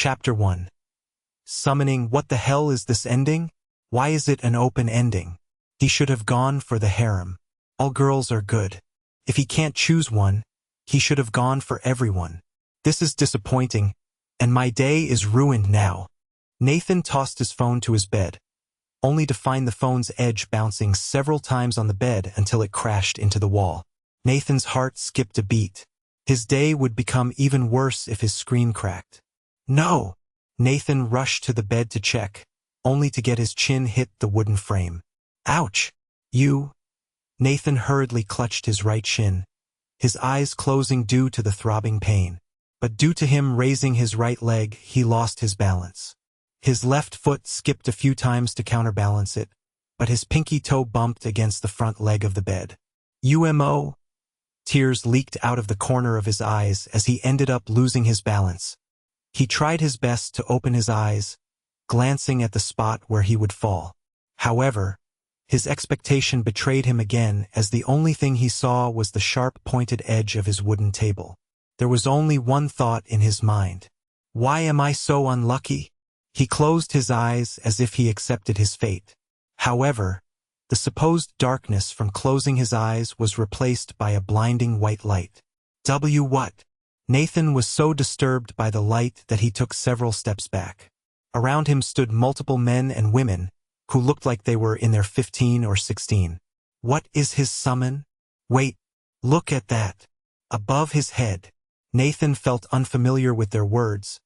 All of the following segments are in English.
Chapter 1. Summoning. What the hell is this ending? Why is it an open ending? He should have gone for the harem. All girls are good. If he can't choose one, he should have gone for everyone. This is disappointing, and my day is ruined now. Nathan tossed his phone to his bed, only to find the phone's edge bouncing several times on the bed until it crashed into the wall. Nathan's heart skipped a beat. His day would become even worse if his screen cracked. No! Nathan rushed to the bed to check, only to get his chin hit the wooden frame. Ouch! You! Nathan hurriedly clutched his right shin, his eyes closing due to the throbbing pain. But due to him raising his right leg, he lost his balance. His left foot skipped a few times to counterbalance it, but his pinky toe bumped against the front leg of the bed. UMO! Tears leaked out of the corner of his eyes as he ended up losing his balance. He tried his best to open his eyes, glancing at the spot where he would fall. However, his expectation betrayed him again as the only thing he saw was the sharp pointed edge of his wooden table. There was only one thought in his mind. Why am I so unlucky? He closed his eyes as if he accepted his fate. However, the supposed darkness from closing his eyes was replaced by a blinding white light. What? Nathan was so disturbed by the light that he took several steps back. Around him stood multiple men and women who looked like they were in their 15 or 16. What is his summon? Wait, look at that. Above his head. Nathan felt unfamiliar with their words,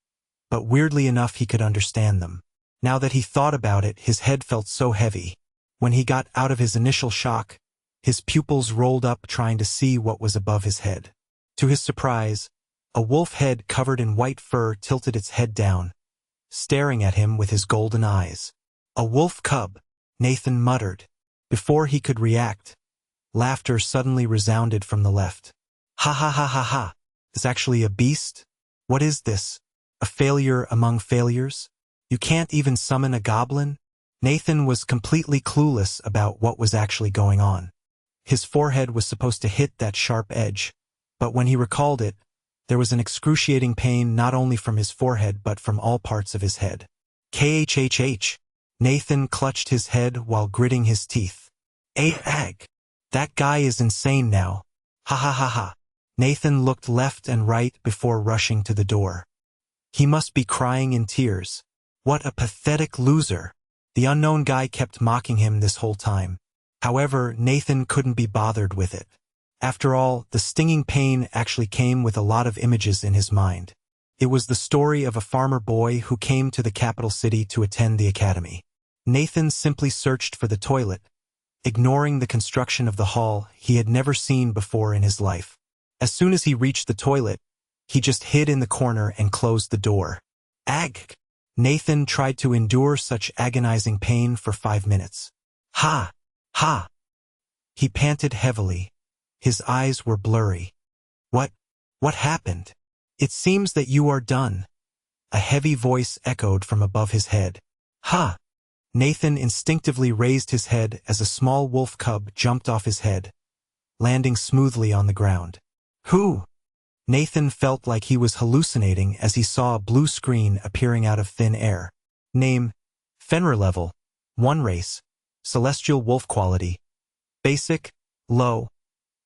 but weirdly enough he could understand them. Now that he thought about it, his head felt so heavy. When he got out of his initial shock, his pupils rolled up trying to see what was above his head. To his surprise, a wolf head covered in white fur tilted its head down, staring at him with his golden eyes. A wolf cub, Nathan muttered. Before he could react, laughter suddenly resounded from the left. Ha ha ha ha ha. Is actually a beast? What is this? A failure among failures? You can't even summon a goblin? Nathan was completely clueless about what was actually going on. His forehead was supposed to hit that sharp edge, but when he recalled it, there was an excruciating pain not only from his forehead but from all parts of his head. KHHH. Nathan clutched his head while gritting his teeth. Ag. That guy is insane now. Ha ha ha ha. Nathan looked left and right before rushing to the door. He must be crying in tears. What a pathetic loser. The unknown guy kept mocking him this whole time. However, Nathan couldn't be bothered with it. After all, the stinging pain actually came with a lot of images in his mind. It was the story of a farmer boy who came to the capital city to attend the academy. Nathan simply searched for the toilet, ignoring the construction of the hall he had never seen before in his life. As soon as he reached the toilet, he just hid in the corner and closed the door. Ag! Nathan tried to endure such agonizing pain for 5 minutes. Ha! Ha! He panted heavily. His eyes were blurry. What happened? It seems that you are done. A heavy voice echoed from above his head. Ha! Nathan instinctively raised his head as a small wolf cub jumped off his head, landing smoothly on the ground. Who? Nathan felt like he was hallucinating as he saw a blue screen appearing out of thin air. Name: Fenrir level, 1 race, celestial wolf quality. Basic, low.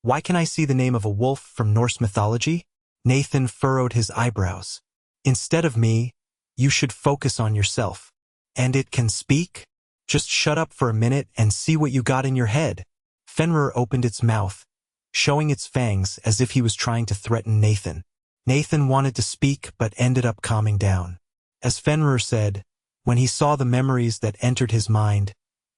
Why can I see the name of a wolf from Norse mythology? Nathan furrowed his eyebrows. Instead of me, you should focus on yourself. And it can speak? Just shut up for a minute and see what you got in your head. Fenrir opened its mouth, showing its fangs as if he was trying to threaten Nathan. Nathan wanted to speak but ended up calming down. As Fenrir said, when he saw the memories that entered his mind,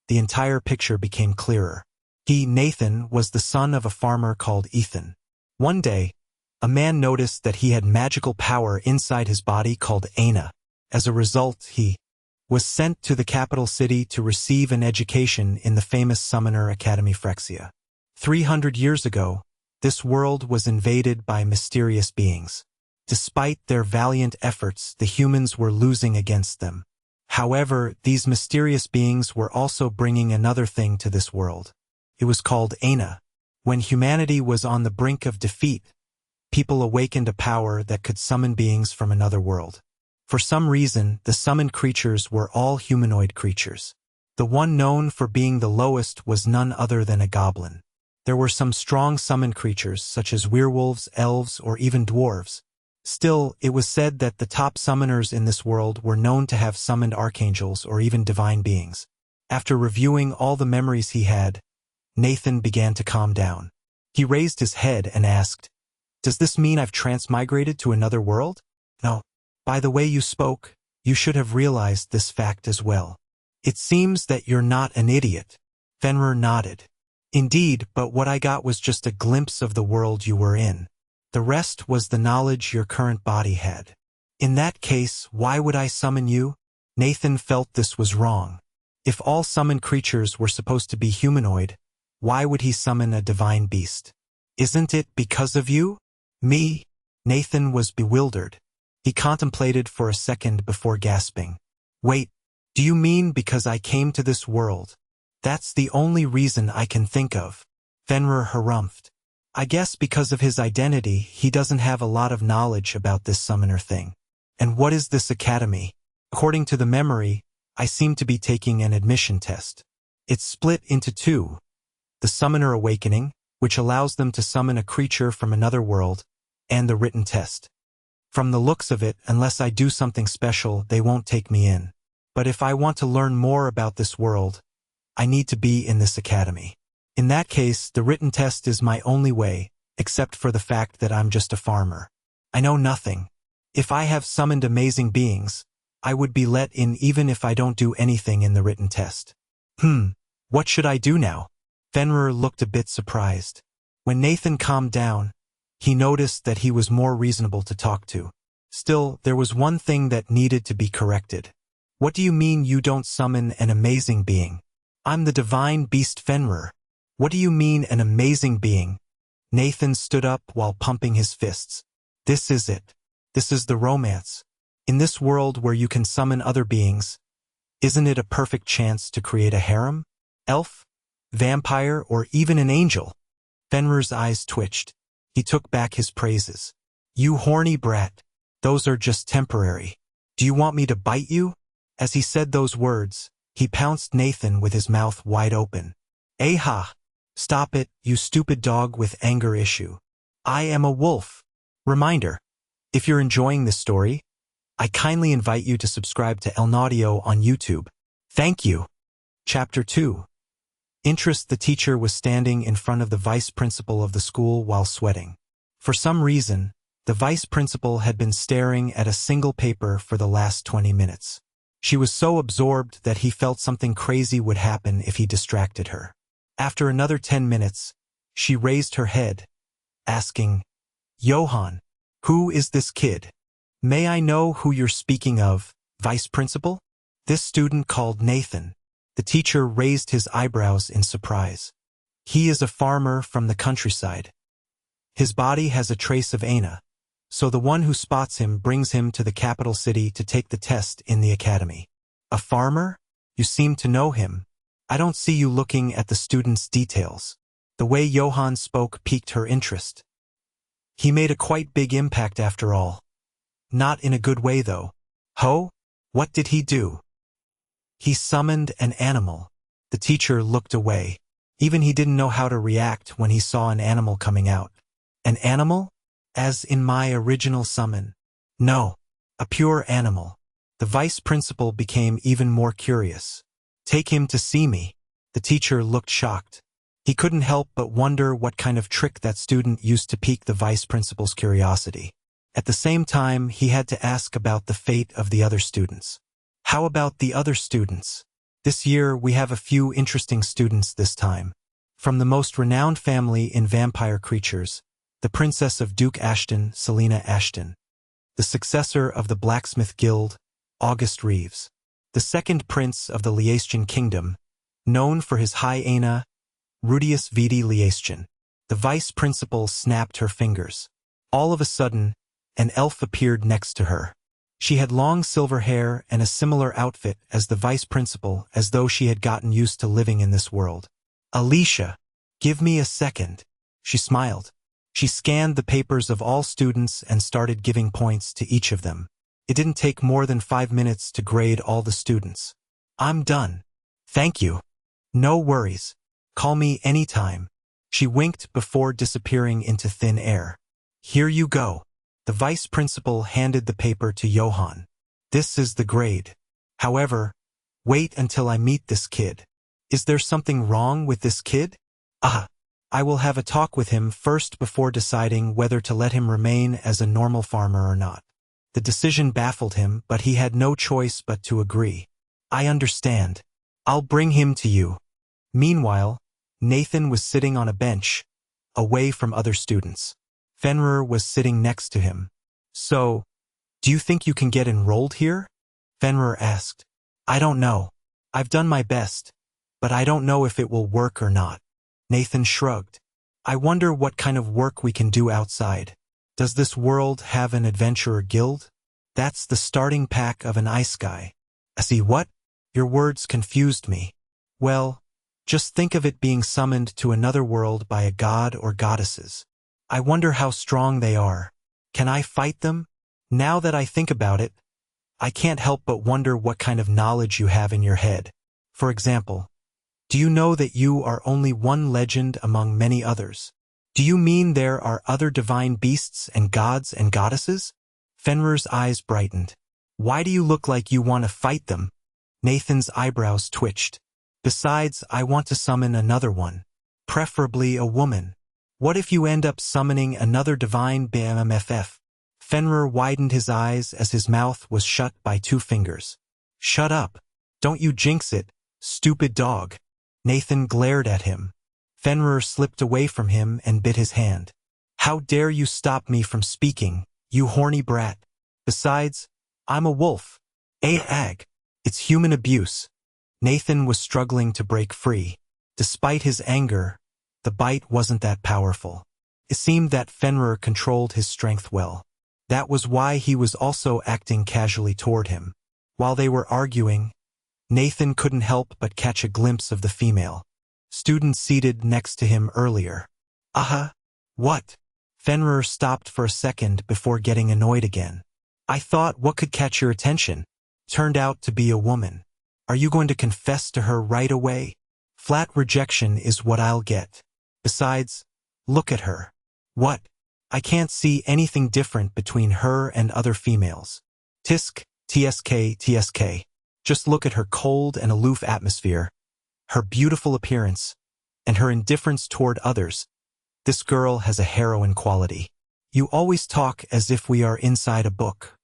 the entire picture became clearer. He, Nathan, was the son of a farmer called Ethan. One day, a man noticed that he had magical power inside his body called Aina. As a result, he was sent to the capital city to receive an education in the famous summoner academy Phyrexia. 300 years ago, this world was invaded by mysterious beings. Despite their valiant efforts, the humans were losing against them. However, these mysterious beings were also bringing another thing to this world. It was called Aina. When humanity was on the brink of defeat, people awakened a power that could summon beings from another world. For some reason, the summoned creatures were all humanoid creatures. The one known for being the lowest was none other than a goblin. There were some strong summoned creatures, such as werewolves, elves, or even dwarves. Still, it was said that the top summoners in this world were known to have summoned archangels or even divine beings. After reviewing all the memories he had, Nathan began to calm down. He raised his head and asked, "Does this mean I've transmigrated to another world?" "No. By the way you spoke, you should have realized this fact as well. It seems that you're not an idiot." Fenrir nodded. "Indeed, but what I got was just a glimpse of the world you were in. The rest was the knowledge your current body had." "In that case, why would I summon you?" Nathan felt this was wrong. If all summoned creatures were supposed to be humanoid, why would he summon a divine beast? "Isn't it because of you?" "Me?" Nathan was bewildered. He contemplated for a second before gasping. "Wait, do you mean because I came to this world? That's the only reason I can think of." Fenrir harumphed. "I guess because of his identity, he doesn't have a lot of knowledge about this summoner thing." "And what is this academy?" "According to the memory, I seem to be taking an admission test. It's split into two. The Summoner Awakening, which allows them to summon a creature from another world, and the written test. From the looks of it, unless I do something special, they won't take me in. But if I want to learn more about this world, I need to be in this academy. In that case, the written test is my only way, except for the fact that I'm just a farmer. I know nothing. If I have summoned amazing beings, I would be let in even if I don't do anything in the written test." What should I do now?" Fenrir looked a bit surprised. When Nathan calmed down, he noticed that he was more reasonable to talk to. Still, there was one thing that needed to be corrected. "What do you mean you don't summon an amazing being?" "I'm the divine beast Fenrir." "What do you mean an amazing being?" Nathan stood up while pumping his fists. "This is it. This is the romance. In this world where you can summon other beings, isn't it a perfect chance to create a harem? Elf, vampire, or even an angel?" Fenrir's eyes twitched. He took back his praises. "You horny brat. Those are just temporary. Do you want me to bite you?" As he said those words, he pounced Nathan with his mouth wide open. "Aha! Stop it, you stupid dog with anger issue. I am a wolf." Reminder: if you're enjoying this story, I kindly invite you to subscribe to Audio on YouTube. Thank you. Chapter 2. Interest. The teacher was standing in front of the vice principal of the school while sweating. For some reason, the vice principal had been staring at a single paper for the last 20 minutes. She was so absorbed that he felt something crazy would happen if he distracted her. After another 10 minutes, she raised her head, asking, "Johan, who is this kid?" "May I know who you're speaking of, Vice Principal?" "This student called Nathan." The teacher raised his eyebrows in surprise. "He is a farmer from the countryside. His body has a trace of Aina, so the one who spots him brings him to the capital city to take the test in the academy." "A farmer? You seem to know him. I don't see you looking at the student's details." The way Johan spoke piqued her interest. "He made a quite big impact after all. Not in a good way, though." "Ho? What did he do?" "He summoned an animal." The teacher looked away. Even he didn't know how to react when he saw an animal coming out. "An animal? As in my original summon?" "No, a pure animal." The vice principal became even more curious. "Take him to see me." The teacher looked shocked. He couldn't help but wonder what kind of trick that student used to pique the vice principal's curiosity. At the same time, he had to ask about the fate of the other students. "How about the other students? This year we have a few interesting students this time. From the most renowned family in vampire creatures, the Princess of Duke Ashton, Selena Ashton. The successor of the Blacksmith Guild, August Reeves. The second prince of the Liastian Kingdom, known for his high Aina, Rudius Vidi Liastian." The vice principal snapped her fingers. All of a sudden, an elf appeared next to her. She had long silver hair and a similar outfit as the vice principal, as though she had gotten used to living in this world. "Alicia, give me a second." She smiled. She scanned the papers of all students and started giving points to each of them. It didn't take more than 5 minutes to grade all the students. I'm done. Thank you. No worries. Call me anytime. She winked before disappearing into thin air. Here you go. The vice principal handed the paper to Johann. This is the grade. However, wait until I meet this kid. Is there something wrong with this kid? I will have a talk with him first before deciding whether to let him remain as a normal farmer or not. The decision baffled him, but he had no choice but to agree. I understand. I'll bring him to you. Meanwhile, Nathan was sitting on a bench, away from other students. Fenrir was sitting next to him. So, do you think you can get enrolled here? Fenrir asked. I don't know. I've done my best, but I don't know if it will work or not. Nathan shrugged. I wonder what kind of work we can do outside. Does this world have an adventurer guild? That's the starting pack of an ice guy. I see what? Your words confused me. Well, just think of it being summoned to another world by a god or goddesses. I wonder how strong they are. Can I fight them? Now that I think about it, I can't help but wonder what kind of knowledge you have in your head. For example, do you know that you are only one legend among many others? Do you mean there are other divine beasts and gods and goddesses? Fenrir's eyes brightened. Why do you look like you want to fight them? Nathan's eyebrows twitched. Besides, I want to summon another one. Preferably a woman. What if you end up summoning another divine BMFF? Fenrir widened his eyes as his mouth was shut by 2 fingers. Shut up. Don't you jinx it, stupid dog. Nathan glared at him. Fenrir slipped away from him and bit his hand. How dare you stop me from speaking, you horny brat. Besides, I'm a wolf. Ag. It's human abuse. Nathan was struggling to break free. Despite his anger, the bite wasn't that powerful. It seemed that Fenrir controlled his strength well. That was why he was also acting casually toward him. While they were arguing, Nathan couldn't help but catch a glimpse of the female student seated next to him earlier. What? Fenrir stopped for a second before getting annoyed again. I thought what could catch your attention? Turned out to be a woman. Are you going to confess to her right away? Flat rejection is what I'll get. Besides, look at her. What? I can't see anything different between her and other females. TSK. Just look at her cold and aloof atmosphere, her beautiful appearance, and her indifference toward others. This girl has a heroine quality. You always talk as if we are inside a book.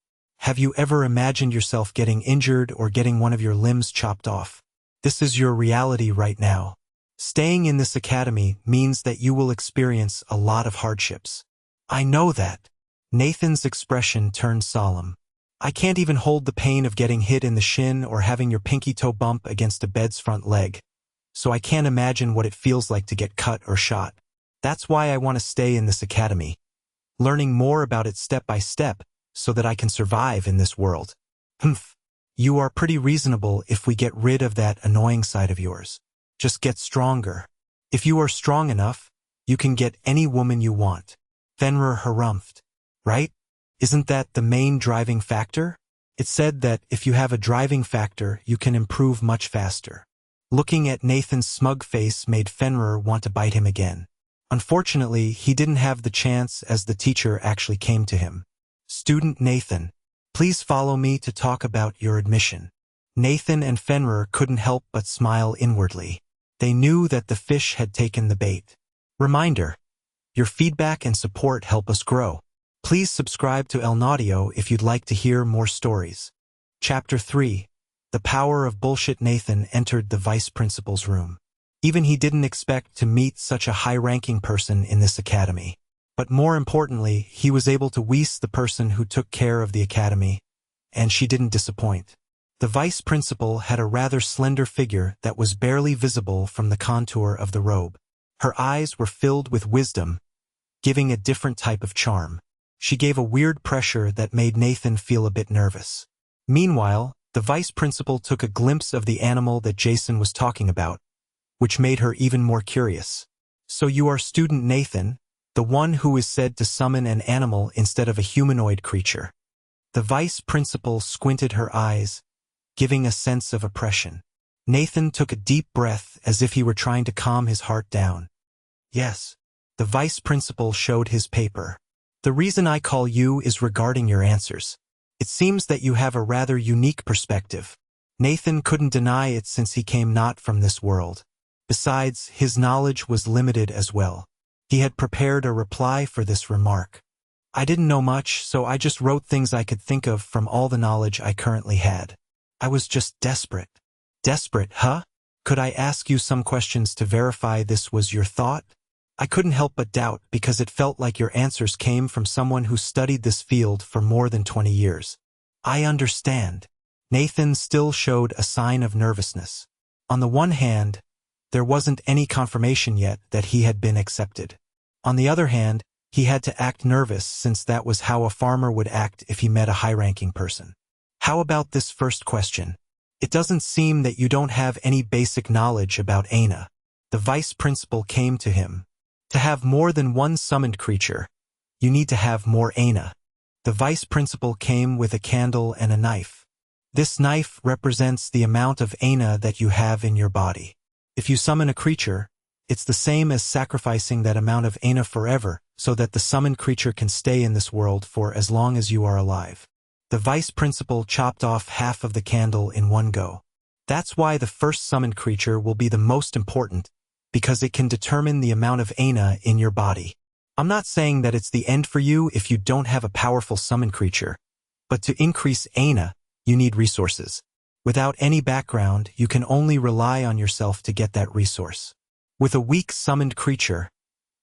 Have you ever imagined yourself getting injured or getting one of your limbs chopped off? This is your reality right now. Staying in this academy means that you will experience a lot of hardships. I know that. Nathan's expression turned solemn. I can't even hold the pain of getting hit in the shin or having your pinky toe bump against a bed's front leg, so I can't imagine what it feels like to get cut or shot. That's why I want to stay in this academy, learning more about it step by step so that I can survive in this world. You are pretty reasonable if we get rid of that annoying side of yours. Just get stronger. If you are strong enough, you can get any woman you want. Fenrir harumphed. Right? Isn't that the main driving factor? It said that if you have a driving factor, you can improve much faster. Looking at Nathan's smug face made Fenrir want to bite him again. Unfortunately, he didn't have the chance as the teacher actually came to him. Student Nathan, please follow me to talk about your admission. Nathan and Fenrir couldn't help but smile inwardly. They knew that the fish had taken the bait. Reminder: your feedback and support help us grow. Please subscribe to El Naudio if you'd like to hear more stories. Chapter 3. The Power of Bullshit. Nathan entered the vice principal's room. Even he didn't expect to meet such a high-ranking person in this academy. But more importantly, he was able to wease the person who took care of the academy, and she didn't disappoint. The vice principal had a rather slender figure that was barely visible from the contour of the robe. Her eyes were filled with wisdom, giving a different type of charm. She gave a weird pressure that made Nathan feel a bit nervous. Meanwhile, the vice principal took a glimpse of the animal that Jason was talking about, which made her even more curious. So you are student Nathan, the one who is said to summon an animal instead of a humanoid creature. The vice principal squinted her eyes, giving a sense of oppression. Nathan took a deep breath as if he were trying to calm his heart down. Yes. The vice principal showed his paper. The reason I call you is regarding your answers. It seems that you have a rather unique perspective. Nathan couldn't deny it since he came not from this world. Besides, his knowledge was limited as well. He had prepared a reply for this remark. I didn't know much, so I just wrote things I could think of from all the knowledge I currently had. I was just desperate. Desperate, huh? Could I ask you some questions to verify this was your thought? I couldn't help but doubt because it felt like your answers came from someone who studied this field for more than 20 years. I understand. Nathan still showed a sign of nervousness. On the one hand, there wasn't any confirmation yet that he had been accepted. On the other hand, he had to act nervous since that was how a farmer would act if he met a high-ranking person. How about this first question? It doesn't seem that you don't have any basic knowledge about Aina. The vice principal came to him. To have more than one summoned creature, you need to have more Aina. The vice principal came with a candle and a knife. This knife represents the amount of Aina that you have in your body. If you summon a creature, it's the same as sacrificing that amount of Aina forever so that the summoned creature can stay in this world for as long as you are alive. The vice principal chopped off half of the candle in one go. That's why the first summoned creature will be the most important, because it can determine the amount of Aina in your body. I'm not saying that it's the end for you if you don't have a powerful summoned creature, but to increase Aina, you need resources. Without any background, you can only rely on yourself to get that resource. With a weak summoned creature,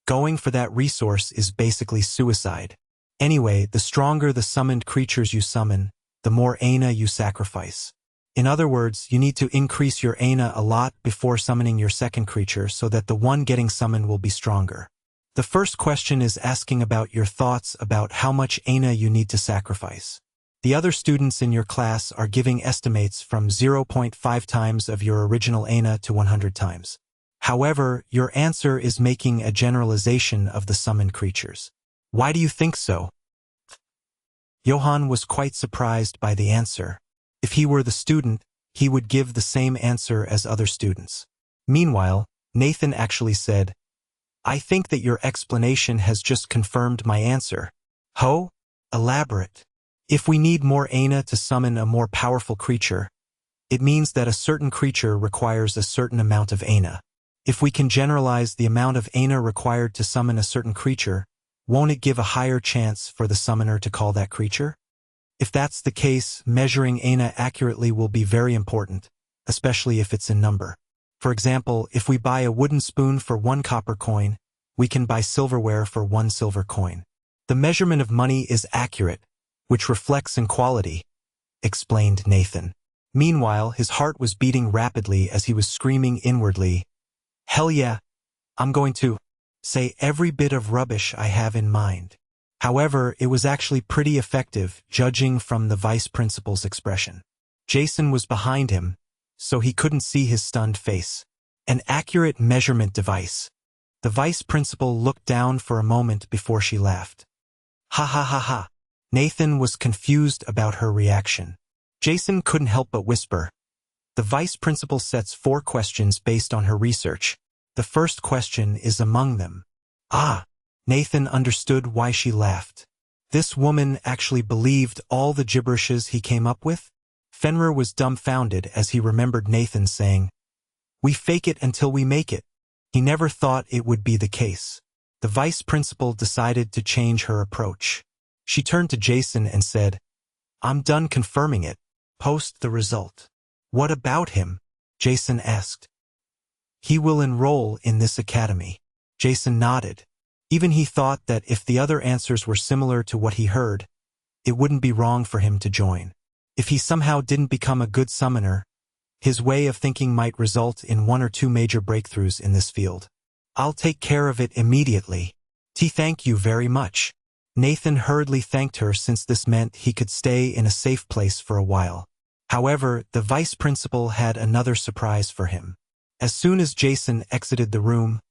going for that resource is basically suicide. Anyway, the stronger the summoned creatures you summon, the more Aina you sacrifice. In other words, you need to increase your Aina a lot before summoning your second creature so that the one getting summoned will be stronger. The first question is asking about your thoughts about how much Aina you need to sacrifice. The other students in your class are giving estimates from 0.5 times of your original Aina to 100 times. However, your answer is making a generalization of the summoned creatures. Why do you think so? Johann was quite surprised by the answer. If he were the student, he would give the same answer as other students. Meanwhile, Nathan actually said, I think that your explanation has just confirmed my answer. Ho? Elaborate. If we need more Aina to summon a more powerful creature, it means that a certain creature requires a certain amount of Aina. If we can generalize the amount of Aina required to summon a certain creature, won't it give a higher chance for the summoner to call that creature? If that's the case, measuring Aina accurately will be very important, especially if it's in number. For example, if we buy a wooden spoon for 1 copper coin, we can buy silverware for 1 silver coin. The measurement of money is accurate, which reflects in quality, explained Nathan. Meanwhile, his heart was beating rapidly as he was screaming inwardly, Hell yeah, I'm going to say every bit of rubbish I have in mind. However, it was actually pretty effective, judging from the vice principal's expression. Jason was behind him, so he couldn't see his stunned face. An accurate measurement device. The vice principal looked down for a moment before she laughed. Ha ha ha ha. Nathan was confused about her reaction. Jason couldn't help but whisper. The vice principal sets 4 questions based on her research. The first question is among them. Ah, Nathan understood why she laughed. This woman actually believed all the gibberishes he came up with? Fenrir was dumbfounded as he remembered Nathan saying, We fake it until we make it. He never thought it would be the case. The vice principal decided to change her approach. She turned to Jason and said, I'm done confirming it. Post the result. What about him? Jason asked. He will enroll in this academy. Jason nodded. Even he thought that if the other answers were similar to what he heard, it wouldn't be wrong for him to join. If he somehow didn't become a good summoner, his way of thinking might result in 1 or 2 major breakthroughs in this field. I'll take care of it immediately. Thank you very much. Nathan hurriedly thanked her since this meant he could stay in a safe place for a while. However, the vice principal had another surprise for him. As soon as Jason exited the room,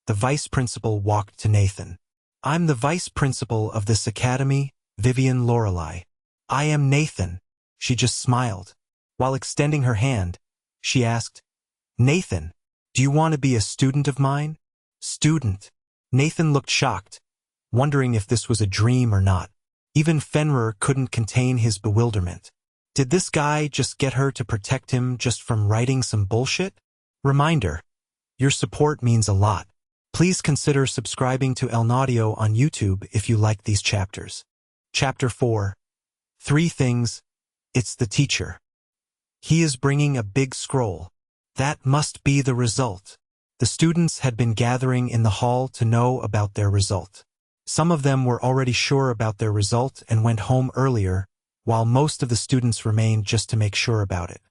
the vice principal walked to Nathan. I'm the vice principal of this academy, Vivian Lorelei. I am Nathan. She just smiled. While extending her hand, she asked, Nathan, do you want to be a student of mine? Student. Nathan looked shocked, wondering if this was a dream or not. Even Fenrir couldn't contain his bewilderment. Did this guy just get her to protect him just from writing some bullshit? Reminder, your support means a lot. Please consider subscribing to Elnaudio on YouTube if you like these chapters. Chapter 4. 3 things. It's the teacher. He is bringing a big scroll. That must be the result. The students had been gathering in the hall to know about their result. Some of them were already sure about their result and went home earlier, while most of the students remained just to make sure about it.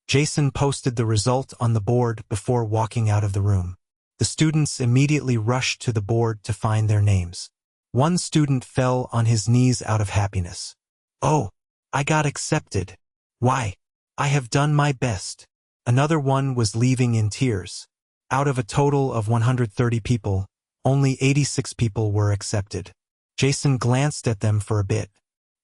Jason posted the result on the board before walking out of the room. The students immediately rushed to the board to find their names. One student fell on his knees out of happiness. Oh, I got accepted. Why? I have done my best. Another one was leaving in tears. Out of a total of 130 people, only 86 people were accepted. Jason glanced at them for a bit.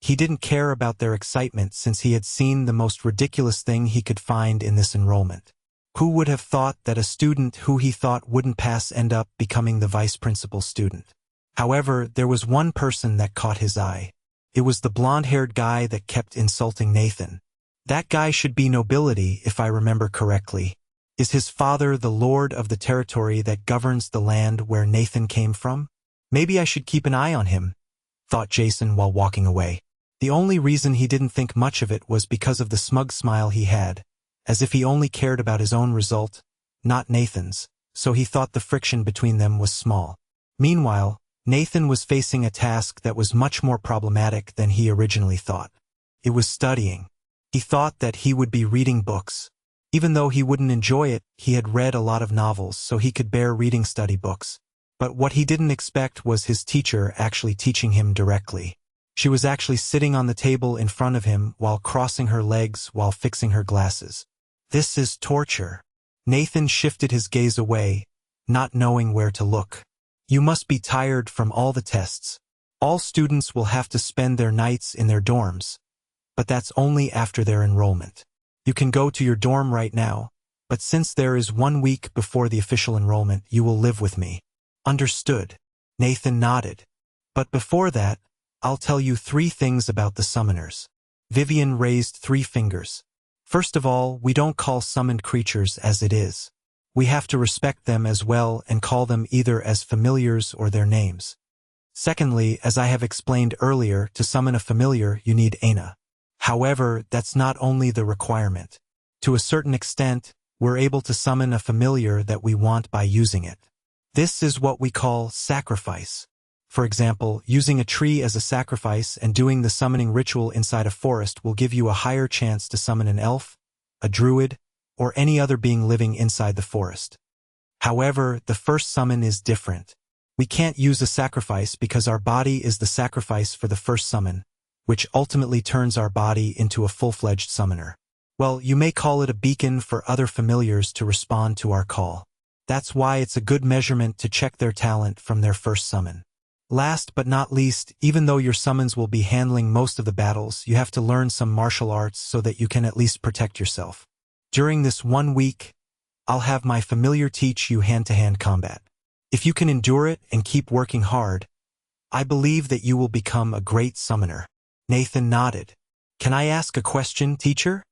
He didn't care about their excitement since he had seen the most ridiculous thing he could find in this enrollment. Who would have thought that a student who he thought wouldn't pass end up becoming the vice principal student? However, there was one person that caught his eye. It was the blonde-haired guy that kept insulting Nathan. That guy should be nobility, if I remember correctly. Is his father the lord of the territory that governs the land where Nathan came from? Maybe I should keep an eye on him, thought Jason while walking away. The only reason he didn't think much of it was because of the smug smile he had, as if he only cared about his own result, not Nathan's, so he thought the friction between them was small. Meanwhile, Nathan was facing a task that was much more problematic than he originally thought. It was studying. He thought that he would be reading books. Even though he wouldn't enjoy it, he had read a lot of novels, so he could bear reading study books. But what he didn't expect was his teacher actually teaching him directly. She was actually sitting on the table in front of him while crossing her legs while fixing her glasses. This is torture. Nathan shifted his gaze away, not knowing where to look. You must be tired from all the tests. All students will have to spend their nights in their dorms, but that's only after their enrollment. You can go to your dorm right now, but since there is 1 week before the official enrollment, you will live with me. Understood. Nathan nodded. But before that, I'll tell you 3 things about the summoners. Vivian raised 3 fingers. First of all, we don't call summoned creatures as it is. We have to respect them as well and call them either as familiars or their names. Secondly, as I have explained earlier, to summon a familiar, you need Aina. However, that's not only the requirement. To a certain extent, we're able to summon a familiar that we want by using it. This is what we call sacrifice. For example, using a tree as a sacrifice and doing the summoning ritual inside a forest will give you a higher chance to summon an elf, a druid, or any other being living inside the forest. However, the first summon is different. We can't use a sacrifice because our body is the sacrifice for the first summon, which ultimately turns our body into a full-fledged summoner. Well, you may call it a beacon for other familiars to respond to our call. That's why it's a good measurement to check their talent from their first summon. Last but not least, even though your summons will be handling most of the battles, you have to learn some martial arts so that you can at least protect yourself. During this 1 week, I'll have my familiar teach you hand-to-hand combat. If you can endure it and keep working hard, I believe that you will become a great summoner. Nathan nodded. Can I ask a question, teacher?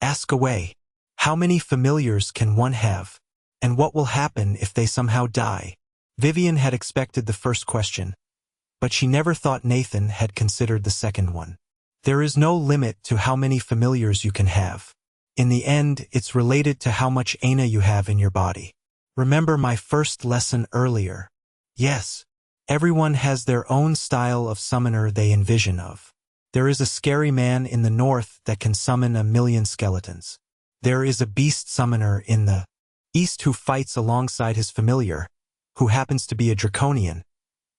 Ask away. How many familiars can one have? And what will happen if they somehow die? Vivian had expected the first question, but she never thought Nathan had considered the second one. There is no limit to how many familiars you can have. In the end, it's related to how much Aina you have in your body. Remember my first lesson earlier? Yes. Everyone has their own style of summoner they envision of. There is a scary man in the north that can summon 1,000,000 skeletons. There is a beast summoner in the east who fights alongside his familiar, who happens to be a draconian,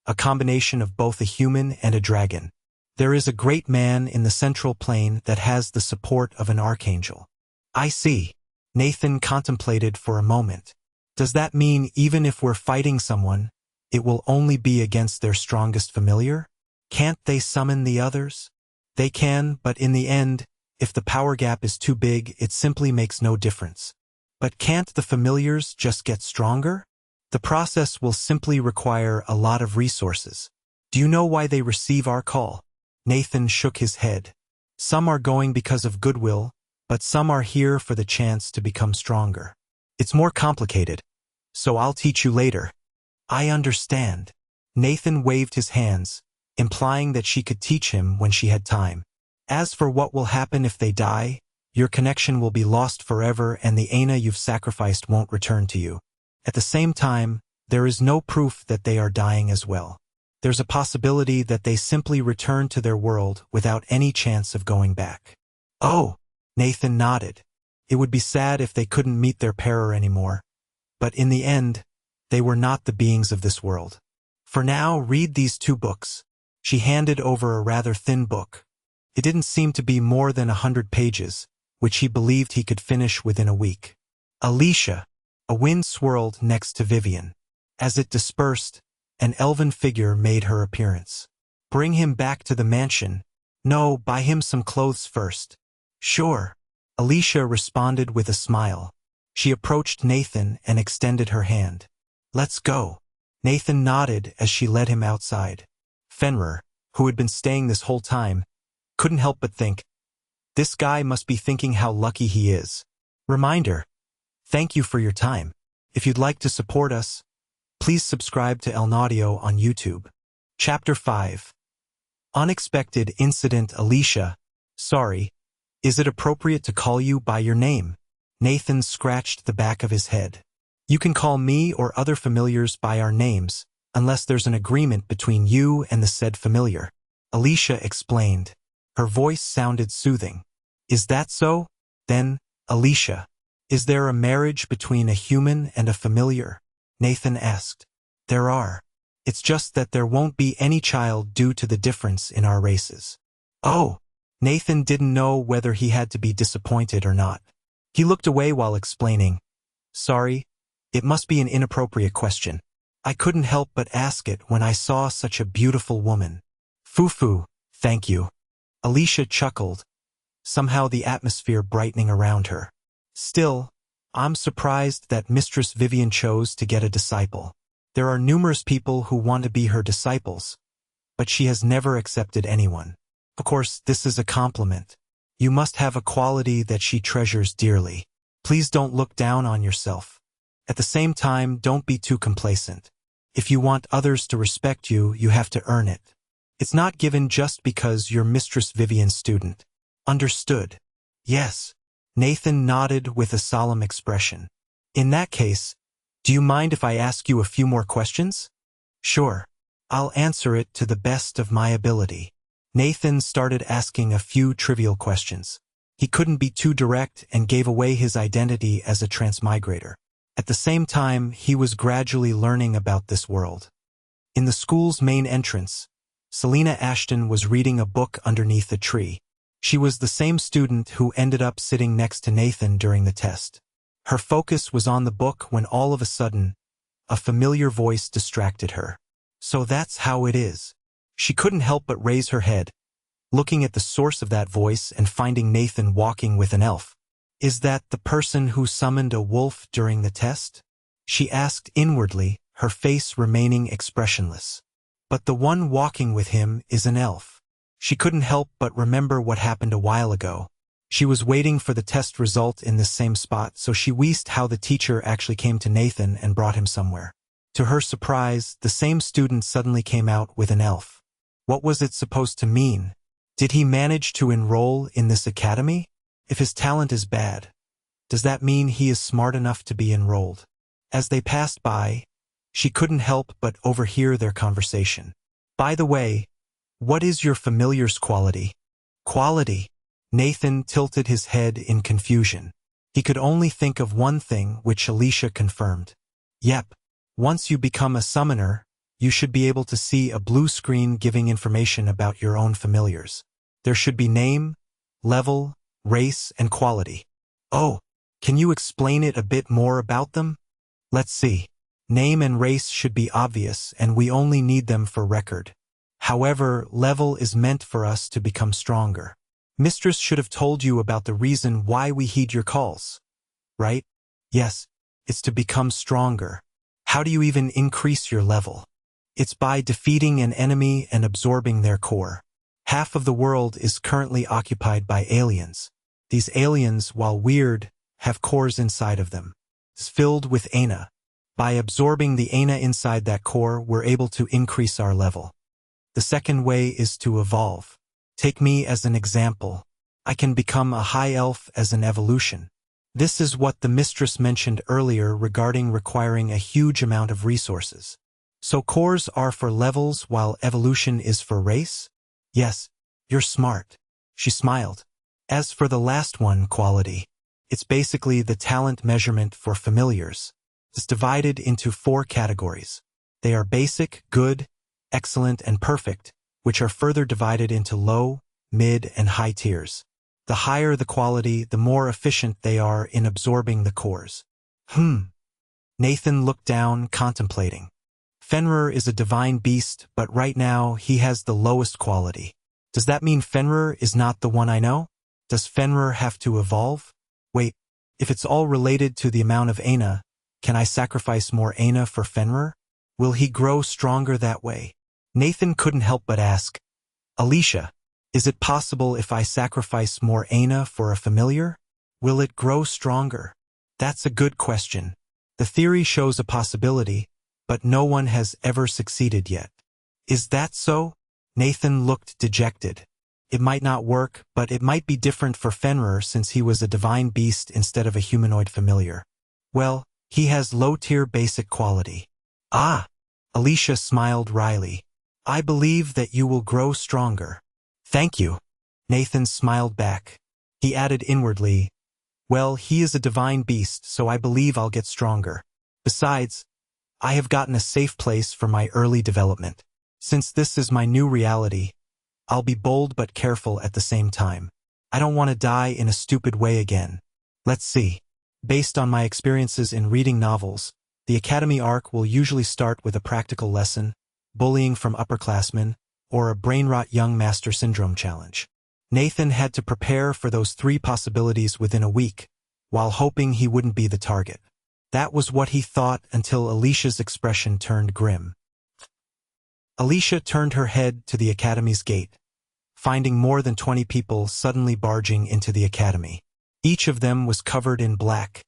a combination of both a human and a dragon. There is a great man in the central plane that has the support of an archangel. I see. Nathan contemplated for a moment. Does that mean even if we're fighting someone, it will only be against their strongest familiar? Can't they summon the others? They can, but in the end, if the power gap is too big, it simply makes no difference. But can't the familiars just get stronger? The process will simply require a lot of resources. Do you know why they receive our call? Nathan shook his head. Some are going because of goodwill, but some are here for the chance to become stronger. It's more complicated, so I'll teach you later. I understand. Nathan waved his hands, implying that she could teach him when she had time. As for what will happen if they die, your connection will be lost forever and the Aina you've sacrificed won't return to you. At the same time, there is no proof that they are dying as well. There's a possibility that they simply return to their world without any chance of going back. Oh, Nathan nodded. It would be sad if they couldn't meet their pair anymore. But in the end, they were not the beings of this world. For now, read these 2 books. She handed over a rather thin book. It didn't seem to be more than 100 pages, which he believed he could finish within a week. Alicia. A wind swirled next to Vivian. As it dispersed, an elven figure made her appearance. Bring him back to the mansion. No, buy him some clothes first. Sure. Alicia responded with a smile. She approached Nathan and extended her hand. Let's go. Nathan nodded as she led him outside. Fenrir, who had been staying this whole time, couldn't help but think, this guy must be thinking how lucky he is. Reminder. Thank you for your time. If you'd like to support us, please subscribe to Elnaudio on YouTube. Chapter 5. Unexpected Incident. Alicia. Sorry, is it appropriate to call you by your name? Nathan scratched the back of his head. You can call me or other familiars by our names, unless there's an agreement between you and the said familiar. Alicia explained. Her voice sounded soothing. Is that so? Then, Alicia, is there a marriage between a human and a familiar? Nathan asked. There are. It's just that there won't be any child due to the difference in our races. Oh! Nathan didn't know whether he had to be disappointed or not. He looked away while explaining. Sorry, it must be an inappropriate question. I couldn't help but ask it when I saw such a beautiful woman. Fufu, thank you. Alicia chuckled, somehow the atmosphere brightening around her. Still, I'm surprised that Mistress Vivian chose to get a disciple. There are numerous people who want to be her disciples, but she has never accepted anyone. Of course, this is a compliment. You must have a quality that she treasures dearly. Please don't look down on yourself. At the same time, don't be too complacent. If you want others to respect you, you have to earn it. It's not given just because you're Mistress Vivian's student. Understood? Yes. Nathan nodded with a solemn expression. In that case, do you mind if I ask you a few more questions? Sure. I'll answer it to the best of my ability. Nathan started asking a few trivial questions. He couldn't be too direct and gave away his identity as a transmigrator. At the same time, he was gradually learning about this world. In the school's main entrance, Selena Ashton was reading a book underneath a tree. She was the same student who ended up sitting next to Nathan during the test. Her focus was on the book when all of a sudden, a familiar voice distracted her. So that's how it is. She couldn't help but raise her head, looking at the source of that voice and finding Nathan walking with an elf. Is that the person who summoned a wolf during the test? She asked inwardly, her face remaining expressionless. But the one walking with him is an elf. She couldn't help but remember what happened a while ago. She was waiting for the test result in this same spot, so she wheezed how the teacher actually came to Nathan and brought him somewhere. To her surprise, the same student suddenly came out with an elf. What was it supposed to mean? Did he manage to enroll in this academy? If his talent is bad, does that mean he is smart enough to be enrolled? As they passed by, she couldn't help but overhear their conversation. By the way, what is your familiar's quality? Quality? Nathan tilted his head in confusion. He could only think of one thing, which Alicia confirmed. Yep. Once you become a summoner, you should be able to see a blue screen giving information about your own familiars. There should be name, level, race, and quality. Oh, can you explain it a bit more about them? Let's see. Name and race should be obvious, and we only need them for record. However, level is meant for us to become stronger. Mistress should have told you about the reason why we heed your calls. Right? Yes, it's to become stronger. How do you even increase your level? It's by defeating an enemy and absorbing their core. Half of the world is currently occupied by aliens. These aliens, while weird, have cores inside of them. It's filled with ana. By absorbing the ana inside that core, we're able to increase our level. The second way is to evolve. Take me as an example. I can become a high elf as an evolution. This is what the mistress mentioned earlier regarding requiring a huge amount of resources. So cores are for levels while evolution is for race? Yes, you're smart. She smiled. As for the last one, quality, it's basically the talent measurement for familiars. It's divided into 4 categories. They are basic, good, excellent, and perfect, which are further divided into low, mid, and high tiers. The higher the quality, the more efficient they are in absorbing the cores. Nathan looked down, contemplating. Fenrir is a divine beast, but right now he has the lowest quality. Does that mean Fenrir is not the one I know? Does Fenrir have to evolve? Wait, if it's all related to the amount of ana, can I sacrifice more ana for Fenrir? Will he grow stronger that way? Nathan couldn't help but ask, Alicia, is it possible if I sacrifice more ana for a familiar? Will it grow stronger? That's a good question. The theory shows a possibility, but no one has ever succeeded yet. Is that so? Nathan looked dejected. It might not work, but it might be different for Fenrir since he was a divine beast instead of a humanoid familiar. Well, he has low-tier basic quality. Ah! Alicia smiled wryly. I believe that you will grow stronger. Thank you. Nathan smiled back. He added inwardly, well, he is a divine beast, so I believe I'll get stronger. Besides, I have gotten a safe place for my early development. Since this is my new reality, I'll be bold but careful at the same time. I don't want to die in a stupid way again. Let's see. Based on my experiences in reading novels, the academy arc will usually start with a practical lesson, bullying from upperclassmen, or a brain-rot young master syndrome challenge. Nathan had to prepare for those 3 possibilities within a week, while hoping he wouldn't be the target. That was what he thought until Alicia's expression turned grim. Alicia turned her head to the academy's gate, finding more than 20 people suddenly barging into the academy. Each of them was covered in black,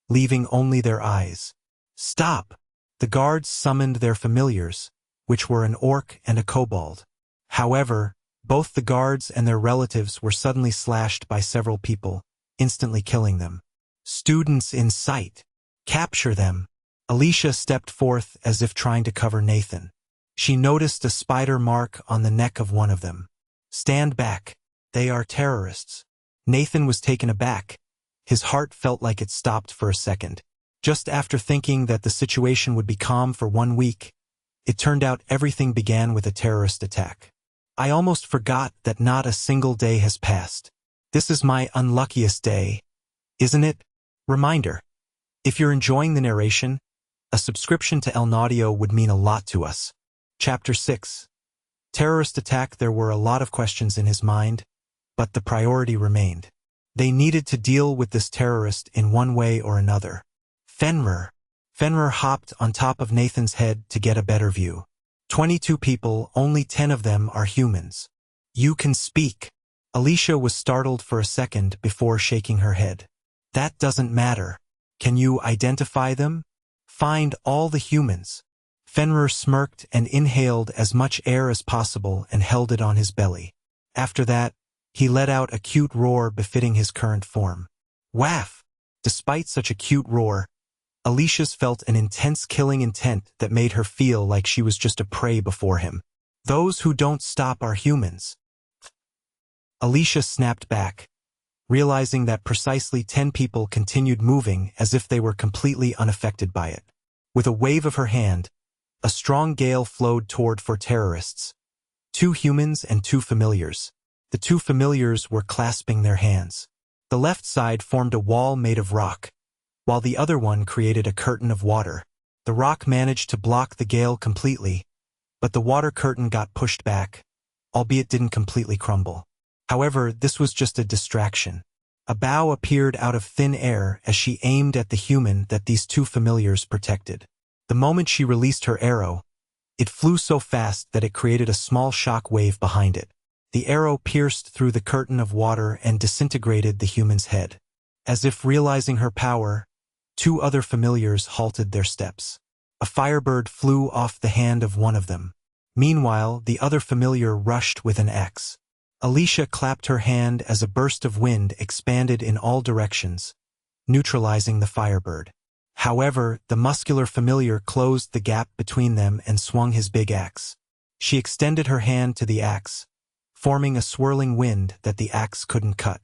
leaving only their eyes. Stop! The guards summoned their familiars, which were an orc and a kobold. However, both the guards and their relatives were suddenly slashed by several people, instantly killing them. Students in sight. Capture them. Alicia stepped forth as if trying to cover Nathan. She noticed a spider mark on the neck of one of them. Stand back. They are terrorists. Nathan was taken aback. His heart felt like it stopped for a second. Just after thinking that the situation would be calm for 1 week, it turned out everything began with a terrorist attack. I almost forgot that not a single day has passed. This is my unluckiest day, isn't it? Reminder. If you're enjoying the narration, a subscription to El Audio would mean a lot to us. Chapter 6. Terrorist attack. There were a lot of questions in his mind, but the priority remained. They needed to deal with this terrorist in one way or another. Fenrir. Fenrir hopped on top of Nathan's head to get a better view. 22 people, only 10 of them are humans. You can speak. Alicia was startled for a second before shaking her head. That doesn't matter. Can you identify them? Find all the humans. Fenrir smirked and inhaled as much air as possible and held it on his belly. After that, he let out a cute roar befitting his current form. Waff! Despite such a cute roar, Alicia's felt an intense killing intent that made her feel like she was just a prey before him. Those who don't stop are humans. Alicia snapped back, realizing that precisely 10 people continued moving as if they were completely unaffected by it. With a wave of her hand, a strong gale flowed toward 4 terrorists, 2 humans and 2 familiars. The 2 familiars were clasping their hands. The left side formed a wall made of rock, while the other one created a curtain of water. The rock managed to block the gale completely, but the water curtain got pushed back, albeit didn't completely crumble. However, this was just a distraction. A bow appeared out of thin air as she aimed at the human that these two familiars protected. The moment she released her arrow, it flew so fast that it created a small shock wave behind it. The arrow pierced through the curtain of water and disintegrated the human's head. As if realizing her power, two other familiars halted their steps. A firebird flew off the hand of one of them. Meanwhile, the other familiar rushed with an axe. Alicia clapped her hand as a burst of wind expanded in all directions, neutralizing the firebird. However, the muscular familiar closed the gap between them and swung his big axe. She extended her hand to the axe, forming a swirling wind that the axe couldn't cut.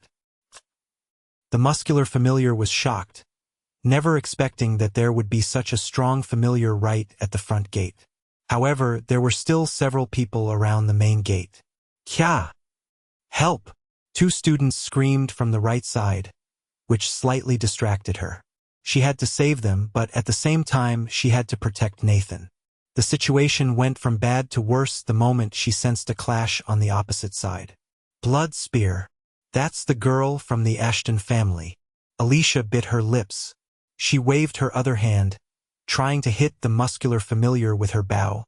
The muscular familiar was shocked, never expecting that there would be such a strong familiar right at the front gate. However, there were still several people around the main gate. Kya! Help! Two students screamed from the right side, which slightly distracted her. She had to save them, but at the same time she had to protect Nathan. The situation went from bad to worse the moment she sensed a clash on the opposite side. Blood spear. That's the girl from the Ashton family. Alicia bit her lips. She waved her other hand, trying to hit the muscular familiar with her bow,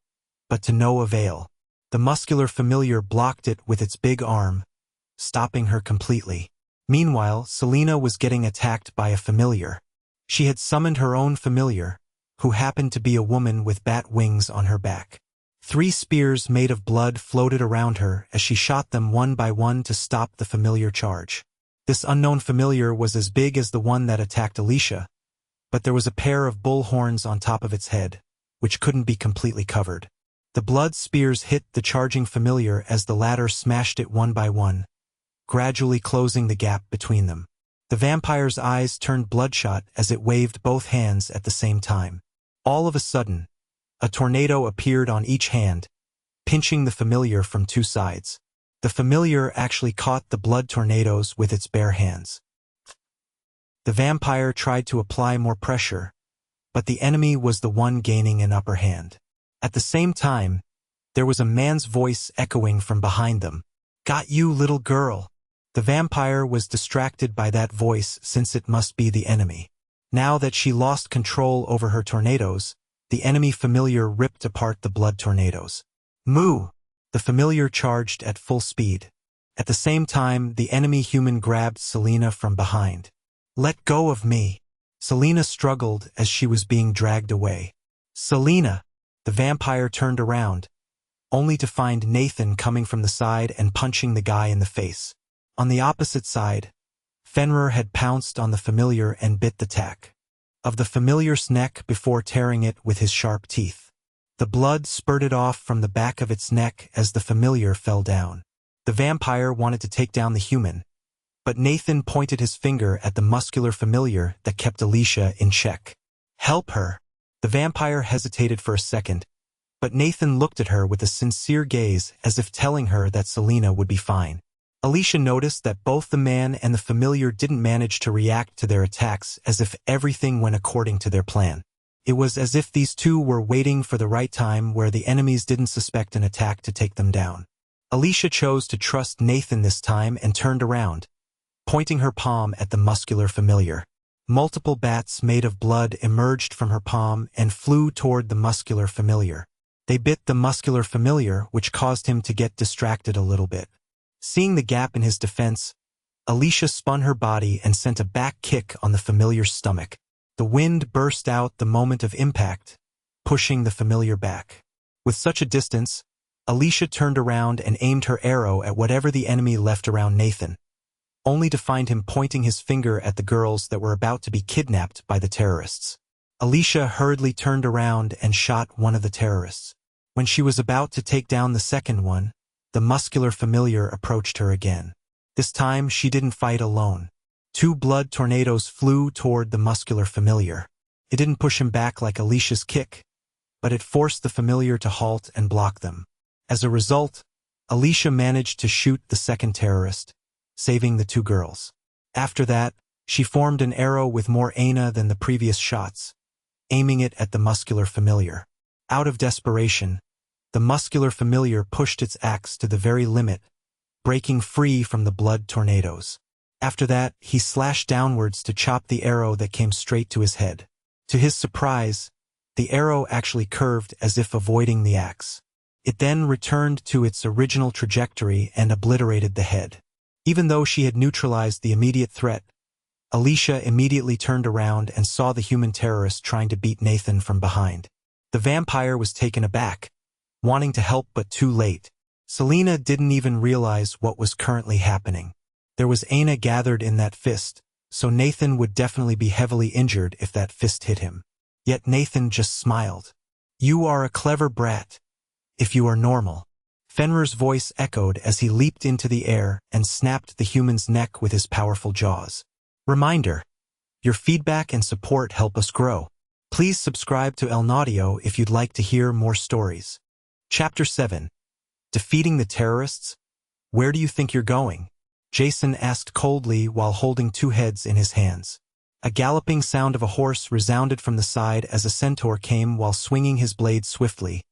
but to no avail. The muscular familiar blocked it with its big arm, stopping her completely. Meanwhile, Selena was getting attacked by a familiar. She had summoned her own familiar, who happened to be a woman with bat wings on her back. 3 spears made of blood floated around her as she shot them one by one to stop the familiar charge. This unknown familiar was as big as the one that attacked Alicia, but there was a pair of bull horns on top of its head, which couldn't be completely covered. The blood spears hit the charging familiar as the latter smashed it one by one, gradually closing the gap between them. The vampire's eyes turned bloodshot as it waved both hands at the same time. All of a sudden, a tornado appeared on each hand, pinching the familiar from 2 sides. The familiar actually caught the blood tornadoes with its bare hands. The vampire tried to apply more pressure, but the enemy was the one gaining an upper hand. At the same time, there was a man's voice echoing from behind them. "Got you, little girl." The vampire was distracted by that voice since it must be the enemy. Now that she lost control over her tornadoes, the enemy familiar ripped apart the blood tornadoes. "Moo!" The familiar charged at full speed. At the same time, the enemy human grabbed Selena from behind. "Let go of me." Selena struggled as she was being dragged away. "Selena!" The vampire turned around, only to find Nathan coming from the side and punching the guy in the face. On the opposite side, Fenrir had pounced on the familiar and bit the tack of the familiar's neck before tearing it with his sharp teeth. The blood spurted off from the back of its neck as the familiar fell down. The vampire wanted to take down the human, but Nathan pointed his finger at the muscular familiar that kept Alicia in check. "Help her." The vampire hesitated for a second, but Nathan looked at her with a sincere gaze as if telling her that Selena would be fine. Alicia noticed that both the man and the familiar didn't manage to react to their attacks as if everything went according to their plan. It was as if these two were waiting for the right time where the enemies didn't suspect an attack to take them down. Alicia chose to trust Nathan this time and turned around, pointing her palm at the muscular familiar. Multiple bats made of blood emerged from her palm and flew toward the muscular familiar. They bit the muscular familiar, which caused him to get distracted a little bit. Seeing the gap in his defense, Alicia spun her body and sent a back kick on the familiar's stomach. The wind burst out the moment of impact, pushing the familiar back. With such a distance, Alicia turned around and aimed her arrow at whatever the enemy left around Nathan, only to find him pointing his finger at the girls that were about to be kidnapped by the terrorists. Alicia hurriedly turned around and shot one of the terrorists. When she was about to take down the second one, the muscular familiar approached her again. This time, she didn't fight alone. 2 blood tornadoes flew toward the muscular familiar. It didn't push him back like Alicia's kick, but it forced the familiar to halt and block them. As a result, Alicia managed to shoot the second terrorist, saving the 2 girls. After that, she formed an arrow with more aim than the previous shots, aiming it at the muscular familiar. Out of desperation, The muscular familiar pushed its axe to the very limit, breaking free from the blood tornadoes. After that, he slashed downwards to chop the arrow that came straight to his head. To his surprise, the arrow actually curved as if avoiding the axe. It then returned to its original trajectory and obliterated the head. Even though she had neutralized the immediate threat, Alicia immediately turned around and saw the human terrorist trying to beat Nathan from behind. The vampire was taken aback, wanting to help but too late. Selena didn't even realize what was currently happening. There was Aina gathered in that fist, so Nathan would definitely be heavily injured if that fist hit him. Yet Nathan just smiled. "You are a clever brat, if you are normal." Fenrir's voice echoed as he leaped into the air and snapped the human's neck with his powerful jaws. Reminder: your feedback and support help us grow. Please subscribe to El Naudio if you'd like to hear more stories. Chapter 7. Defeating the terrorists? Where do you think you're going? Jason asked coldly while holding two heads in his hands. A galloping sound of a horse resounded from the side as a centaur came while swinging his blade swiftly,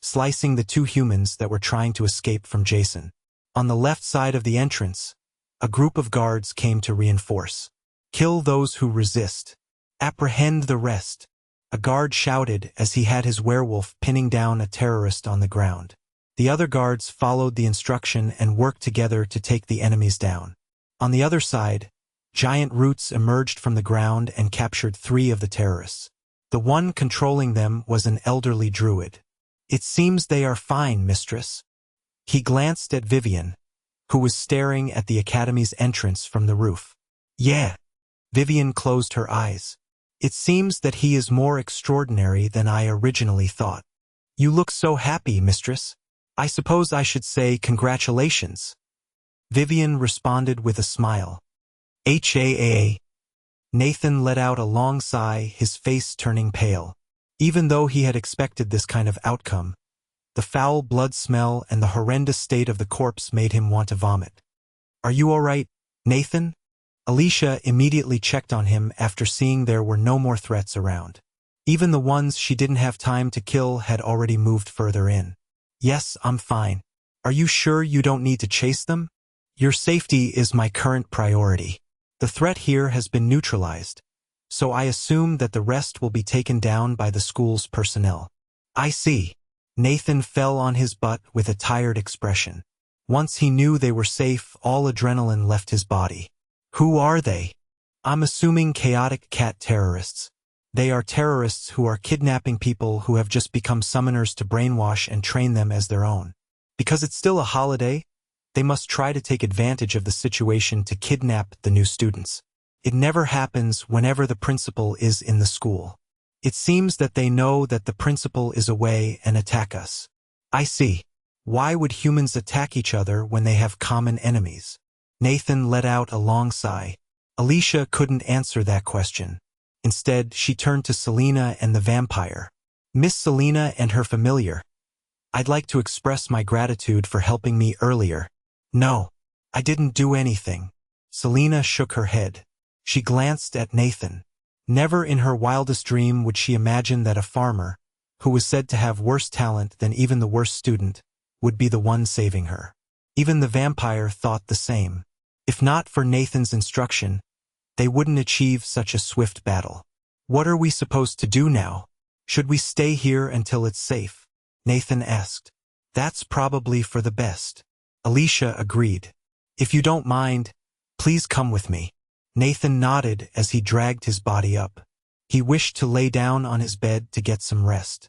slicing the two humans that were trying to escape from Jason. On the left side of the entrance, a group of guards came to reinforce. "Kill those who resist. Apprehend the rest," a guard shouted as he had his werewolf pinning down a terrorist on the ground. The other guards followed the instruction and worked together to take the enemies down. On the other side, giant roots emerged from the ground and captured 3 of the terrorists. The one controlling them was an elderly druid. "It seems they are fine, mistress." He glanced at Vivian, who was staring at the academy's entrance from the roof. "Yeah." Vivian closed her eyes. "It seems that he is more extraordinary than I originally thought." "You look so happy, mistress. I suppose I should say congratulations." Vivian responded with a smile. "HAA." Nathan let out a long sigh, his face turning pale. Even though he had expected this kind of outcome, the foul blood smell and the horrendous state of the corpse made him want to vomit. "Are you all right, Nathan?" Alicia immediately checked on him after seeing there were no more threats around. Even the ones she didn't have time to kill had already moved further in. "Yes, I'm fine. Are you sure you don't need to chase them?" "Your safety is my current priority. The threat here has been neutralized, so I assume that the rest will be taken down by the school's personnel." "I see." Nathan fell on his butt with a tired expression. Once he knew they were safe, all adrenaline left his body. "Who are they?" "I'm assuming chaotic cat terrorists. They are terrorists who are kidnapping people who have just become summoners to brainwash and train them as their own. Because it's still a holiday, they must try to take advantage of the situation to kidnap the new students. It never happens whenever the principal is in the school. It seems that they know that the principal is away and attack us." "I see. Why would humans attack each other when they have common enemies?" Nathan let out a long sigh. Alicia couldn't answer that question. Instead, she turned to Selena and the vampire. "Miss Selena and her familiar, I'd like to express my gratitude for helping me earlier." "No, I didn't do anything." Selena shook her head. She glanced at Nathan. Never in her wildest dream would she imagine that a farmer, who was said to have worse talent than even the worst student, would be the one saving her. Even the vampire thought the same. If not for Nathan's instruction, they wouldn't achieve such a swift battle. "What are we supposed to do now? Should we stay here until it's safe?" Nathan asked. "That's probably for the best." Alicia agreed. "If you don't mind, please come with me." Nathan nodded as he dragged his body up. He wished to lay down on his bed to get some rest.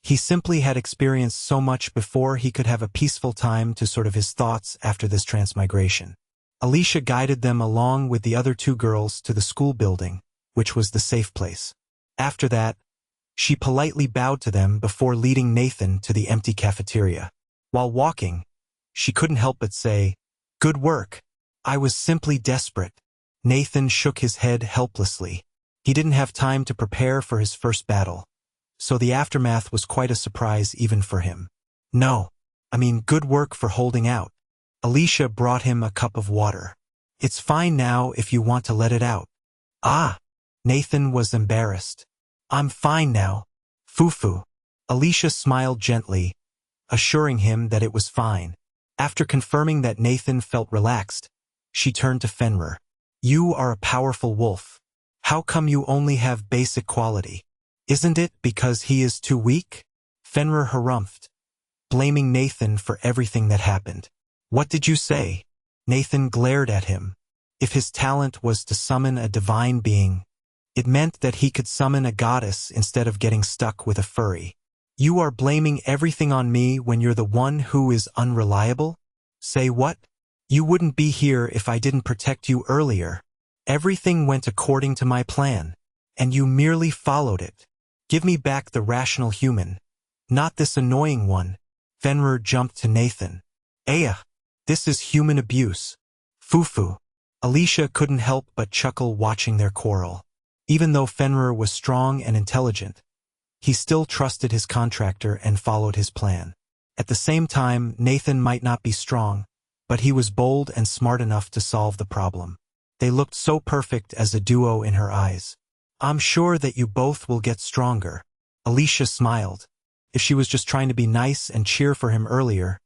He simply had experienced so much before he could have a peaceful time to sort of his thoughts after this transmigration. Alicia guided them along with the other 2 girls to the school building, which was the safe place. After that, she politely bowed to them before leading Nathan to the empty cafeteria. While walking, she couldn't help but say, "Good work. I was simply desperate." Nathan shook his head helplessly. He didn't have time to prepare for his first battle, so the aftermath was quite a surprise even for him. "No, I mean good work for holding out." Alicia brought him a cup of water. "It's fine now if you want to let it out." "Ah." Nathan was embarrassed. "I'm fine now. Fufu." Alicia smiled gently, assuring him that it was fine. After confirming that Nathan felt relaxed, she turned to Fenrir. You are a powerful wolf. How come you only have basic quality? Isn't it because he is too weak? Fenrir harumphed, blaming Nathan for everything that happened. What did you say? Nathan glared at him. If his talent was to summon a divine being, it meant that he could summon a goddess instead of getting stuck with a furry. You are blaming everything on me when you're the one who is unreliable? Say what? You wouldn't be here if I didn't protect you earlier. Everything went according to my plan, and you merely followed it. Give me back the rational human, not this annoying one. Fenrir jumped to Nathan. Aya, this is human abuse. Fufu. Alicia couldn't help but chuckle watching their quarrel. Even though Fenrir was strong and intelligent, he still trusted his contractor and followed his plan. At the same time, Nathan might not be strong, but he was bold and smart enough to solve the problem. They looked so perfect as a duo in her eyes. I'm sure that you both will get stronger. Alicia smiled. If she was just trying to be nice and cheer for him earlier,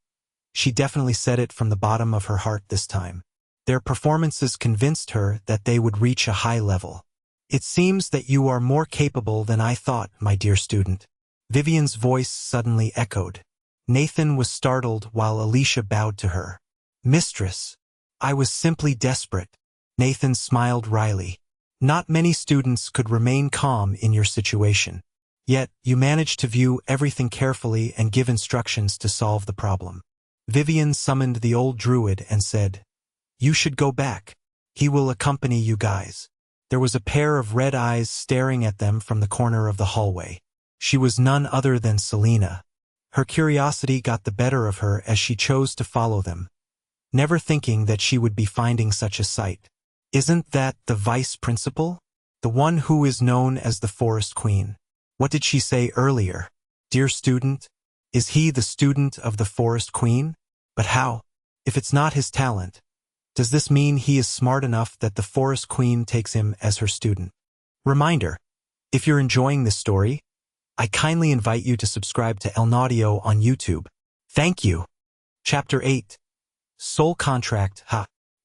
she definitely said it from the bottom of her heart this time. Their performances convinced her that they would reach a high level. It seems that you are more capable than I thought, my dear student. Vivian's voice suddenly echoed. Nathan was startled while Alicia bowed to her. Mistress, I was simply desperate. Nathan smiled wryly. Not many students could remain calm in your situation. Yet, you managed to view everything carefully and give instructions to solve the problem. Vivian summoned the old druid and said, You should go back. He will accompany you guys. There was a pair of red eyes staring at them from the corner of the hallway. She was none other than Selena. Her curiosity got the better of her as she chose to follow them, never thinking that she would be finding such a sight. Isn't that the vice principal? The one who is known as the Forest Queen. What did she say earlier? Dear student, is he the student of the Forest Queen? But how? If it's not his talent, does this mean he is smart enough that the Forest Queen takes him as her student? Reminder, if you're enjoying this story, I kindly invite you to subscribe to El Naudio on YouTube. Thank you. Chapter 8. Soul Contract.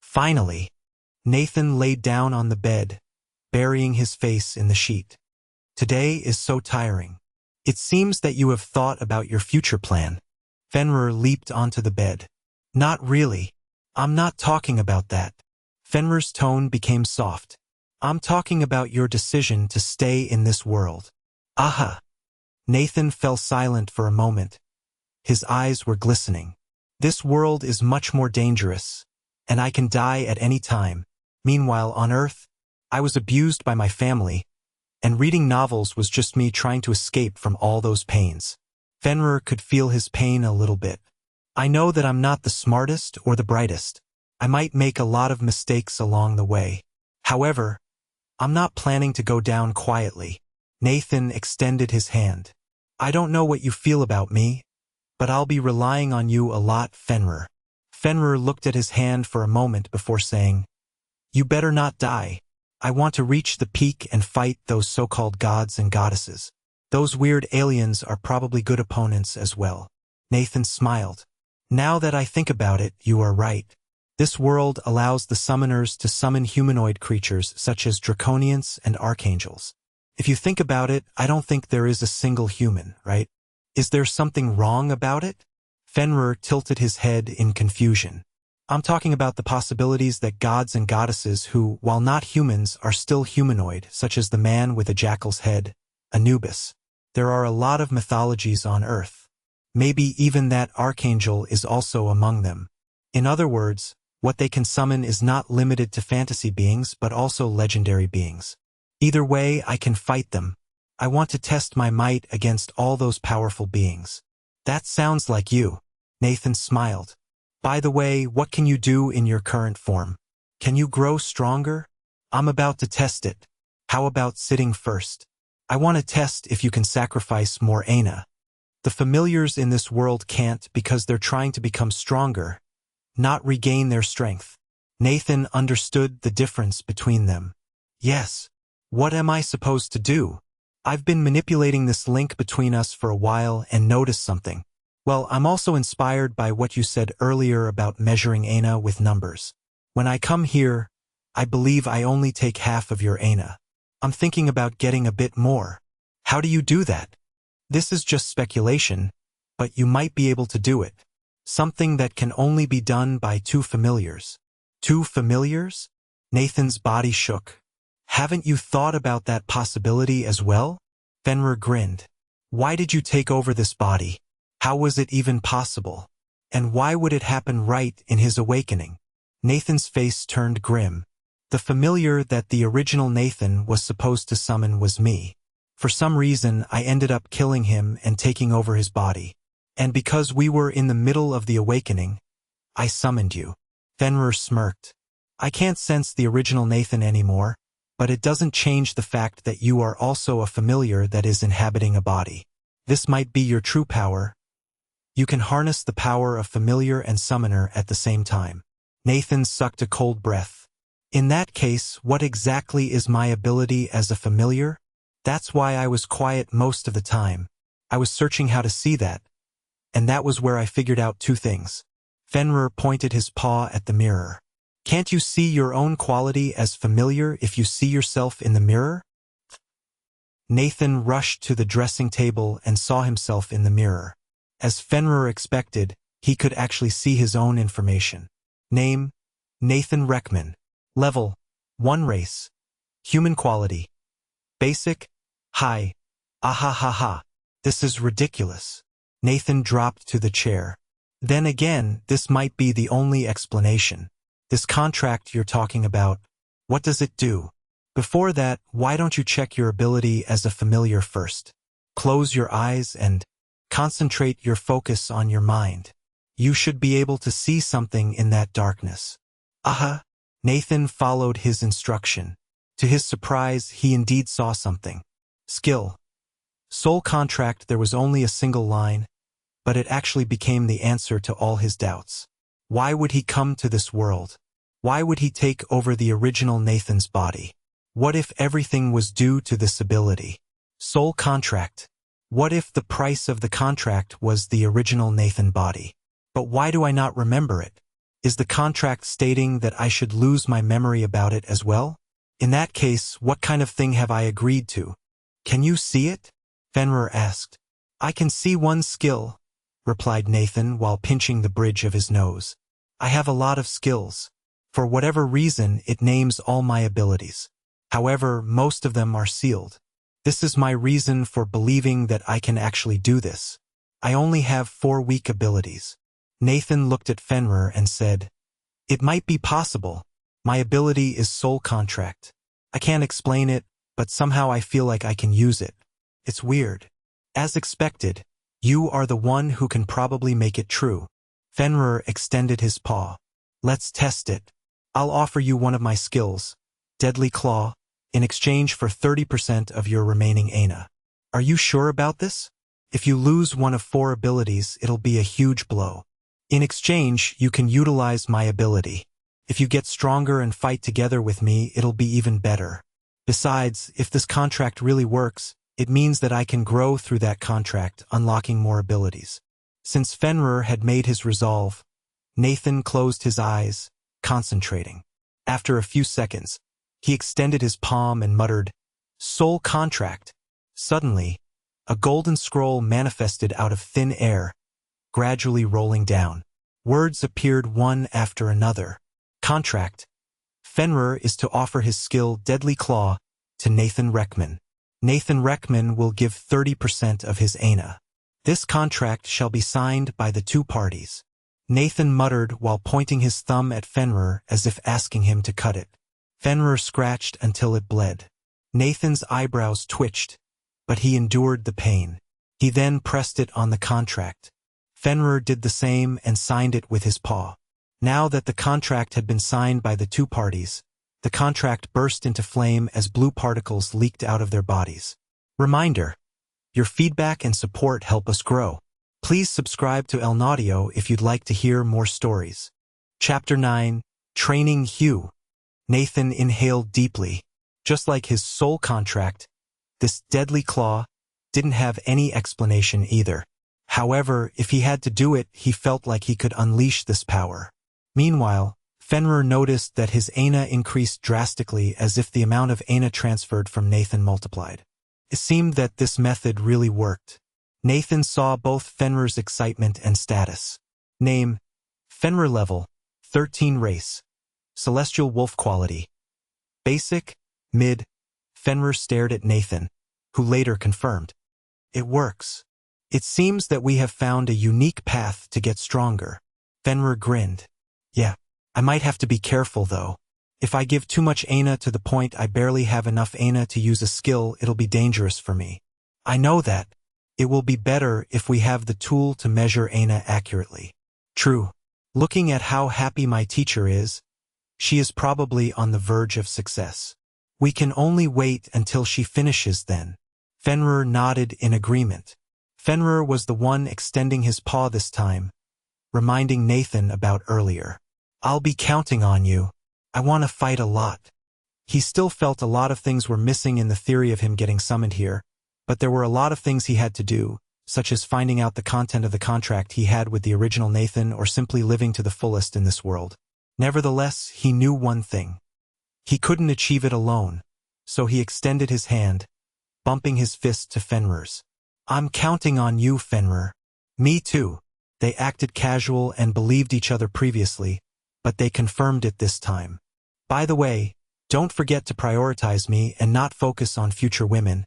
Finally, Nathan laid down on the bed, burying his face in the sheet. Today is so tiring. It seems that you have thought about your future plan. Fenrir leaped onto the bed. Not really. I'm not talking about that. Fenrir's tone became soft. I'm talking about your decision to stay in this world. Aha! Nathan fell silent for a moment. His eyes were glistening. This world is much more dangerous, and I can die at any time. Meanwhile, on Earth, I was abused by my family, and reading novels was just me trying to escape from all those pains. Fenrir could feel his pain a little bit. I know that I'm not the smartest or the brightest. I might make a lot of mistakes along the way. However, I'm not planning to go down quietly. Nathan extended his hand. I don't know what you feel about me, but I'll be relying on you a lot, Fenrir. Fenrir looked at his hand for a moment before saying, You better not die. I want to reach the peak and fight those so-called gods and goddesses. Those weird aliens are probably good opponents as well. Nathan smiled. Now that I think about it, you are right. This world allows the summoners to summon humanoid creatures such as draconians and archangels. If you think about it, I don't think there is a single human, right? Is there something wrong about it? Fenrir tilted his head in confusion. I'm talking about the possibilities that gods and goddesses who, while not humans, are still humanoid, such as the man with a jackal's head, Anubis. There are a lot of mythologies on Earth. Maybe even that archangel is also among them. In other words, what they can summon is not limited to fantasy beings but also legendary beings. Either way, I can fight them. I want to test my might against all those powerful beings. That sounds like you. Nathan smiled. By the way, what can you do in your current form? Can you grow stronger? I'm about to test it. How about sitting first? I want to test if you can sacrifice more Aina. The familiars in this world can't because they're trying to become stronger, not regain their strength. Nathan understood the difference between them. Yes. What am I supposed to do? I've been manipulating this link between us for a while and noticed something. Well, I'm also inspired by what you said earlier about measuring ana with numbers. When I come here, I believe I only take half of your ana. I'm thinking about getting a bit more. How do you do that? This is just speculation, but you might be able to do it. Something that can only be done by two familiars. Two familiars? Nathan's body shook. Haven't you thought about that possibility as well? Fenrir grinned. Why did you take over this body? How was it even possible? And why would it happen right in his awakening? Nathan's face turned grim. The familiar that the original Nathan was supposed to summon was me. For some reason, I ended up killing him and taking over his body. And because we were in the middle of the awakening, I summoned you. Fenrir smirked. I can't sense the original Nathan anymore, but it doesn't change the fact that you are also a familiar that is inhabiting a body. This might be your true power. You can harness the power of familiar and summoner at the same time. Nathan sucked a cold breath. In that case, what exactly is my ability as a familiar? That's why I was quiet most of the time. I was searching how to see that. And that was where I figured out two things. Fenrir pointed his paw at the mirror. Can't you see your own quality as familiar if you see yourself in the mirror? Nathan rushed to the dressing table and saw himself in the mirror. As Fenrir expected, he could actually see his own information. Name, Nathan Reckman. Level, 1 race. Human quality. Basic, high. Ahahaha. This is ridiculous. Nathan dropped to the chair. Then again, this might be the only explanation. This contract you're talking about, what does it do? Before that, why don't you check your ability as a familiar first? Close your eyes and concentrate your focus on your mind. You should be able to see something in that darkness. Aha! Nathan followed his instruction. To his surprise, he indeed saw something. Skill. Soul contract. There was only a single line, but it actually became the answer to all his doubts. Why would he come to this world? Why would he take over the original Nathan's body? What if everything was due to this ability? Soul contract. What if the price of the contract was the original Nathan body? But why do I not remember it? Is the contract stating that I should lose my memory about it as well? In that case, what kind of thing have I agreed to? Can you see it? Fenrir asked. I can see one skill, replied Nathan while pinching the bridge of his nose. I have a lot of skills. For whatever reason, it names all my abilities. However, most of them are sealed. This is my reason for believing that I can actually do this. I only have 4 weak abilities. Nathan looked at Fenrir and said, It might be possible. My ability is soul contract. I can't explain it, but somehow I feel like I can use it. It's weird. As expected, you are the one who can probably make it true. Fenrir extended his paw. Let's test it. I'll offer you one of my skills, Deadly Claw, in exchange for 30% of your remaining ana. Are you sure about this? If you lose one of 4 abilities, it'll be a huge blow. In exchange, you can utilize my ability. If you get stronger and fight together with me, it'll be even better. Besides, if this contract really works, it means that I can grow through that contract, unlocking more abilities. Since Fenrir had made his resolve, Nathan closed his eyes, concentrating. After a few seconds, he extended his palm and muttered, Soul contract. Suddenly, a golden scroll manifested out of thin air, gradually rolling down. Words appeared one after another. Contract. Fenrir is to offer his skill Deadly Claw to Nathan Reckman. Nathan Reckman will give 30% of his ana. This contract shall be signed by the 2 parties. Nathan muttered while pointing his thumb at Fenrir as if asking him to cut it. Fenrir scratched until it bled. Nathan's eyebrows twitched, but he endured the pain. He then pressed it on the contract. Fenrir did the same and signed it with his paw. Now that the contract had been signed by the 2 parties, the contract burst into flame as blue particles leaked out of their bodies. Reminder: your feedback and support help us grow. Please subscribe to Elnaudio if you'd like to hear more stories. Chapter 9, Training Hugh. Nathan inhaled deeply. Just like his soul contract, this Deadly Claw didn't have any explanation either. However, if he had to do it, he felt like he could unleash this power. Meanwhile, Fenrir noticed that his Aina increased drastically as if the amount of Aina transferred from Nathan multiplied. It seemed that this method really worked. Nathan saw both Fenrir's excitement and status. Name: Fenrir level, 13 race. Celestial wolf quality. Basic, mid. Fenrir stared at Nathan, who later confirmed. It works. It seems that we have found a unique path to get stronger. Fenrir grinned. Yeah, I might have to be careful though. If I give too much Aina to the point I barely have enough Aina to use a skill, it'll be dangerous for me. I know that. It will be better if we have the tool to measure Aina accurately. True. Looking at how happy my teacher is, she is probably on the verge of success. We can only wait until she finishes then. Fenrir nodded in agreement. Fenrir was the one extending his paw this time, reminding Nathan about earlier. I'll be counting on you. I want to fight a lot. He still felt a lot of things were missing in the theory of him getting summoned here, but there were a lot of things he had to do, such as finding out the content of the contract he had with the original Nathan or simply living to the fullest in this world. Nevertheless, he knew one thing. He couldn't achieve it alone, so he extended his hand, bumping his fist to Fenrir's. I'm counting on you, Fenrir. Me too. They acted casual and believed each other previously, but they confirmed it this time. By the way, don't forget to prioritize me and not focus on future women,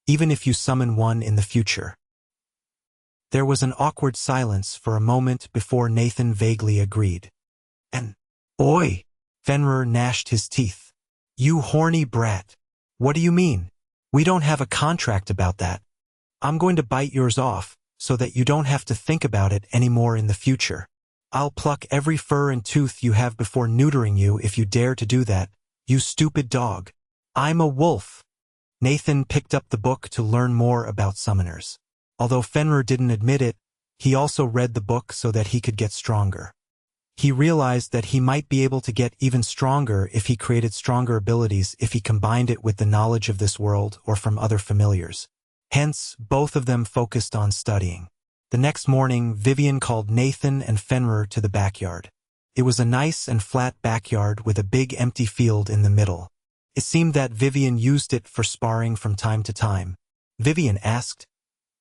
even if you summon one in the future. There was an awkward silence for a moment before Nathan vaguely agreed. And, oi! Fenrir gnashed his teeth. You horny brat. What do you mean? We don't have a contract about that. I'm going to bite yours off, so that you don't have to think about it anymore in the future. I'll pluck every fur and tooth you have before neutering you if you dare to do that, you stupid dog. I'm a wolf. Nathan picked up the book to learn more about summoners. Although Fenrir didn't admit it, he also read the book so that he could get stronger. He realized that he might be able to get even stronger if he created stronger abilities if he combined it with the knowledge of this world or from other familiars. Hence, both of them focused on studying. The next morning, Vivian called Nathan and Fenrir to the backyard. It was a nice and flat backyard with a big empty field in the middle. It seemed that Vivian used it for sparring from time to time. Vivian asked,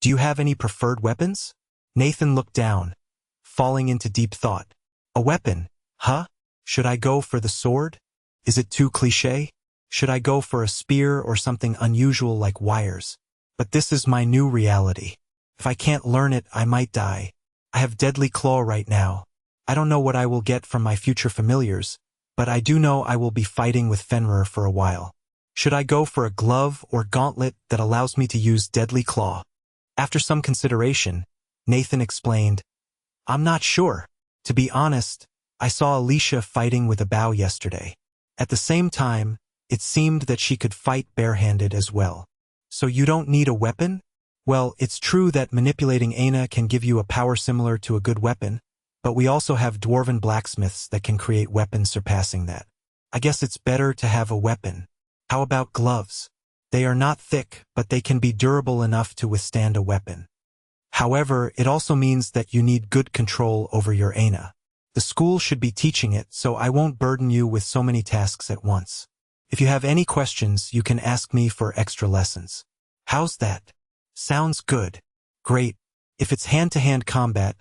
"Do you have any preferred weapons?" Nathan looked down, falling into deep thought. A weapon, huh? Should I go for the sword? Is it too cliché? Should I go for a spear or something unusual like wires? But this is my new reality. If I can't learn it, I might die. I have deadly claw right now. I don't know what I will get from my future familiars, but I do know I will be fighting with Fenrir for a while. Should I go for a glove or gauntlet that allows me to use deadly claw? After some consideration, Nathan explained, I'm not sure. To be honest, I saw Alicia fighting with a bow yesterday. At the same time, it seemed that she could fight barehanded as well. So you don't need a weapon? Well, it's true that manipulating Aina can give you a power similar to a good weapon, but we also have dwarven blacksmiths that can create weapons surpassing that. I guess it's better to have a weapon. How about gloves? They are not thick, but they can be durable enough to withstand a weapon. However, it also means that you need good control over your Aina. The school should be teaching it, so I won't burden you with so many tasks at once. If you have any questions, you can ask me for extra lessons. How's that? Sounds good. Great. If it's hand-to-hand combat,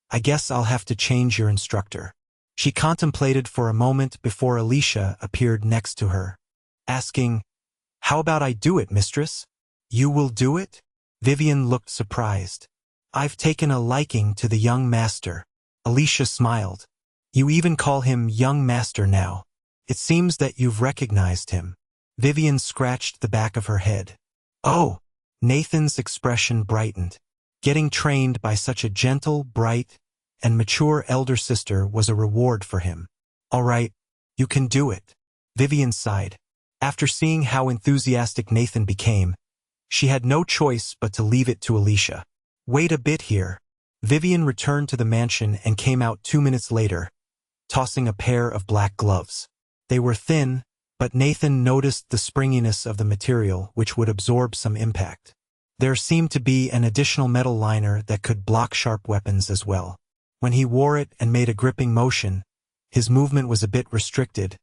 I guess I'll have to change your instructor. She contemplated for a moment before Alicia appeared next to her, asking, How about I do it, mistress? You will do it? Vivian looked surprised. I've taken a liking to the young master. Alicia smiled. You even call him young master now. It seems that you've recognized him. Vivian scratched the back of her head. Oh! Nathan's expression brightened. Getting trained by such a gentle, bright, and mature elder sister was a reward for him. All right, you can do it. Vivian sighed. After seeing how enthusiastic Nathan became, she had no choice but to leave it to Alicia. Wait a bit here. Vivian returned to the mansion and came out 2 minutes later, tossing a pair of black gloves. They were thin, but Nathan noticed the springiness of the material, which would absorb some impact. There seemed to be an additional metal liner that could block sharp weapons as well. When he wore it and made a gripping motion, his movement was a bit restricted,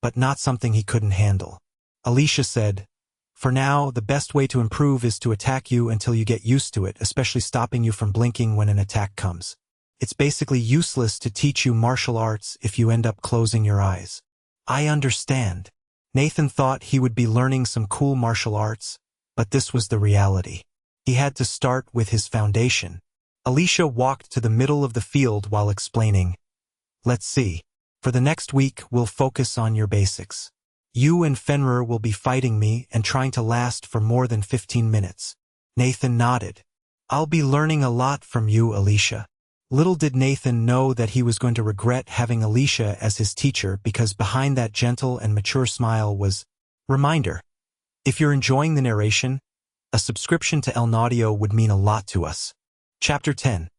but not something he couldn't handle. Alicia said, "For now, the best way to improve is to attack you until you get used to it, especially stopping you from blinking when an attack comes. It's basically useless to teach you martial arts if you end up closing your eyes." I understand. Nathan thought he would be learning some cool martial arts, but this was the reality. He had to start with his foundation. Alicia walked to the middle of the field while explaining, "Let's see. For the next week, we'll focus on your basics. You and Fenrir will be fighting me and trying to last for more than 15 minutes. Nathan nodded. "I'll be learning a lot from you, Alicia." Little did Nathan know that he was going to regret having Alicia as his teacher, because behind that gentle and mature smile was, "Reminder. If you're enjoying the narration, a subscription to Audio would mean a lot to us." Chapter 10.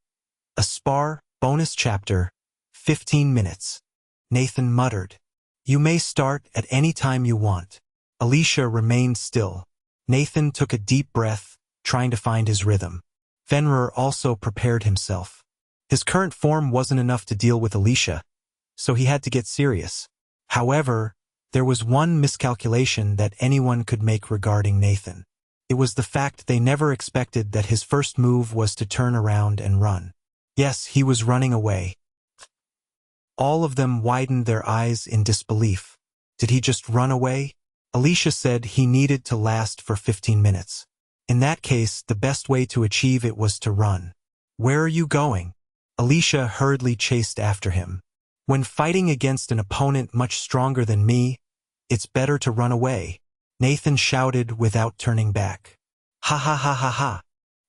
A Spar, Bonus Chapter, 15 minutes. Nathan muttered, "You may start at any time you want." Alicia remained still. Nathan took a deep breath, trying to find his rhythm. Fenrir also prepared himself. His current form wasn't enough to deal with Alicia, so he had to get serious. However, there was one miscalculation that anyone could make regarding Nathan. It was the fact they never expected that his first move was to turn around and run. Yes, he was running away. All of them widened their eyes in disbelief. Did he just run away? Alicia said he needed to last for 15 minutes. In that case, the best way to achieve it was to run. "Where are you going?" Alicia hurriedly chased after him. "When fighting against an opponent much stronger than me, it's better to run away," Nathan shouted without turning back. "Ha ha ha ha ha."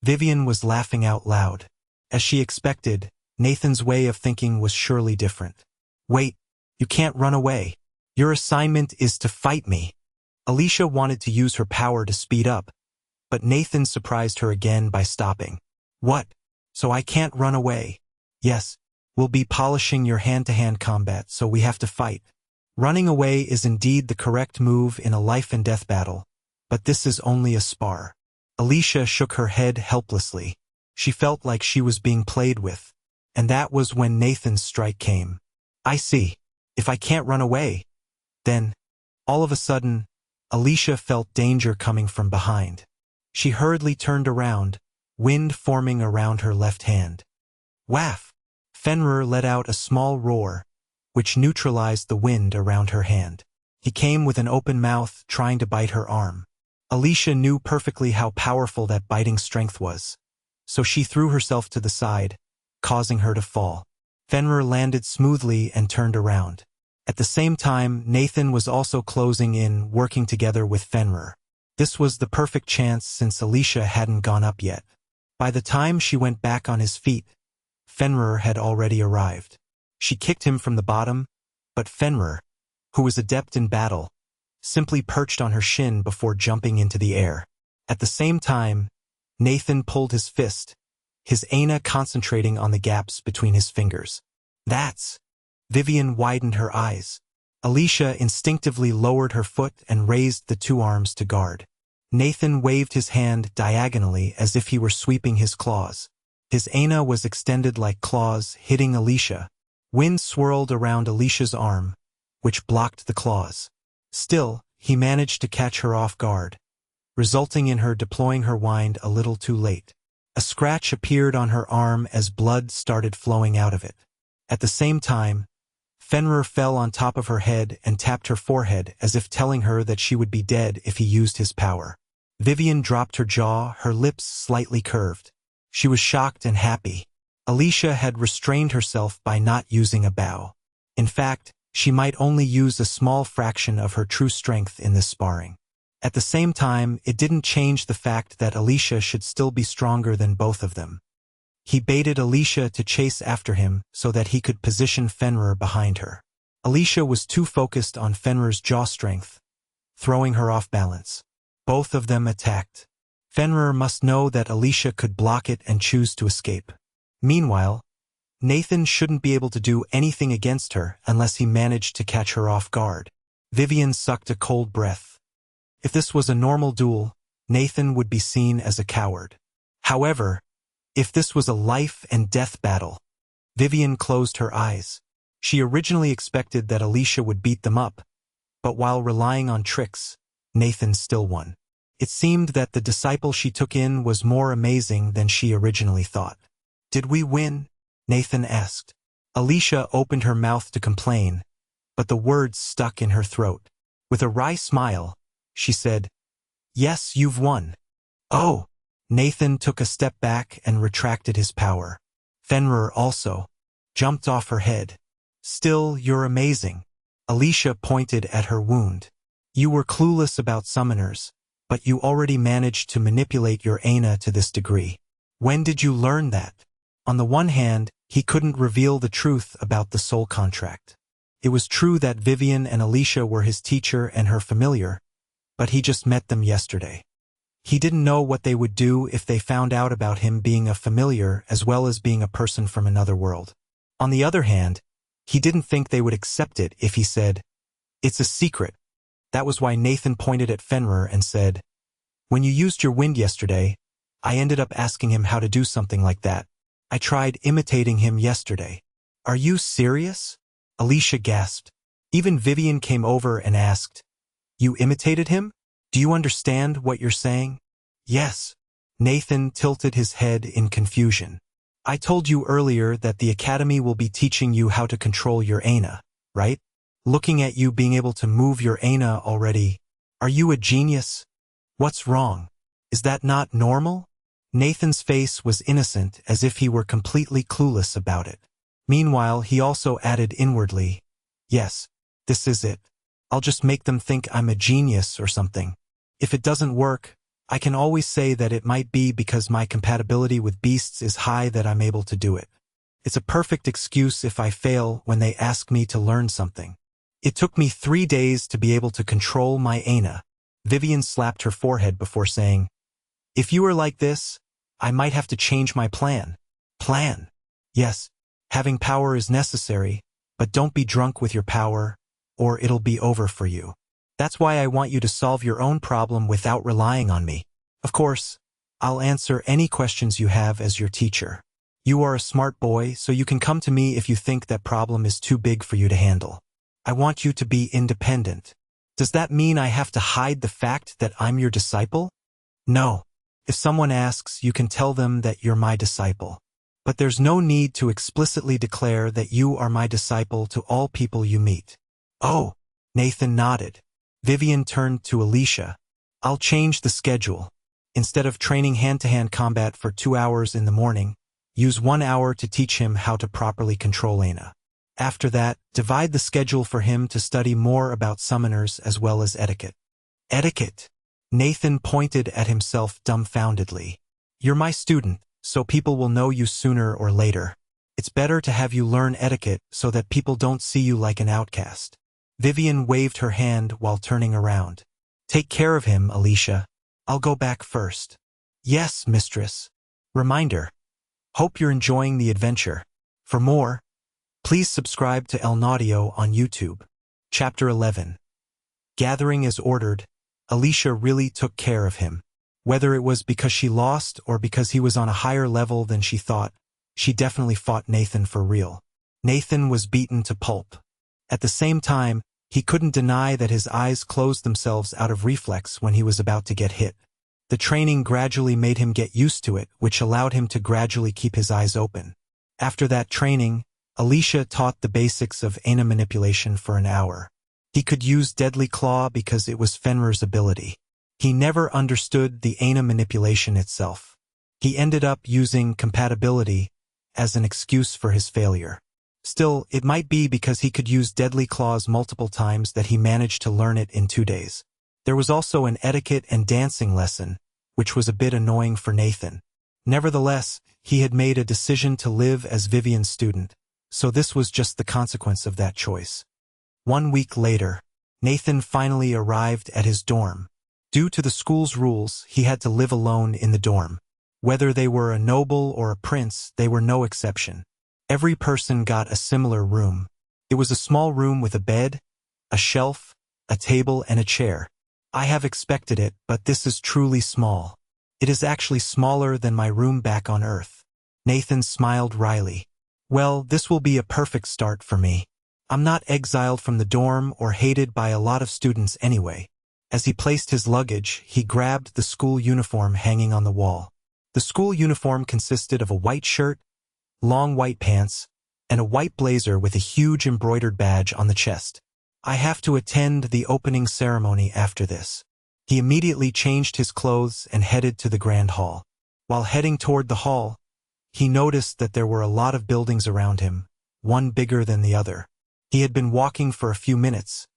Vivian was laughing out loud. As she expected, Nathan's way of thinking was surely different. "Wait, you can't run away. Your assignment is to fight me." Alicia wanted to use her power to speed up, but Nathan surprised her again by stopping. "What? So I can't run away?" "Yes, we'll be polishing your hand-to-hand combat, so we have to fight. Running away is indeed the correct move in a life-and-death battle, but this is only a spar." Alicia shook her head helplessly. She felt like she was being played with. And that was when Nathan's strike came. "I see. If I can't run away, then..." All of a sudden, Alicia felt danger coming from behind. She hurriedly turned around, wind forming around her left hand. Whaff! Fenrir let out a small roar, which neutralized the wind around her hand. He came with an open mouth, trying to bite her arm. Alicia knew perfectly how powerful that biting strength was, so she threw herself to the side, causing her to fall. Fenrir landed smoothly and turned around. At the same time, Nathan was also closing in, working together with Fenrir. This was the perfect chance since Alicia hadn't gone up yet. By the time she went back on his feet, Fenrir had already arrived. She kicked him from the bottom, but Fenrir, who was adept in battle, simply perched on her shin before jumping into the air. At the same time, Nathan pulled his fist, his ana concentrating on the gaps between his fingers. "That's..." Vivian widened her eyes. Alicia instinctively lowered her foot and raised the two arms to guard. Nathan waved his hand diagonally as if he were sweeping his claws. His ana was extended like claws, hitting Alicia. Wind swirled around Alicia's arm, which blocked the claws. Still, he managed to catch her off guard, resulting in her deploying her wind a little too late. A scratch appeared on her arm as blood started flowing out of it. At the same time, Fenrir fell on top of her head and tapped her forehead as if telling her that she would be dead if he used his power. Vivian dropped her jaw, her lips slightly curved. She was shocked and happy. Alicia had restrained herself by not using a bow. In fact, she might only use a small fraction of her true strength in this sparring. At the same time, it didn't change the fact that Alicia should still be stronger than both of them. He baited Alicia to chase after him so that he could position Fenrir behind her. Alicia was too focused on Fenrir's jaw strength, throwing her off balance. Both of them attacked. Fenrir must know that Alicia could block it and choose to escape. Meanwhile, Nathan shouldn't be able to do anything against her unless he managed to catch her off guard. Vivian sucked a cold breath. If this was a normal duel, Nathan would be seen as a coward. However, if this was a life and death battle, Vivian closed her eyes. She originally expected that Alicia would beat them up, but while relying on tricks, Nathan still won. It seemed that the disciple she took in was more amazing than she originally thought. "Did we win?" Nathan asked. Alicia opened her mouth to complain, but the words stuck in her throat. With a wry smile, she said, "Yes, you've won." "Oh!" Nathan took a step back and retracted his power. Fenrir also jumped off her head. "Still, you're amazing." Alicia pointed at her wound. "You were clueless about summoners, but you already managed to manipulate your Aina to this degree. When did you learn that?" On the one hand, he couldn't reveal the truth about the soul contract. It was true that Vivian and Alicia were his teacher and her familiar, but he just met them yesterday. He didn't know what they would do if they found out about him being a familiar as well as being a person from another world. On the other hand, he didn't think they would accept it if he said, "It's a secret." That was why Nathan pointed at Fenrir and said, "When you used your wind yesterday, I ended up asking him how to do something like that. I tried imitating him yesterday." "Are you serious?" Alicia gasped. Even Vivian came over and asked, "You imitated him? Do you understand what you're saying?" "Yes." Nathan tilted his head in confusion. "I told you earlier that the academy will be teaching you how to control your Aina, right? Looking at you being able to move your Aina already, are you a genius? What's wrong? Is that not normal?" Nathan's face was innocent, as if he were completely clueless about it. Meanwhile, he also added inwardly, "Yes, this is it. I'll just make them think I'm a genius or something. If it doesn't work, I can always say that it might be because my compatibility with beasts is high that I'm able to do it. It's a perfect excuse if I fail when they ask me to learn something. It took me 3 days to be able to control my Aina." Vivian slapped her forehead before saying, "If you are like this, I might have to change my plan." "Plan?" "Yes, having power is necessary, but don't be drunk with your power, or it'll be over for you. That's why I want you to solve your own problem without relying on me. Of course, I'll answer any questions you have as your teacher. You are a smart boy, so you can come to me if you think that problem is too big for you to handle. I want you to be independent. Does that mean I have to hide the fact that I'm your disciple?" "No. If someone asks, you can tell them that you're my disciple. But there's no need to explicitly declare that you are my disciple to all people you meet." "Oh." Nathan nodded. Vivian turned to Alicia. "I'll change the schedule. Instead of training hand-to-hand combat for 2 hours in the morning, use 1 hour to teach him how to properly control Aina. After that, divide the schedule for him to study more about summoners as well as etiquette." "Etiquette?" Nathan pointed at himself dumbfoundedly. "You're my student, so people will know you sooner or later. It's better to have you learn etiquette so that people don't see you like an outcast." Vivian waved her hand while turning around. "Take care of him, Alicia. I'll go back first." "Yes, mistress." Reminder: hope you're enjoying the adventure. For more, please subscribe to El Naudio on YouTube. Chapter 11. Gathering as ordered, Alicia really took care of him. Whether it was because she lost or because he was on a higher level than she thought, she definitely fought Nathan for real. Nathan was beaten to pulp. At the same time, he couldn't deny that his eyes closed themselves out of reflex when he was about to get hit. The training gradually made him get used to it, which allowed him to gradually keep his eyes open. After that training, Alicia taught the basics of Aina manipulation for an hour. He could use Deadly Claw because it was Fenrir's ability. He never understood the Aina manipulation itself. He ended up using compatibility as an excuse for his failure. Still, it might be because he could use Deadly Claws multiple times that he managed to learn it in 2 days. There was also an etiquette and dancing lesson, which was a bit annoying for Nathan. Nevertheless, he had made a decision to live as Vivian's student, so this was just the consequence of that choice. 1 week later, Nathan finally arrived at his dorm. Due to the school's rules, he had to live alone in the dorm. Whether they were a noble or a prince, they were no exception. Every person got a similar room. It was a small room with a bed, a shelf, a table, and a chair. I have expected it, but this is truly small. It is actually smaller than my room back on Earth. Nathan smiled wryly. Well, this will be a perfect start for me. I'm not exiled from the dorm or hated by a lot of students anyway. As he placed his luggage, he grabbed the school uniform hanging on the wall. The school uniform consisted of a white shirt, long white pants, and a white blazer with a huge embroidered badge on the chest. I have to attend the opening ceremony after this. He immediately changed his clothes and headed to the grand hall. While heading toward the hall, he noticed that there were a lot of buildings around him, one bigger than the other. He had been walking for a few minutes,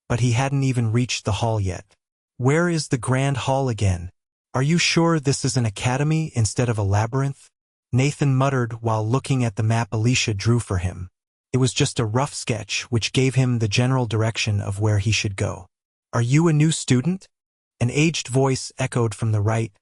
but he hadn't even reached the hall yet. Where is the grand hall again? Are you sure this is an academy instead of a labyrinth? Nathan muttered while looking at the map Alicia drew for him. It was just a rough sketch which gave him the general direction of where he should go. Are you a new student? An aged voice echoed from the right,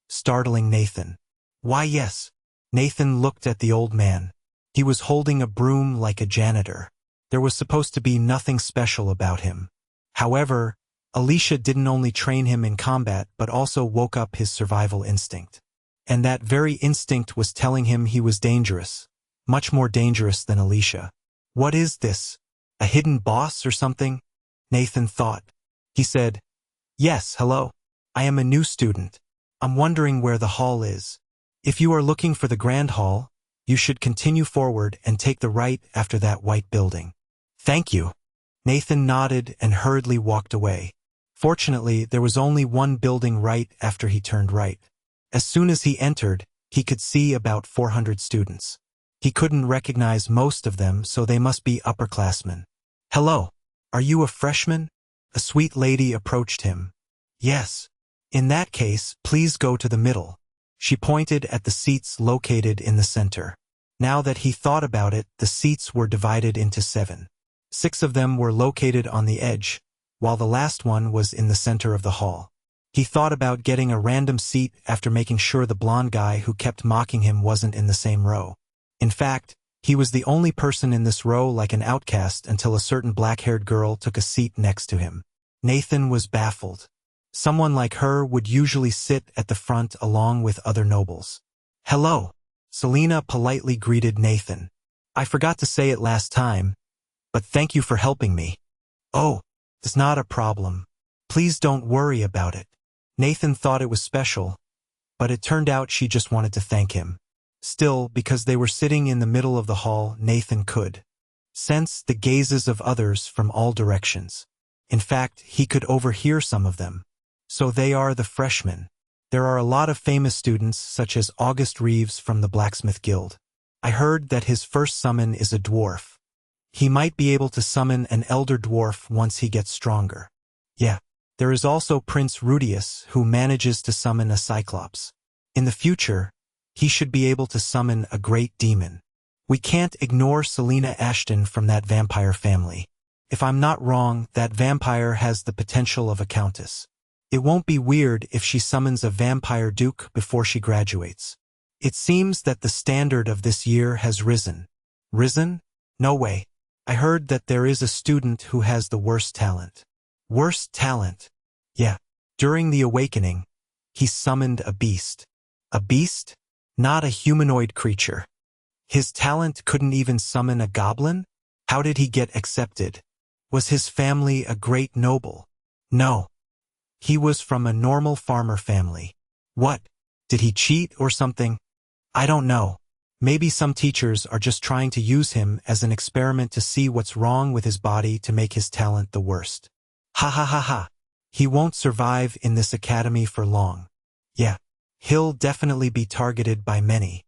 startling Nathan. Why, yes. Nathan looked at the old man. He was holding a broom like a janitor. There was supposed to be nothing special about him. However, Alicia didn't only train him in combat but also woke up his survival instinct. And that very instinct was telling him he was dangerous, much more dangerous than Alicia. What is this? A hidden boss or something? Nathan thought. He said, Yes, hello. I am a new student. I'm wondering where the hall is. If you are looking for the grand hall, you should continue forward and take the right after that white building. Thank you. Nathan nodded and hurriedly walked away. Fortunately, there was only one building right after he turned right. As soon as he entered, he could see about 400 students. He couldn't recognize most of them, so they must be upperclassmen. Hello. Are you a freshman? A sweet lady approached him. Yes. In that case, please go to the middle. She pointed at the seats located in the center. Now that he thought about it, the seats were divided into 7. 6 of them were located on the edge, while the last one was in the center of the hall. He thought about getting a random seat after making sure the blonde guy who kept mocking him wasn't in the same row. In fact, he was the only person in this row like an outcast until a certain black-haired girl took a seat next to him. Nathan was baffled. Someone like her would usually sit at the front along with other nobles. Hello. Selena politely greeted Nathan. I forgot to say it last time, but thank you for helping me. Oh, it's not a problem. Please don't worry about it. Nathan thought it was special, but it turned out she just wanted to thank him. Still, because they were sitting in the middle of the hall, Nathan could sense the gazes of others from all directions. In fact, he could overhear some of them. So they are the freshmen. There are a lot of famous students, such as August Reeves from the Blacksmith Guild. I heard that his first summon is a dwarf. He might be able to summon an elder dwarf once he gets stronger. Yeah. There is also Prince Rudius, who manages to summon a cyclops. In the future, he should be able to summon a great demon. We can't ignore Selena Ashton from that vampire family. If I'm not wrong, that vampire has the potential of a countess. It won't be weird if she summons a vampire duke before she graduates. It seems that the standard of this year has risen. Risen? No way. I heard that there is a student who has the worst talent. Worst talent? Yeah. During the awakening, he summoned a beast. A beast? Not a humanoid creature. His talent couldn't even summon a goblin? How did he get accepted? Was his family a great noble? No. He was from a normal farmer family. What? Did he cheat or something? I don't know. Maybe some teachers are just trying to use him as an experiment to see what's wrong with his body to make his talent the worst. Ha ha ha ha. He won't survive in this academy for long. Yeah. He'll definitely be targeted by many.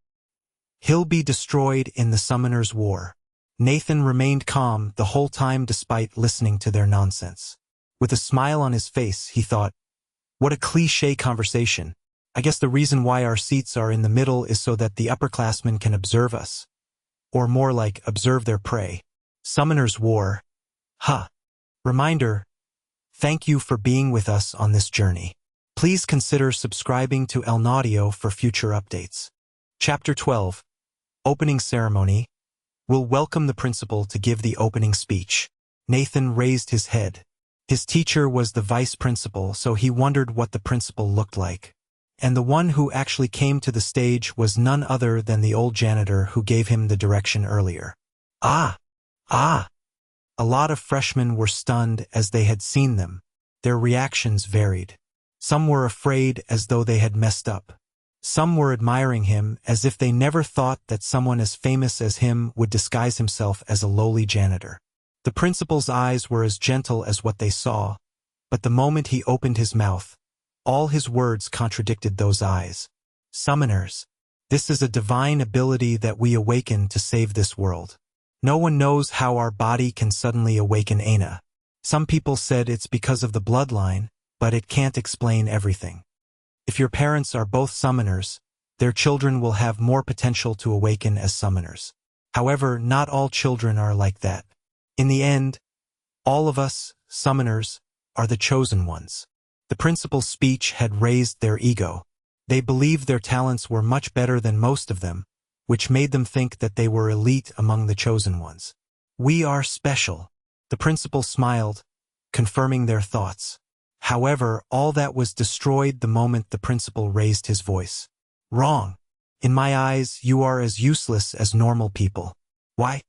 He'll be destroyed in the Summoner's War. Nathan remained calm the whole time despite listening to their nonsense. With a smile on his face, he thought, what a cliché conversation. I guess the reason why our seats are in the middle is so that the upperclassmen can observe us. Or more like observe their prey. Summoner's War. Huh. Reminder, thank you for being with us on this journey. Please consider subscribing to Elnaudio for future updates. Chapter 12. Opening Ceremony. We'll welcome the principal to give the opening speech. Nathan raised his head. His teacher was the vice principal, so he wondered what the principal looked like. And the one who actually came to the stage was none other than the old janitor who gave him the direction earlier. Ah! Ah! A lot of freshmen were stunned as they had seen them. Their reactions varied. Some were afraid as though they had messed up. Some were admiring him as if they never thought that someone as famous as him would disguise himself as a lowly janitor. The principal's eyes were as gentle as what they saw, but the moment he opened his mouth, all his words contradicted those eyes. Summoners. This is a divine ability that we awaken to save this world. No one knows how our body can suddenly awaken Aina. Some people said it's because of the bloodline, but it can't explain everything. If your parents are both summoners, their children will have more potential to awaken as summoners. However, not all children are like that. In the end, all of us, summoners, are the chosen ones. The principal's speech had raised their ego. They believed their talents were much better than most of them, which made them think that they were elite among the chosen ones. We are special. The principal smiled, confirming their thoughts. However, all that was destroyed the moment the principal raised his voice. Wrong. In my eyes, you are as useless as normal people. Why?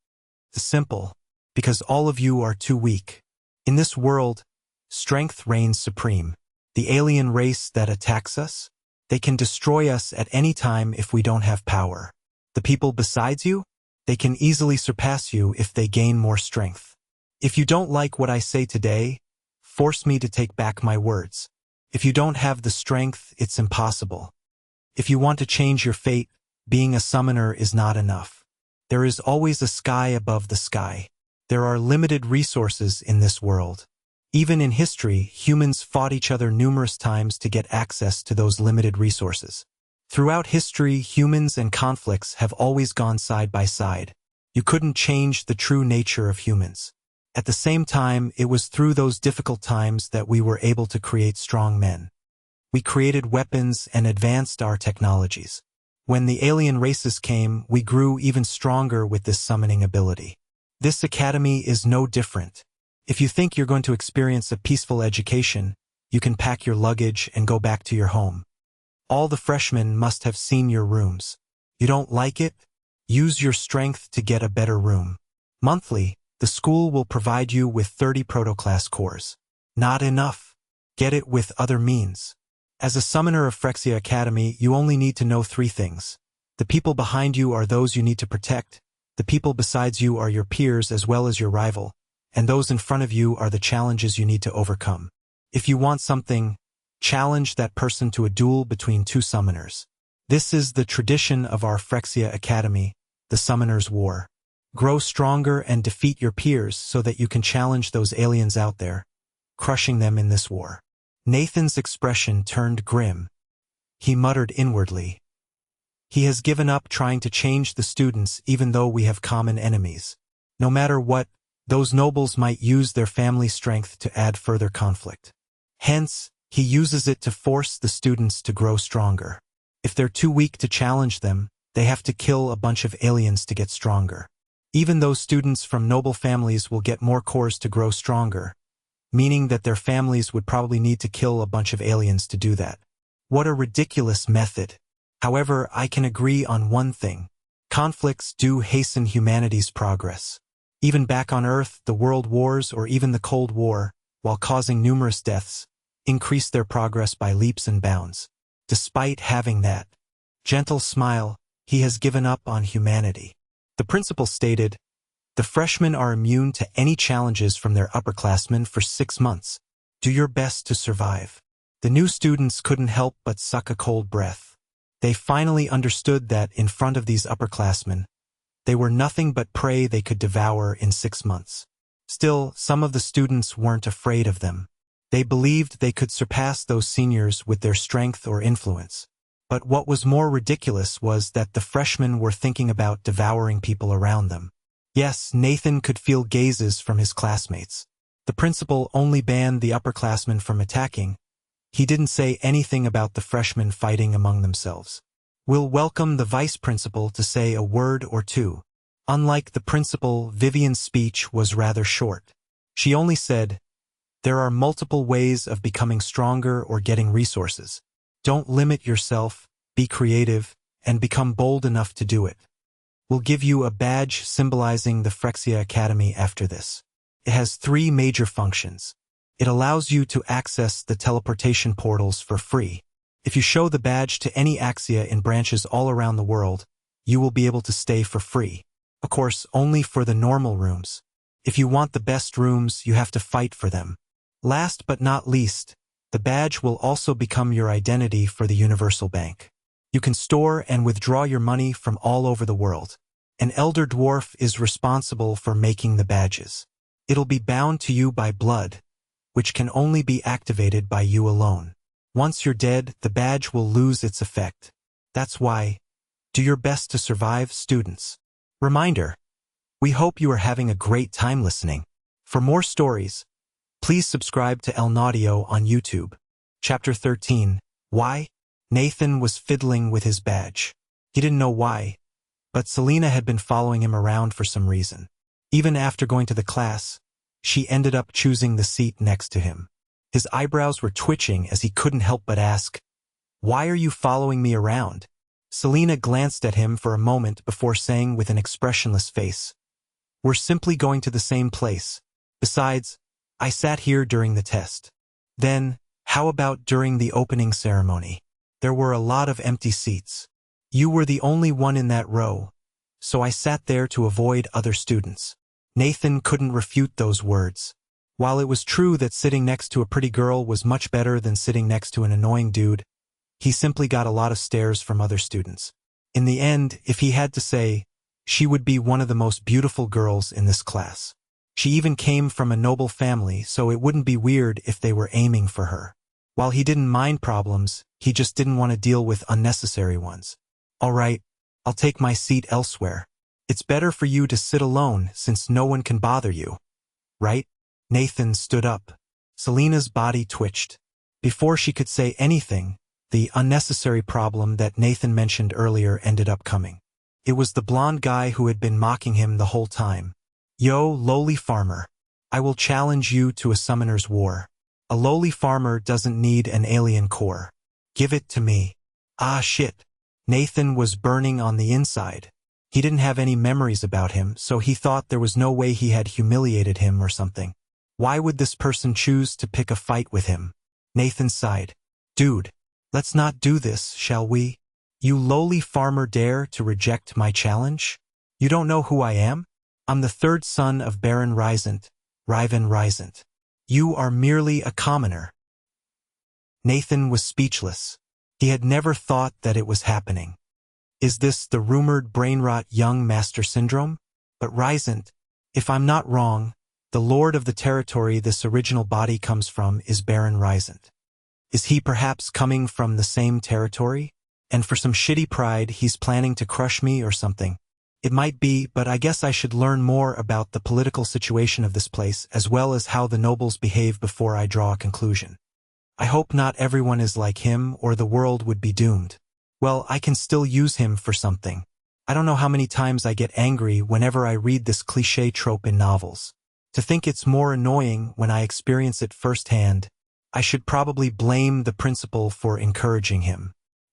Simple. Because all of you are too weak. In this world, strength reigns supreme. The alien race that attacks us, they can destroy us at any time if we don't have power. The people besides you, they can easily surpass you if they gain more strength. If you don't like what I say today, force me to take back my words. If you don't have the strength, it's impossible. If you want to change your fate, being a summoner is not enough. There is always a sky above the sky. There are limited resources in this world. Even in history, humans fought each other numerous times to get access to those limited resources. Throughout history, humans and conflicts have always gone side by side. You couldn't change the true nature of humans. At the same time, it was through those difficult times that we were able to create strong men. We created weapons and advanced our technologies. When the alien races came, we grew even stronger with this summoning ability. This academy is no different. If you think you're going to experience a peaceful education, you can pack your luggage and go back to your home. All the freshmen must have seen your rooms. You don't like it? Use your strength to get a better room. Monthly, the school will provide you with 30 proto-class cores. Not enough. Get it with other means. As a summoner of Phyrexia Academy, you only need to know 3 things. The people behind you are those you need to protect, the people besides you are your peers as well as your rival, and those in front of you are the challenges you need to overcome. If you want something, challenge that person to a duel between 2 summoners. This is the tradition of our Phyrexia Academy, the Summoner's War. Grow stronger and defeat your peers so that you can challenge those aliens out there, crushing them in this war. Nathan's expression turned grim. He muttered inwardly. He has given up trying to change the students even though we have common enemies. No matter what, those nobles might use their family strength to add further conflict. Hence, he uses it to force the students to grow stronger. If they're too weak to challenge them, they have to kill a bunch of aliens to get stronger. Even those students from noble families will get more cores to grow stronger, meaning that their families would probably need to kill a bunch of aliens to do that. What a ridiculous method. However, I can agree on one thing. Conflicts do hasten humanity's progress. Even back on Earth, the World Wars or even the Cold War, while causing numerous deaths, increased their progress by leaps and bounds. Despite having that gentle smile, he has given up on humanity. The principal stated, "The freshmen are immune to any challenges from their upperclassmen for 6 months. Do your best to survive." The new students couldn't help but suck a cold breath. They finally understood that in front of these upperclassmen, they were nothing but prey they could devour in 6 months. Still, some of the students weren't afraid of them. They believed they could surpass those seniors with their strength or influence. But what was more ridiculous was that the freshmen were thinking about devouring people around them. Yes, Nathan could feel gazes from his classmates. The principal only banned the upperclassmen from attacking. He didn't say anything about the freshmen fighting among themselves. We'll welcome the vice principal to say a word or two. Unlike the principal, Vivian's speech was rather short. She only said, There are multiple ways of becoming stronger or getting resources. Don't limit yourself, be creative, and become bold enough to do it. We'll give you a badge symbolizing the Phyrexia Academy after this. It has 3 major functions. It allows you to access the teleportation portals for free. If you show the badge to any Axia in branches all around the world, you will be able to stay for free. Of course, only for the normal rooms. If you want the best rooms, you have to fight for them. Last but not least, the badge will also become your identity for the Universal Bank. You can store and withdraw your money from all over the world. An elder dwarf is responsible for making the badges. It'll be bound to you by blood, which can only be activated by you alone. Once you're dead, the badge will lose its effect. That's why, do your best to survive, students. Reminder, we hope you are having a great time listening. For more stories, please subscribe to El Audio on YouTube. Chapter 13. Why? Nathan was fiddling with his badge. He didn't know why, but Selena had been following him around for some reason. Even after going to the class, she ended up choosing the seat next to him. His eyebrows were twitching as he couldn't help but ask, "Why are you following me around?" Selena glanced at him for a moment before saying with an expressionless face, "We're simply going to the same place. Besides, I sat here during the test." "Then, how about during the opening ceremony? There were a lot of empty seats. You were the only one in that row, so I sat there to avoid other students." Nathan couldn't refute those words. While it was true that sitting next to a pretty girl was much better than sitting next to an annoying dude, he simply got a lot of stares from other students. In the end, if he had to say, she would be one of the most beautiful girls in this class. She even came from a noble family, so it wouldn't be weird if they were aiming for her. While he didn't mind problems, he just didn't want to deal with unnecessary ones. "All right, I'll take my seat elsewhere. It's better for you to sit alone since no one can bother you, right?" Nathan stood up. Selena's body twitched. Before she could say anything, the unnecessary problem that Nathan mentioned earlier ended up coming. It was the blonde guy who had been mocking him the whole time. "Yo, lowly farmer. I will challenge you to a summoner's war. A lowly farmer doesn't need an alien core. Give it to me." Ah shit. Nathan was burning on the inside. He didn't have any memories about him, so he thought there was no way he had humiliated him or something. Why would this person choose to pick a fight with him? Nathan sighed. "Dude, let's not do this, shall we? You lowly farmer dare to reject my challenge? You don't know who I am? I'm the 3rd son of Baron Rysant, Riven Rysant. You are merely a commoner." Nathan was speechless. He had never thought that it was happening. Is this the rumored brainrot young master syndrome? But Rysant, if I'm not wrong, the lord of the territory this original body comes from is Baron Rysant. Is he perhaps coming from the same territory? And for some shitty pride, he's planning to crush me or something. It might be, but I guess I should learn more about the political situation of this place as well as how the nobles behave before I draw a conclusion. I hope not everyone is like him or the world would be doomed. Well, I can still use him for something. I don't know how many times I get angry whenever I read this cliché trope in novels. To think it's more annoying when I experience it firsthand, I should probably blame the principal for encouraging him.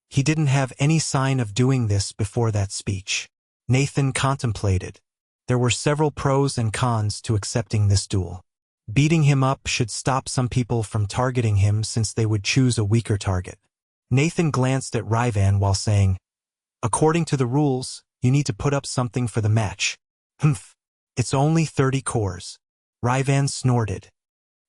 He didn't have any sign of doing this before that speech. Nathan contemplated. There were several pros and cons to accepting this duel. Beating him up should stop some people from targeting him since they would choose a weaker target. Nathan glanced at Ryvan while saying, "According to the rules, you need to put up something for the match." "Humph, it's only 30 cores. Ryvan snorted.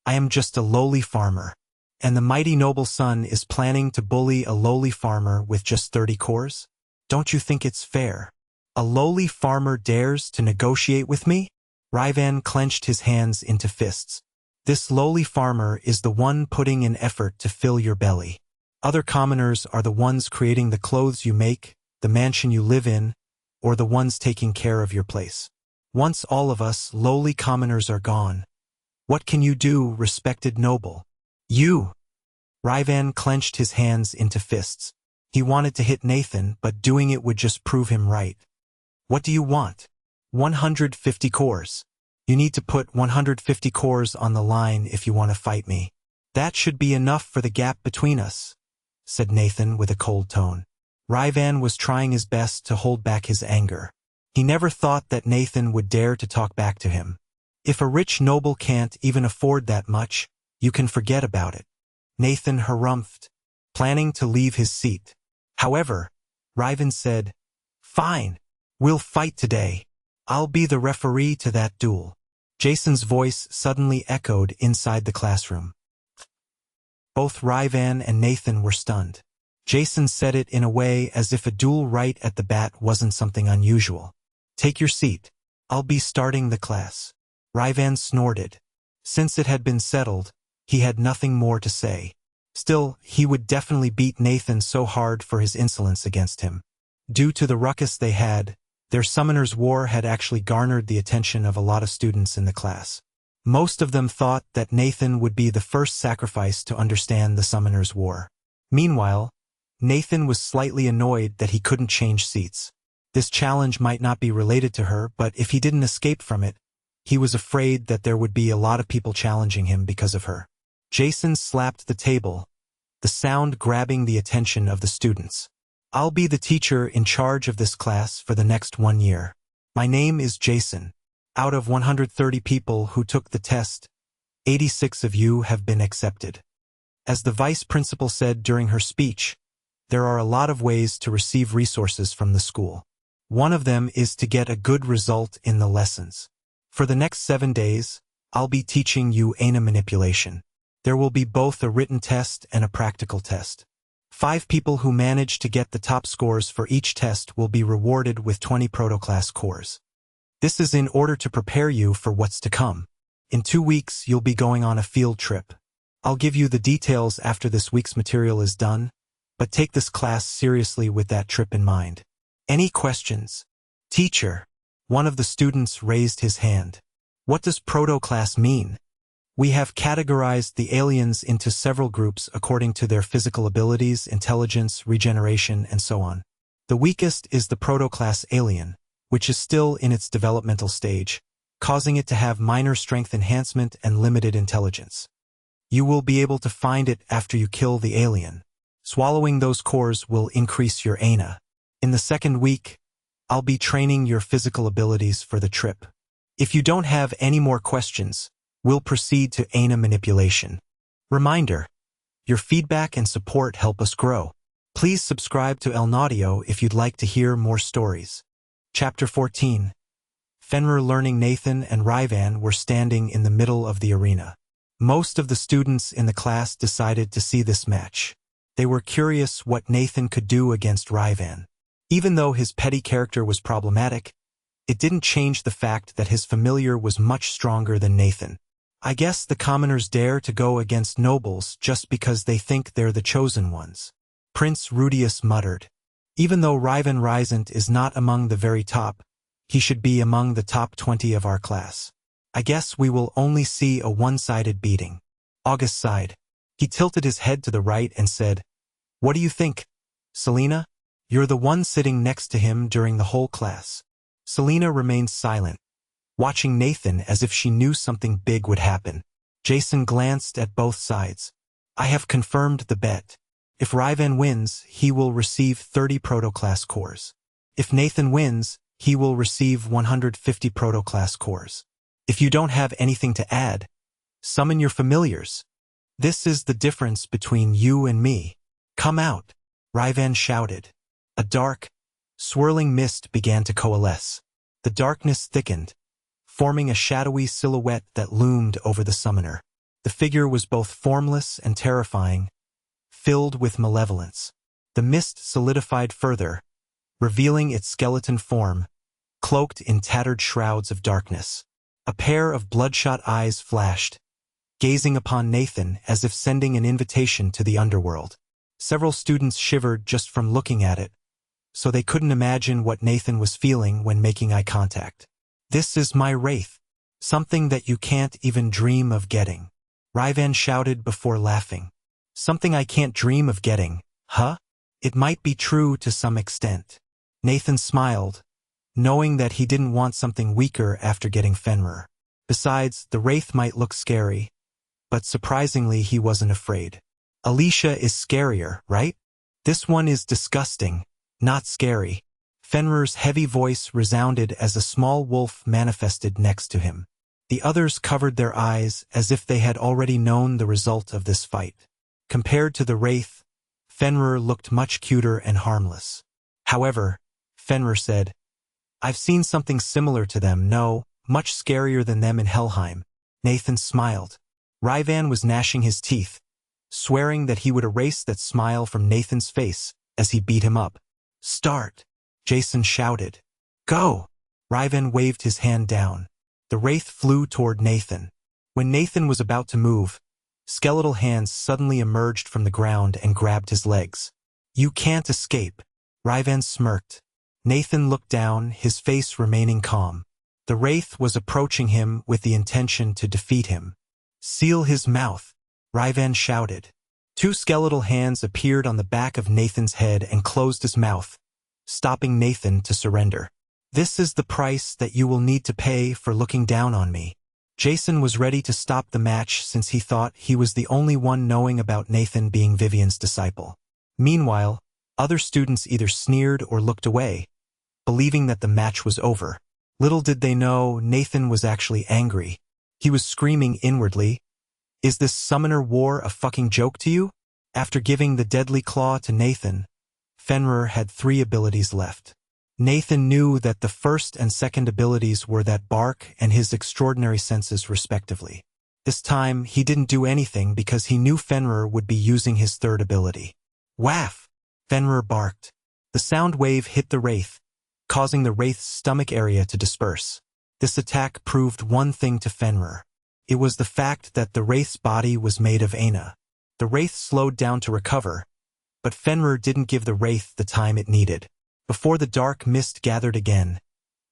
"I am just a lowly farmer, and the mighty noble son is planning to bully a lowly farmer with just 30 cores? Don't you think it's fair? A lowly farmer dares to negotiate with me?" Ryvan clenched his hands into fists. "This lowly farmer is the one putting in effort to fill your belly. Other commoners are the ones creating the clothes you make, the mansion you live in, or the ones taking care of your place. Once all of us lowly commoners are gone, what can you do, respected noble? You!" Ryvan clenched his hands into fists. He wanted to hit Nathan, but doing it would just prove him right. "What do you want?" 150 cores. You need to put 150 cores on the line if you want to fight me. That should be enough for the gap between us, said Nathan with a cold tone. Ryvan was trying his best to hold back his anger. He never thought that Nathan would dare to talk back to him. If a rich noble can't even afford that much, you can forget about it. Nathan harumphed, planning to leave his seat. However, Ryvan said, "Fine, we'll fight today. I'll be the referee to that duel." Jason's voice suddenly echoed inside the classroom. Both Ryvan and Nathan were stunned. Jason said it in a way as if a duel right at the bat wasn't something unusual. "Take your seat. I'll be starting the class." Ryvan snorted. Since it had been settled, he had nothing more to say. Still, he would definitely beat Nathan so hard for his insolence against him. Due to the ruckus they had, their Summoner's War had actually garnered the attention of a lot of students in the class. Most of them thought that Nathan would be the first sacrifice to understand the Summoner's War. Meanwhile, Nathan was slightly annoyed that he couldn't change seats. This challenge might not be related to her, but if he didn't escape from it, he was afraid that there would be a lot of people challenging him because of her. Jason slapped the table, the sound grabbing the attention of the students. "I'll be the teacher in charge of this class for the next 1 year. My name is Jason. Out of 130 people who took the test, 86 of you have been accepted." As the vice principal said during her speech, there are a lot of ways to receive resources from the school. One of them is to get a good result in the lessons. For the next 7 days, I'll be teaching you ana manipulation. There will be both a written test and a practical test. 5 people who manage to get the top scores for each test will be rewarded with 20 protoclass cores. This is in order to prepare you for what's to come. In 2 weeks, you'll be going on a field trip. I'll give you the details after this week's material is done, but take this class seriously with that trip in mind. Any questions? Teacher. One of the students raised his hand. What does proto-class mean? We have categorized the aliens into several groups according to their physical abilities, intelligence, regeneration, and so on. The weakest is the proto-class alien, which is still in its developmental stage, causing it to have minor strength enhancement and limited intelligence. You will be able to find it after you kill the alien. Swallowing those cores will increase your ana. In the second week, I'll be training your physical abilities for the trip. If you don't have any more questions, we'll proceed to ana manipulation. Reminder: your feedback and support help us grow. Please subscribe to El Audio if you'd like to hear more stories. Chapter 14. Fenrir learning. Nathan and Ryvan were standing in the middle of the arena. Most of the students in the class decided to see this match. They were curious what Nathan could do against Ryvan. Even though his petty character was problematic, it didn't change the fact that his familiar was much stronger than Nathan. I guess the commoners dare to go against nobles just because they think they're the chosen ones, Prince Rudius muttered. Even though Ryvan Rysant is not among the very top, he should be among the top 20 of our class. I guess we will only see a one-sided beating. August sighed. He tilted his head to the right and said, "What do you think, Selena? You're the one sitting next to him during the whole class." Selena remained silent, watching Nathan as if she knew something big would happen. Jason glanced at both sides. "I have confirmed the bet. If Ryvan wins, he will receive 30 protoclass cores. If Nathan wins, he will receive 150 protoclass cores. If you don't have anything to add, summon your familiars. This is the difference between you and me. Come out," Ryvan shouted. A dark, swirling mist began to coalesce. The darkness thickened, forming a shadowy silhouette that loomed over the summoner. The figure was both formless and terrifying, filled with malevolence. The mist solidified further, revealing its skeleton form, cloaked in tattered shrouds of darkness. A pair of bloodshot eyes flashed, gazing upon Nathan as if sending an invitation to the underworld. Several students shivered just from looking at it, so they couldn't imagine what Nathan was feeling when making eye contact. "This is my wraith, something that you can't even dream of getting," Ryvan shouted before laughing. "Something I can't dream of getting, huh? It might be true to some extent." Nathan smiled, knowing that he didn't want something weaker after getting Fenrir. Besides, the wraith might look scary, but surprisingly he wasn't afraid. Alicia is scarier, right? This one is disgusting, not scary. Fenrir's heavy voice resounded as a small wolf manifested next to him. The others covered their eyes as if they had already known the result of this fight. Compared to the wraith, Fenrir looked much cuter and harmless. However, Fenrir said, "I've seen something similar to them, no, much scarier than them in Helheim." Nathan smiled. Ryvan was gnashing his teeth, swearing that he would erase that smile from Nathan's face as he beat him up. "Start!" Jason shouted. "Go!" Ryvan waved his hand down. The wraith flew toward Nathan. When Nathan was about to move, skeletal hands suddenly emerged from the ground and grabbed his legs. "You can't escape." Ryvan smirked. Nathan looked down, his face remaining calm. The wraith was approaching him with the intention to defeat him. "Seal his mouth," Ryvan shouted. Two skeletal hands appeared on the back of Nathan's head and closed his mouth, stopping Nathan to surrender. "This is the price that you will need to pay for looking down on me." Jason was ready to stop the match since he thought he was the only one knowing about Nathan being Vivian's disciple. Meanwhile, other students either sneered or looked away, believing that the match was over. Little did they know Nathan was actually angry. He was screaming inwardly, "Is this summoner war a fucking joke to you?" After giving the deadly claw to Nathan, Fenrir had 3 abilities left. Nathan knew that the first and second abilities were that bark and his extraordinary senses respectively. This time, he didn't do anything because he knew Fenrir would be using his third ability. Waff! Fenrir barked. The sound wave hit the wraith, causing the wraith's stomach area to disperse. This attack proved one thing to Fenrir. It was the fact that the wraith's body was made of Aina. The wraith slowed down to recover, but Fenrir didn't give the wraith the time it needed. Before the dark mist gathered again,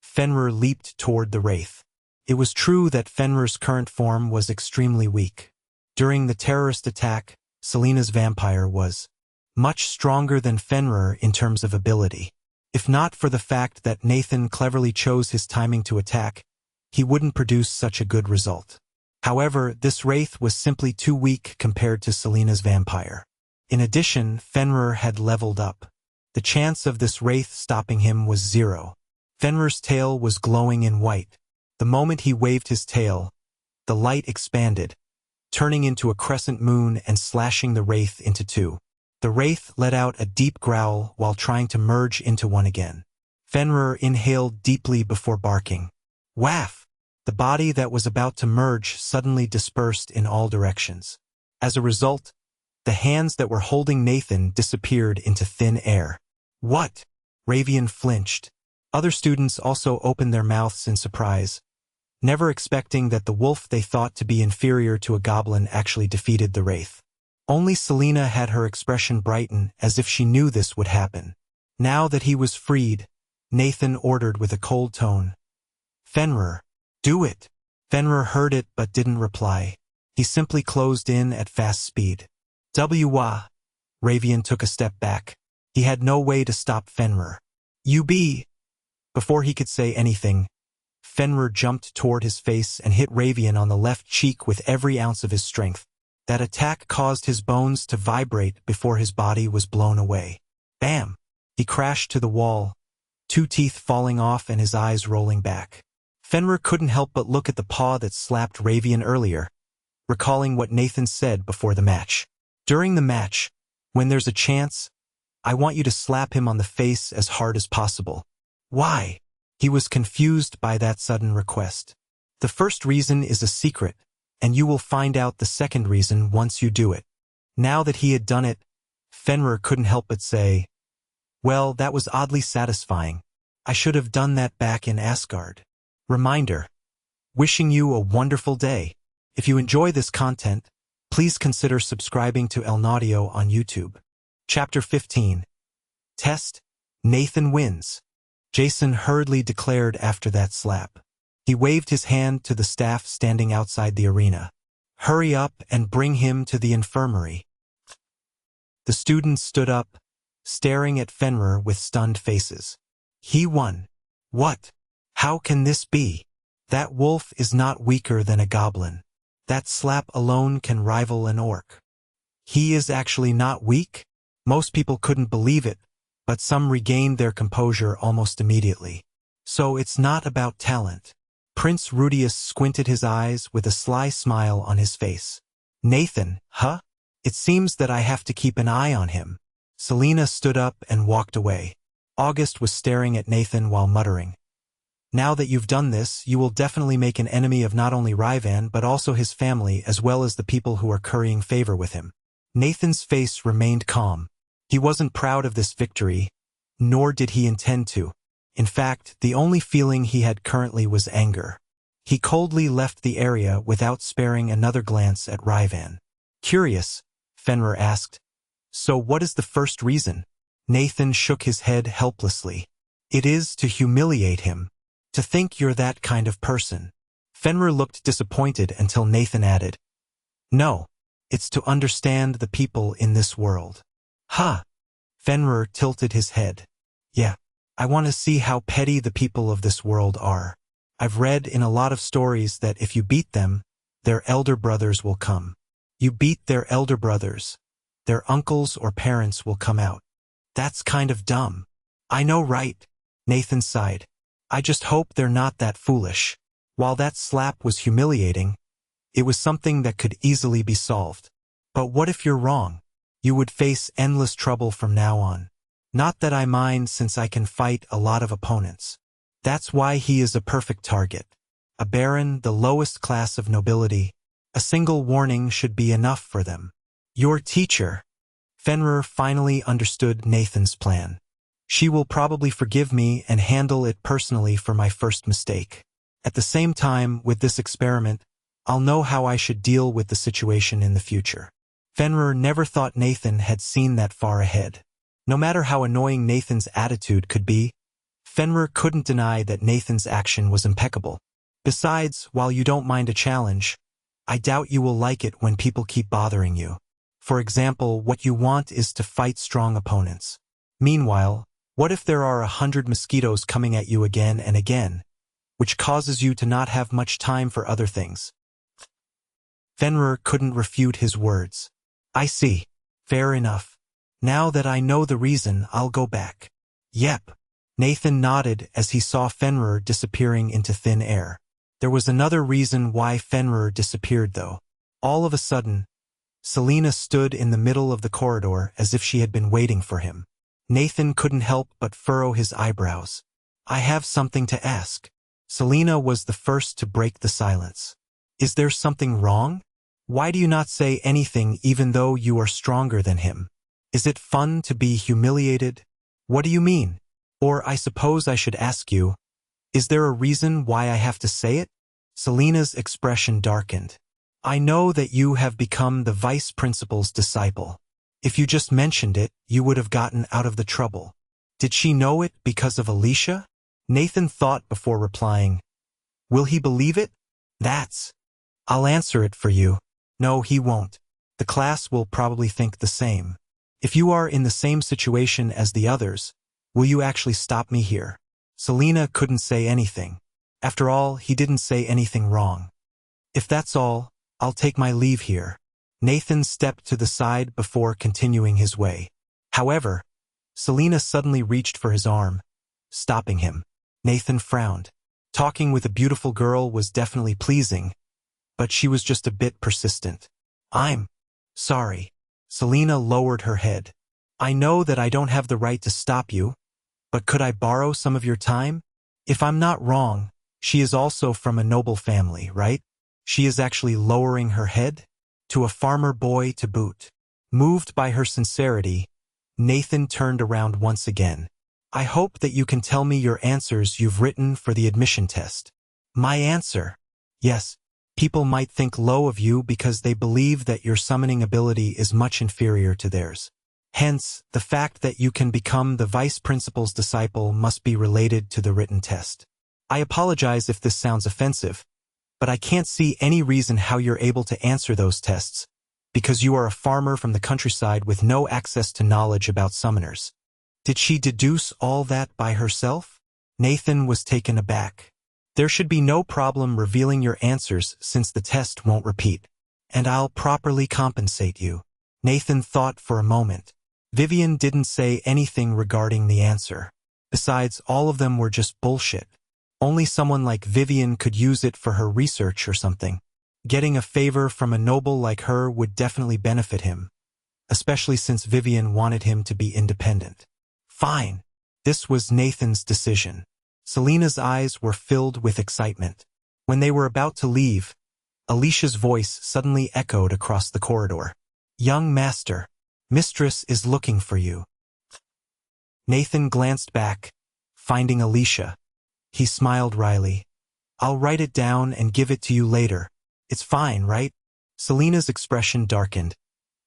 Fenrir leaped toward the wraith. It was true that Fenrir's current form was extremely weak. During the terrorist attack, Selena's vampire was much stronger than Fenrir in terms of ability. If not for the fact that Nathan cleverly chose his timing to attack, he wouldn't produce such a good result. However, this wraith was simply too weak compared to Selena's vampire. In addition, Fenrir had leveled up. The chance of this wraith stopping him was 0. Fenrir's tail was glowing in white. The moment he waved his tail, the light expanded, turning into a crescent moon and slashing the wraith into 2. The wraith let out a deep growl while trying to merge into one again. Fenrir inhaled deeply before barking. Waff! The body that was about to merge suddenly dispersed in all directions. As a result, the hands that were holding Nathan disappeared into thin air. What? Ravian flinched. Other students also opened their mouths in surprise, never expecting that the wolf they thought to be inferior to a goblin actually defeated the wraith. Only Selena had her expression brighten as if she knew this would happen. Now that he was freed, Nathan ordered with a cold tone, "Fenrir, do it." Fenrir heard it but didn't reply. He simply closed in at fast speed. "Wah!" Ravian took a step back. He had no way to stop Fenrir. "You be..." Before he could say anything, Fenrir jumped toward his face and hit Ravian on the left cheek with every ounce of his strength. That attack caused his bones to vibrate before his body was blown away. Bam! He crashed to the wall, 2 teeth falling off and his eyes rolling back. Fenrir couldn't help but look at the paw that slapped Ravian earlier, recalling what Nathan said before the match. During the match, when there's a chance, I want you to slap him on the face as hard as possible. Why? He was confused by that sudden request. The first reason is a secret, and you will find out the second reason once you do it. Now that he had done it, Fenrir couldn't help but say, "Well, that was oddly satisfying. I should have done that back in Asgard." Reminder: wishing you a wonderful day. If you enjoy this content, please consider subscribing to Elnaudio on YouTube. Chapter 15. Test. Nathan wins. Jason hurriedly declared after that slap. He waved his hand to the staff standing outside the arena. "Hurry up and bring him to the infirmary." The students stood up, staring at Fenrir with stunned faces. He won. What? How can this be? That wolf is not weaker than a goblin. That slap alone can rival an orc. He is actually not weak? Most people couldn't believe it, but some regained their composure almost immediately. So it's not about talent. Prince Rudius squinted his eyes with a sly smile on his face. Nathan, huh? It seems that I have to keep an eye on him. Selena stood up and walked away. August was staring at Nathan while muttering, "Now that you've done this, you will definitely make an enemy of not only Ryvan but also his family as well as the people who are currying favor with him." Nathan's face remained calm. He wasn't proud of this victory, nor did he intend to. In fact, the only feeling he had currently was anger. He coldly left the area without sparing another glance at Ryvan. "Curious," Fenrir asked. "So what is the first reason?" Nathan shook his head helplessly. "It is to humiliate him. To think you're that kind of person." Fenrir looked disappointed until Nathan added, "No, it's to understand the people in this world." "Huh?" Fenrir tilted his head. "Yeah, I want to see how petty the people of this world are. I've read in a lot of stories that if you beat them, their elder brothers will come. You beat their elder brothers, their uncles or parents will come out. That's kind of dumb." "I know, right?" Nathan sighed. "I just hope they're not that foolish." While that slap was humiliating, it was something that could easily be solved. But what if you're wrong? You would face endless trouble from now on. Not that I mind since I can fight a lot of opponents. That's why he is a perfect target. A baron, the lowest class of nobility. A single warning should be enough for them. "Your teacher." Fenrir finally understood Nathan's plan. "She will probably forgive me and handle it personally for my first mistake. At the same time, with this experiment, I'll know how I should deal with the situation in the future." Fenrir never thought Nathan had seen that far ahead. No matter how annoying Nathan's attitude could be, Fenrir couldn't deny that Nathan's action was impeccable. Besides, while you don't mind a challenge, I doubt you will like it when people keep bothering you. For example, what you want is to fight strong opponents. Meanwhile, what if there are 100 mosquitoes coming at you again and again, which causes you to not have much time for other things? Fenrir couldn't refute his words. "I see. Fair enough. Now that I know the reason, I'll go back." "Yep." Nathan nodded as he saw Fenrir disappearing into thin air. There was another reason why Fenrir disappeared, though. All of a sudden, Selena stood in the middle of the corridor as if she had been waiting for him. Nathan couldn't help but furrow his eyebrows. "I have something to ask." Selena was the first to break the silence. "Is there something wrong? Why do you not say anything even though you are stronger than him? Is it fun to be humiliated? What do you mean? Or I suppose I should ask you, is there a reason why I have to say it?" Selena's expression darkened. "I know that you have become the vice principal's disciple. If you just mentioned it, you would have gotten out of the trouble. Did she know it because of Alicia?" Nathan thought before replying. "Will he believe it?" I'll answer it for you. No, he won't. The class will probably think the same. If you are in the same situation as the others, will you actually stop me here?" Selena couldn't say anything. After all, he didn't say anything wrong. "If that's all, I'll take my leave here." Nathan stepped to the side before continuing his way. However, Selena suddenly reached for his arm, stopping him. Nathan frowned. Talking with a beautiful girl was definitely pleasing, but she was just a bit persistent. "I'm sorry." Selena lowered her head. "I know that I don't have the right to stop you, but could I borrow some of your time? If I'm not wrong, she is also from a noble family, right?" She is actually lowering her head? To a farmer boy to boot. Moved by her sincerity, Nathan turned around once again. "I hope that you can tell me your answers you've written for the admission test." "My answer?" "Yes. People might think low of you because they believe that your summoning ability is much inferior to theirs. Hence, the fact that you can become the vice principal's disciple must be related to the written test. I apologize if this sounds offensive, but I can't see any reason how you're able to answer those tests, because you are a farmer from the countryside with no access to knowledge about summoners." Did she deduce all that by herself? Nathan was taken aback. There should be no problem revealing your answers since the test won't repeat. And I'll properly compensate you. Nathan thought for a moment. Vivian didn't say anything regarding the answer. Besides, all of them were just bullshit. Only someone like Vivian could use it for her research or something. Getting a favor from a noble like her would definitely benefit him, especially since Vivian wanted him to be independent. Fine. This was Nathan's decision. Selena's eyes were filled with excitement. When they were about to leave, Alicia's voice suddenly echoed across the corridor. Young master, mistress is looking for you. Nathan glanced back, finding Alicia. He smiled wryly. I'll write it down and give it to you later. It's fine, right? Selena's expression darkened,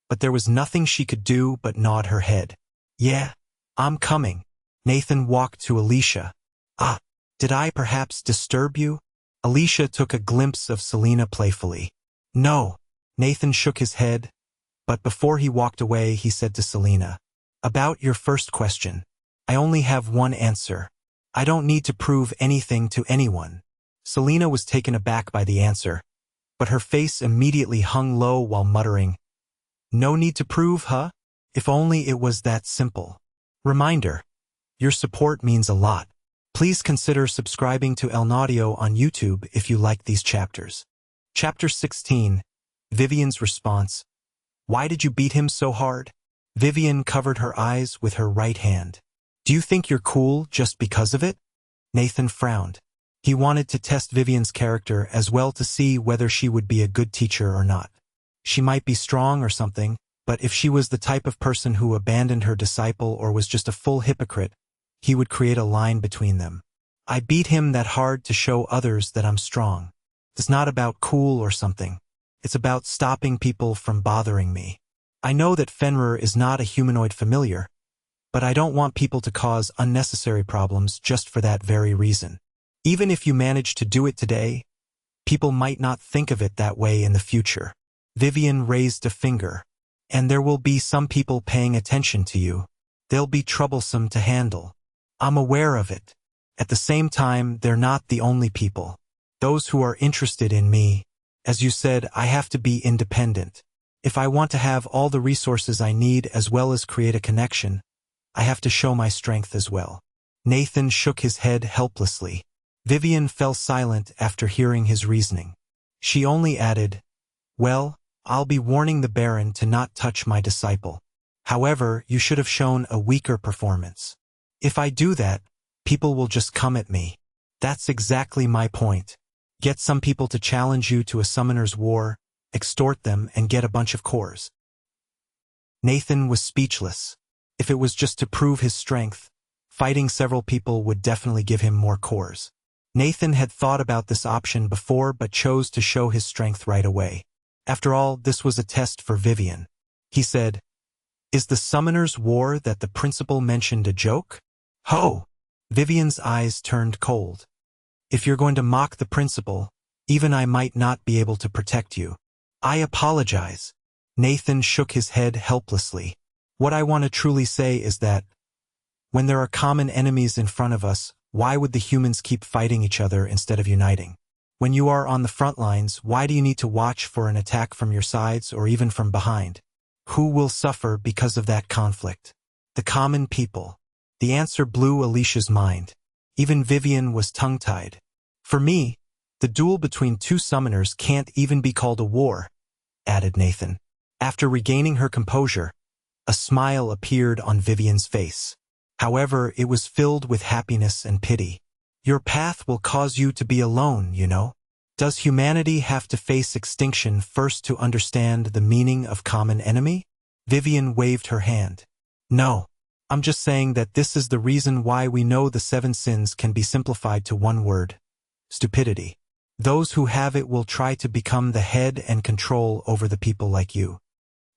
but there was nothing she could do but nod her head. Yeah, I'm coming. Nathan walked to Alicia. Ah, did I perhaps disturb you? Alicia took a glimpse of Selena playfully. No. Nathan shook his head, but before he walked away he said to Selena, about your first question, I only have one answer. I don't need to prove anything to anyone. Selena was taken aback by the answer, but her face immediately hung low while muttering, no need to prove, huh? If only it was that simple. Reminder, your support means a lot. Please consider subscribing to Elnaudio on YouTube if you like these chapters. Chapter 16, Vivian's response. Why did you beat him so hard? Vivian covered her eyes with her right hand. Do you think you're cool just because of it? Nathan frowned. He wanted to test Vivian's character as well to see whether she would be a good teacher or not. She might be strong or something, but if she was the type of person who abandoned her disciple or was just a full hypocrite, he would create a line between them. I beat him that hard to show others that I'm strong. It's not about cool or something. It's about stopping people from bothering me. I know that Fenrir is not a humanoid familiar, but I don't want people to cause unnecessary problems just for that very reason. Even if you manage to do it today, people might not think of it that way in the future. Vivian raised a finger. And there will be some people paying attention to you. They'll be troublesome to handle. I'm aware of it. At the same time, they're not the only people. Those who are interested in me. As you said, I have to be independent. If I want to have all the resources I need as well as create a connection, I have to show my strength as well. Nathan shook his head helplessly. Vivian fell silent after hearing his reasoning. She only added, well, I'll be warning the Baron to not touch my disciple. However, you should have shown a weaker performance. If I do that, people will just come at me. That's exactly my point. Get some people to challenge you to a summoner's war, extort them, and get a bunch of cores. Nathan was speechless. If it was just to prove his strength, fighting several people would definitely give him more cores. Nathan had thought about this option before but chose to show his strength right away. After all, this was a test for Vivian. He said, is the summoner's war that the principal mentioned a joke? Ho! Vivian's eyes turned cold. If you're going to mock the principal, even I might not be able to protect you. I apologize. Nathan shook his head helplessly. What I want to truly say is that, when there are common enemies in front of us, why would the humans keep fighting each other instead of uniting? When you are on the front lines, why do you need to watch for an attack from your sides or even from behind? Who will suffer because of that conflict? The common people. The answer blew Alicia's mind. Even Vivian was tongue-tied. For me, the duel between two summoners can't even be called a war, added Nathan. After regaining her composure, a smile appeared on Vivian's face. However, it was filled with happiness and pity. Your path will cause you to be alone, you know. Does humanity have to face extinction first to understand the meaning of common enemy? Vivian waved her hand. No. I'm just saying that this is the reason why we know the 7 sins can be simplified to one word. Stupidity. Those who have it will try to become the head and control over the people like you.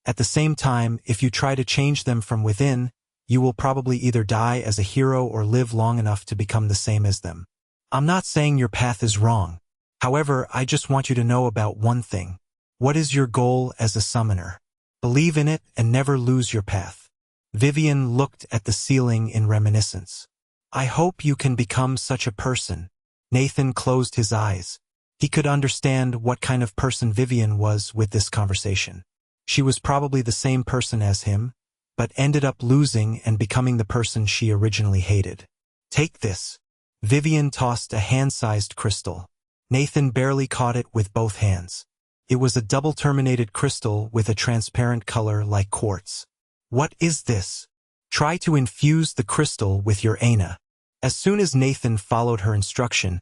At the same time, if you try to change them from within, you will probably either die as a hero or live long enough to become the same as them. I'm not saying your path is wrong. However, I just want you to know about one thing. What is your goal as a summoner? Believe in it and never lose your path. Vivian looked at the ceiling in reminiscence. I hope you can become such a person. Nathan closed his eyes. He could understand what kind of person Vivian was with this conversation. She was probably the same person as him, but ended up losing and becoming the person she originally hated. Take this. Vivian tossed a hand-sized crystal. Nathan barely caught it with both hands. It was a double-terminated crystal with a transparent color like quartz. What is this? Try to infuse the crystal with your ana. As soon as Nathan followed her instruction,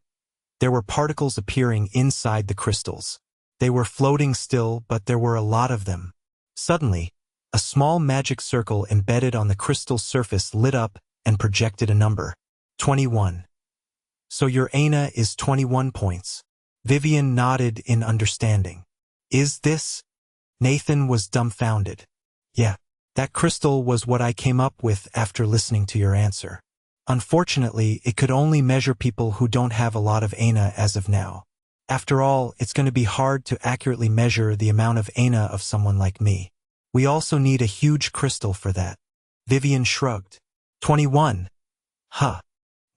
there were particles appearing inside the crystals. They were floating still, but there were a lot of them. Suddenly, a small magic circle embedded on the crystal's surface lit up and projected a number. 21. So your ana is 21 points. Vivian nodded in understanding. Is this? Nathan was dumbfounded. Yeah, that crystal was what I came up with after listening to your answer. Unfortunately, it could only measure people who don't have a lot of ana as of now. After all, it's going to be hard to accurately measure the amount of ana of someone like me. We also need a huge crystal for that. Vivian shrugged. 21. Huh.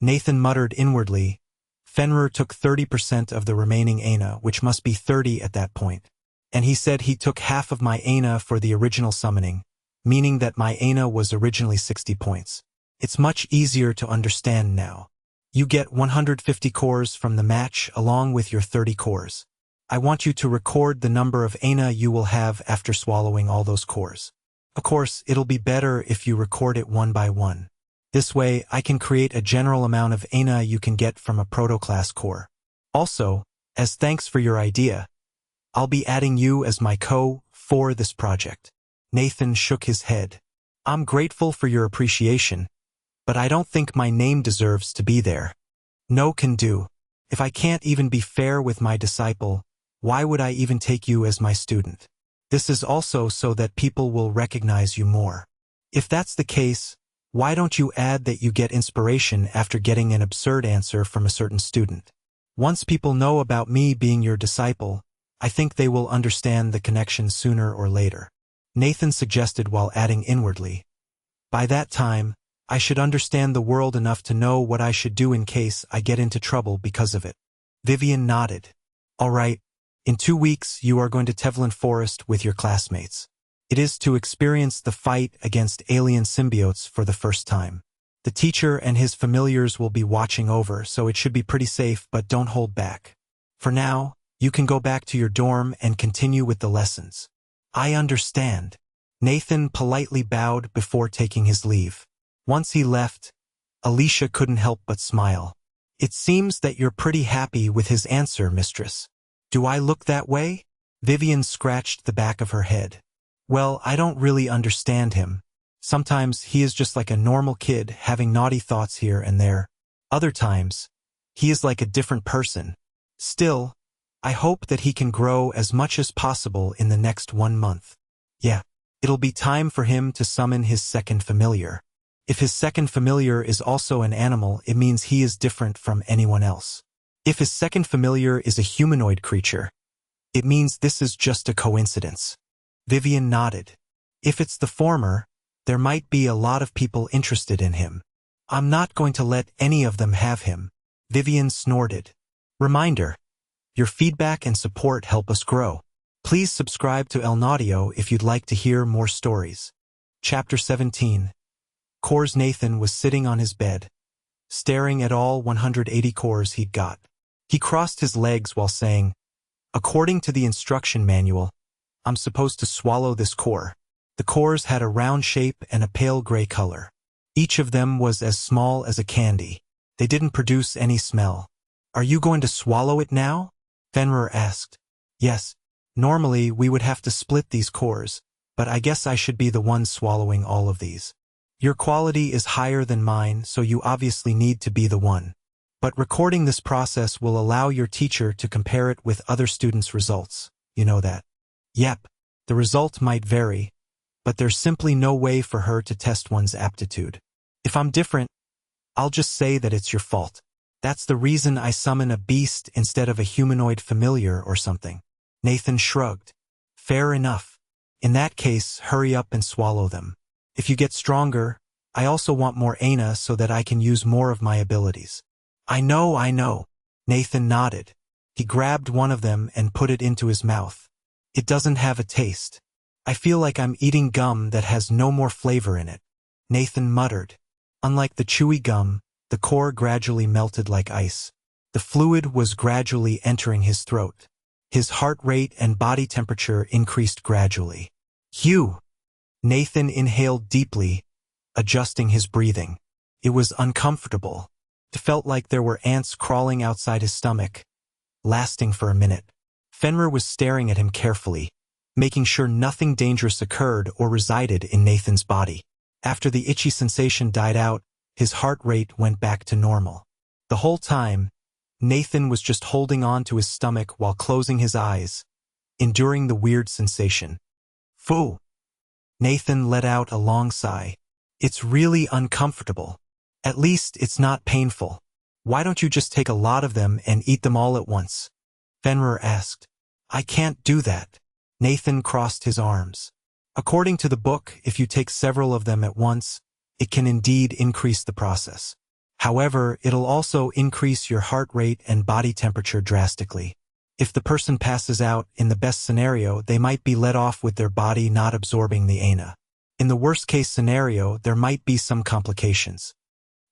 Nathan muttered inwardly. Fenrir took 30% of the remaining ana, which must be 30 at that point. And he said he took half of my ana for the original summoning, meaning that my ana was originally 60 points. It's much easier to understand now. You get 150 cores from the match along with your 30 cores. I want you to record the number of ana you will have after swallowing all those cores. Of course, it'll be better if you record it one by one. This way, I can create a general amount of ana you can get from a proto-class core. Also, as thanks for your idea, I'll be adding you as my for this project. Nathan shook his head. I'm grateful for your appreciation, but I don't think my name deserves to be there. No can do. If I can't even be fair with my disciple, why would I even take you as my student? This is also so that people will recognize you more. If that's the case, why don't you add that you get inspiration after getting an absurd answer from a certain student? Once people know about me being your disciple, I think they will understand the connection sooner or later. Nathan suggested while adding inwardly. By that time, I should understand the world enough to know what I should do in case I get into trouble because of it. Vivian nodded. All right, in 2 weeks you are going to Tevlin Forest with your classmates. It is to experience the fight against alien symbiotes for the first time. The teacher and his familiars will be watching over, so it should be pretty safe, but don't hold back. For now, you can go back to your dorm and continue with the lessons. I understand. Nathan politely bowed before taking his leave. Once he left, Alicia couldn't help but smile. It seems that you're pretty happy with his answer, mistress. Do I look that way? Vivian scratched the back of her head. Well, I don't really understand him. Sometimes he is just like a normal kid having naughty thoughts here and there. Other times, he is like a different person. Still, I hope that he can grow as much as possible in the next 1 month. Yeah, it'll be time for him to summon his second familiar. If his second familiar is also an animal, it means he is different from anyone else. If his second familiar is a humanoid creature, it means this is just a coincidence. Vivian nodded. If it's the former, there might be a lot of people interested in him. I'm not going to let any of them have him. Vivian snorted. Reminder, your feedback and support help us grow. Please subscribe to El Naudio if you'd like to hear more stories. Chapter 17. Cores. Nathan was sitting on his bed, staring at all 180 cores he'd got. He crossed his legs while saying, according to the instruction manual, I'm supposed to swallow this core. The cores had a round shape and a pale gray color. Each of them was as small as a candy. They didn't produce any smell. Are you going to swallow it now? Fenrir asked. Yes, normally we would have to split these cores, but I guess I should be the one swallowing all of these. Your quality is higher than mine, so you obviously need to be the one. But recording this process will allow your teacher to compare it with other students' results. You know that. Yep, the result might vary, but there's simply no way for her to test one's aptitude. If I'm different, I'll just say that it's your fault. That's the reason I summon a beast instead of a humanoid familiar or something. Nathan shrugged. Fair enough. In that case, hurry up and swallow them. If you get stronger, I also want more ana so that I can use more of my abilities. I know. Nathan nodded. He grabbed one of them and put it into his mouth. It doesn't have a taste. I feel like I'm eating gum that has no more flavor in it. Nathan muttered. Unlike the chewy gum, the core gradually melted like ice. The fluid was gradually entering his throat. His heart rate and body temperature increased gradually. Phew! Nathan inhaled deeply, adjusting his breathing. It was uncomfortable. It felt like there were ants crawling outside his stomach, lasting for a minute. Fenrir was staring at him carefully, making sure nothing dangerous occurred or resided in Nathan's body. After the itchy sensation died out, his heart rate went back to normal. The whole time, Nathan was just holding on to his stomach while closing his eyes, enduring the weird sensation. Phew! Nathan let out a long sigh. It's really uncomfortable. At least it's not painful. Why don't you just take a lot of them and eat them all at once? Fenrir asked. I can't do that. Nathan crossed his arms. According to the book, if you take several of them at once, it can indeed increase the process. However, it'll also increase your heart rate and body temperature drastically. If the person passes out, in the best scenario, they might be let off with their body not absorbing the ana. In the worst-case scenario, there might be some complications.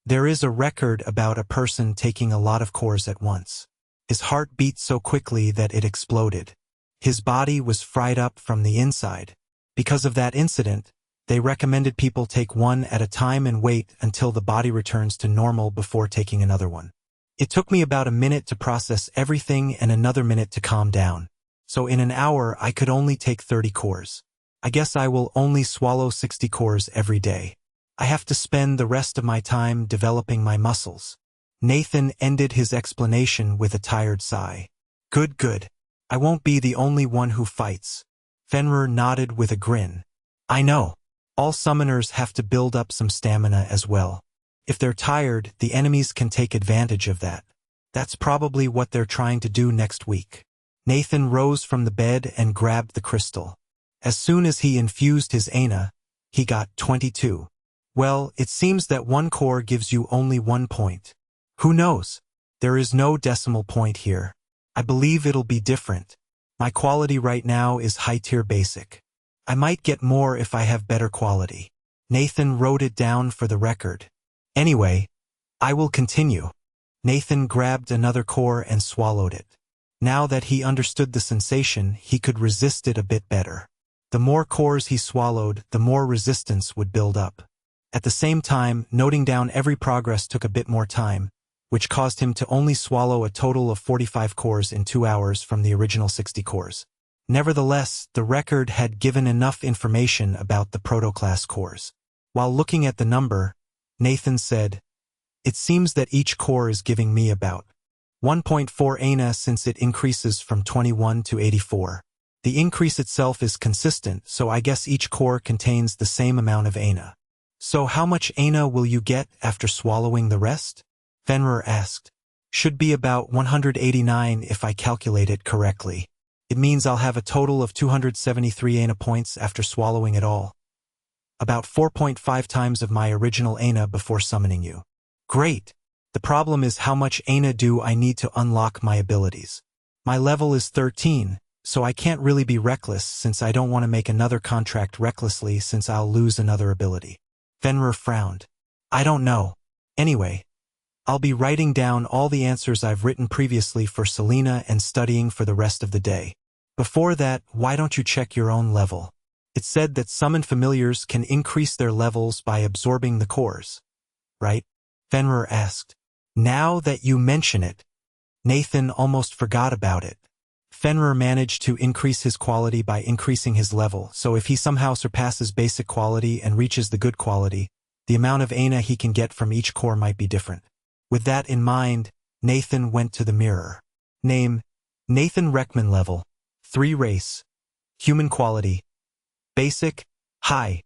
There is a record about a person taking a lot of cores at once. His heart beat so quickly that it exploded. His body was fried up from the inside. Because of that incident, they recommended people take one at a time and wait until the body returns to normal before taking another one. It took me about a minute to process everything and another minute to calm down. So in an hour, I could only take 30 cores. I guess I will only swallow 60 cores every day. I have to spend the rest of my time developing my muscles. Nathan ended his explanation with a tired sigh. Good. I won't be the only one who fights. Fenrir nodded with a grin. I know. All summoners have to build up some stamina as well. If they're tired, the enemies can take advantage of that. That's probably what they're trying to do next week. Nathan rose from the bed and grabbed the crystal. As soon as he infused his ana, he got 22. Well, it seems that one core gives you only 1 point. Who knows? There is no decimal point here. I believe it'll be different. My quality right now is high-tier basic. I might get more if I have better quality. Nathan wrote it down for the record. Anyway, I will continue. Nathan grabbed another core and swallowed it. Now that he understood the sensation, he could resist it a bit better. The more cores he swallowed, the more resistance would build up. At the same time, noting down every progress took a bit more time, which caused him to only swallow a total of 45 cores in 2 hours from the original 60 cores. Nevertheless, the record had given enough information about the proto-class cores. While looking at the number, Nathan said, It seems that each core is giving me about 1.4 ana since it increases from 21 to 84. The increase itself is consistent, so I guess each core contains the same amount of ana. So how much ana will you get after swallowing the rest? Fenrir asked. Should be about 189 if I calculate it correctly. It means I'll have a total of 273 ana points after swallowing it all. About 4.5 times of my original ana before summoning you. Great! The problem is how much ana do I need to unlock my abilities. My level is 13, so I can't really be reckless since I don't want to make another contract recklessly since I'll lose another ability. Fenrir frowned. I don't know. Anyway, I'll be writing down all the answers I've written previously for Selena and studying for the rest of the day. Before that, why don't you check your own level? It said that summoned familiars can increase their levels by absorbing the cores. Right? Fenrir asked. Now that you mention it, Nathan almost forgot about it. Fenrir managed to increase his quality by increasing his level, so if he somehow surpasses basic quality and reaches the good quality, the amount of ana he can get from each core might be different. With that in mind, Nathan went to the mirror. Name, Nathan Reckman level, 3 race, human quality, basic, high.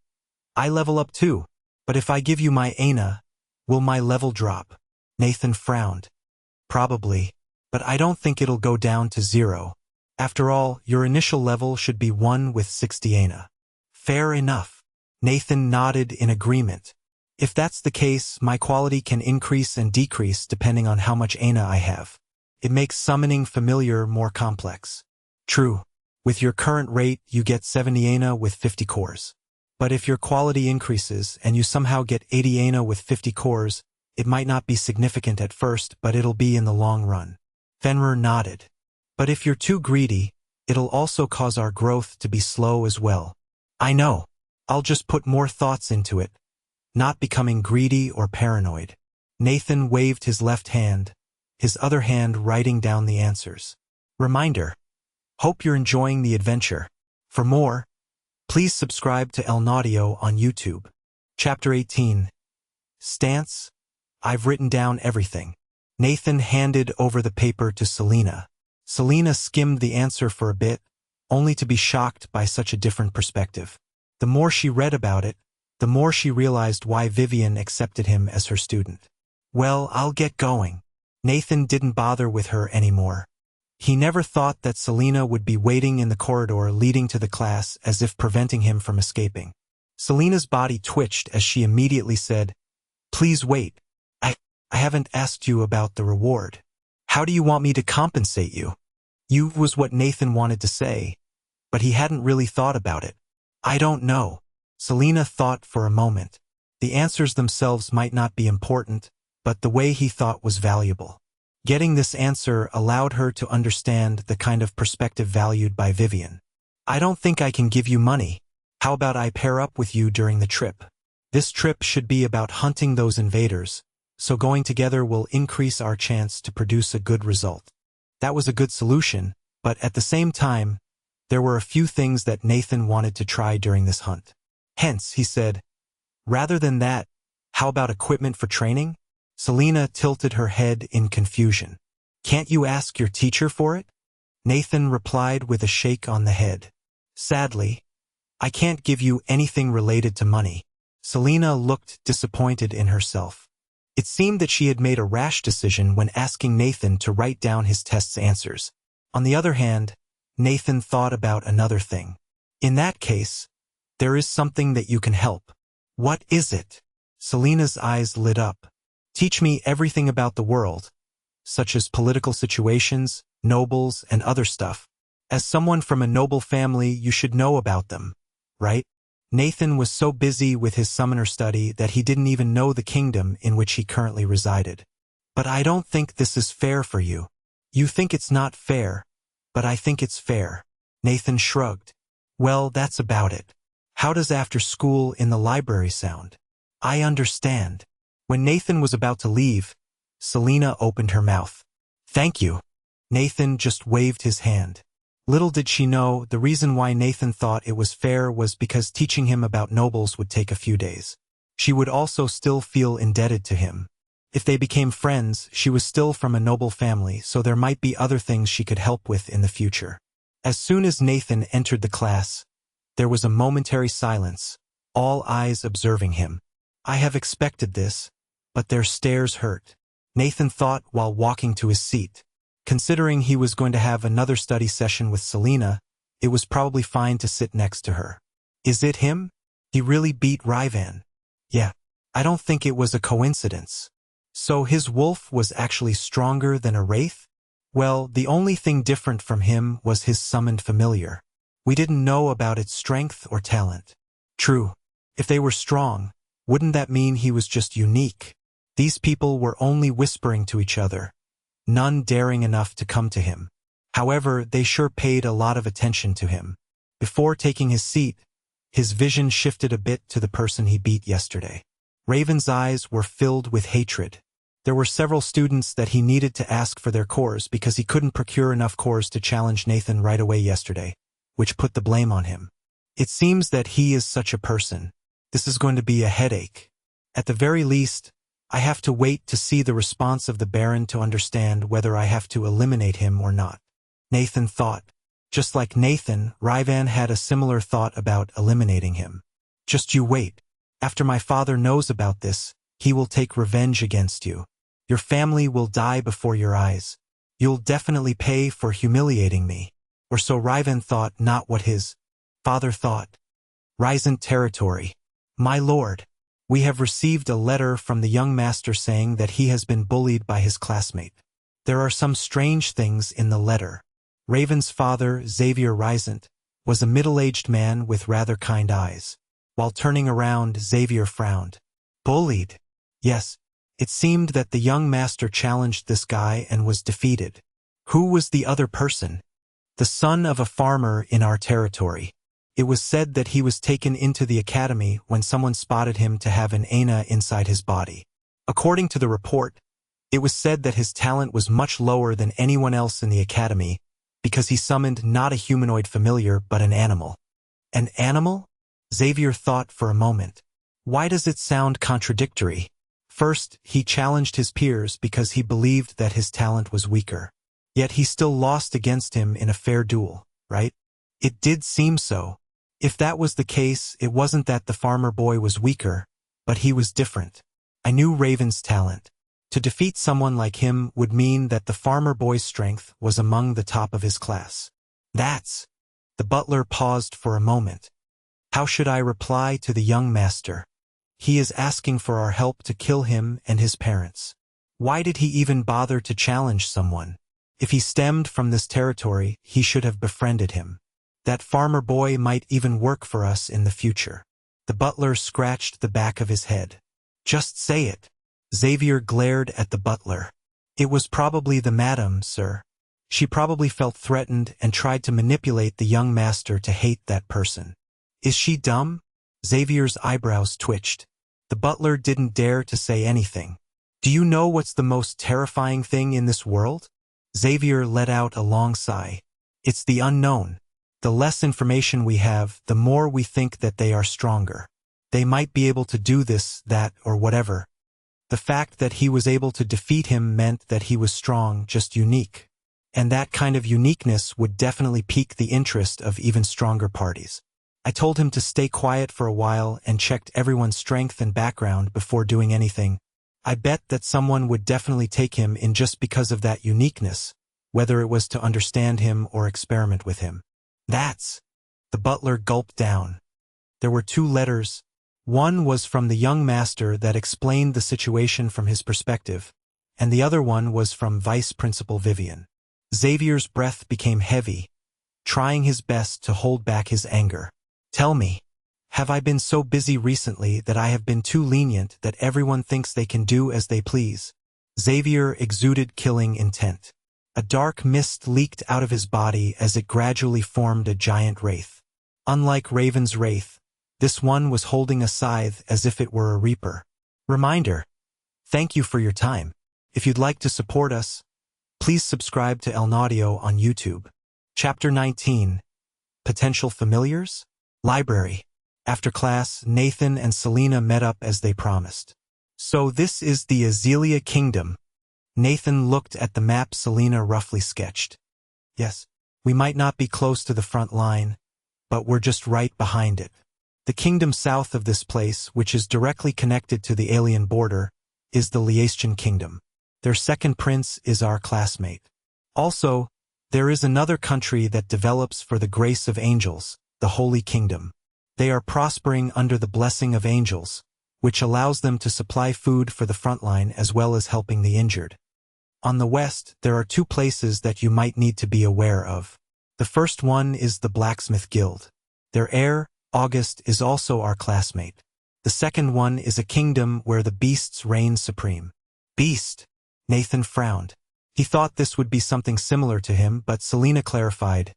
I level up too, but if I give you my ana, will my level drop? Nathan frowned. Probably, but I don't think it'll go down to 0. After all, your initial level should be 1 with 60 ana. Fair enough. Nathan nodded in agreement. If that's the case, my quality can increase and decrease depending on how much ana I have. It makes summoning familiar more complex. True. With your current rate, you get 70 ANA with 50 cores. But if your quality increases and you somehow get 80 ANA with 50 cores, it might not be significant at first, but it'll be in the long run. Fenrir nodded. But if you're too greedy, it'll also cause our growth to be slow as well. I know. I'll just put more thoughts into it, not becoming greedy or paranoid. Nathan waved his left hand, his other hand writing down the answers. Reminder. Hope you're enjoying the adventure. For more, please subscribe to El Naudio on YouTube. Chapter 18. Stance. I've written down everything. Nathan handed over the paper to Selena. Selena skimmed the answer for a bit, only to be shocked by such a different perspective. The more she read about it, the more she realized why Vivian accepted him as her student. Well, I'll get going. Nathan didn't bother with her anymore. He never thought that Selena would be waiting in the corridor leading to the class as if preventing him from escaping. Selena's body twitched as she immediately said, "Please wait. I haven't asked you about the reward. How do you want me to compensate you?" You was what Nathan wanted to say, but he hadn't really thought about it. I don't know. Selena thought for a moment. The answers themselves might not be important, but the way he thought was valuable. Getting this answer allowed her to understand the kind of perspective valued by Vivian. I don't think I can give you money. How about I pair up with you during the trip? This trip should be about hunting those invaders, so going together will increase our chance to produce a good result. That was a good solution, but at the same time, there were a few things that Nathan wanted to try during this hunt. Hence, he said, rather than that, how about equipment for training? Selena tilted her head in confusion. Can't you ask your teacher for it? Nathan replied with a shake on the head. Sadly, I can't give you anything related to money. Selena looked disappointed in herself. It seemed that she had made a rash decision when asking Nathan to write down his test's answers. On the other hand, Nathan thought about another thing. In that case, there is something that you can help. What is it? Selena's eyes lit up. Teach me everything about the world, such as political situations, nobles, and other stuff. As someone from a noble family, you should know about them, right? Nathan was so busy with his summoner study that he didn't even know the kingdom in which he currently resided. But I don't think this is fair for you. You think it's not fair, but I think it's fair. Nathan shrugged. Well, that's about it. How does after school in the library sound? I understand. When Nathan was about to leave, Selena opened her mouth. Thank you. Nathan just waved his hand. Little did she know, the reason why Nathan thought it was fair was because teaching him about nobles would take a few days. She would also still feel indebted to him. If they became friends, she was still from a noble family, so there might be other things she could help with in the future. As soon as Nathan entered the class, there was a momentary silence, all eyes observing him. I have expected this, but their stares hurt. Nathan thought while walking to his seat. Considering he was going to have another study session with Selena, it was probably fine to sit next to her. Is it him? He really beat Ryvan. Yeah, I don't think it was a coincidence. So his wolf was actually stronger than a wraith? Well, the only thing different from him was his summoned familiar. We didn't know about its strength or talent. True. If they were strong, wouldn't that mean he was just unique? These people were only whispering to each other, none daring enough to come to him. However, they sure paid a lot of attention to him. Before taking his seat, his vision shifted a bit to the person he beat yesterday. Raven's eyes were filled with hatred. There were several students that he needed to ask for their cores because he couldn't procure enough cores to challenge Nathan right away yesterday, which put the blame on him. It seems that he is such a person. This is going to be a headache. At the very least, I have to wait to see the response of the Baron to understand whether I have to eliminate him or not. Nathan thought. Just like Nathan, Ryvan had a similar thought about eliminating him. Just you wait. After my father knows about this, he will take revenge against you. Your family will die before your eyes. You'll definitely pay for humiliating me. Or so Ryvan thought, not what his father thought. Rysant territory. My lord, we have received a letter from the young master saying that he has been bullied by his classmate. There are some strange things in the letter. Raven's father, Xavier Risant, was a middle-aged man with rather kind eyes. While turning around, Xavier frowned. Bullied. Yes, it seemed that the young master challenged this guy and was defeated. Who was the other person? The son of a farmer in our territory. It was said that he was taken into the academy when someone spotted him to have an ana inside his body. According to the report, it was said that his talent was much lower than anyone else in the academy because he summoned not a humanoid familiar but an animal. An animal? Xavier thought for a moment. Why does it sound contradictory? First, he challenged his peers because he believed that his talent was weaker. Yet he still lost against him in a fair duel, right? It did seem so. If that was the case, it wasn't that the farmer boy was weaker, but he was different. I knew Raven's talent. To defeat someone like him would mean that the farmer boy's strength was among the top of his class. That's... The butler paused for a moment. How should I reply to the young master? He is asking for our help to kill him and his parents. Why did he even bother to challenge someone? If he stemmed from this territory, he should have befriended him. That farmer boy might even work for us in the future. The butler scratched the back of his head. Just say it. Xavier glared at the butler. It was probably the madam, sir. She probably felt threatened and tried to manipulate the young master to hate that person. Is she dumb? Xavier's eyebrows twitched. The butler didn't dare to say anything. Do you know what's the most terrifying thing in this world? Xavier let out a long sigh. It's the unknown. The less information we have, the more we think that they are stronger. They might be able to do this, that, or whatever. The fact that he was able to defeat him meant that he was strong, just unique. And that kind of uniqueness would definitely pique the interest of even stronger parties. I told him to stay quiet for a while and checked everyone's strength and background before doing anything. I bet that someone would definitely take him in just because of that uniqueness, whether it was to understand him or experiment with him. That's... The butler gulped down. There were 2 letters. One was from the young master that explained the situation from his perspective, and the other one was from Vice Principal Vivian. Xavier's breath became heavy, trying his best to hold back his anger. Tell me, have I been so busy recently that I have been too lenient that everyone thinks they can do as they please? Xavier exuded killing intent. A dark mist leaked out of his body as it gradually formed a giant wraith. Unlike Raven's wraith, this one was holding a scythe as if it were a reaper. Reminder: thank you for your time. If you'd like to support us, please subscribe to Elnaudio on YouTube. Chapter 19. Potential Familiars? Library. After class, Nathan and Selena met up as they promised. So this is the Azelia Kingdom. Nathan looked at the map Selena roughly sketched. Yes, we might not be close to the front line, but we're just right behind it. The kingdom south of this place, which is directly connected to the alien border, is the Liastian Kingdom. Their second prince is our classmate. Also, there is another country that develops for the grace of angels, the Holy Kingdom. They are prospering under the blessing of angels, which allows them to supply food for the front line as well as helping the injured. On the west, there are 2 places that you might need to be aware of. The first one is the Blacksmith Guild. Their heir, August, is also our classmate. The second one is a kingdom where the beasts reign supreme. Beast? Nathan frowned. He thought this would be something similar to him, but Selena clarified.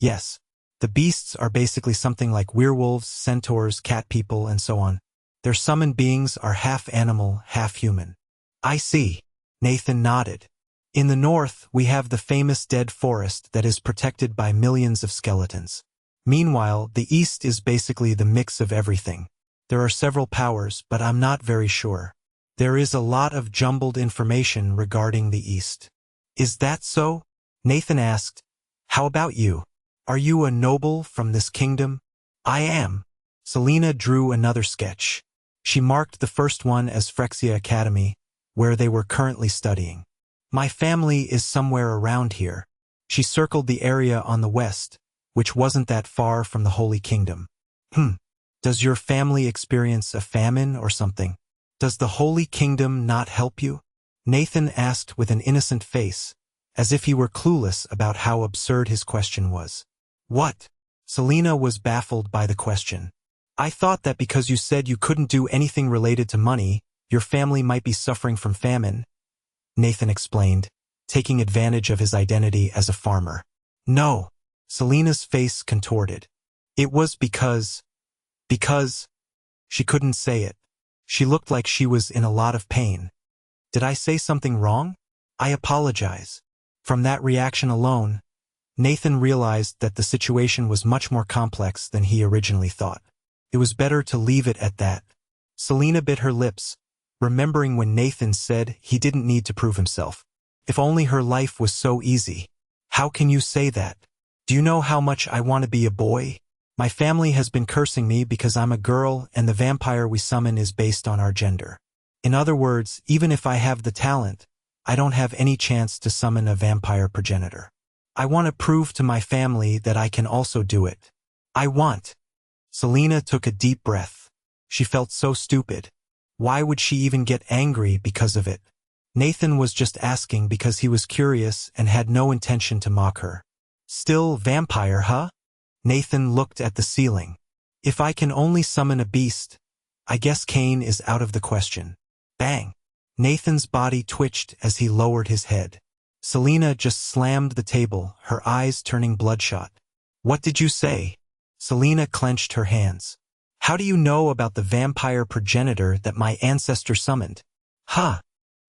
Yes, the beasts are basically something like werewolves, centaurs, cat people, and so on. Their summoned beings are half animal, half human. I see. Nathan nodded. In the north, we have the famous dead forest that is protected by millions of skeletons. Meanwhile, the east is basically the mix of everything. There are several powers, but I'm not very sure. There is a lot of jumbled information regarding the east. Is that so? Nathan asked. How about you? Are you a noble from this kingdom? I am. Selena drew another sketch. She marked the first one as Phryxia Academy, where they were currently studying. My family is somewhere around here. She circled the area on the west, which wasn't that far from the Holy Kingdom. Does your family experience a famine or something? Does the Holy Kingdom not help you? Nathan asked with an innocent face, as if he were clueless about how absurd his question was. What? Selena was baffled by the question. I thought that because you said you couldn't do anything related to money, your family might be suffering from famine, Nathan explained, taking advantage of his identity as a farmer. No. Selena's face contorted. It was because she couldn't say it. She looked like she was in a lot of pain. Did I say something wrong? I apologize. From that reaction alone, Nathan realized that the situation was much more complex than he originally thought. It was better to leave it at that. Selena bit her lips, remembering when Nathan said he didn't need to prove himself. If only her life was so easy. How can you say that? Do you know how much I want to be a boy? My family has been cursing me because I'm a girl and the vampire we summon is based on our gender. In other words, even if I have the talent, I don't have any chance to summon a vampire progenitor. I want to prove to my family that I can also do it. Selena took a deep breath. She felt so stupid. Why would she even get angry because of it? Nathan was just asking because he was curious and had no intention to mock her. Still vampire, huh? Nathan looked at the ceiling. If I can only summon a beast, I guess Cain is out of the question. Bang! Nathan's body twitched as he lowered his head. Selena just slammed the table, her eyes turning bloodshot. What did you say? Selena clenched her hands. How do you know about the vampire progenitor that my ancestor summoned? Huh?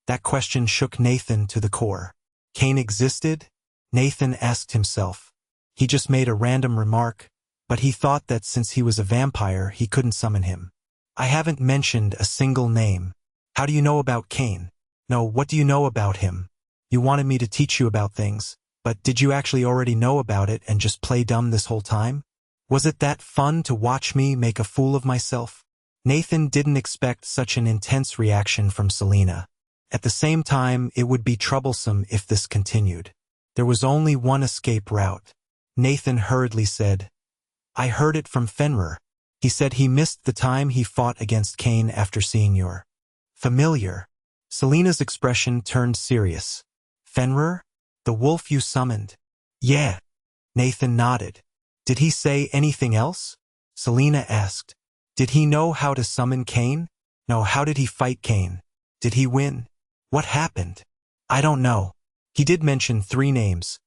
That question shook Nathan to the core. Cain existed? Nathan asked himself. He just made a random remark, but he thought that since he was a vampire, he couldn't summon him. I haven't mentioned a single name. How do you know about Cain? No, what do you know about him? You wanted me to teach you about things, but did you actually already know about it and just play dumb this whole time? Was it that fun to watch me make a fool of myself? Nathan didn't expect such an intense reaction from Selena. At the same time, it would be troublesome if this continued. There was only one escape route. Nathan hurriedly said, I heard it from Fenrir. He said he missed the time he fought against Cain after seeing your familiar. Selena's expression turned serious. Fenrir? The wolf you summoned? Yeah. Nathan nodded. Did he say anything else? Selena asked. Did he know how to summon Cain? No, how did he fight Cain? Did he win? What happened? I don't know. He did mention 3 names.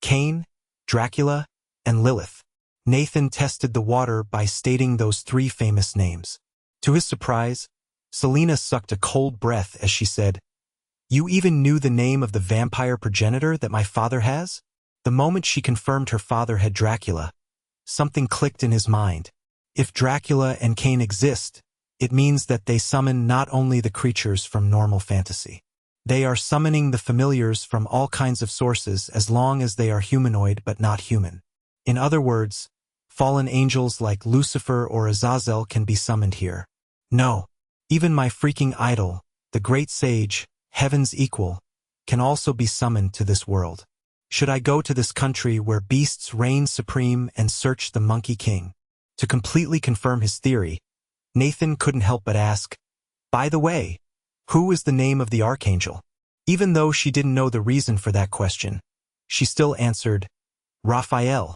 Cain, Dracula, and Lilith. Nathan tested the water by stating those 3 famous names. To his surprise, Selena sucked a cold breath as she said, You even knew the name of the vampire progenitor that my father has? The moment she confirmed her father had Dracula, something clicked in his mind. If Dracula and Cain exist, it means that they summon not only the creatures from normal fantasy. They are summoning the familiars from all kinds of sources as long as they are humanoid but not human. In other words, fallen angels like Lucifer or Azazel can be summoned here. No, even my freaking idol, the great sage, heaven's equal, can also be summoned to this world. Should I go to this country where beasts reign supreme and search the Monkey King? To completely confirm his theory, Nathan couldn't help but ask, By the way, who is the name of the archangel? Even though she didn't know the reason for that question, she still answered, Raphael.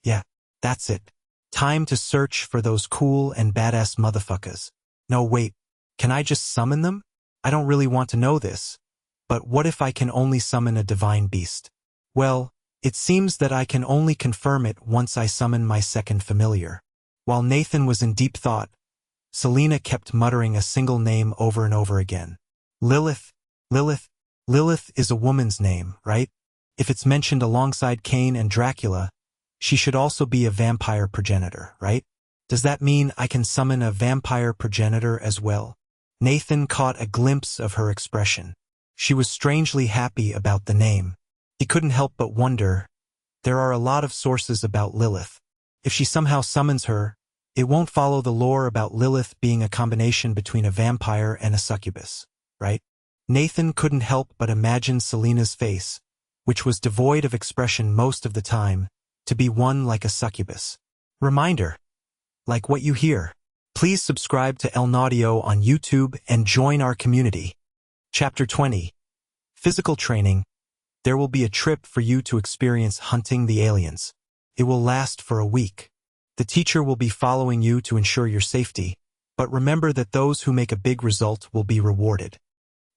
Yeah, that's it. Time to search for those cool and badass motherfuckers. No, wait, can I just summon them? I don't really want to know this. But what if I can only summon a divine beast? Well, it seems that I can only confirm it once I summon my second familiar. While Nathan was in deep thought, Selena kept muttering a single name over and over again. Lilith, Lilith, Lilith is a woman's name, right? If it's mentioned alongside Cain and Dracula, she should also be a vampire progenitor, right? Does that mean I can summon a vampire progenitor as well? Nathan caught a glimpse of her expression. She was strangely happy about the name. He couldn't help but wonder, there are a lot of sources about Lilith. If she somehow summons her, it won't follow the lore about Lilith being a combination between a vampire and a succubus, right? Nathan couldn't help but imagine Selena's face, which was devoid of expression most of the time, to be one like a succubus. Reminder, like what you hear. Please subscribe to El Naudio on YouTube and join our community. Chapter 20. Physical training. There will be a trip for you to experience hunting the aliens. It will last for a week. The teacher will be following you to ensure your safety, but remember that those who make a big result will be rewarded.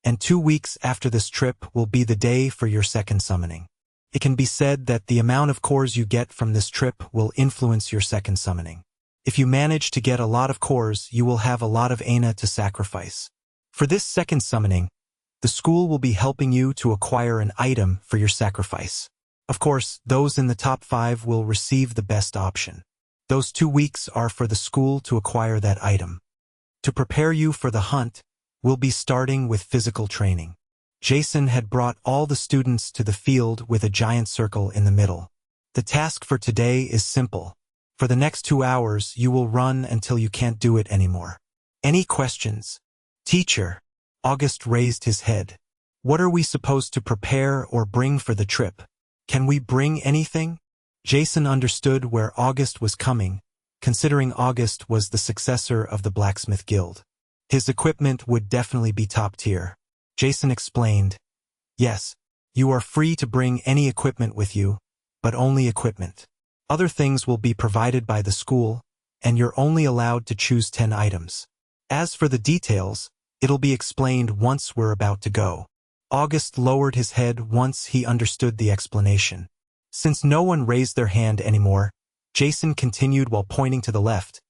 And 2 weeks after this trip will be the day for your second summoning. It can be said that the amount of cores you get from this trip will influence your second summoning. If you manage to get a lot of cores, you will have a lot of Aina to sacrifice. For this second summoning, the school will be helping you to acquire an item for your sacrifice. Of course, those in the top 5 will receive the best option. Those 2 weeks are for the school to acquire that item. To prepare you for the hunt, we'll be starting with physical training. Jason had brought all the students to the field with a giant circle in the middle. The task for today is simple. For the next 2 hours, you will run until you can't do it anymore. Any questions? Teacher. August raised his head. What are we supposed to prepare or bring for the trip? Can we bring anything? Jason understood where August was coming, considering August was the successor of the Blacksmith Guild. His equipment would definitely be top tier. Jason explained, yes, you are free to bring any equipment with you, but only equipment. Other things will be provided by the school, and you're only allowed to choose 10 items. As for the details, it'll be explained once we're about to go. August lowered his head once he understood the explanation. Since no one raised their hand anymore, Jason continued while pointing to the left.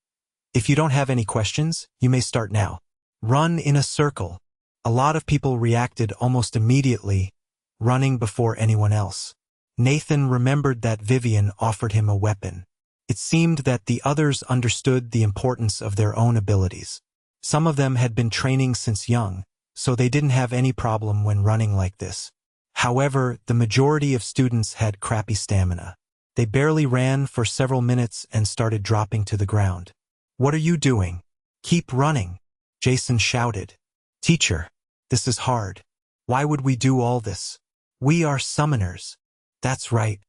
If you don't have any questions, you may start now. Run in a circle. A lot of people reacted almost immediately, running before anyone else. Nathan remembered that Vivian offered him a weapon. It seemed that the others understood the importance of their own abilities. Some of them had been training since young, so they didn't have any problem when running like this. However, the majority of students had crappy stamina. They barely ran for several minutes and started dropping to the ground. What are you doing? Keep running, Jason shouted. Teacher, this is hard. Why would we do all this? We are summoners. That's right.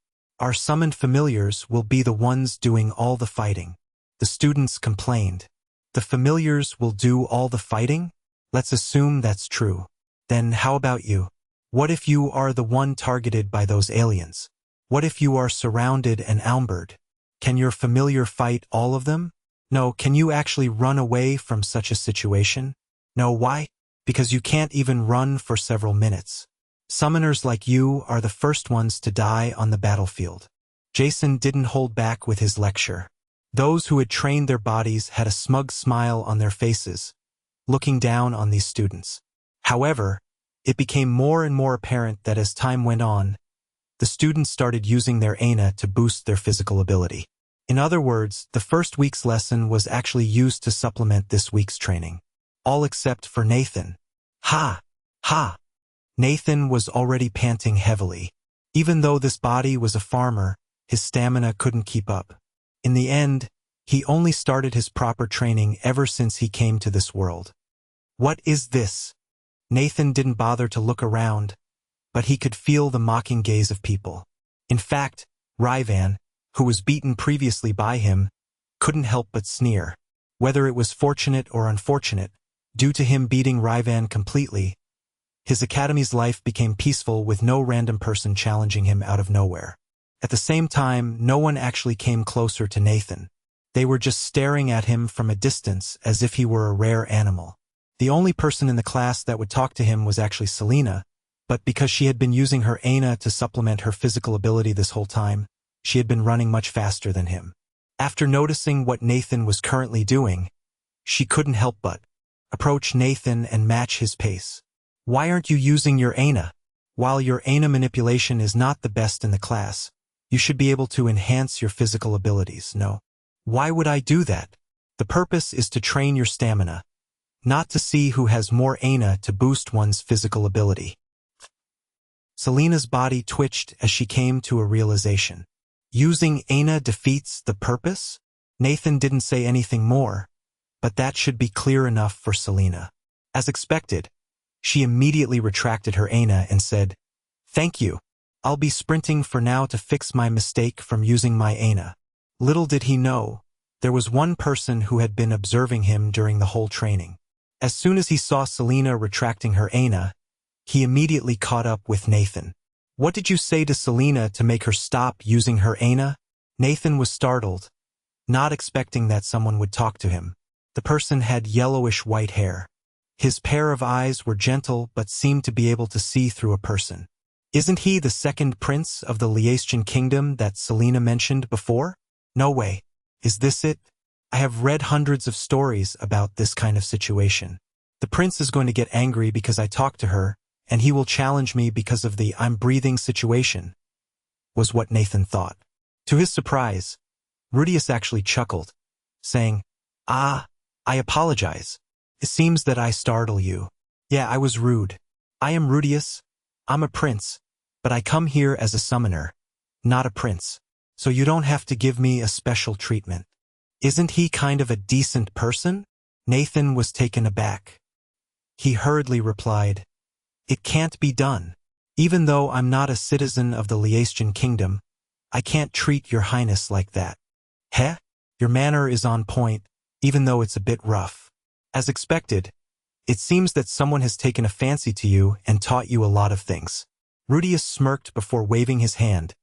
Our summoned familiars will be the ones doing all the fighting. The students complained. The familiars will do all the fighting? Let's assume that's true. Then how about you? What if you are the one targeted by those aliens? What if you are surrounded and outnumbered? Can your familiar fight all of them? No, can you actually run away from such a situation? No, why? Because you can't even run for several minutes. Summoners like you are the first ones to die on the battlefield. Jason didn't hold back with his lecture. Those who had trained their bodies had a smug smile on their faces, looking down on these students. However, it became more and more apparent that as time went on, the students started using their Aina to boost their physical ability. In other words, the first week's lesson was actually used to supplement this week's training. All except for Nathan. Ha! Ha! Nathan was already panting heavily. Even though this body was a farmer, his stamina couldn't keep up. In the end, he only started his proper training ever since he came to this world. What is this? Nathan didn't bother to look around, but he could feel the mocking gaze of people. In fact, Ryvan, who was beaten previously by him, couldn't help but sneer. Whether it was fortunate or unfortunate, due to him beating Ryvan completely, his academy's life became peaceful with no random person challenging him out of nowhere. At the same time, no one actually came closer to Nathan. They were just staring at him from a distance as if he were a rare animal. The only person in the class that would talk to him was actually Selena, but because she had been using her Aina to supplement her physical ability this whole time, she had been running much faster than him. After noticing what Nathan was currently doing, she couldn't help but approach Nathan and match his pace. Why aren't you using your Aina? While your Aina manipulation is not the best in the class, you should be able to enhance your physical abilities, no? Why would I do that? The purpose is to train your stamina, not to see who has more Aina to boost one's physical ability. Selena's body twitched as she came to a realization. Using Aina defeats the purpose? Nathan didn't say anything more, but that should be clear enough for Selena. As expected, she immediately retracted her Aina and said, "Thank you. I'll be sprinting for now to fix my mistake from using my Aina." Little did he know, there was one person who had been observing him during the whole training. As soon as he saw Selena retracting her Aina, He immediately caught up with Nathan. What did you say to Selena to make her stop using her ana? Nathan was startled, not expecting that someone would talk to him. The person had yellowish white hair. His pair of eyes were gentle but seemed to be able to see through a person. Isn't he the second prince of the Liaestian kingdom that Selena mentioned before? No way. Is this it? I have read hundreds of stories about this kind of situation. The prince is going to get angry because I talked to her, and he will challenge me because of the I'm breathing situation, was what Nathan thought. To his surprise, Rudius actually chuckled, saying, I apologize. It seems that I startle you. Yeah, I was rude. I am Rudius. I'm a prince, but I come here as a summoner, not a prince. So you don't have to give me a special treatment. Isn't he kind of a decent person? Nathan was taken aback. He hurriedly replied, It can't be done. Even though I'm not a citizen of the Liaestian kingdom, I can't treat your highness like that. Heh? Your manner is on point, even though it's a bit rough. As expected, it seems that someone has taken a fancy to you and taught you a lot of things. Rudius smirked before waving his hand,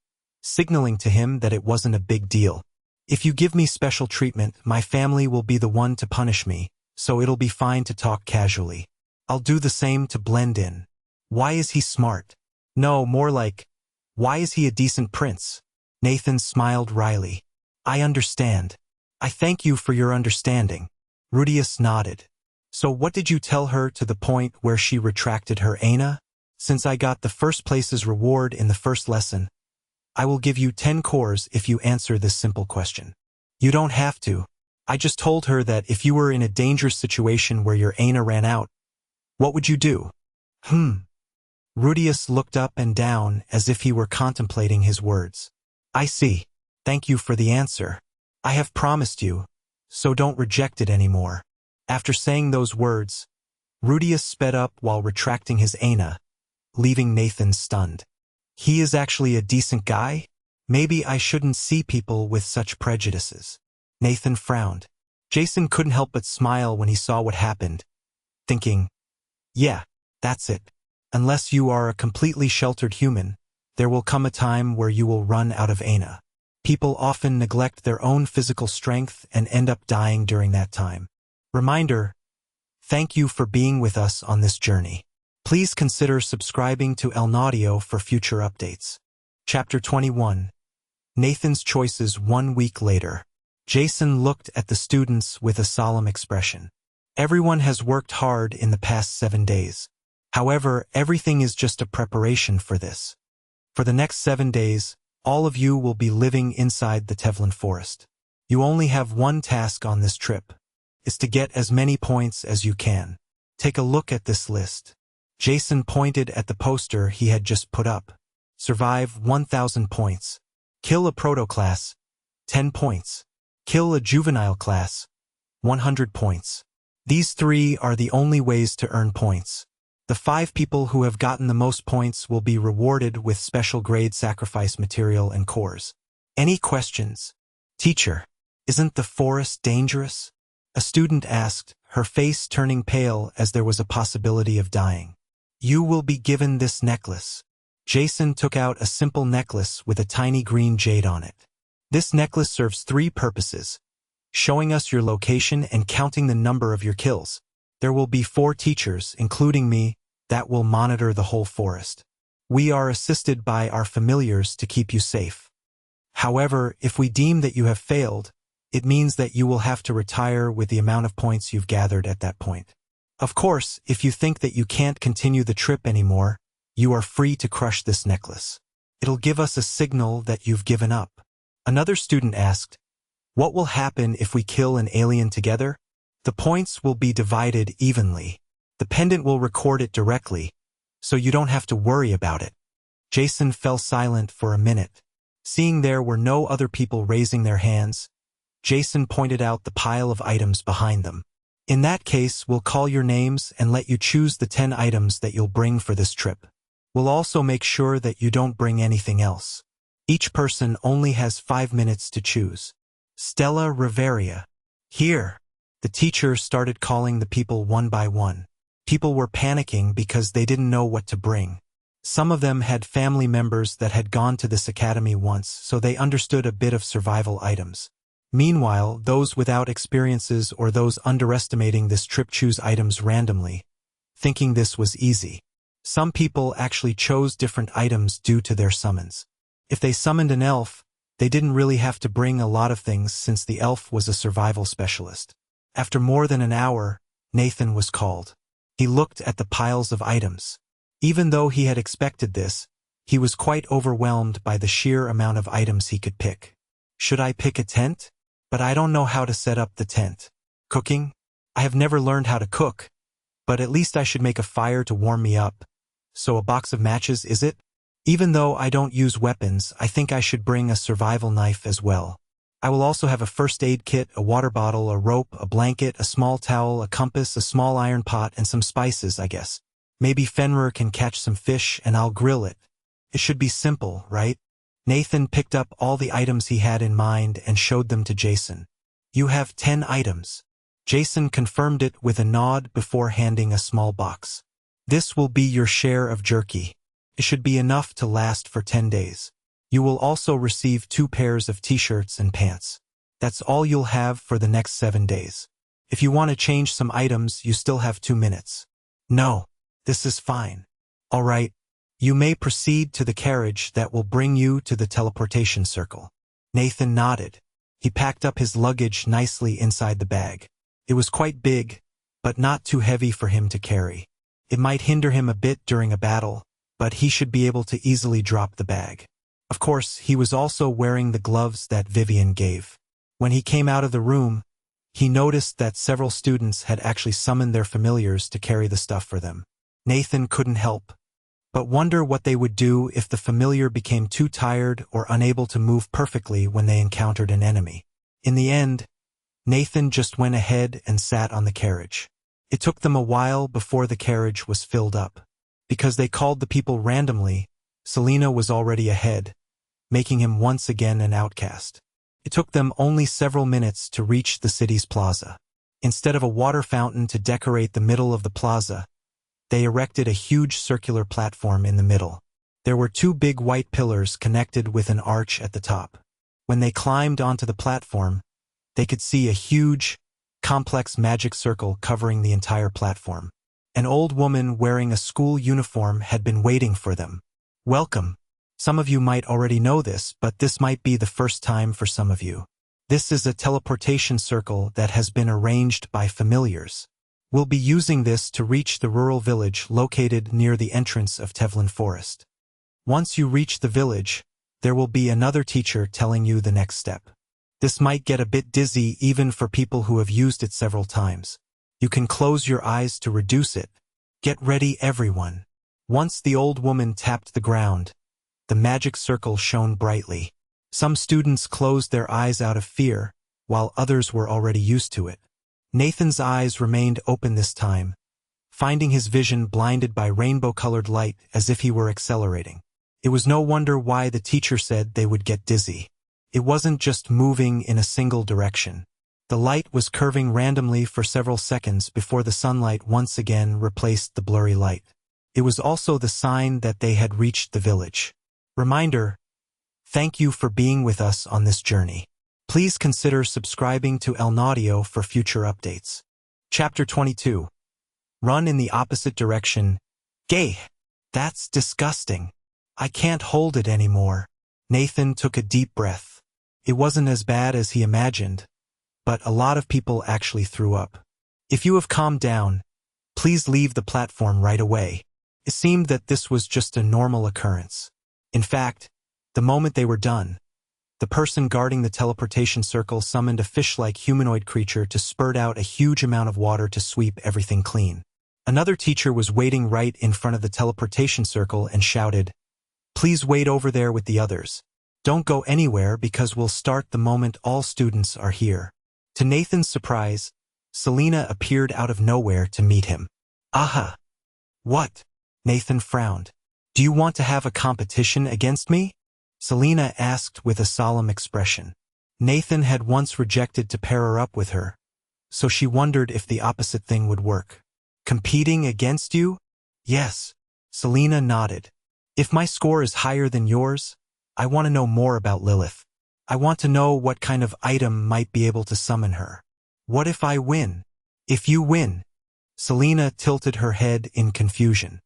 signaling to him that it wasn't a big deal. If you give me special treatment, my family will be the one to punish me, so it'll be fine to talk casually. I'll do the same to blend in. Why is he smart? No, more like, why is he a decent prince? Nathan smiled wryly. I understand. I thank you for your understanding. Rudius nodded. So what did you tell her to the point where she retracted her ana? Since I got the first place's reward in the first lesson, I will give you 10 cores if you answer this simple question. You don't have to. I just told her that if you were in a dangerous situation where your ana ran out, what would you do? Rudius looked up and down as if he were contemplating his words. I see. Thank you for the answer. I have promised you, so don't reject it anymore. After saying those words, Rudius sped up while retracting his ana, leaving Nathan stunned. He is actually a decent guy? Maybe I shouldn't see people with such prejudices. Nathan frowned. Jason couldn't help but smile when he saw what happened, thinking, yeah, that's it. Unless you are a completely sheltered human, there will come a time where you will run out of ana. People often neglect their own physical strength and end up dying during that time. Reminder, thank you for being with us on this journey. Please consider subscribing to Audio for future updates. Chapter 21. Nathan's Choices 1 week later. Jason looked at the students with a solemn expression. Everyone has worked hard in the past 7 days. However, everything is just a preparation for this. For the next 7 days, all of you will be living inside the Tevlin forest. You only have one task on this trip. It's to get as many points as you can. Take a look at this list. Jason pointed at the poster he had just put up. Survive 1,000 points. Kill a proto-class, 10 points. Kill a juvenile class, 100 points. These 3 are the only ways to earn points. The 5 people who have gotten the most points will be rewarded with special grade sacrifice material and cores. Any questions? Teacher, isn't the forest dangerous? A student asked, her face turning pale as there was a possibility of dying. You will be given this necklace. Jason took out a simple necklace with a tiny green jade on it. This necklace serves 3 purposes: showing us your location and counting the number of your kills. There will be 4 teachers, including me, that will monitor the whole forest. We are assisted by our familiars to keep you safe. However, if we deem that you have failed, it means that you will have to retire with the amount of points you've gathered at that point. Of course, if you think that you can't continue the trip anymore, you are free to crush this necklace. It'll give us a signal that you've given up. Another student asked, what will happen if we kill an alien together? The points will be divided evenly. The pendant will record it directly, so you don't have to worry about it. Jason fell silent for a minute. Seeing there were no other people raising their hands, Jason pointed out the pile of items behind them. In that case, we'll call your names and let you choose the 10 items that you'll bring for this trip. We'll also make sure that you don't bring anything else. Each person only has 5 minutes to choose. Stella Riveria. Here. The teacher started calling the people one by one. People were panicking because they didn't know what to bring. Some of them had family members that had gone to this academy once, so they understood a bit of survival items. Meanwhile, those without experiences or those underestimating this trip choose items randomly, thinking this was easy. Some people actually chose different items due to their summons. If they summoned an elf, they didn't really have to bring a lot of things since the elf was a survival specialist. After more than an hour, Nathan was called. He looked at the piles of items. Even though he had expected this, he was quite overwhelmed by the sheer amount of items he could pick. Should I pick a tent? But I don't know how to set up the tent. Cooking? I have never learned how to cook, but at least I should make a fire to warm me up. So a box of matches, is it? Even though I don't use weapons, I think I should bring a survival knife as well. I will also have a first aid kit, a water bottle, a rope, a blanket, a small towel, a compass, a small iron pot, and some spices, I guess. Maybe Fenrir can catch some fish and I'll grill it. It should be simple, right? Nathan picked up all the items he had in mind and showed them to Jason. You have 10 items. Jason confirmed it with a nod before handing a small box. This will be your share of jerky. It should be enough to last for 10 days. You will also receive 2 pairs of t-shirts and pants. That's all you'll have for the next 7 days. If you want to change some items, you still have 2 minutes. No, this is fine. All right. You may proceed to the carriage that will bring you to the teleportation circle. Nathan nodded. He packed up his luggage nicely inside the bag. It was quite big, but not too heavy for him to carry. It might hinder him a bit during a battle, but he should be able to easily drop the bag. Of course, he was also wearing the gloves that Vivian gave. When he came out of the room, he noticed that several students had actually summoned their familiars to carry the stuff for them. Nathan couldn't help but wonder what they would do if the familiar became too tired or unable to move perfectly when they encountered an enemy. In the end, Nathan just went ahead and sat on the carriage. It took them a while before the carriage was filled up. Because they called the people randomly, Selena was already ahead, making him once again an outcast. It took them only several minutes to reach the city's plaza. Instead of a water fountain to decorate the middle of the plaza, they erected a huge circular platform in the middle. There were 2 big white pillars connected with an arch at the top. When they climbed onto the platform, they could see a huge, complex magic circle covering the entire platform. An old woman wearing a school uniform had been waiting for them. Welcome. Some of you might already know this, but this might be the first time for some of you. This is a teleportation circle that has been arranged by familiars. We'll be using this to reach the rural village located near the entrance of Tevlin Forest. Once you reach the village, there will be another teacher telling you the next step. This might get a bit dizzy even for people who have used it several times. You can close your eyes to reduce it. Get ready, everyone. Once the old woman tapped the ground, the magic circle shone brightly. Some students closed their eyes out of fear, while others were already used to it. Nathan's eyes remained open this time, finding his vision blinded by rainbow-colored light as if he were accelerating. It was no wonder why the teacher said they would get dizzy. It wasn't just moving in a single direction. The light was curving randomly for several seconds before the sunlight once again replaced the blurry light. It was also the sign that they had reached the village. Reminder: thank you for being with us on this journey. Please consider subscribing to Audio for future updates. Chapter 22. Run in the opposite direction. Gay! That's disgusting. I can't hold it anymore. Nathan took a deep breath. It wasn't as bad as he imagined, but a lot of people actually threw up. If you have calmed down, please leave the platform right away. It seemed that this was just a normal occurrence. In fact, the moment they were done, the person guarding the teleportation circle summoned a fish-like humanoid creature to spurt out a huge amount of water to sweep everything clean. Another teacher was waiting right in front of the teleportation circle and shouted, "Please wait over there with the others. Don't go anywhere because we'll start the moment all students are here." To Nathan's surprise, Selena appeared out of nowhere to meet him. "Aha! What?" Nathan frowned. "Do you want to have a competition against me?" Selena asked with a solemn expression. Nathan had once rejected to pair her up with her, so she wondered if the opposite thing would work. Competing against you? Yes. Selena nodded. If my score is higher than yours, I want to know more about Lilith. I want to know what kind of item might be able to summon her. What if I win? If you win? Selena tilted her head in confusion.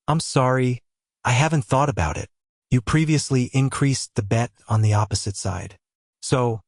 I'm sorry, I haven't thought about it. You previously increased the bet on the opposite side. So,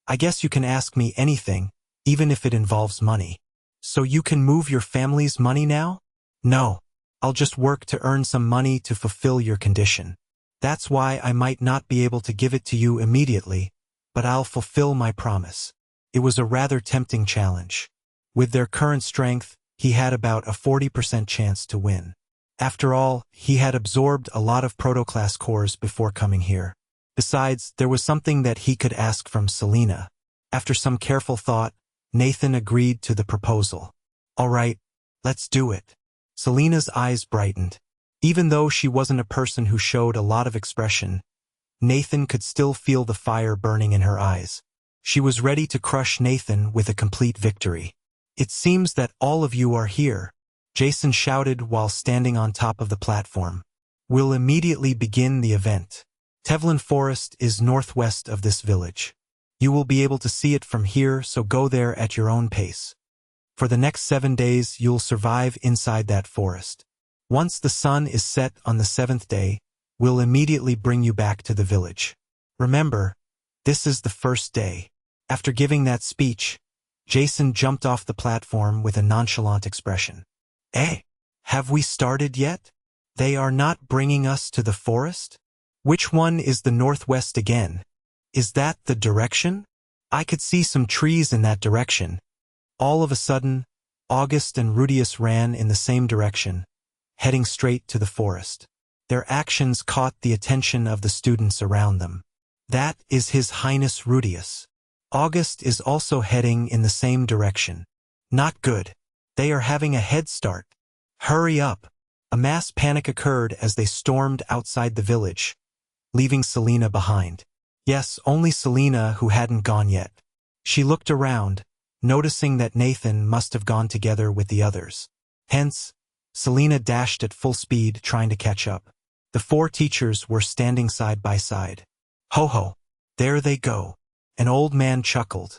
I guess you can ask me anything, even if it involves money. So you can move your family's money now? No. I'll just work to earn some money to fulfill your condition. That's why I might not be able to give it to you immediately, but I'll fulfill my promise. It was a rather tempting challenge. With their current strength, he had about a 40% chance to win. After all, he had absorbed a lot of proto-class cores before coming here. Besides, there was something that he could ask from Selena. After some careful thought, Nathan agreed to the proposal. All right, let's do it. Selena's eyes brightened. Even though she wasn't a person who showed a lot of expression, Nathan could still feel the fire burning in her eyes. She was ready to crush Nathan with a complete victory. It seems that all of you are here, Jason shouted while standing on top of the platform. We'll immediately begin the event. Tevlin Forest is northwest of this village. You will be able to see it from here, so go there at your own pace. For the next 7 days, you'll survive inside that forest. Once the sun is set on the 7th day, we'll immediately bring you back to the village. Remember, this is the first day. After giving that speech, Jason jumped off the platform with a nonchalant expression. Eh? Have we started yet? They are not bringing us to the forest? Which one is the northwest again? Is that the direction? I could see some trees in that direction. All of a sudden, August and Rudius ran in the same direction, heading straight to the forest. Their actions caught the attention of the students around them. That is His Highness Rudius. August is also heading in the same direction. Not good. They are having a head start. Hurry up. A mass panic occurred as they stormed outside the village, leaving Selena behind. Yes, only Selena who hadn't gone yet. She looked around, noticing that Nathan must have gone together with the others. Hence, Selena dashed at full speed trying to catch up. The 4 teachers were standing side by side. Ho ho, there they go. An old man chuckled.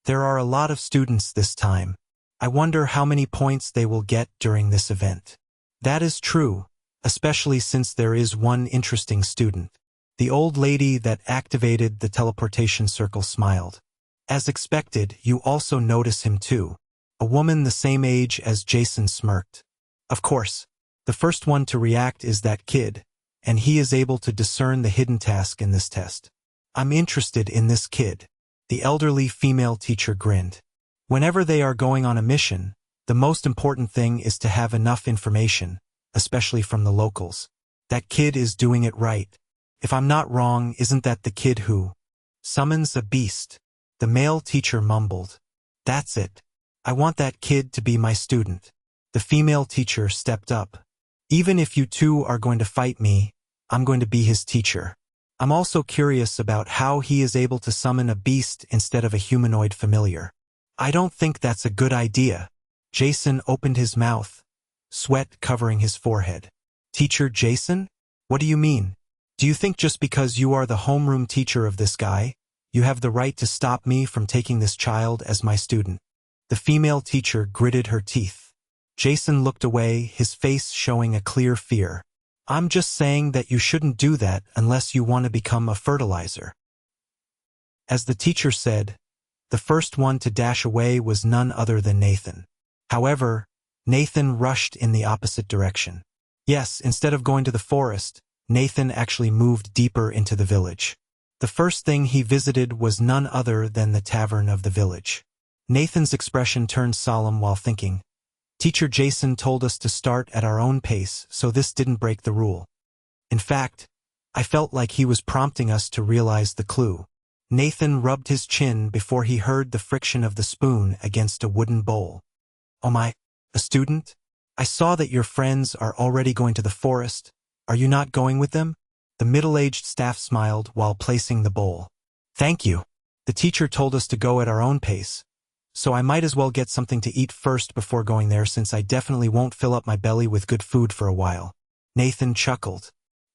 There are a lot of students this time. I wonder how many points they will get during this event. That is true, especially since there is one interesting student. The old lady that activated the teleportation circle smiled. As expected, you also notice him too. A woman the same age as Jason smirked. Of course, the first one to react is that kid, and he is able to discern the hidden task in this test. I'm interested in this kid. The elderly female teacher grinned. Whenever they are going on a mission, the most important thing is to have enough information, especially from the locals. That kid is doing it right. If I'm not wrong, isn't that the kid who summons a beast? The male teacher mumbled. That's it. I want that kid to be my student. The female teacher stepped up. Even if you two are going to fight me, I'm going to be his teacher. I'm also curious about how he is able to summon a beast instead of a humanoid familiar. I don't think that's a good idea. Jason opened his mouth, sweat covering his forehead. Teacher Jason? What do you mean? Do you think just because you are the homeroom teacher of this guy, you have the right to stop me from taking this child as my student? The female teacher gritted her teeth. Jason looked away, his face showing a clear fear. I'm just saying that you shouldn't do that unless you want to become a fertilizer. As the teacher said, the first one to dash away was none other than Nathan. However, Nathan rushed in the opposite direction. Yes, instead of going to the forest, Nathan actually moved deeper into the village. The first thing he visited was none other than the tavern of the village. Nathan's expression turned solemn while thinking. Teacher Jason told us to start at our own pace, so this didn't break the rule. In fact, I felt like he was prompting us to realize the clue. Nathan rubbed his chin before he heard the friction of the spoon against a wooden bowl. Oh my, a student? I saw that your friends are already going to the forest. Are you not going with them? The middle-aged staff smiled while placing the bowl. Thank you. The teacher told us to go at our own pace, so I might as well get something to eat first before going there since I definitely won't fill up my belly with good food for a while. Nathan chuckled.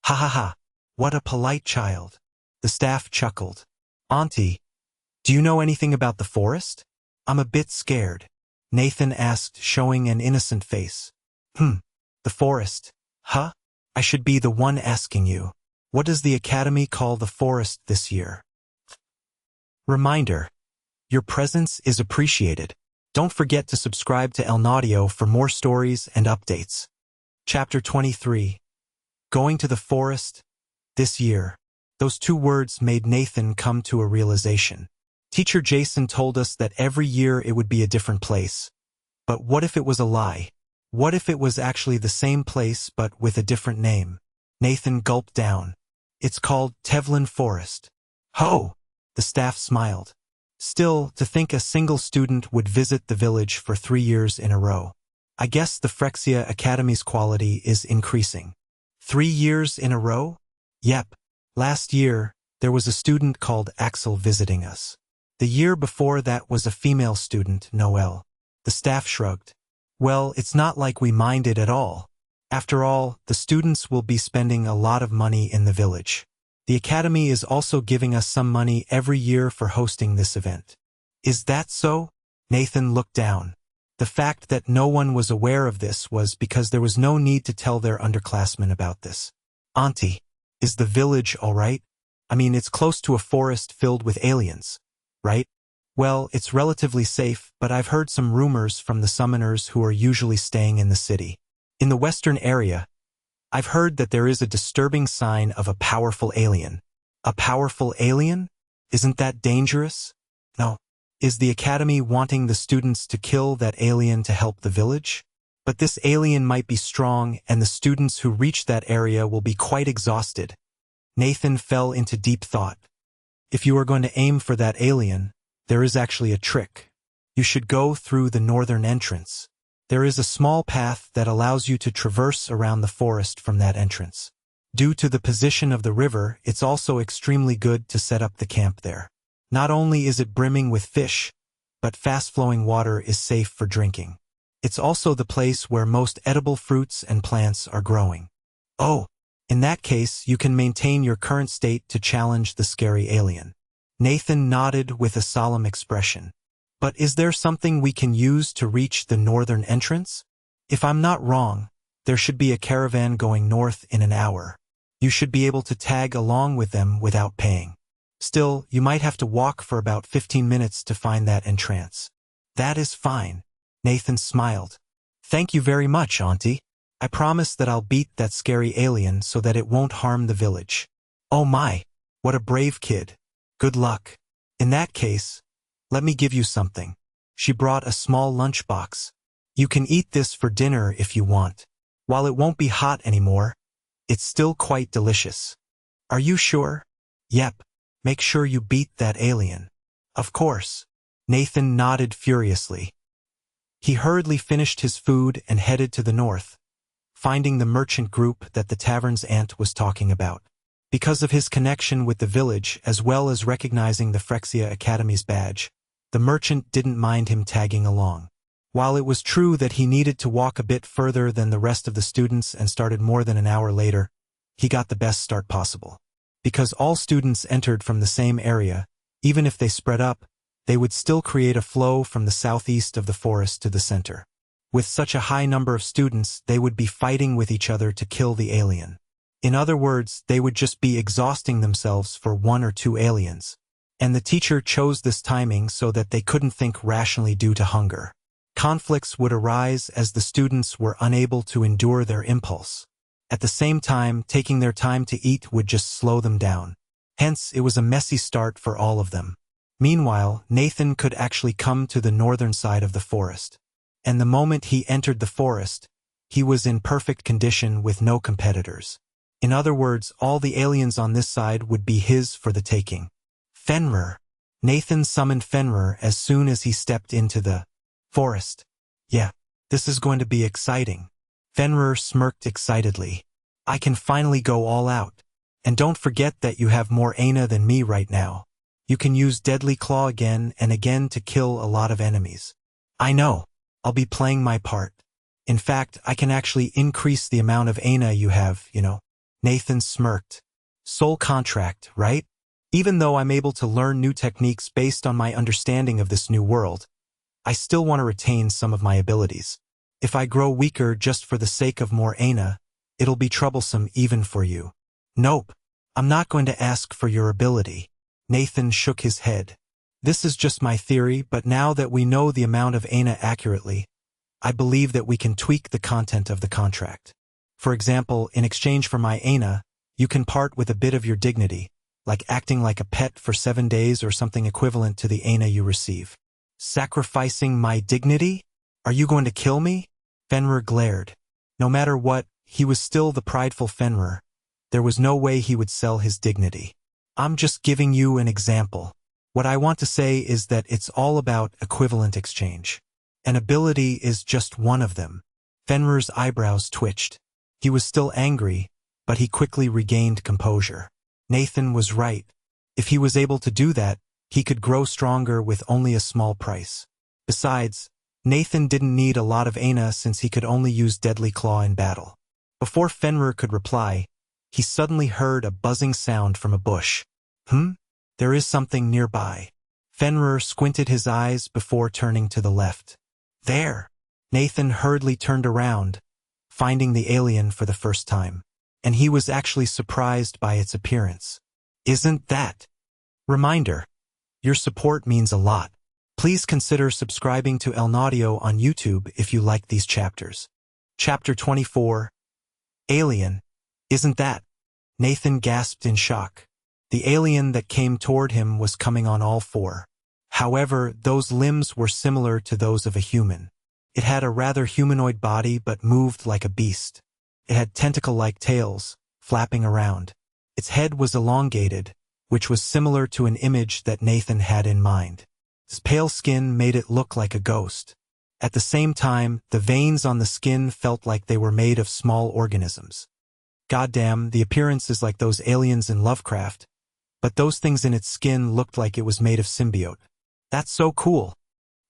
Ha ha ha, what a polite child. The staff chuckled. Auntie, do you know anything about the forest? I'm a bit scared. Nathan asked, showing an innocent face. The forest. Huh? I should be the one asking you. What does the Academy call the forest this year? Reminder. Your presence is appreciated. Don't forget to subscribe to El Audio for more stories and updates. Chapter 23. Going to the forest. This year. Those two words made Nathan come to a realization. Teacher Jason told us that every year it would be a different place. But what if it was a lie? What if it was actually the same place but with a different name? Nathan gulped down. It's called Tevlin Forest. Ho! The staff smiled. Still, to think a single student would visit the village for 3 years in a row. I guess the Phyrexia Academy's quality is increasing. 3 years in a row? Yep. Last year, there was a student called Axel visiting us. The year before that was a female student, Noelle. The staff shrugged. Well, it's not like we mind it at all. After all, the students will be spending a lot of money in the village. The Academy is also giving us some money every year for hosting this event. Is that so? Nathan looked down. The fact that no one was aware of this was because there was no need to tell their underclassmen about this. Auntie, is the village all right? I mean, it's close to a forest filled with aliens, right? Well, it's relatively safe, but I've heard some rumors from the summoners who are usually staying in the city. In the western area, I've heard that there is a disturbing sign of a powerful alien. A powerful alien? Isn't that dangerous? No. Is the Academy wanting the students to kill that alien to help the village? But this alien might be strong, and the students who reach that area will be quite exhausted. Nathan fell into deep thought. If you are going to aim for that alien, there is actually a trick. You should go through the northern entrance. There is a small path that allows you to traverse around the forest from that entrance. Due to the position of the river, it's also extremely good to set up the camp there. Not only is it brimming with fish, but fast-flowing water is safe for drinking. It's also the place where most edible fruits and plants are growing. Oh, in that case, you can maintain your current state to challenge the scary alien. Nathan nodded with a solemn expression. But is there something we can use to reach the northern entrance? If I'm not wrong, there should be a caravan going north in an hour. You should be able to tag along with them without paying. Still, you might have to walk for about 15 minutes to find that entrance. That is fine. Nathan smiled. Thank you very much, Auntie. I promise that I'll beat that scary alien so that it won't harm the village. Oh my, what a brave kid. Good luck. In that case, let me give you something. She brought a small lunchbox. You can eat this for dinner if you want. While it won't be hot anymore, it's still quite delicious. Are you sure? Yep. Make sure you beat that alien. Of course. Nathan nodded furiously. He hurriedly finished his food and headed to the north, finding the merchant group that the tavern's aunt was talking about. Because of his connection with the village as well as recognizing the Phyrexia Academy's badge, the merchant didn't mind him tagging along. While it was true that he needed to walk a bit further than the rest of the students and started more than an hour later, he got the best start possible. Because all students entered from the same area, even if they spread up, they would still create a flow from the southeast of the forest to the center. With such a high number of students, they would be fighting with each other to kill the alien. In other words, they would just be exhausting themselves for 1 or 2 aliens. And the teacher chose this timing so that they couldn't think rationally due to hunger. Conflicts would arise as the students were unable to endure their impulse. At the same time, taking their time to eat would just slow them down. Hence, it was a messy start for all of them. Meanwhile, Nathan could actually come to the northern side of the forest. And the moment he entered the forest, he was in perfect condition with no competitors. In other words, all the aliens on this side would be his for the taking. Fenrir. Nathan summoned Fenrir as soon as he stepped into the forest. Yeah, this is going to be exciting. Fenrir smirked excitedly. I can finally go all out. And don't forget that you have more Aina than me right now. You can use Deadly Claw again and again to kill a lot of enemies. I know. I'll be playing my part. In fact, I can actually increase the amount of Aina you have, you know. Nathan smirked. Soul contract, right? Even though I'm able to learn new techniques based on my understanding of this new world, I still want to retain some of my abilities. If I grow weaker just for the sake of more Aina, it'll be troublesome even for you. Nope. I'm not going to ask for your ability. Nathan shook his head. This is just my theory, but now that we know the amount of Aina accurately, I believe that we can tweak the content of the contract. For example, in exchange for my Aina, you can part with a bit of your dignity, like acting like a pet for 7 days or something equivalent to the Aina you receive. Sacrificing my dignity? Are you going to kill me? Fenrir glared. No matter what, he was still the prideful Fenrir. There was no way he would sell his dignity. I'm just giving you an example. What I want to say is that it's all about equivalent exchange. An ability is just one of them. Fenrir's eyebrows twitched. He was still angry, but he quickly regained composure. Nathan was right. If he was able to do that, he could grow stronger with only a small price. Besides, Nathan didn't need a lot of Aina since he could only use Deadly Claw in battle. Before Fenrir could reply, he suddenly heard a buzzing sound from a bush. There is something nearby. Fenrir squinted his eyes before turning to the left. There! Nathan hurriedly turned around, finding the alien for the first time. And he was actually surprised by its appearance. Isn't that? Reminder. Your support means a lot. Please consider subscribing to Audio on YouTube if you like these chapters. Chapter 24. Alien. Isn't that? Nathan gasped in shock. The alien that came toward him was coming on all four. However, those limbs were similar to those of a human. It had a rather humanoid body but moved like a beast. It had tentacle-like tails, flapping around. Its head was elongated, which was similar to an image that Nathan had in mind. Its pale skin made it look like a ghost. At the same time, the veins on the skin felt like they were made of small organisms. Goddamn, the appearance is like those aliens in Lovecraft, but those things in its skin looked like it was made of symbiote. That's so cool.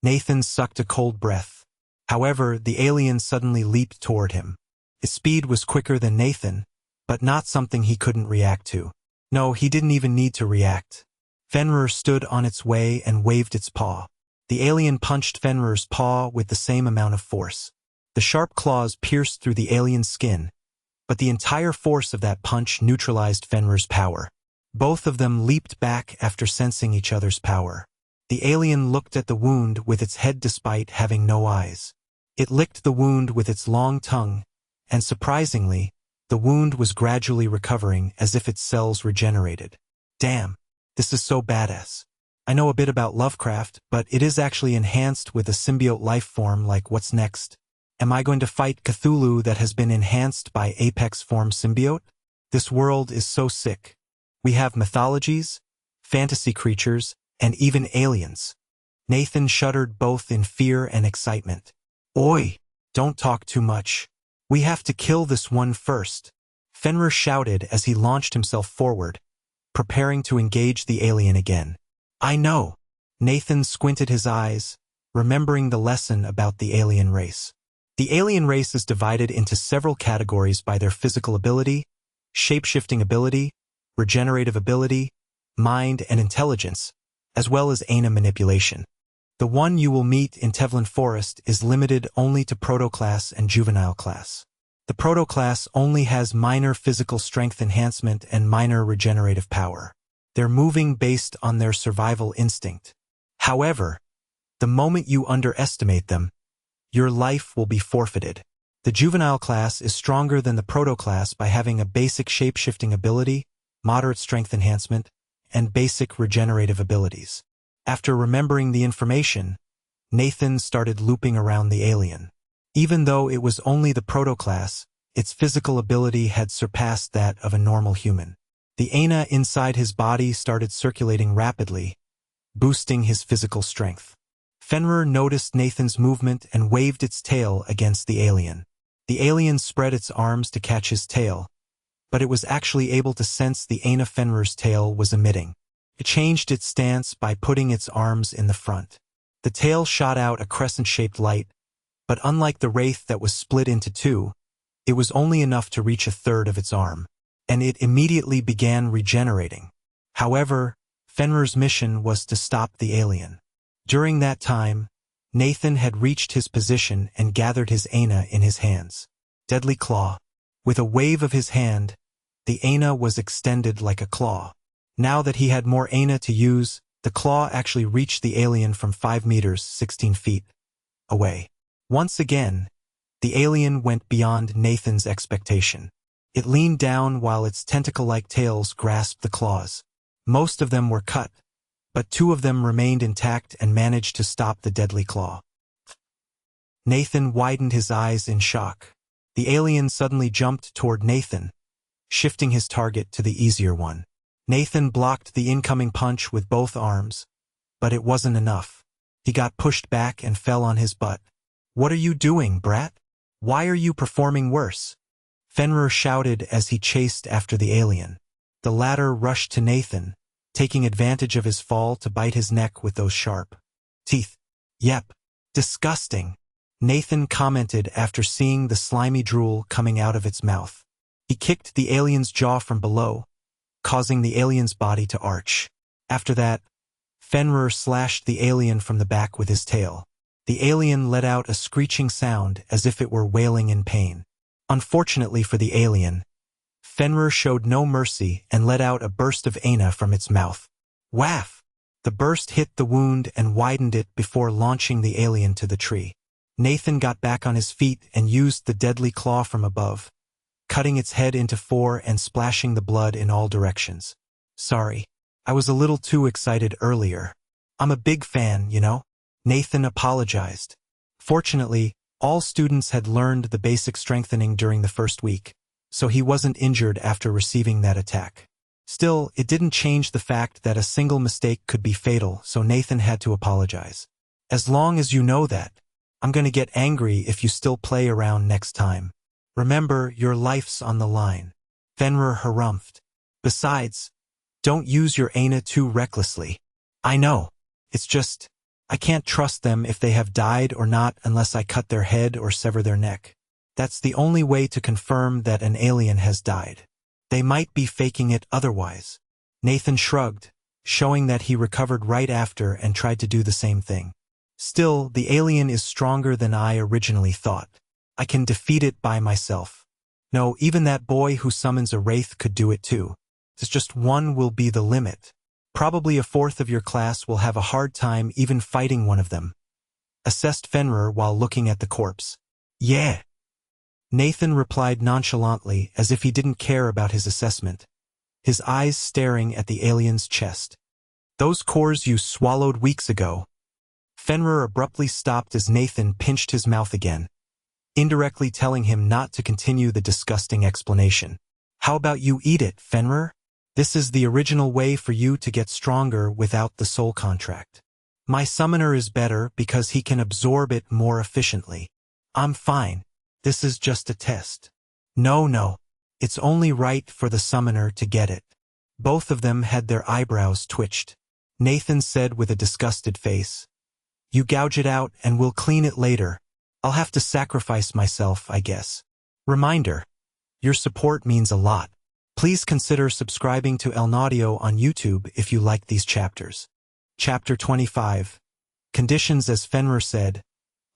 Nathan sucked a cold breath. However, the alien suddenly leaped toward him. Its speed was quicker than Nathan, but not something he couldn't react to. No, he didn't even need to react. Fenrir stood on its way and waved its paw. The alien punched Fenrir's paw with the same amount of force. The sharp claws pierced through the alien's skin, but the entire force of that punch neutralized Fenrir's power. Both of them leaped back after sensing each other's power. The alien looked at the wound with its head despite having no eyes. It licked the wound with its long tongue, and surprisingly, the wound was gradually recovering as if its cells regenerated. Damn, this is so badass. I know a bit about Lovecraft, but it is actually enhanced with a symbiote life form like what's next? Am I going to fight Cthulhu that has been enhanced by apex form symbiote? This world is so sick. We have mythologies, fantasy creatures, and even aliens. Nathan shuddered both in fear and excitement. Oi, don't talk too much. We have to kill this one first. Fenrir shouted as he launched himself forward, preparing to engage the alien again. I know. Nathan squinted his eyes, remembering the lesson about the alien race. The alien race is divided into several categories by their physical ability, shape-shifting ability, regenerative ability, mind and intelligence, as well as Aina manipulation. The one you will meet in Tevlin Forest is limited only to proto-class and juvenile class. The proto-class only has minor physical strength enhancement and minor regenerative power. They're moving based on their survival instinct. However, the moment you underestimate them, your life will be forfeited. The juvenile class is stronger than the proto-class by having a basic shape-shifting ability, moderate strength enhancement, and basic regenerative abilities. After remembering the information, Nathan started looping around the alien. Even though it was only the proto-class, its physical ability had surpassed that of a normal human. The Aina inside his body started circulating rapidly, boosting his physical strength. Fenrir noticed Nathan's movement and waved its tail against the alien. The alien spread its arms to catch his tail, but it was actually able to sense the Aina Fenrir's tail was emitting. It changed its stance by putting its arms in the front. The tail shot out a crescent-shaped light, but unlike the wraith that was split into two, it was only enough to reach a third of its arm, and it immediately began regenerating. However, Fenrir's mission was to stop the alien. During that time, Nathan had reached his position and gathered his Aina in his hands. Deadly claw. With a wave of his hand, the Aina was extended like a claw. Now that he had more Aina to use, the claw actually reached the alien from 5 meters, 16 feet, away. Once again, the alien went beyond Nathan's expectation. It leaned down while its tentacle-like tails grasped the claws. Most of them were cut, but 2 of them remained intact and managed to stop the deadly claw. Nathan widened his eyes in shock. The alien suddenly jumped toward Nathan, shifting his target to the easier one. Nathan blocked the incoming punch with both arms, but it wasn't enough. He got pushed back and fell on his butt. "What are you doing, brat? Why are you performing worse?" Fenrir shouted as he chased after the alien. The latter rushed to Nathan, taking advantage of his fall to bite his neck with those sharp teeth. "Yep. Disgusting," Nathan commented after seeing the slimy drool coming out of its mouth. He kicked the alien's jaw from below, causing the alien's body to arch. After that, Fenrir slashed the alien from the back with his tail. The alien let out a screeching sound as if it were wailing in pain. Unfortunately for the alien, Fenrir showed no mercy and let out a burst of Aina from its mouth. Whaff! The burst hit the wound and widened it before launching the alien to the tree. Nathan got back on his feet and used the deadly claw from above, cutting its head into 4 and splashing the blood in all directions. "Sorry, I was a little too excited earlier. I'm a big fan, you know," Nathan apologized. Fortunately, all students had learned the basic strengthening during the first week, so he wasn't injured after receiving that attack. Still, it didn't change the fact that a single mistake could be fatal, so Nathan had to apologize. "As long as you know that, I'm gonna get angry if you still play around next time. Remember, your life's on the line," Fenrir harumphed. "Besides, don't use your Aina too recklessly." "I know. It's just, I can't trust them if they have died or not unless I cut their head or sever their neck. That's the only way to confirm that an alien has died. They might be faking it otherwise." Nathan shrugged, showing that he recovered right after and tried to do the same thing. "Still, the alien is stronger than I originally thought. I can defeat it by myself. No, even that boy who summons a wraith could do it too. It's just one will be the limit. Probably a fourth of your class will have a hard time even fighting one of them," assessed Fenrir while looking at the corpse. "Yeah," Nathan replied nonchalantly as if he didn't care about his assessment, his eyes staring at the alien's chest. "Those cores you swallowed weeks ago." Fenrir abruptly stopped as Nathan pinched his mouth again, indirectly telling him not to continue the disgusting explanation. "How about you eat it, Fenrir? This is the original way for you to get stronger without the soul contract. My summoner is better because he can absorb it more efficiently. I'm fine. This is just a test." No. It's only right for the summoner to get it." Both of them had their eyebrows twitched. Nathan said with a disgusted face, "You gouge it out and we'll clean it later. I'll have to sacrifice myself, I guess. Reminder, your support means a lot. Please consider subscribing to Elnaudio on YouTube if you like these chapters." Chapter 25. Conditions. As Fenrir said,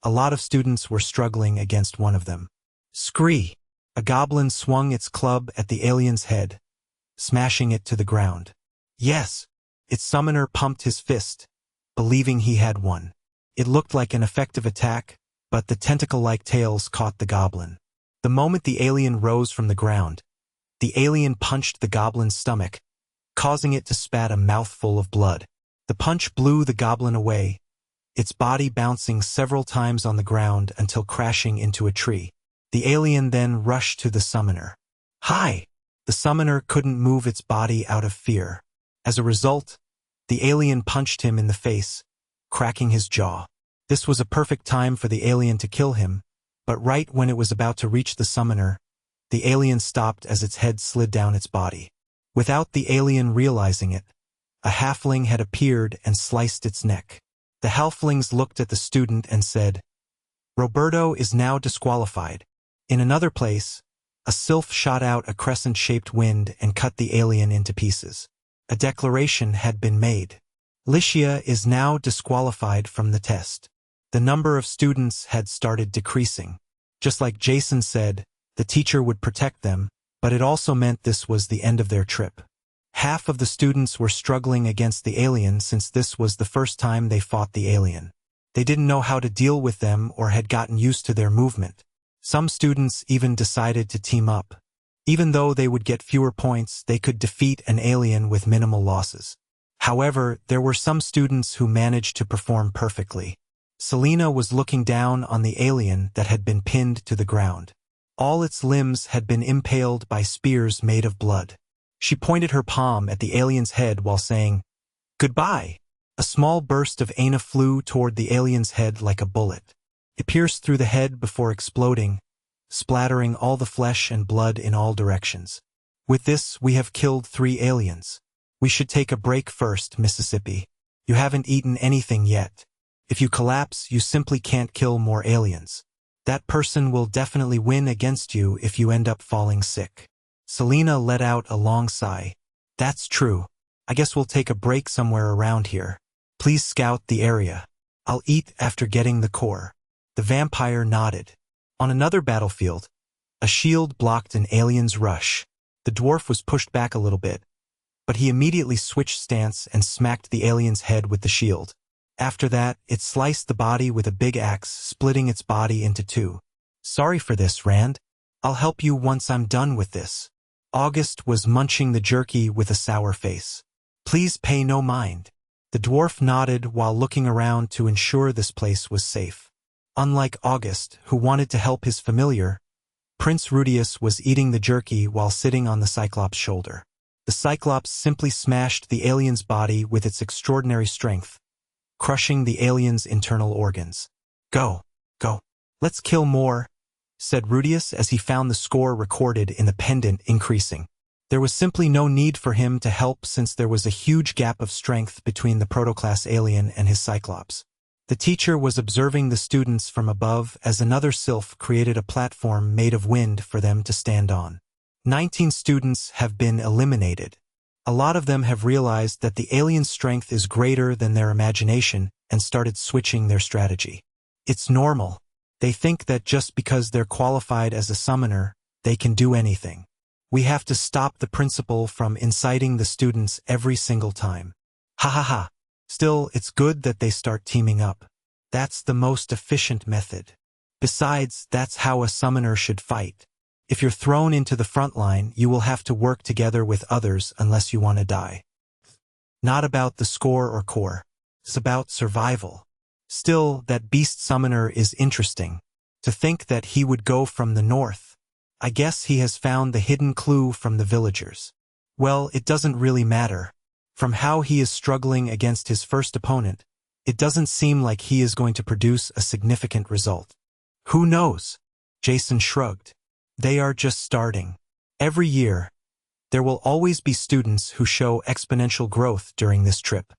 a lot of students were struggling against one of them. Scree! A goblin swung its club at the alien's head, smashing it to the ground. Yes! Its summoner pumped his fist, believing he had won. It looked like an effective attack, but the tentacle-like tails caught the goblin. The moment the alien rose from the ground, the alien punched the goblin's stomach, causing it to spat a mouthful of blood. The punch blew the goblin away, its body bouncing several times on the ground until crashing into a tree. The alien then rushed to the summoner. "Hi!" The summoner couldn't move its body out of fear. As a result, the alien punched him in the face, cracking his jaw. This was a perfect time for the alien to kill him, but right when it was about to reach the summoner, the alien stopped as its head slid down its body. Without the alien realizing it, a halfling had appeared and sliced its neck. The halflings looked at the student and said, "Roberto is now disqualified." In another place, a sylph shot out a crescent-shaped wind and cut the alien into pieces. A declaration had been made. Licia is now disqualified from the test. The number of students had started decreasing. Just like Jason said, the teacher would protect them, but it also meant this was the end of their trip. Half of the students were struggling against the alien since this was the first time they fought the alien. They didn't know how to deal with them or had gotten used to their movement. Some students even decided to team up. Even though they would get fewer points, they could defeat an alien with minimal losses. However, there were some students who managed to perform perfectly. Selena was looking down on the alien that had been pinned to the ground. All its limbs had been impaled by spears made of blood. She pointed her palm at the alien's head while saying, "Goodbye." A small burst of Aina flew toward the alien's head like a bullet. It pierced through the head before exploding, splattering all the flesh and blood in all directions. "With this, we have killed 3 aliens. We should take a break first, Mississippi. You haven't eaten anything yet. If you collapse, you simply can't kill more aliens. That person will definitely win against you if you end up falling sick." Selena let out a long sigh. "That's true. I guess we'll take a break somewhere around here. Please scout the area. I'll eat after getting the core." The vampire nodded. On another battlefield, a shield blocked an alien's rush. The dwarf was pushed back a little bit, but he immediately switched stance and smacked the alien's head with the shield. After that, it sliced the body with a big axe, splitting its body into 2. "Sorry for this, Rand. I'll help you once I'm done with this." August was munching the jerky with a sour face. "Please pay no mind." The dwarf nodded while looking around to ensure this place was safe. Unlike August, who wanted to help his familiar, Prince Rudius was eating the jerky while sitting on the Cyclops' shoulder. The Cyclops simply smashed the alien's body with its extraordinary strength, crushing the alien's internal organs. Go. Let's kill more," said Rudius as he found the score recorded in the pendant increasing. There was simply no need for him to help since there was a huge gap of strength between the protoclass alien and his Cyclops. The teacher was observing the students from above as another sylph created a platform made of wind for them to stand on. 19 students have been eliminated. A lot of them have realized that the alien's strength is greater than their imagination and started switching their strategy. It's normal. They think that just because they're qualified as a summoner, they can do anything. We have to stop the principal from inciting the students every single time. Ha ha ha. Still, it's good that they start teaming up. That's the most efficient method. Besides, that's how a summoner should fight. If you're thrown into the front line, you will have to work together with others unless you want to die. Not about the score or core. It's about survival. Still, that beast summoner is interesting. To think that he would go from the north. I guess he has found the hidden clue from the villagers. Well, it doesn't really matter. From how he is struggling against his first opponent, it doesn't seem like he is going to produce a significant result. Who knows? Jason shrugged. They are just starting. Every year, there will always be students who show exponential growth during this trip.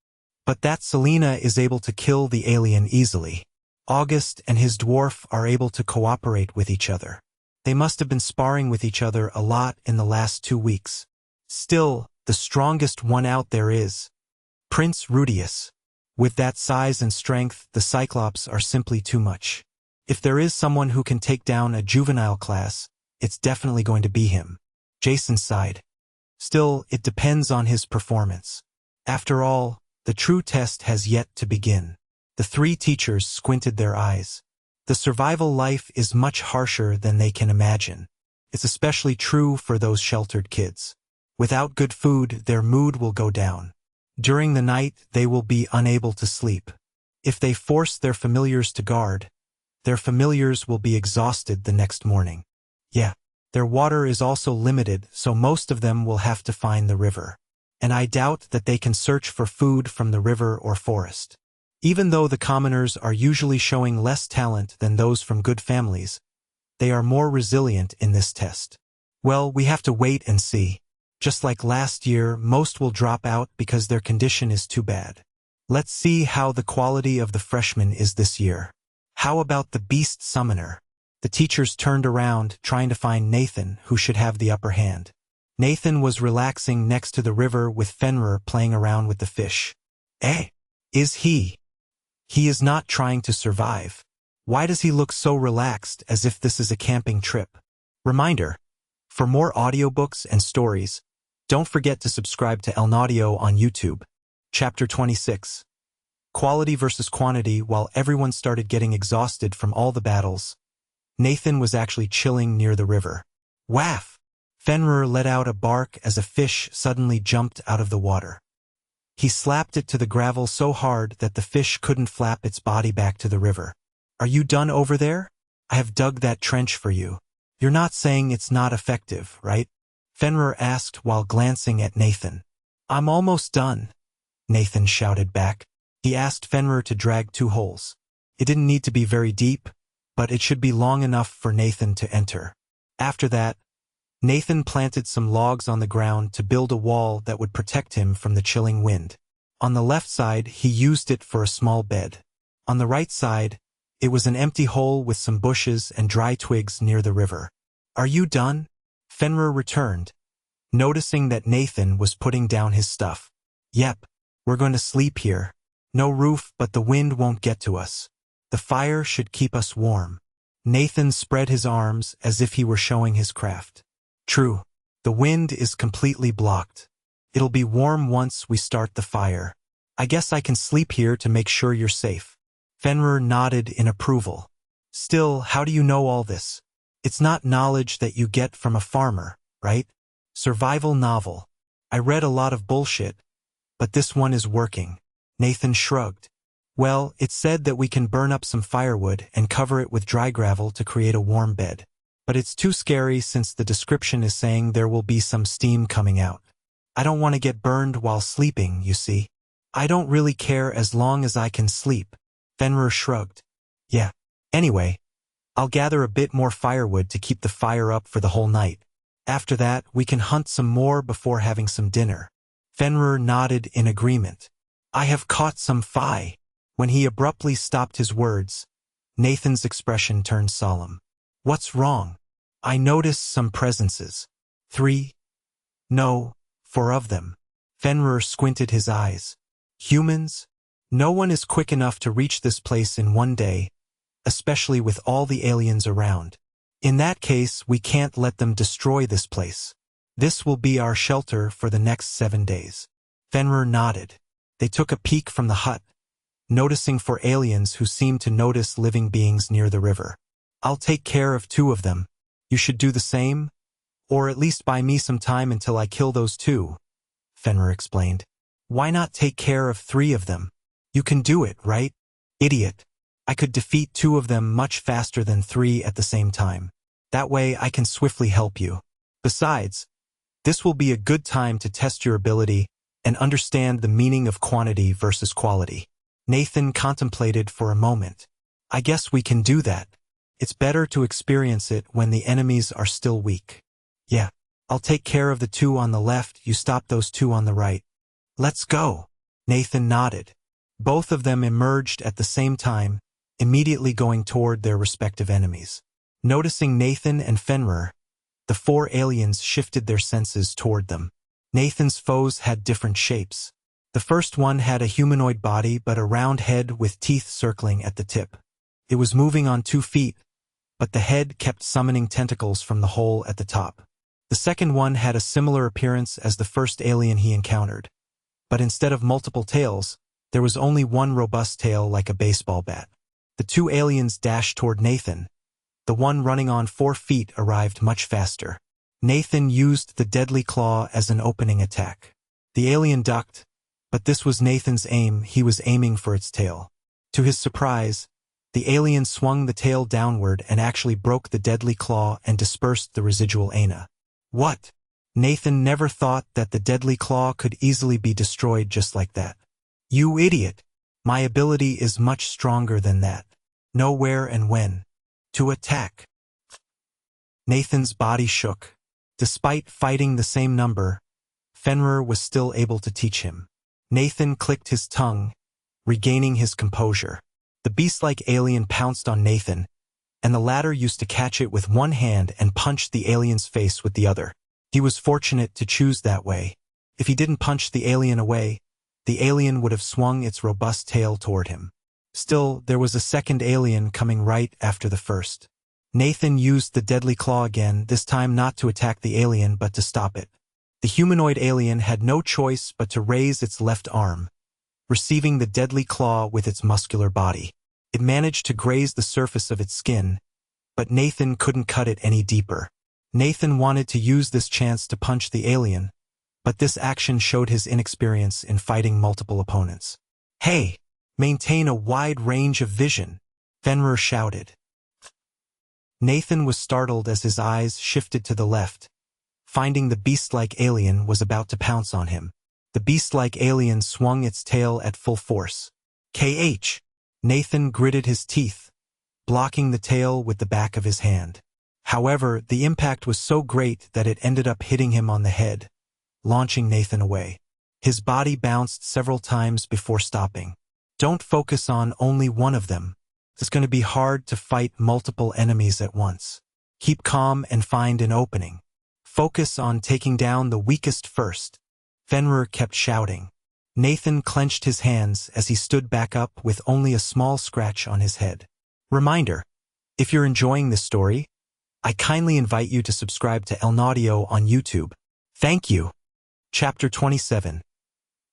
But that Selena is able to kill the alien easily. August and his dwarf are able to cooperate with each other. They must have been sparring with each other a lot in the last 2 weeks. Still, the strongest one out there is Prince Rudius. With that size and strength, the Cyclops are simply too much. If there is someone who can take down a juvenile class, it's definitely going to be him. Jason sighed. Still, it depends on his performance. After all, the true test has yet to begin. The 3 teachers squinted their eyes. The survival life is much harsher than they can imagine. It's especially true for those sheltered kids. Without good food, their mood will go down. During the night, they will be unable to sleep. If they force their familiars to guard, their familiars will be exhausted the next morning. Yeah, their water is also limited, so most of them will have to find the river. And I doubt that they can search for food from the river or forest. Even though the commoners are usually showing less talent than those from good families, they are more resilient in this test. Well, we have to wait and see. Just like last year, most will drop out because their condition is too bad. Let's see how the quality of the freshmen is this year. How about the beast summoner? The teachers turned around, trying to find Nathan, who should have the upper hand. Nathan was relaxing next to the river with Fenrir playing around with the fish. Is he? He is not trying to survive. Why does he look so relaxed, as if this is a camping trip? Reminder: for more audiobooks and stories, don't forget to subscribe to Elnaudio on YouTube. Chapter 26. Quality versus quantity. While everyone started getting exhausted from all the battles, Nathan was actually chilling near the river. Waff! Fenrir let out a bark as a fish suddenly jumped out of the water. He slapped it to the gravel so hard that the fish couldn't flap its body back to the river. Are you done over there? I have dug that trench for you. You're not saying it's not effective, right? Fenrir asked while glancing at Nathan. I'm almost done, Nathan shouted back. He asked Fenrir to drag 2 holes. It didn't need to be very deep, but it should be long enough for Nathan to enter. After that, Nathan planted some logs on the ground to build a wall that would protect him from the chilling wind. On the left side, he used it for a small bed. On the right side, it was an empty hole with some bushes and dry twigs near the river. Are you done? Fenrir returned, noticing that Nathan was putting down his stuff. Yep, we're going to sleep here. No roof, but the wind won't get to us. The fire should keep us warm. Nathan spread his arms as if he were showing his craft. True, the wind is completely blocked. It'll be warm once we start the fire. I guess I can sleep here to make sure you're safe. Fenrir nodded in approval. Still, how do you know all this? It's not knowledge that you get from a farmer, right? Survival novel. I read a lot of bullshit, but this one is working. Nathan shrugged. Well, it said that we can burn up some firewood and cover it with dry gravel to create a warm bed. But it's too scary since the description is saying there will be some steam coming out. I don't want to get burned while sleeping, you see. I don't really care as long as I can sleep. Fenrir shrugged. Yeah. Anyway, I'll gather a bit more firewood to keep the fire up for the whole night. After that, we can hunt some more before having some dinner. Fenrir nodded in agreement. I have caught some fi. When he abruptly stopped his words, Nathan's expression turned solemn. What's wrong? I noticed some presences. 3? No, 4 of them. Fenrir squinted his eyes. Humans? No one is quick enough to reach this place in one day, especially with all the aliens around. In that case, we can't let them destroy this place. This will be our shelter for the next 7 days. Fenrir nodded. They took a peek from the hut, noticing 4 aliens who seemed to notice living beings near the river. I'll take care of 2 of them. You should do the same, or at least buy me some time until I kill those 2, Fenrir explained. Why not take care of 3 of them? You can do it, right? Idiot. I could defeat 2 of them much faster than 3 at the same time. That way I can swiftly help you. Besides, this will be a good time to test your ability and understand the meaning of quantity versus quality. Nathan contemplated for a moment. I guess we can do that. It's better to experience it when the enemies are still weak. Yeah, I'll take care of the 2 on the left, you stop those 2 on the right. Let's go. Nathan nodded. Both of them emerged at the same time, immediately going toward their respective enemies. Noticing Nathan and Fenrir, the 4 aliens shifted their senses toward them. Nathan's foes had different shapes. The first one had a humanoid body but a round head with teeth circling at the tip. It was moving on 2 feet, but the head kept summoning tentacles from the hole at the top. The second one had a similar appearance as the first alien he encountered, but instead of multiple tails, there was only one robust tail like a baseball bat. The 2 aliens dashed toward Nathan. The one running on 4 feet arrived much faster. Nathan used the deadly claw as an opening attack. The alien ducked, but this was Nathan's aim. He was aiming for its tail. To his surprise, the alien swung the tail downward and actually broke the deadly claw and dispersed the residual ana. What? Nathan never thought that the deadly claw could easily be destroyed just like that. You idiot! My ability is much stronger than that. Know where and when to attack. Nathan's body shook. Despite fighting the same number, Fenrir was still able to teach him. Nathan clicked his tongue, regaining his composure. The beast-like alien pounced on Nathan, and the latter used to catch it with one hand and punched the alien's face with the other. He was fortunate to choose that way. If he didn't punch the alien away, the alien would have swung its robust tail toward him. Still, there was a second alien coming right after the first. Nathan used the deadly claw again, this time not to attack the alien but to stop it. The humanoid alien had no choice but to raise its left arm, receiving the deadly claw with its muscular body. It managed to graze the surface of its skin, but Nathan couldn't cut it any deeper. Nathan wanted to use this chance to punch the alien, but this action showed his inexperience in fighting multiple opponents. "Hey! Maintain a wide range of vision," Fenrir shouted. Nathan was startled as his eyes shifted to the left, finding the beast-like alien was about to pounce on him. The beast-like alien swung its tail at full force. KH! Nathan gritted his teeth, blocking the tail with the back of his hand. However, the impact was so great that it ended up hitting him on the head, launching Nathan away. His body bounced several times before stopping. Don't focus on only one of them. It's going to be hard to fight multiple enemies at once. Keep calm and find an opening. Focus on taking down the weakest first. Fenrir kept shouting. Nathan clenched his hands as he stood back up with only a small scratch on his head. Reminder, if you're enjoying this story, I kindly invite you to subscribe to Elnaudio on YouTube. Thank you. Chapter 27.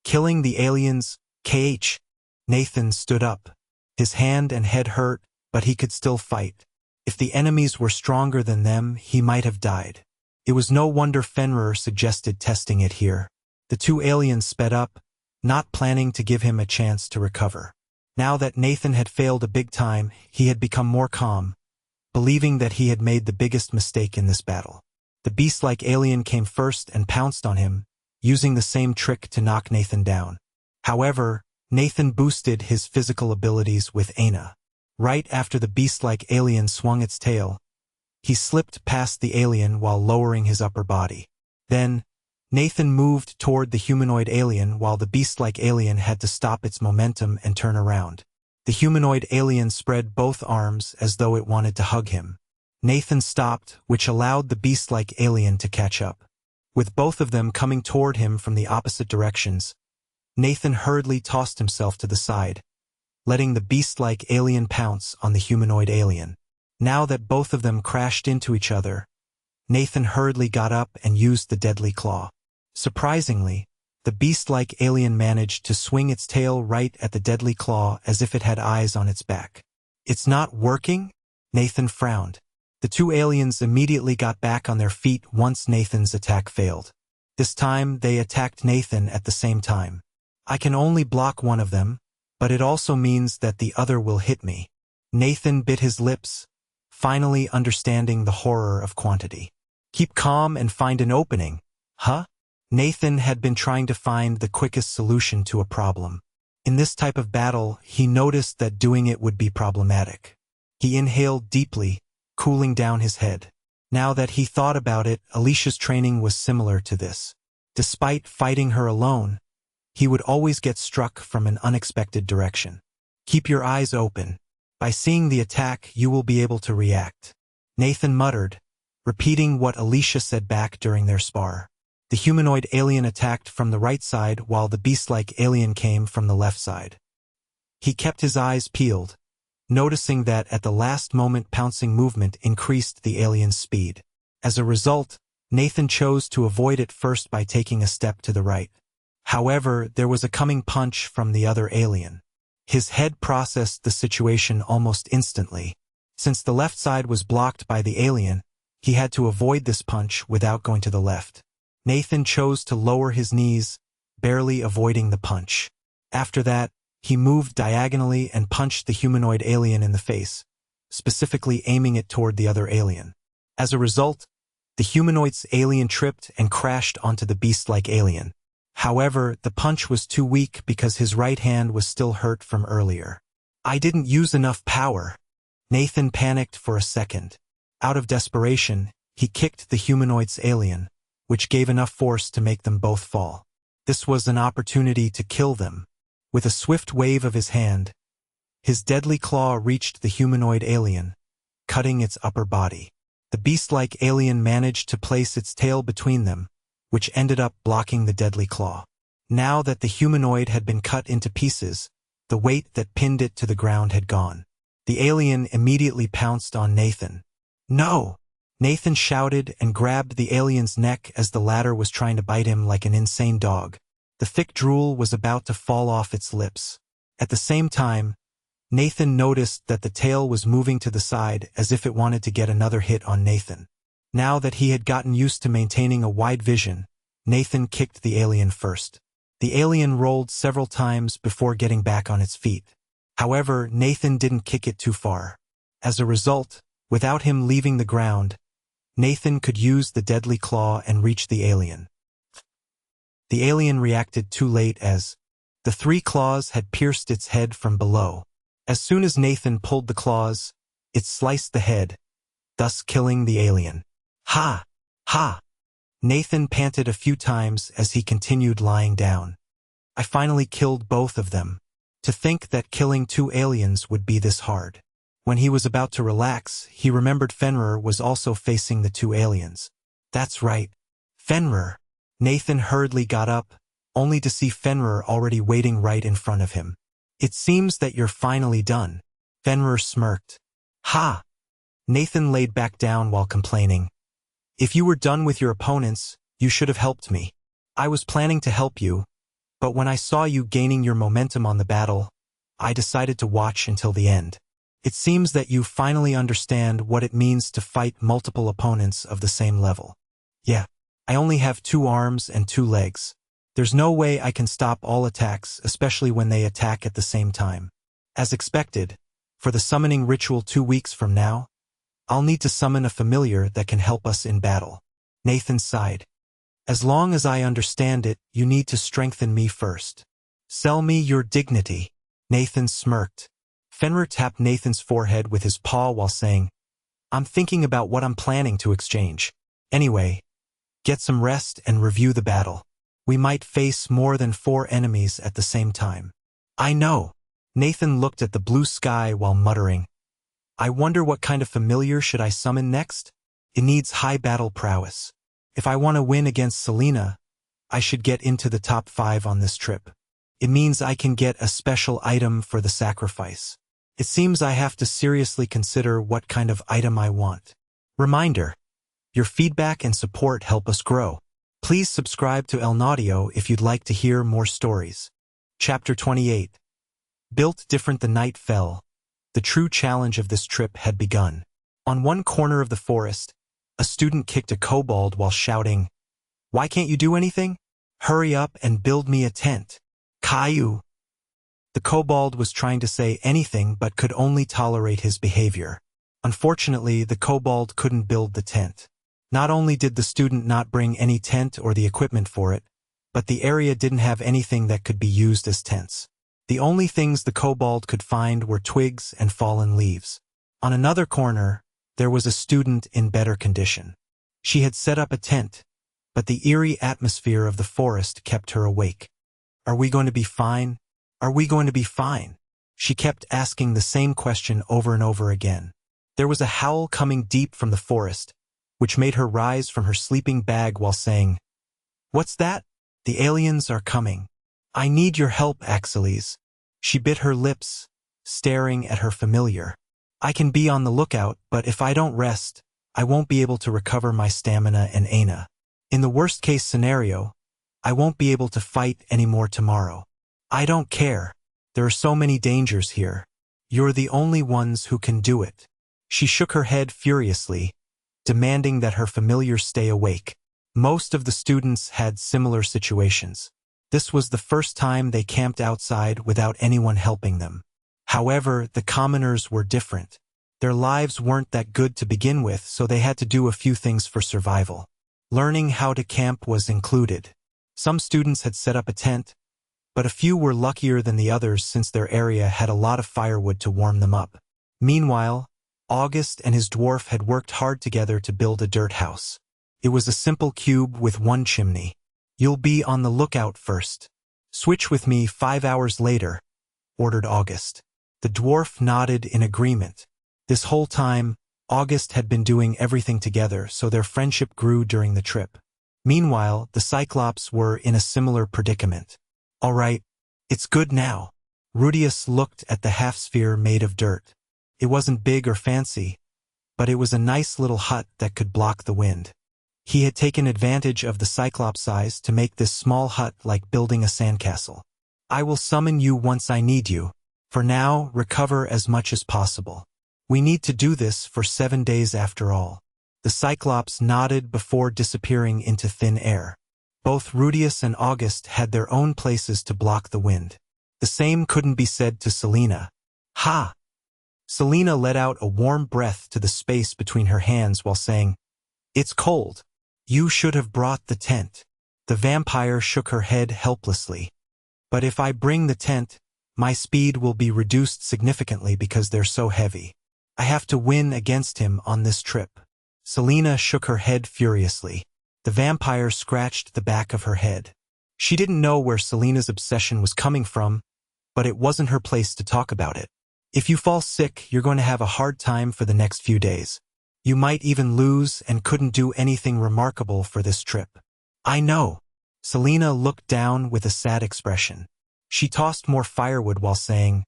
Killing the Aliens, KH. Nathan stood up. His hand and head hurt, but he could still fight. If the enemies were stronger than them, he might have died. It was no wonder Fenrir suggested testing it here. The two aliens sped up, not planning to give him a chance to recover. Now that Nathan had failed a big time, he had become more calm, believing that he had made the biggest mistake in this battle. The beast-like alien came first and pounced on him, using the same trick to knock Nathan down. However, Nathan boosted his physical abilities with Aina. Right after the beast-like alien swung its tail, he slipped past the alien while lowering his upper body. Then, Nathan moved toward the humanoid alien while the beast-like alien had to stop its momentum and turn around. The humanoid alien spread both arms as though it wanted to hug him. Nathan stopped, which allowed the beast-like alien to catch up. With both of them coming toward him from the opposite directions, Nathan hurriedly tossed himself to the side, letting the beast-like alien pounce on the humanoid alien. Now that both of them crashed into each other, Nathan hurriedly got up and used the deadly claw. Surprisingly, the beast-like alien managed to swing its tail right at the deadly claw as if it had eyes on its back. "It's not working?" Nathan frowned. The two aliens immediately got back on their feet once Nathan's attack failed. This time, they attacked Nathan at the same time. "I can only block one of them, but it also means that the other will hit me." Nathan bit his lips, finally understanding the horror of quantity. "Keep calm and find an opening, huh?" Nathan had been trying to find the quickest solution to a problem. In this type of battle, he noticed that doing it would be problematic. He inhaled deeply, cooling down his head. Now that he thought about it, Alicia's training was similar to this. Despite fighting her alone, he would always get struck from an unexpected direction. "Keep your eyes open. By seeing the attack, you will be able to react," Nathan muttered, repeating what Alicia said back during their spar. The humanoid alien attacked from the right side while the beast-like alien came from the left side. He kept his eyes peeled, noticing that at the last moment pouncing movement increased the alien's speed. As a result, Nathan chose to avoid it first by taking a step to the right. However, there was a coming punch from the other alien. His head processed the situation almost instantly. Since the left side was blocked by the alien, he had to avoid this punch without going to the left. Nathan chose to lower his knees, barely avoiding the punch. After that, he moved diagonally and punched the humanoid alien in the face, specifically aiming it toward the other alien. As a result, the humanoid's alien tripped and crashed onto the beast-like alien. However, the punch was too weak because his right hand was still hurt from earlier. "I didn't use enough power." Nathan panicked for a second. Out of desperation, he kicked the humanoid's alien, which gave enough force to make them both fall. This was an opportunity to kill them. With a swift wave of his hand, his deadly claw reached the humanoid alien, cutting its upper body. The beast-like alien managed to place its tail between them, which ended up blocking the deadly claw. Now that the humanoid had been cut into pieces, the weight that pinned it to the ground had gone. The alien immediately pounced on Nathan. "No!" Nathan shouted and grabbed the alien's neck as the latter was trying to bite him like an insane dog. The thick drool was about to fall off its lips. At the same time, Nathan noticed that the tail was moving to the side as if it wanted to get another hit on Nathan. Now that he had gotten used to maintaining a wide vision, Nathan kicked the alien first. The alien rolled several times before getting back on its feet. However, Nathan didn't kick it too far. As a result, without him leaving the ground, Nathan could use the deadly claw and reach the alien. The alien reacted too late as the 3 claws had pierced its head from below. As soon as Nathan pulled the claws, it sliced the head, thus killing the alien. "Ha! Ha!" Nathan panted a few times as he continued lying down. "I finally killed both of them. To think that killing 2 aliens would be this hard." When he was about to relax, he remembered Fenrir was also facing the 2 aliens. "That's right. Fenrir." Nathan hurriedly got up, only to see Fenrir already waiting right in front of him. "It seems that you're finally done." Fenrir smirked. "Ha!" Nathan laid back down while complaining. "If you were done with your opponents, you should have helped me. I was planning to help you, but when I saw you gaining your momentum on the battle, I decided to watch until the end. It seems that you finally understand what it means to fight multiple opponents of the same level." "Yeah, I only have 2 arms and 2 legs. There's no way I can stop all attacks, especially when they attack at the same time. As expected, for the summoning ritual 2 weeks from now, I'll need to summon a familiar that can help us in battle." Nathan sighed. "As long as I understand it, you need to strengthen me first. Sell me your dignity." Nathan smirked. Fenrir tapped Nathan's forehead with his paw while saying, "I'm thinking about what I'm planning to exchange. Anyway, get some rest and review the battle. We might face more than 4 enemies at the same time." "I know." Nathan looked at the blue sky while muttering, "I wonder what kind of familiar should I summon next? It needs high battle prowess. If I want to win against Selena, I should get into the top 5 on this trip. It means I can get a special item for the sacrifice. It seems I have to seriously consider what kind of item I want." Reminder: your feedback and support help us grow. Please subscribe to El Naudio if you'd like to hear more stories. Chapter 28. Built different the night fell. The true challenge of this trip had begun. On one corner of the forest, a student kicked a kobold while shouting, "Why can't you do anything? Hurry up and build me a tent. Caillou." The kobold was trying to say anything but could only tolerate his behavior. Unfortunately, the kobold couldn't build the tent. Not only did the student not bring any tent or the equipment for it, but the area didn't have anything that could be used as tents. The only things the kobold could find were twigs and fallen leaves. On another corner, there was a student in better condition. She had set up a tent, but the eerie atmosphere of the forest kept her awake. "Are we going to be fine? Are we going to be fine?" She kept asking the same question over and over again. There was a howl coming deep from the forest, which made her rise from her sleeping bag while saying, "What's that? The aliens are coming. I need your help, Axeles." She bit her lips, staring at her familiar. "I can be on the lookout, but if I don't rest, I won't be able to recover my stamina and Aina. In the worst-case scenario, I won't be able to fight anymore tomorrow. I don't care. There are so many dangers here. You're the only ones who can do it." She shook her head furiously, demanding that her familiar stay awake. Most of the students had similar situations. This was the first time they camped outside without anyone helping them. However, the commoners were different. Their lives weren't that good to begin with, so they had to do a few things for survival. Learning how to camp was included. Some students had set up a tent, but a few were luckier than the others since their area had a lot of firewood to warm them up. Meanwhile, August and his dwarf had worked hard together to build a dirt house. It was a simple cube with one chimney. You'll be on the lookout first. Switch with me 5 hours later, ordered August. The dwarf nodded in agreement. This whole time, August had been doing everything together, so their friendship grew during the trip. Meanwhile, the Cyclops were in a similar predicament. All right, it's good now. Rudius looked at the half-sphere made of dirt. It wasn't big or fancy, but it was a nice little hut that could block the wind. He had taken advantage of the Cyclops size to make this small hut like building a sandcastle. I will summon you once I need you. For now, recover as much as possible. We need to do this for 7 days after all. The Cyclops nodded before disappearing into thin air. Both Rudius and August had their own places to block the wind. The same couldn't be said to Selena. Ha! Selena let out a warm breath to the space between her hands while saying, "It's cold. You should have brought the tent." The vampire shook her head helplessly. "But if I bring the tent, my speed will be reduced significantly because they're so heavy. I have to win against him on this trip." Selena shook her head furiously. The vampire scratched the back of her head. She didn't know where Selena's obsession was coming from, but it wasn't her place to talk about it. If you fall sick, you're going to have a hard time for the next few days. You might even lose and couldn't do anything remarkable for this trip. I know. Selena looked down with a sad expression. She tossed more firewood while saying,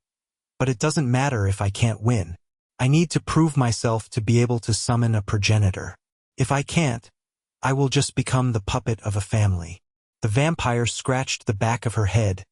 "But it doesn't matter if I can't win. I need to prove myself to be able to summon a progenitor. If I can't, I will just become the puppet of a family." The vampire scratched the back of her head,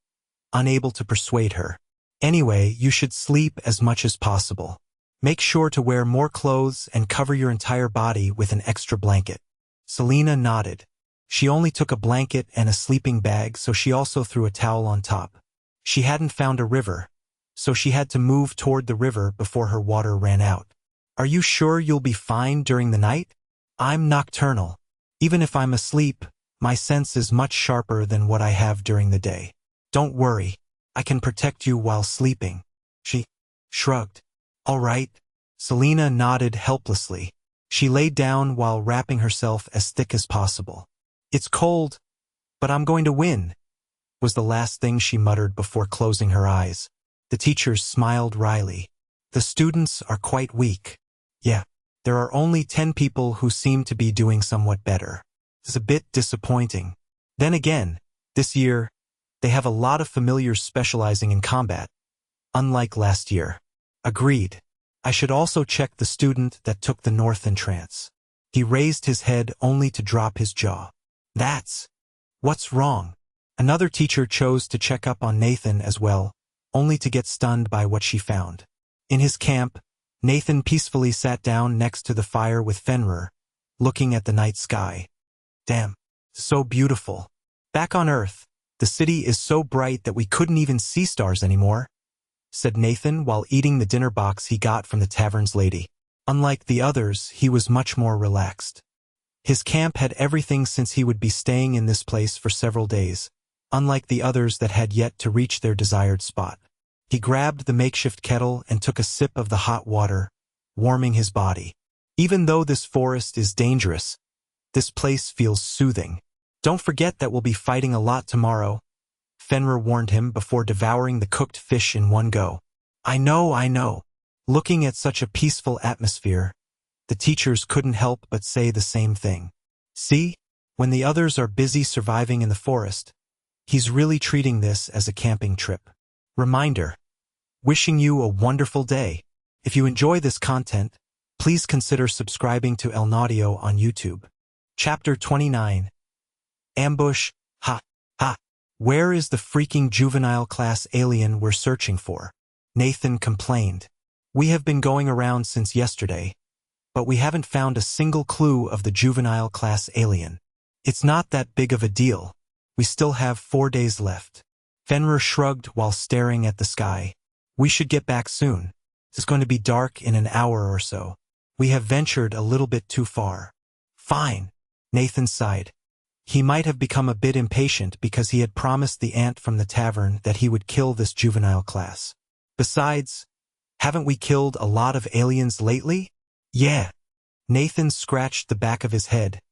unable to persuade her. "Anyway, you should sleep as much as possible. Make sure to wear more clothes and cover your entire body with an extra blanket." Selena nodded. She only took a blanket and a sleeping bag, so she also threw a towel on top. She hadn't found a river, so she had to move toward the river before her water ran out. "Are you sure you'll be fine during the night? I'm nocturnal. Even if I'm asleep, my sense is much sharper than what I have during the day. Don't worry, I can protect you while sleeping." She shrugged. "All right." Selena nodded helplessly. She lay down while wrapping herself as thick as possible. "It's cold, but I'm going to win," was the last thing she muttered before closing her eyes. The teachers smiled wryly. "The students are quite weak." "Yeah, there are only 10 people who seem to be doing somewhat better. It's a bit disappointing. Then again, this year, they have a lot of familiars specializing in combat, unlike last year." "Agreed. I should also check the student that took the North entrance." He raised his head only to drop his jaw. What's wrong?" Another teacher chose to check up on Nathan as well, only to get stunned by what she found. In his camp, Nathan peacefully sat down next to the fire with Fenrir, looking at the night sky. "Damn, so beautiful. Back on Earth, the city is so bright that we couldn't even see stars anymore," said Nathan while eating the dinner box he got from the tavern's lady. Unlike the others, he was much more relaxed. His camp had everything since he would be staying in this place for several days, unlike the others that had yet to reach their desired spot. He grabbed the makeshift kettle and took a sip of the hot water, warming his body. Even though this forest is dangerous, this place feels soothing. "Don't forget that we'll be fighting a lot tomorrow," Fenrir warned him before devouring the cooked fish in one go. I know. Looking at such a peaceful atmosphere, the teachers couldn't help but say the same thing. See, when the others are busy surviving in the forest, he's really treating this as a camping trip. Reminder, wishing you a wonderful day. If you enjoy this content, please consider subscribing to El Naudio on YouTube. Chapter 29. Ambush. Ha. Where is the freaking juvenile class alien we're searching for? Nathan complained. We have been going around since yesterday, but we haven't found a single clue of the juvenile class alien. It's not that big of a deal. We still have 4 days left. Fenrir shrugged while staring at the sky. We should get back soon. It's going to be dark in an hour or so. We have ventured a little bit too far. Fine, Nathan sighed. He might have become a bit impatient because he had promised the aunt from the tavern that he would kill this juvenile class. Besides, haven't we killed a lot of aliens lately? Yeah. Nathan scratched the back of his head.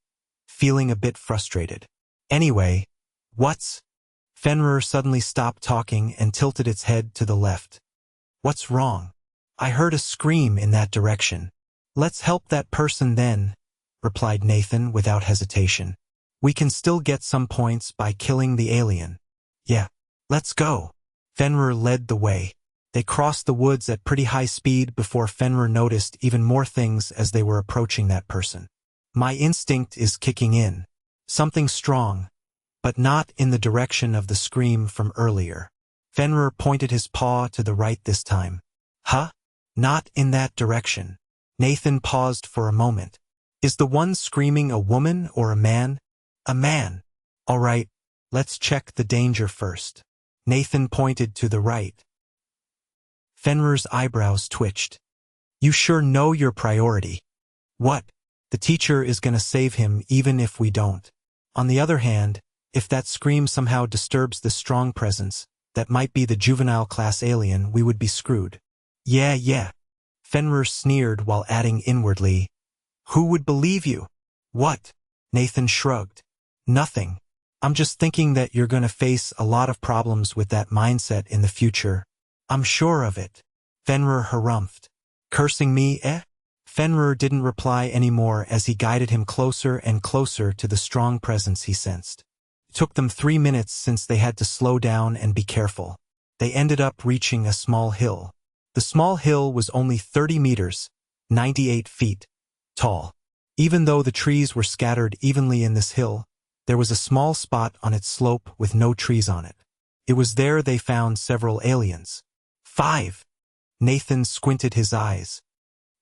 feeling a bit frustrated. Anyway, what's... Fenrir suddenly stopped talking and tilted its head to the left. What's wrong? I heard a scream in that direction. Let's help that person then, replied Nathan without hesitation. We can still get some points by killing the alien. Yeah, let's go. Fenrir led the way. They crossed the woods at pretty high speed before Fenrir noticed even more things as they were approaching that person. My instinct is kicking in. Something strong, but not in the direction of the scream from earlier. Fenrir pointed his paw to the right this time. Huh? Not in that direction. Nathan paused for a moment. Is the one screaming a woman or a man? A man. All right, let's check the danger first. Nathan pointed to the right. Fenrir's eyebrows twitched. You sure know your priority. What? The teacher is gonna save him even if we don't. On the other hand, if that scream somehow disturbs the strong presence, that might be the juvenile class alien, we would be screwed. Yeah. Fenrir sneered while adding inwardly, who would believe you? What? Nathan shrugged. Nothing. I'm just thinking that you're gonna face a lot of problems with that mindset in the future. I'm sure of it. Fenrir harumphed. Cursing me, eh? Fenrir didn't reply anymore as he guided him closer and closer to the strong presence he sensed. It took them 3 minutes since they had to slow down and be careful. They ended up reaching a small hill. The small hill was only 30 meters, 98 feet, tall. Even though the trees were scattered evenly in this hill, there was a small spot on its slope with no trees on it. It was there they found several aliens. 5. Nathan squinted his eyes.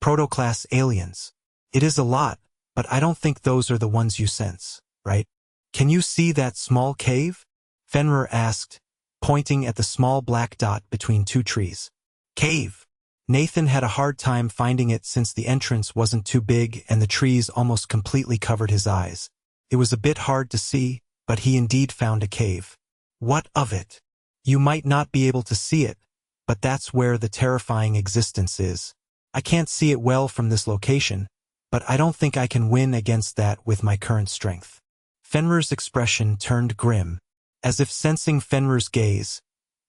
Proto-class aliens. It is a lot, but I don't think those are the ones you sense, right? Can you see that small cave? Fenrir asked, pointing at the small black dot between 2 trees. Cave. Nathan had a hard time finding it since the entrance wasn't too big and the trees almost completely covered his eyes. It was a bit hard to see, but he indeed found a cave. What of it? You might not be able to see it, but that's where the terrifying existence is. I can't see it well from this location, but I don't think I can win against that with my current strength. Fenrir's expression turned grim. As if sensing Fenrir's gaze,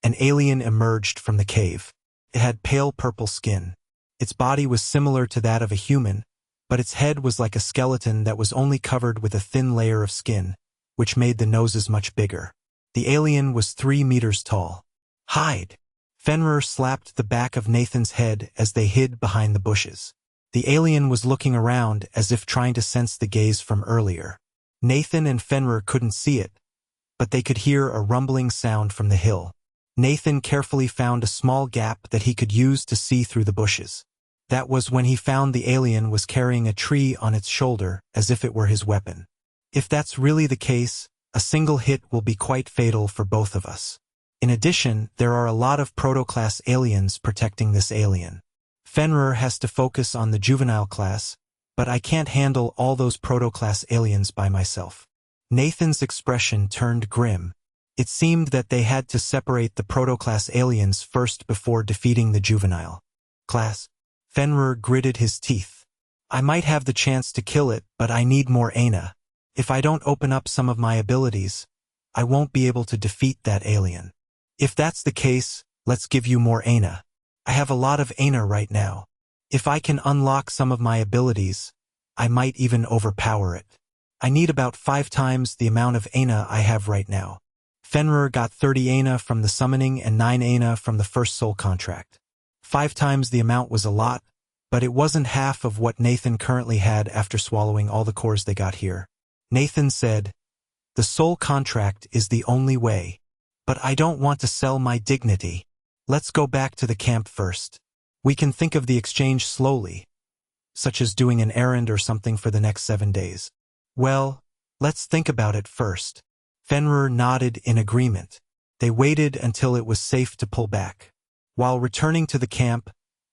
an alien emerged from the cave. It had pale purple skin. Its body was similar to that of a human, but its head was like a skeleton that was only covered with a thin layer of skin, which made the noses much bigger. The alien was 3 meters tall. Hide! Fenrir slapped the back of Nathan's head as they hid behind the bushes. The alien was looking around as if trying to sense the gaze from earlier. Nathan and Fenrir couldn't see it, but they could hear a rumbling sound from the hill. Nathan carefully found a small gap that he could use to see through the bushes. That was when he found the alien was carrying a tree on its shoulder as if it were his weapon. If that's really the case, a single hit will be quite fatal for both of us. In addition, there are a lot of proto-class aliens protecting this alien. Fenrir has to focus on the juvenile class, but I can't handle all those proto-class aliens by myself. Nathan's expression turned grim. It seemed that they had to separate the proto-class aliens first before defeating the juvenile class. Fenrir gritted his teeth. I might have the chance to kill it, but I need more Aina. If I don't open up some of my abilities, I won't be able to defeat that alien. If that's the case, let's give you more Aina. I have a lot of Aina right now. If I can unlock some of my abilities, I might even overpower it. I need about 5 times the amount of Aina I have right now. Fenrir got 30 Aina from the summoning and 9 Aina from the first soul contract. 5 times the amount was a lot, but it wasn't half of what Nathan currently had after swallowing all the cores they got here. Nathan said, "The soul contract is the only way. But I don't want to sell my dignity. Let's go back to the camp first. We can think of the exchange slowly, such as doing an errand or something for the next 7 days." Well, let's think about it first. Fenrir nodded in agreement. They waited until it was safe to pull back. While returning to the camp,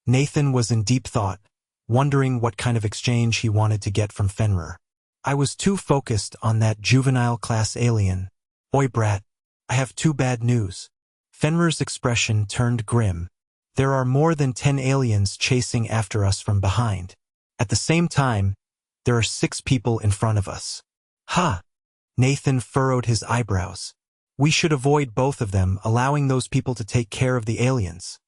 Nathan was in deep thought, wondering what kind of exchange he wanted to get from Fenrir. I was too focused on that juvenile class alien. Oi brat, I have 2 bad news. Fenrir's expression turned grim. There are more than 10 aliens chasing after us from behind. At the same time, there are 6 people in front of us. Ha! Nathan furrowed his eyebrows. We should avoid both of them, allowing those people to take care of the aliens.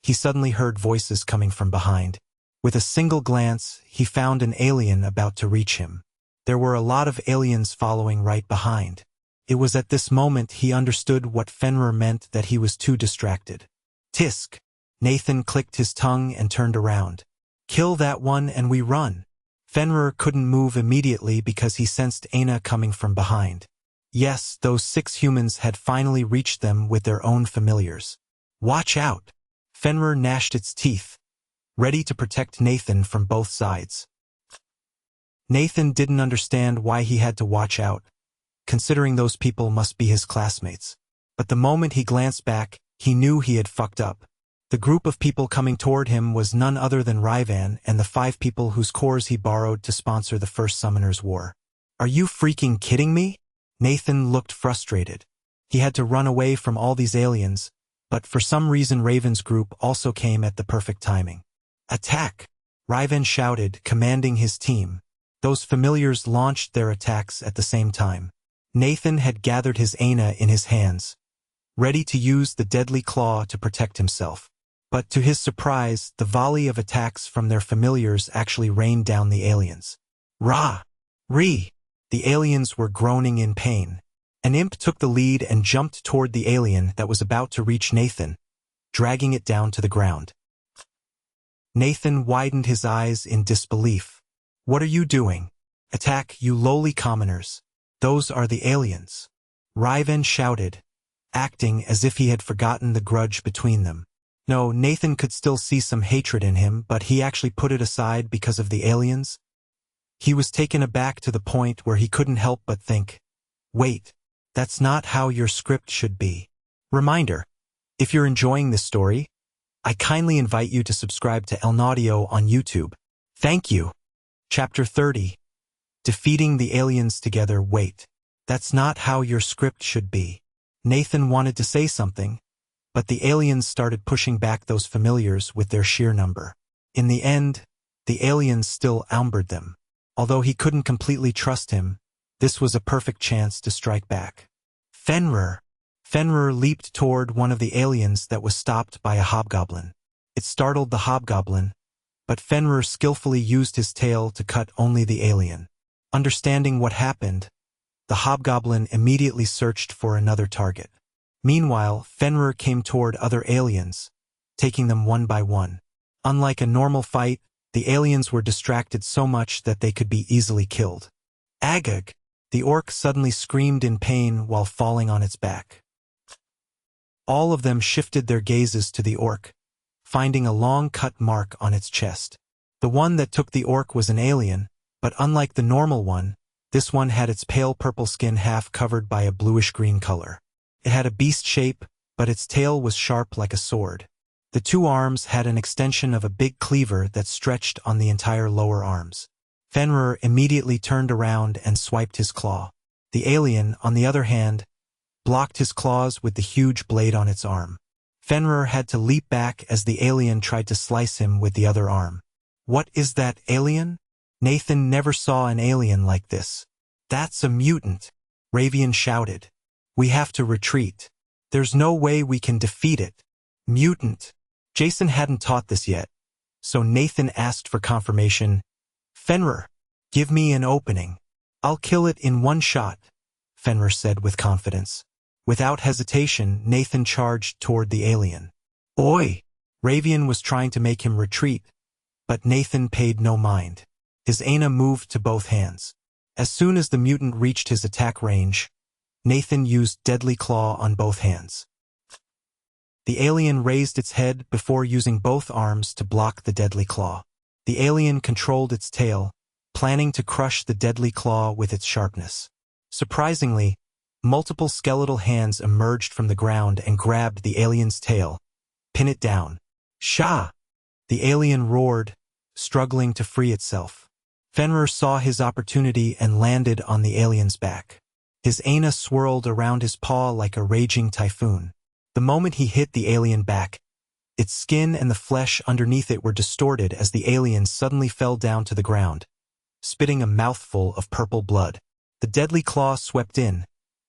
He suddenly heard voices coming from behind. With a single glance, he found an alien about to reach him. There were a lot of aliens following right behind. It was at this moment he understood what Fenrir meant, that he was too distracted. Tisk! Nathan clicked his tongue and turned around. Kill that one and we run. Fenrir couldn't move immediately because he sensed Aina coming from behind. Yes, those 6 humans had finally reached them with their own familiars. Watch out! Fenrir gnashed its teeth, ready to protect Nathan from both sides. Nathan didn't understand why he had to watch out, considering those people must be his classmates. But the moment he glanced back, he knew he had fucked up. The group of people coming toward him was none other than Ryvan and the 5 people whose cores he borrowed to sponsor the First Summoners War. Are you freaking kidding me? Nathan looked frustrated. He had to run away from all these aliens, but for some reason Raven's group also came at the perfect timing. Attack! Ryvan shouted, commanding his team. Those familiars launched their attacks at the same time. Nathan had gathered his Aina in his hands, ready to use the deadly claw to protect himself. But to his surprise, the volley of attacks from their familiars actually rained down the aliens. Ra! Re! The aliens were groaning in pain. An imp took the lead and jumped toward the alien that was about to reach Nathan, dragging it down to the ground. Nathan widened his eyes in disbelief. What are you doing? Attack, you lowly commoners. Those are the aliens. Ryvan shouted, acting as if he had forgotten the grudge between them. No, Nathan could still see some hatred in him, but he actually put it aside because of the aliens. He was taken aback to the point where he couldn't help but think, wait, that's not how your script should be. Reminder, if you're enjoying this story, I kindly invite you to subscribe to Audio on YouTube. Thank you. Chapter 30. Defeating the aliens together. Wait, that's not how your script should be. Nathan wanted to say something, but the aliens started pushing back those familiars with their sheer number. In the end, the aliens still outnumbered them. Although he couldn't completely trust him, this was a perfect chance to strike back. Fenrir! Fenrir leaped toward one of the aliens that was stopped by a hobgoblin. It startled the hobgoblin, but Fenrir skillfully used his tail to cut only the alien. Understanding what happened, the hobgoblin immediately searched for another target. Meanwhile, Fenrir came toward other aliens, taking them one by one. Unlike a normal fight, the aliens were distracted so much that they could be easily killed. Agag! The orc suddenly screamed in pain while falling on its back. All of them shifted their gazes to the orc, finding a long cut mark on its chest. The one that took the orc was an alien, but unlike the normal one, this one had its pale purple skin half covered by a bluish-green color. It had a beast shape, but its tail was sharp like a sword. The 2 arms had an extension of a big cleaver that stretched on the entire lower arms. Fenrir immediately turned around and swiped his claw. The alien, on the other hand, blocked his claws with the huge blade on its arm. Fenrir had to leap back as the alien tried to slice him with the other arm. What is that alien? Nathan never saw an alien like this. That's a mutant, Ravian shouted. We have to retreat. There's no way we can defeat it. Mutant. Jason hadn't taught this yet, so Nathan asked for confirmation. Fenrir, give me an opening. I'll kill it in one shot, Fenrir said with confidence. Without hesitation, Nathan charged toward the alien. Oi! Ravian was trying to make him retreat, but Nathan paid no mind. His Aina moved to both hands. As soon as the mutant reached his attack range, Nathan used Deadly Claw on both hands. The alien raised its head before using both arms to block the Deadly Claw. The alien controlled its tail, planning to crush the Deadly Claw with its sharpness. Surprisingly, multiple skeletal hands emerged from the ground and grabbed the alien's tail, pin it down. Shah! The alien roared, struggling to free itself. Fenrir saw his opportunity and landed on the alien's back. His Aina swirled around his paw like a raging typhoon. The moment he hit the alien back, its skin and the flesh underneath it were distorted as the alien suddenly fell down to the ground, spitting a mouthful of purple blood. The deadly claw swept in,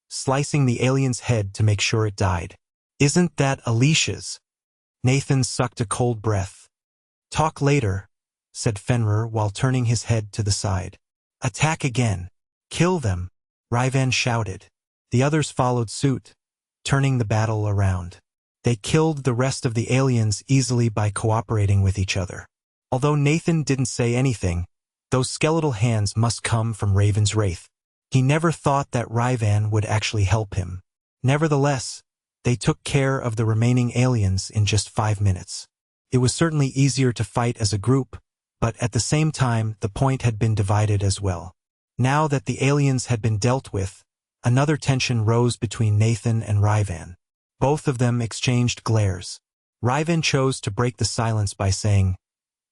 slicing the alien's head to make sure it died. "Isn't that Alicia's?" Nathan sucked a cold breath. "Talk later," said Fenrir while turning his head to the side. "Attack again. Kill them," Ryvan shouted. The others followed suit, turning the battle around. They killed the rest of the aliens easily by cooperating with each other. Although Nathan didn't say anything, those skeletal hands must come from Raven's wraith. He never thought that Ryvan would actually help him. Nevertheless, they took care of the remaining aliens in just 5 minutes. It was certainly easier to fight as a group, but at the same time the point had been divided as well. Now that the aliens had been dealt with, another tension rose between Nathan and Ryvan. Both of them exchanged glares. Ryvan chose to break the silence by saying,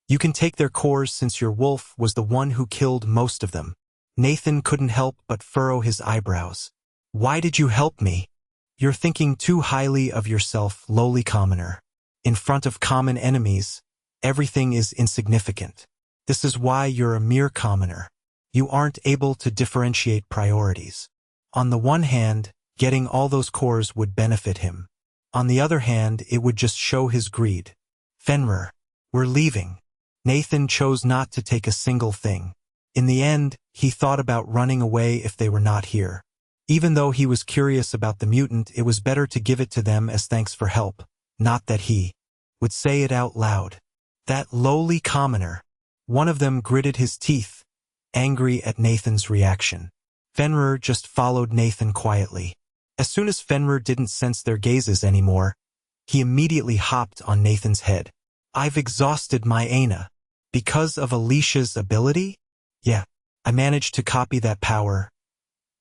"You can take their cores since your wolf was the one who killed most of them." Nathan couldn't help but furrow his eyebrows. "Why did you help me?" "You're thinking too highly of yourself, lowly commoner. In front of common enemies, everything is insignificant. This is why you're a mere commoner. You aren't able to differentiate priorities. On the one hand, getting all those cores would benefit him. On the other hand, it would just show his greed. Fenrir, we're leaving." Nathan chose not to take a single thing. In the end, he thought about running away if they were not here. Even though he was curious about the mutant, it was better to give it to them as thanks for help, not that he would say it out loud. That lowly commoner. One of them gritted his teeth, angry at Nathan's reaction. Fenrir just followed Nathan quietly. As soon as Fenrir didn't sense their gazes anymore, he immediately hopped on Nathan's head. "I've exhausted my Aina. Because of Alicia's ability? Yeah, I managed to copy that power.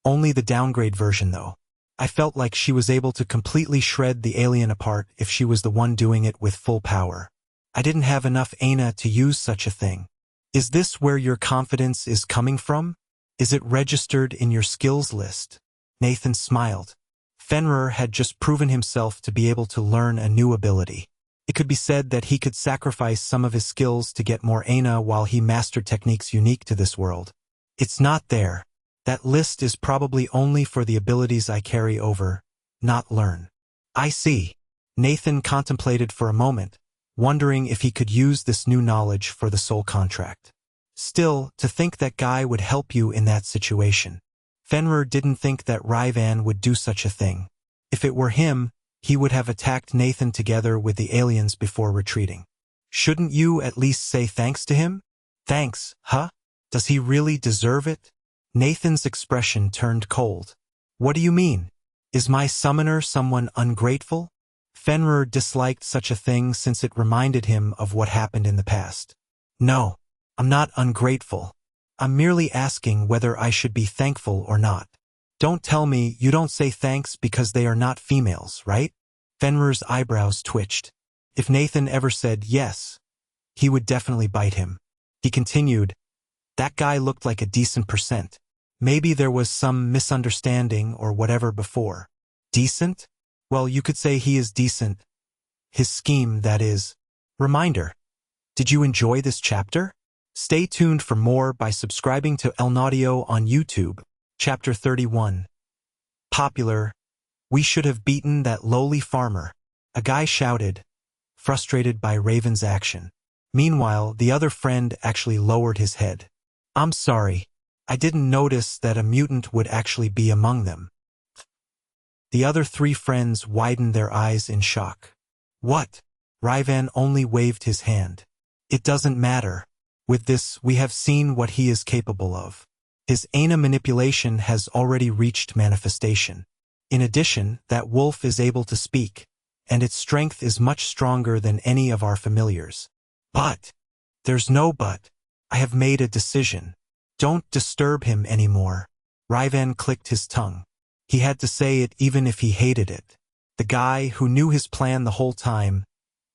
Only the downgrade version though. I felt like she was able to completely shred the alien apart if she was the one doing it with full power. I didn't have enough Aina to use such a thing." "Is this where your confidence is coming from? Is it registered in your skills list?" Nathan smiled. Fenrir had just proven himself to be able to learn a new ability. It could be said that he could sacrifice some of his skills to get more Aina while he mastered techniques unique to this world. "It's not there. That list is probably only for the abilities I carry over, not learn." "I see." Nathan contemplated for a moment, wondering if he could use this new knowledge for the soul contract. Still, to think that guy would help you in that situation. Fenrir didn't think that Ryvan would do such a thing. If it were him, he would have attacked Nathan together with the aliens before retreating. "Shouldn't you at least say thanks to him?" "Thanks, huh? Does he really deserve it?" Nathan's expression turned cold. "What do you mean? Is my summoner someone ungrateful?" Fenrir disliked such a thing since it reminded him of what happened in the past. "No, I'm not ungrateful. I'm merely asking whether I should be thankful or not. Don't tell me you don't say thanks because they are not females, right?" Fenrir's eyebrows twitched. If Nathan ever said yes, he would definitely bite him. He continued, "That guy looked like a decent percent. Maybe there was some misunderstanding or whatever before." "Decent? Well, you could say he is decent. His scheme, that is." Reminder: did you enjoy this chapter? Stay tuned for more by subscribing to Elnaudio on YouTube. Chapter 31. Popular. "We should have beaten that lowly farmer," a guy shouted, frustrated by Raven's action. Meanwhile, the other friend actually lowered his head. "I'm sorry. I didn't notice that a mutant would actually be among them." The other 3 friends widened their eyes in shock. "What?" Ryvan only waved his hand. "It doesn't matter. With this, we have seen what he is capable of. His Aina manipulation has already reached manifestation. In addition, that wolf is able to speak, and its strength is much stronger than any of our familiars. But, there's no but. I have made a decision. Don't disturb him anymore." Ryvan clicked his tongue. He had to say it even if he hated it. The guy, who knew his plan the whole time,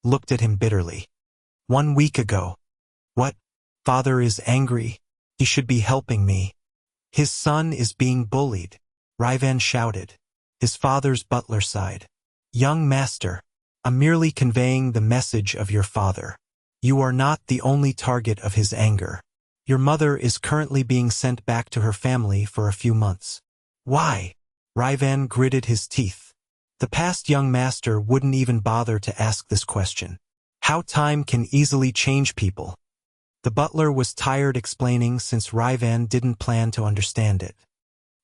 looked at him bitterly. 1 week ago. What? Father is angry. He should be helping me. His son is being bullied. Ryvan shouted. His father's butler sighed. "Young master, I'm merely conveying the message of your father. You are not the only target of his anger. Your mother is currently being sent back to her family for a few months. Why? Ryvan gritted his teeth. The past young master wouldn't even bother to ask this question. How time can easily change people. The butler was tired explaining since Ryvan didn't plan to understand it.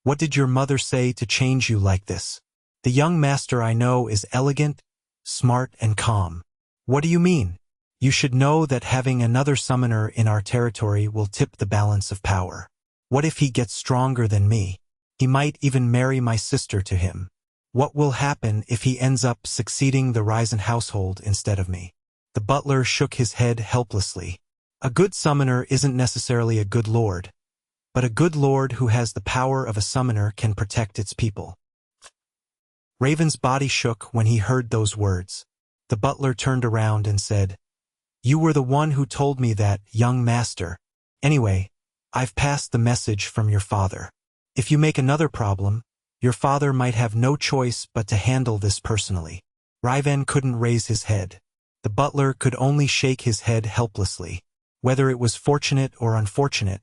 What did your mother say to change you like this? The young master I know is elegant, smart, and calm. What do you mean? You should know that having another summoner in our territory will tip the balance of power. What if he gets stronger than me? He might even marry my sister to him. What will happen if he ends up succeeding the Ryzen household instead of me? The butler shook his head helplessly. A good summoner isn't necessarily a good lord, but a good lord who has the power of a summoner can protect its people. Raven's body shook when he heard those words. The butler turned around and said, You were the one who told me that, young master. Anyway, I've passed the message from your father. If you make another problem, your father might have no choice but to handle this personally. Ryvan couldn't raise his head. The butler could only shake his head helplessly. Whether it was fortunate or unfortunate,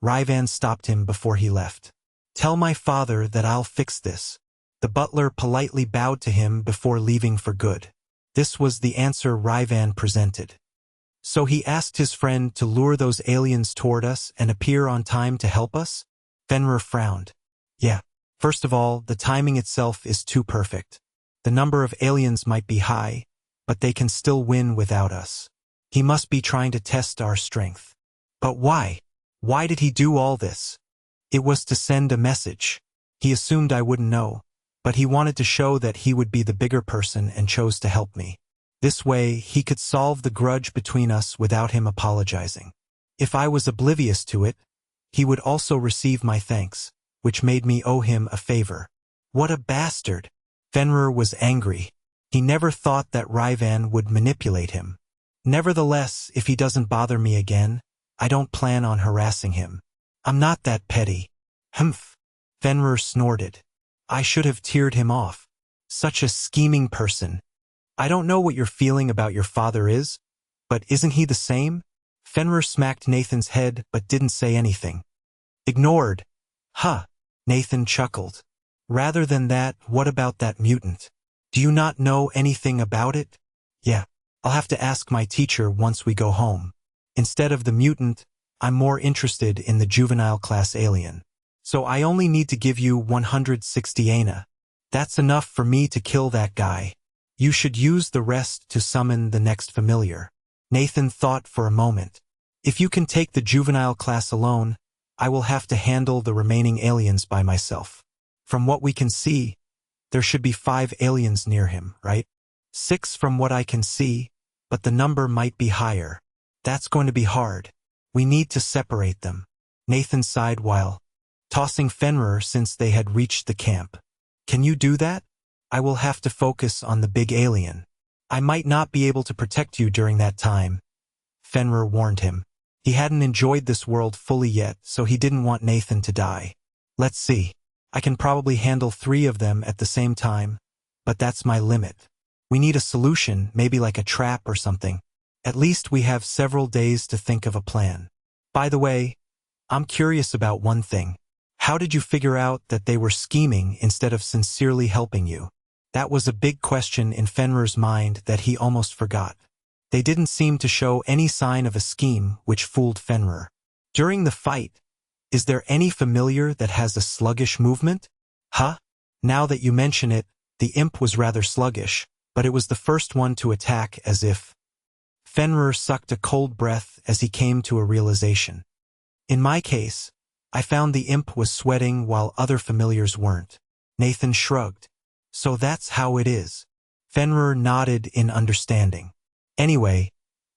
Ryvan stopped him before he left. Tell my father that I'll fix this. The butler politely bowed to him before leaving for good. This was the answer Ryvan presented. So he asked his friend to lure those aliens toward us and appear on time to help us? Fenrir frowned. Yeah. First of all, the timing itself is too perfect. The number of aliens might be high, but they can still win without us. He must be trying to test our strength. But why? Why did he do all this? It was to send a message. He assumed I wouldn't know, but he wanted to show that he would be the bigger person and chose to help me. This way, he could solve the grudge between us without him apologizing. If I was oblivious to it, he would also receive my thanks, which made me owe him a favor. What a bastard! Fenrir was angry. He never thought that Ryvan would manipulate him. Nevertheless, if he doesn't bother me again, I don't plan on harassing him. I'm not that petty. Humph. Fenrir snorted. I should have teared him off. Such a scheming person. I don't know what your feeling about your father is, but isn't he the same? Fenrir smacked Nathan's head but didn't say anything. Ignored. Huh. Nathan chuckled. Rather than that, what about that mutant? Do you not know anything about it? Yeah. I'll have to ask my teacher once we go home. Instead of the mutant, I'm more interested in the juvenile class alien. So I only need to give you 160 Aina. That's enough for me to kill that guy. You should use the rest to summon the next familiar. Nathan thought for a moment. If you can take the juvenile class alone, I will have to handle the remaining aliens by myself. From what we can see, there should be 5 aliens near him, right? 6 from what I can see, but the number might be higher. That's going to be hard. We need to separate them. Nathan sighed while tossing Fenrir since they had reached the camp. Can you do that? I will have to focus on the big alien. I might not be able to protect you during that time. Fenrir warned him. He hadn't enjoyed this world fully yet, so he didn't want Nathan to die. Let's see. I can probably handle 3 of them at the same time, but that's my limit. We need a solution, maybe like a trap or something. At least we have several days to think of a plan. By the way, I'm curious about one thing. How did you figure out that they were scheming instead of sincerely helping you? That was a big question in Fenrir's mind that he almost forgot. They didn't seem to show any sign of a scheme, which fooled Fenrir. During the fight, is there any familiar that has a sluggish movement? Huh? Now that you mention it, the imp was rather sluggish, but it was the first one to attack as if. Fenrir sucked a cold breath as he came to a realization. In my case, I found the imp was sweating while other familiars weren't. Nathan shrugged. So that's how it is. Fenrir nodded in understanding. Anyway,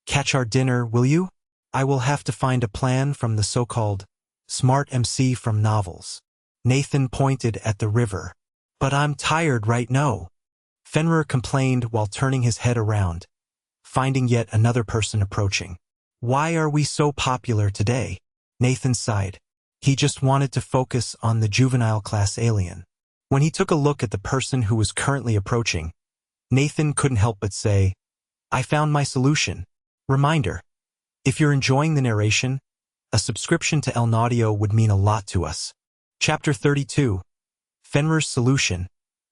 catch our dinner, will you? I will have to find a plan from the so-called smart MC from novels. Nathan pointed at the river. But I'm tired right now. Fenrir complained while turning his head around, finding yet another person approaching. Why are we so popular today? Nathan sighed. He just wanted to focus on the juvenile class alien. When he took a look at the person who was currently approaching, Nathan couldn't help but say, I found my solution. Reminder. If you're enjoying the narration, A subscription to El Naudio would mean a lot to us. Chapter 32. Fenrir's Solution.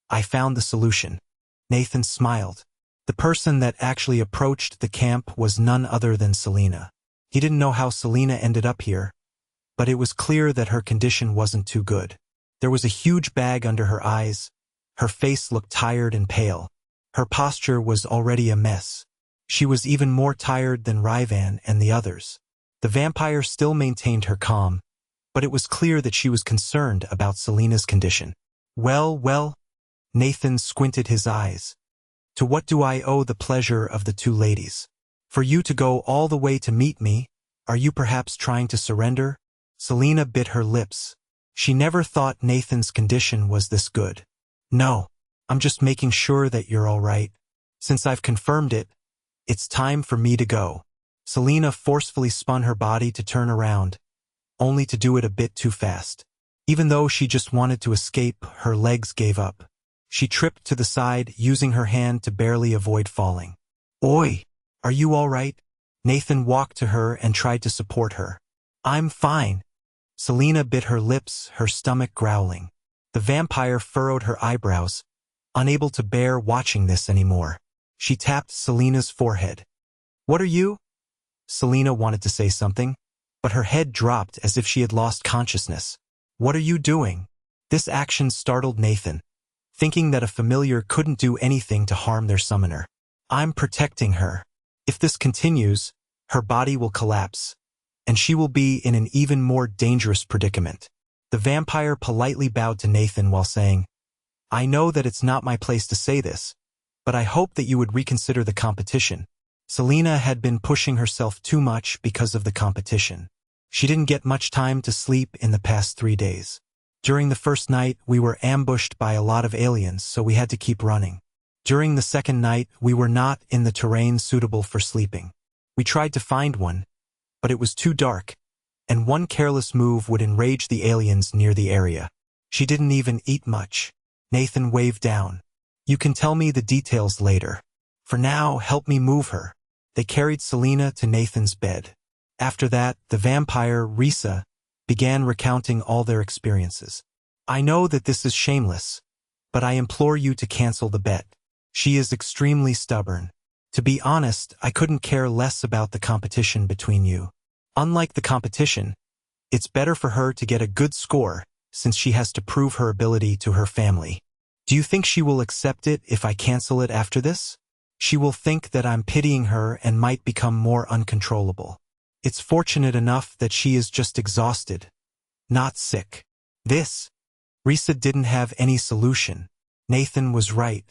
I found the solution. Nathan smiled. The person that actually approached the camp was none other than Selena. He didn't know how Selena ended up here, but it was clear that her condition wasn't too good. There was a huge bag under her eyes. Her face looked tired and pale. Her posture was already a mess. She was even more tired than Ryvan and the others. The vampire still maintained her calm, but it was clear that she was concerned about Selena's condition. Well, Nathan squinted his eyes. To what do I owe the pleasure of the two ladies? For you to go all the way to meet me, are you perhaps trying to surrender? Selena bit her lips. She never thought Nathan's condition was this good. No, I'm just making sure that you're all right. Since I've confirmed it, it's time for me to go. Selena forcefully spun her body to turn around, only to do it a bit too fast. Even though she just wanted to escape, her legs gave up. She tripped to the side, using her hand to barely avoid falling. Oi, are you all right? Nathan walked to her and tried to support her. I'm fine. Selena bit her lips, her stomach growling. The vampire furrowed her eyebrows, unable to bear watching this anymore. She tapped Selena's forehead. What are you? Selena wanted to say something, but her head dropped as if she had lost consciousness. What are you doing? This action startled Nathan, thinking that a familiar couldn't do anything to harm their summoner. I'm protecting her. If this continues, her body will collapse, and she will be in an even more dangerous predicament. The vampire politely bowed to Nathan while saying, I know that it's not my place to say this, but I hope that you would reconsider the competition. Selena had been pushing herself too much because of the competition. She didn't get much time to sleep in the past 3 days. During the first night, we were ambushed by a lot of aliens, so we had to keep running. During the second night, we were not in the terrain suitable for sleeping. We tried to find one, but it was too dark, and one careless move would enrage the aliens near the area. She didn't even eat much. Nathan waved down. You can tell me the details later. For now, help me move her. They carried Selena to Nathan's bed. After that, the vampire, Risa, began recounting all their experiences. I know that this is shameless, but I implore you to cancel the bet. She is extremely stubborn. To be honest, I couldn't care less about the competition between you. Unlike the competition, it's better for her to get a good score since she has to prove her ability to her family. Do you think she will accept it if I cancel it after this? She will think that I'm pitying her and might become more uncontrollable. It's fortunate enough that she is just exhausted, not sick. Risa didn't have any solution. Nathan was right.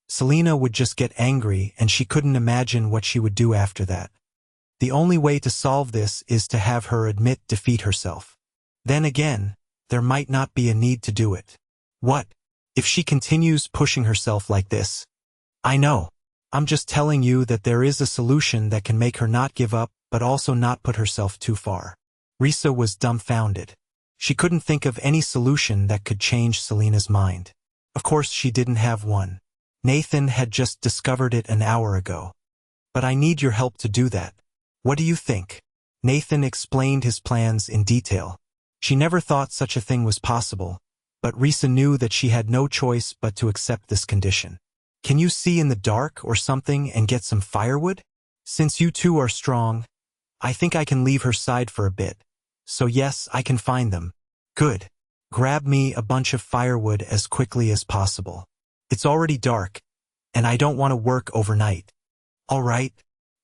Selena would just get angry and she couldn't imagine what she would do after that. The only way to solve this is to have her admit defeat herself. Then again, there might not be a need to do it. What if she continues pushing herself like this? I know. I'm just telling you that there is a solution that can make her not give up, but also not put herself too far. Risa was dumbfounded. She couldn't think of any solution that could change Selena's mind. Of course, she didn't have one. Nathan had just discovered it an hour ago. But I need your help to do that. What do you think? Nathan explained his plans in detail. She never thought such a thing was possible, but Risa knew that she had no choice but to accept this condition. Can you see in the dark or something and get some firewood? Since you two are strong, I think I can leave her side for a bit. So yes, I can find them. Good. Grab me a bunch of firewood as quickly as possible. It's already dark, and I don't want to work overnight. All right.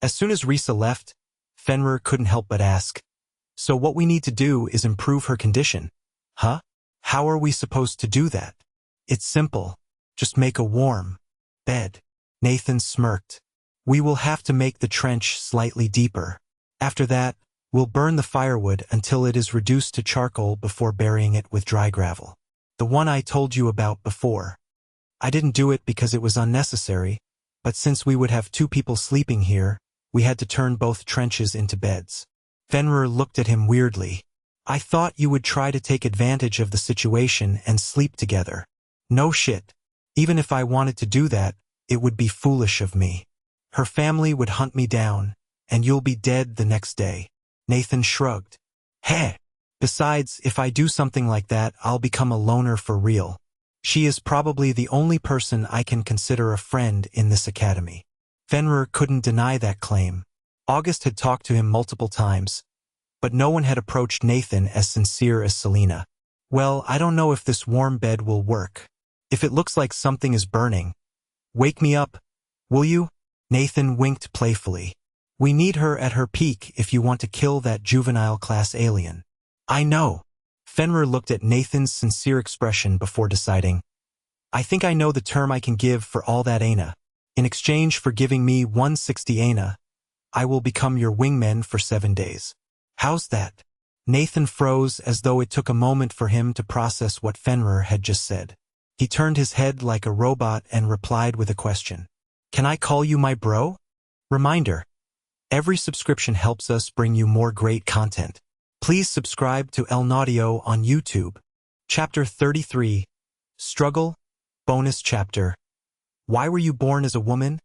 As soon as Risa left, Fenrir couldn't help but ask, so what we need to do is improve her condition. Huh? How are we supposed to do that? It's simple. Just make a warm bed. Nathan smirked. We will have to make the trench slightly deeper. After that, we'll burn the firewood until it is reduced to charcoal before burying it with dry gravel. The one I told you about before. I didn't do it because it was unnecessary, but since we would have 2 people sleeping here, we had to turn both trenches into beds. Fenrir looked at him weirdly. I thought you would try to take advantage of the situation and sleep together. No shit. Even if I wanted to do that, it would be foolish of me. Her family would hunt me down, and you'll be dead the next day. Nathan shrugged. Heh. Besides, if I do something like that, I'll become a loner for real. She is probably the only person I can consider a friend in this academy. Fenrir couldn't deny that claim. August had talked to him multiple times, but no one had approached Nathan as sincere as Selena. Well, I don't know if this warm bed will work. If it looks like something is burning, wake me up, will you? Nathan winked playfully. We need her at her peak if you want to kill that juvenile class alien. I know. Fenrir looked at Nathan's sincere expression before deciding. I think I know the term I can give for all that Aina. In exchange for giving me 160 Aina, I will become your wingman for 7 days. How's that? Nathan froze as though it took a moment for him to process what Fenrir had just said. He turned his head like a robot and replied with a question. Can I call you my bro? Reminder. Every subscription helps us bring you more great content. Please subscribe to El Naudio on YouTube. Chapter 33. Struggle. Bonus chapter. Why were you born as a woman?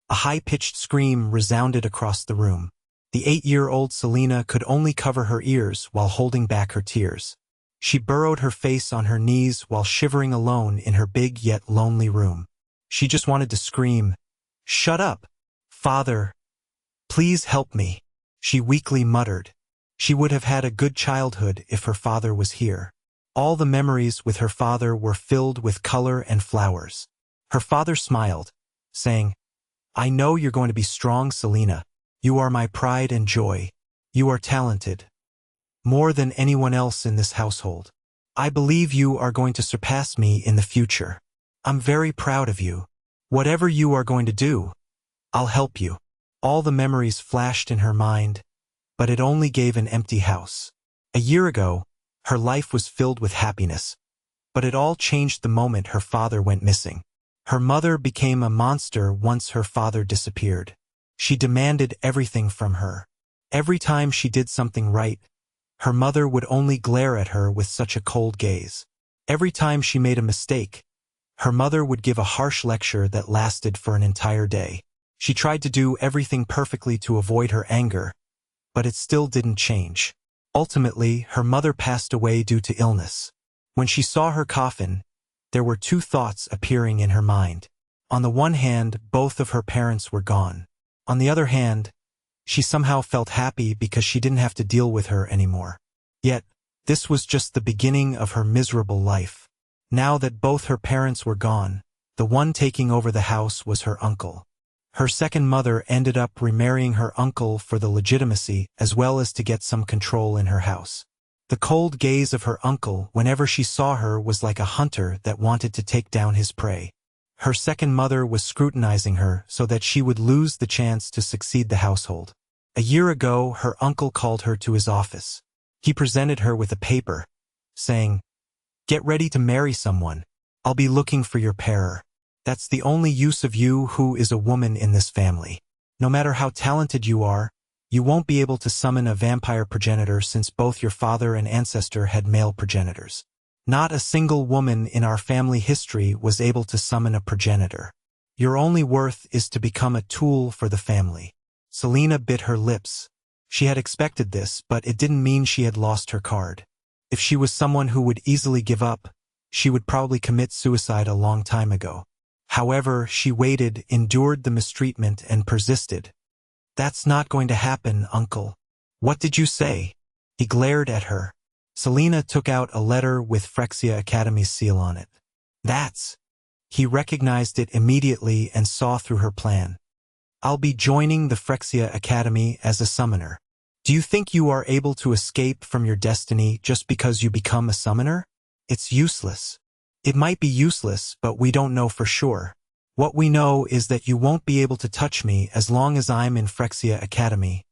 A high-pitched scream resounded across the room. The 8-year-old Selena could only cover her ears while holding back her tears. She burrowed her face on her knees while shivering alone in her big yet lonely room. She just wanted to scream, "Shut up! Father! Please help me!" She weakly muttered. She would have had a good childhood if her father was here. All the memories with her father were filled with color and flowers. Her father smiled, saying, I know you're going to be strong, Selena. You are my pride and joy. You are talented. More than anyone else in this household. I believe you are going to surpass me in the future. I'm very proud of you. Whatever you are going to do, I'll help you. All the memories flashed in her mind, but it only gave an empty house. A year ago, her life was filled with happiness, but it all changed the moment her father went missing. Her mother became a monster once her father disappeared. She demanded everything from her. Every time she did something right, her mother would only glare at her with such a cold gaze. Every time she made a mistake, her mother would give a harsh lecture that lasted for an entire day. She tried to do everything perfectly to avoid her anger, but it still didn't change. Ultimately, her mother passed away due to illness. When she saw her coffin, there were two thoughts appearing in her mind. On the one hand, both of her parents were gone. On the other hand, she somehow felt happy because she didn't have to deal with her anymore. Yet, this was just the beginning of her miserable life. Now that both her parents were gone, the one taking over the house was her uncle. Her second mother ended up remarrying her uncle for the legitimacy as well as to get some control in her house. The cold gaze of her uncle whenever she saw her was like a hunter that wanted to take down his prey. Her second mother was scrutinizing her so that she would lose the chance to succeed the household. A year ago, her uncle called her to his office. He presented her with a paper, saying, "Get ready to marry someone. I'll be looking for your pair. That's the only use of you who is a woman in this family. No matter how talented you are, you won't be able to summon a vampire progenitor since both your father and ancestor had male progenitors. Not a single woman in our family history was able to summon a progenitor. Your only worth is to become a tool for the family." Selena bit her lips. She had expected this, but it didn't mean she had lost her card. If she was someone who would easily give up, she would probably commit suicide a long time ago. However, she waited, endured the mistreatment, and persisted. "That's not going to happen, Uncle." "What did you say?" He glared at her. Selena took out a letter with Phyrexia Academy's seal on it. "That's..." He recognized it immediately and saw through her plan. "I'll be joining the Phyrexia Academy as a summoner. Do you think you are able to escape from your destiny just because you become a summoner? It's useless. It might be useless, but we don't know for sure. What we know is that you won't be able to touch me as long as I'm in Phyrexia Academy,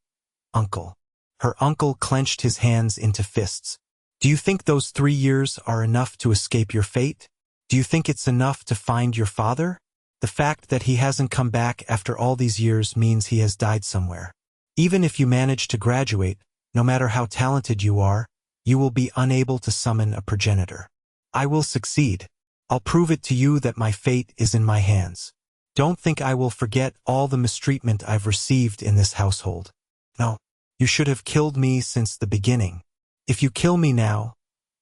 Uncle." Her uncle clenched his hands into fists. "Do you think those 3 years are enough to escape your fate? Do you think it's enough to find your father? The fact that he hasn't come back after all these years means he has died somewhere. Even if you manage to graduate, no matter how talented you are, you will be unable to summon a progenitor. I will succeed. I'll prove it to you that my fate is in my hands. Don't think I will forget all the mistreatment I've received in this household. No, you should have killed me since the beginning. If you kill me now,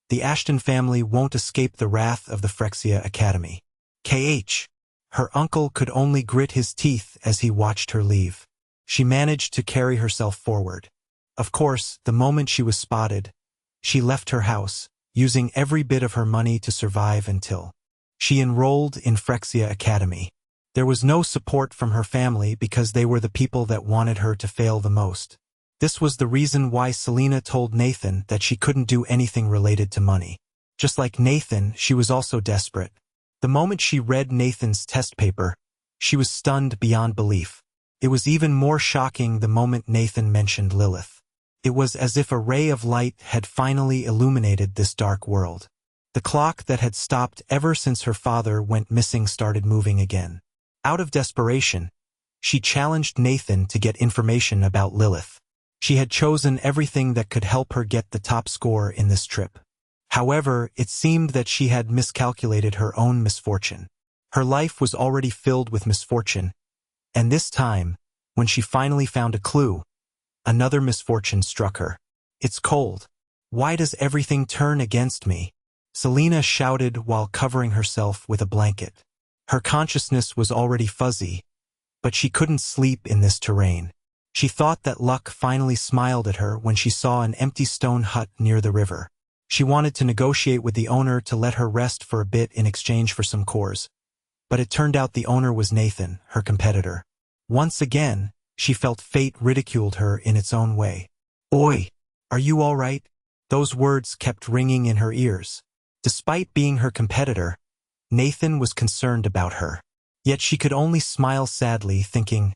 the Ashton family won't escape the wrath of the Phryxia Academy. KH. Her uncle could only grit his teeth as he watched her leave. She managed to carry herself forward. Of course, the moment she was spotted, she left her house, using every bit of her money to survive until she enrolled in Phryxia Academy. There was no support from her family because they were the people that wanted her to fail the most. This was the reason why Selena told Nathan that she couldn't do anything related to money. Just like Nathan, she was also desperate. The moment she read Nathan's test paper, she was stunned beyond belief. It was even more shocking the moment Nathan mentioned Lilith. It was as if a ray of light had finally illuminated this dark world. The clock that had stopped ever since her father went missing started moving again. Out of desperation, she challenged Nathan to get information about Lilith. She had chosen everything that could help her get the top score in this trip. However, it seemed that she had miscalculated her own misfortune. Her life was already filled with misfortune, and this time, when she finally found a clue, another misfortune struck her. It's cold. Why does everything turn against me? Selena shouted while covering herself with a blanket. Her consciousness was already fuzzy, but she couldn't sleep in this terrain. She thought that luck finally smiled at her when she saw an empty stone hut near the river. She wanted to negotiate with the owner to let her rest for a bit in exchange for some cores. But it turned out the owner was Nathan, her competitor. Once again, she felt fate ridiculed her in its own way. "Oi, are you all right?" Those words kept ringing in her ears. Despite being her competitor, Nathan was concerned about her. Yet she could only smile sadly, thinking,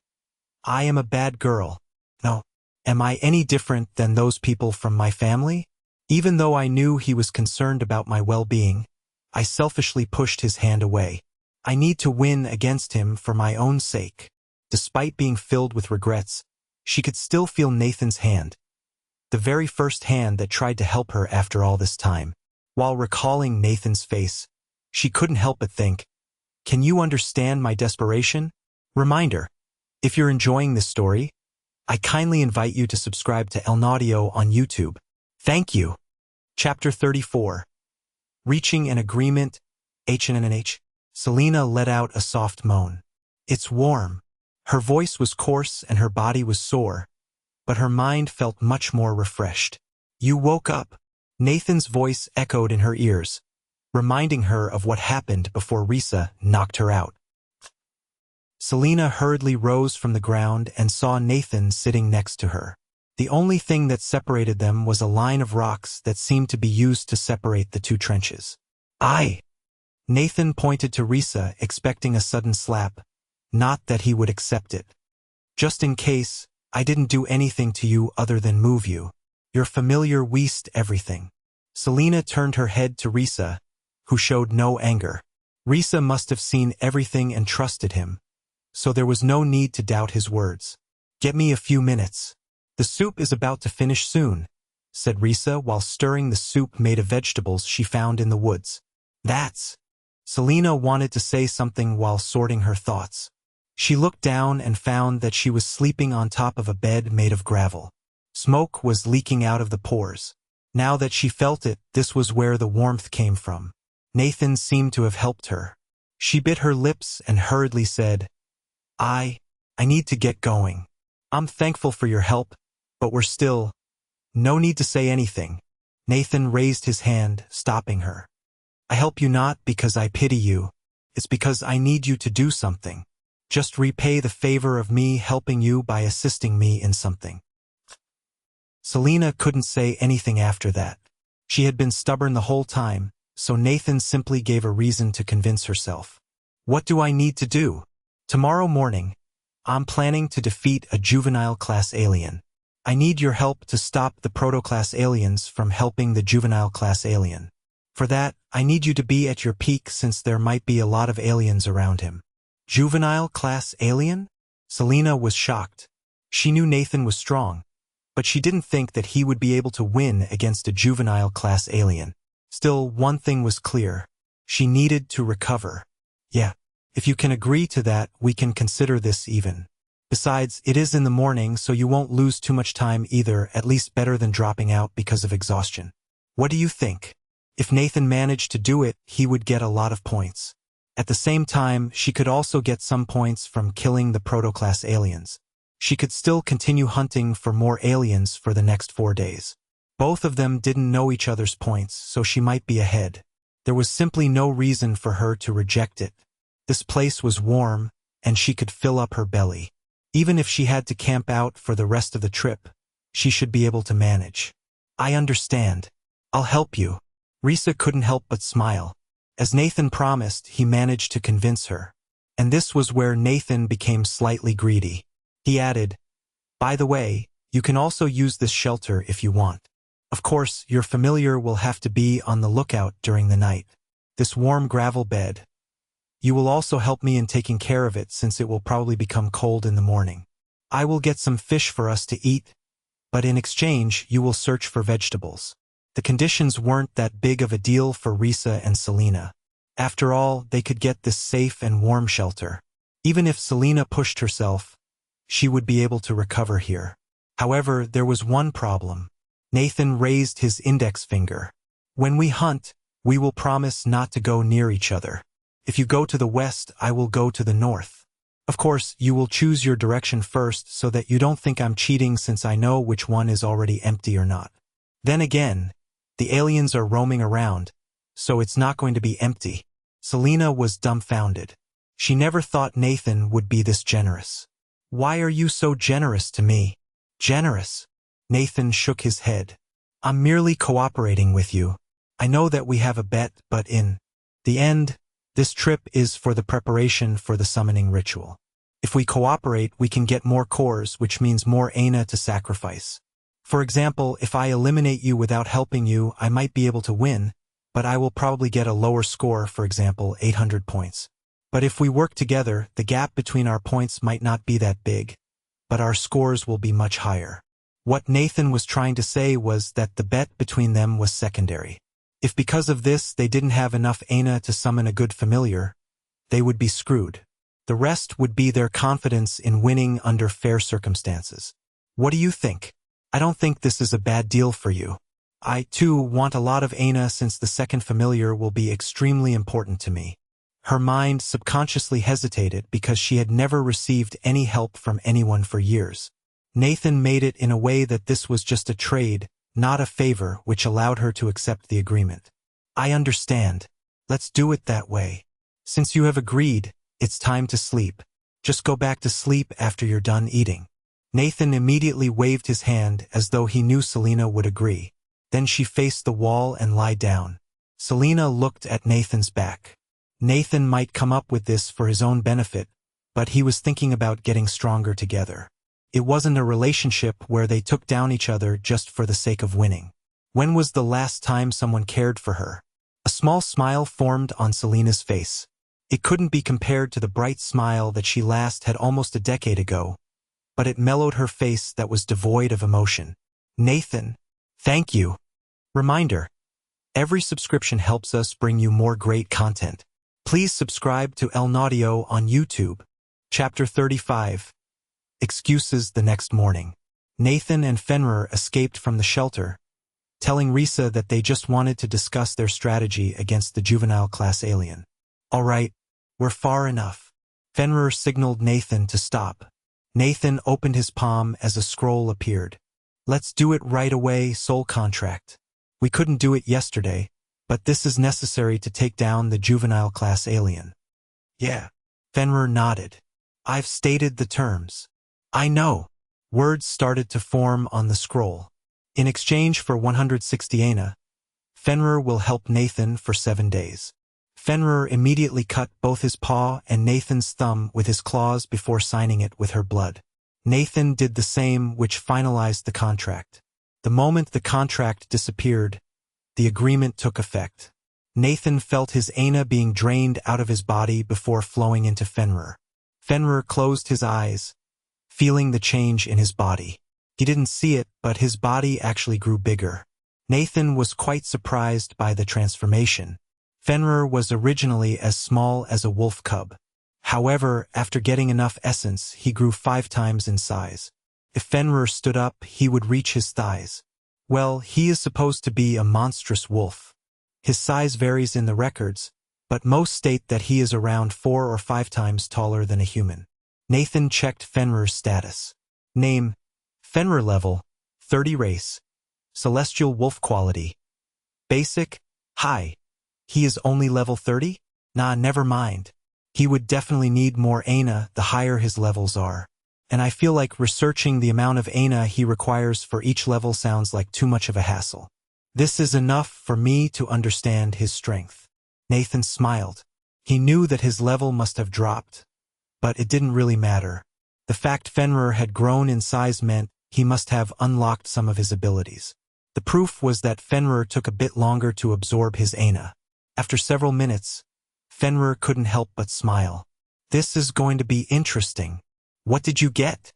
I am a bad girl. No, am I any different than those people from my family? Even though I knew he was concerned about my well-being, I selfishly pushed his hand away. I need to win against him for my own sake. Despite being filled with regrets, she could still feel Nathan's hand, the very first hand that tried to help her after all this time. While recalling Nathan's face, she couldn't help but think, can you understand my desperation? Reminder, if you're enjoying this story, I kindly invite you to subscribe to Elnaudio on YouTube. Thank you. Chapter 34. Reaching an agreement, H&H. Selena let out a soft moan. It's warm. Her voice was coarse and her body was sore, but her mind felt much more refreshed. You woke up. Nathan's voice echoed in her ears, reminding her of what happened before Risa knocked her out. Selena hurriedly rose from the ground and saw Nathan sitting next to her. The only thing that separated them was a line of rocks that seemed to be used to separate the two trenches. Nathan pointed to Risa, expecting a sudden slap, not that he would accept it. Just in case, I didn't do anything to you other than move you. Your familiar weased everything. Selena turned her head to Risa, who showed no anger. Risa must have seen everything and trusted him, so there was no need to doubt his words. Get me a few minutes. The soup is about to finish soon, said Risa while stirring the soup made of vegetables she found in the woods. That's... Selena wanted to say something while sorting her thoughts. She looked down and found that she was sleeping on top of a bed made of gravel. Smoke was leaking out of the pores. Now that she felt it, this was where the warmth came from. Nathan seemed to have helped her. She bit her lips and hurriedly said, I need to get going. I'm thankful for your help, but we're still... No need to say anything. Nathan raised his hand, stopping her. I help you not because I pity you. It's because I need you to do something. Just repay the favor of me helping you by assisting me in something. Selena couldn't say anything after that. She had been stubborn the whole time, so Nathan simply gave a reason to convince herself. What do I need to do? Tomorrow morning, I'm planning to defeat a juvenile class alien. I need your help to stop the proto-class aliens from helping the juvenile class alien. For that, I need you to be at your peak since there might be a lot of aliens around him. Juvenile class alien? Selena was shocked. She knew Nathan was strong, but she didn't think that he would be able to win against a juvenile class alien. Still, one thing was clear. She needed to recover. Yeah, if you can agree to that, we can consider this even. Besides, it is in the morning, so you won't lose too much time either, at least better than dropping out because of exhaustion. What do you think? If Nathan managed to do it, he would get a lot of points. At the same time, she could also get some points from killing the proto-class aliens. She could still continue hunting for more aliens for the next 4 days. Both of them didn't know each other's points, so she might be ahead. There was simply no reason for her to reject it. This place was warm, and she could fill up her belly. Even if she had to camp out for the rest of the trip, she should be able to manage. I understand. I'll help you. Risa couldn't help but smile. As Nathan promised, he managed to convince her. And this was where Nathan became slightly greedy. He added, "By the way, you can also use this shelter if you want. Of course, your familiar will have to be on the lookout during the night. This warm gravel bed. You will also help me in taking care of it since it will probably become cold in the morning. I will get some fish for us to eat, but in exchange you will search for vegetables." The conditions weren't that big of a deal for Risa and Selena. After all, they could get this safe and warm shelter. Even if Selena pushed herself, she would be able to recover here. However, there was one problem. Nathan raised his index finger. "When we hunt, we will promise not to go near each other. If you go to the west, I will go to the north. Of course, you will choose your direction first so that you don't think I'm cheating since I know which one is already empty or not. Then again, the aliens are roaming around, so it's not going to be empty." Selena was dumbfounded. She never thought Nathan would be this generous. "Why are you so generous to me?" "Generous?" Nathan shook his head. "I'm merely cooperating with you. I know that we have a bet, but in the end, this trip is for the preparation for the summoning ritual. If we cooperate, we can get more cores, which means more Aina to sacrifice. For example, if I eliminate you without helping you, I might be able to win, but I will probably get a lower score, for example, 800 points. But if we work together, the gap between our points might not be that big, but our scores will be much higher." What Nathan was trying to say was that the bet between them was secondary. If because of this they didn't have enough Aina to summon a good familiar, they would be screwed. The rest would be their confidence in winning under fair circumstances. What do you think? I don't think this is a bad deal for you. I, too, want a lot of Aina since the second familiar will be extremely important to me. Her mind subconsciously hesitated because she had never received any help from anyone for years. Nathan made it in a way that this was just a trade, not a favor, which allowed her to accept the agreement. "I understand. Let's do it that way. Since you have agreed, it's time to sleep. Just go back to sleep after you're done eating." Nathan immediately waved his hand as though he knew Selena would agree. Then she faced the wall and lay down. Selena looked at Nathan's back. Nathan might come up with this for his own benefit, but he was thinking about getting stronger together. It wasn't a relationship where they took down each other just for the sake of winning. When was the last time someone cared for her? A small smile formed on Selena's face. It couldn't be compared to the bright smile that she last had almost a decade ago, but it mellowed her face that was devoid of emotion. "Nathan, thank you." Reminder: every subscription helps us bring you more great content. Please subscribe to El Naudio on YouTube. Chapter 35. Excuses the next morning. Nathan and Fenrir escaped from the shelter, telling Risa that they just wanted to discuss their strategy against the juvenile class alien. "All right, we're far enough." Fenrir signaled Nathan to stop. Nathan opened his palm as a scroll appeared. "Let's do it right away, soul contract. We couldn't do it yesterday, but this is necessary to take down the juvenile class alien." "Yeah." Fenrir nodded. "I've stated the terms." "I know." Words started to form on the scroll. In exchange for 160 Aina, Fenrir will help Nathan for 7 days. Fenrir immediately cut both his paw and Nathan's thumb with his claws before signing it with her blood. Nathan did the same, which finalized the contract. The moment the contract disappeared, the agreement took effect. Nathan felt his Aina being drained out of his body before flowing into Fenrir. Fenrir closed his eyes, feeling the change in his body. He didn't see it, but his body actually grew bigger. Nathan was quite surprised by the transformation. Fenrir was originally as small as a wolf cub. However, after getting enough essence, he grew 5 times in size. If Fenrir stood up, he would reach his thighs. Well, he is supposed to be a monstrous wolf. His size varies in the records, but most state that he is around 4 or 5 times taller than a human. Nathan checked Fenrir's status. Name: Fenrir level, 30 race. Celestial wolf quality. Basic, high. He is only level 30? Nah, never mind. He would definitely need more Aina the higher his levels are. And I feel like researching the amount of Aina he requires for each level sounds like too much of a hassle. This is enough for me to understand his strength. Nathan smiled. He knew that his level must have dropped, but it didn't really matter. The fact Fenrir had grown in size meant he must have unlocked some of his abilities. The proof was that Fenrir took a bit longer to absorb his Aina. After several minutes, Fenrir couldn't help but smile. This is going to be interesting. What did you get?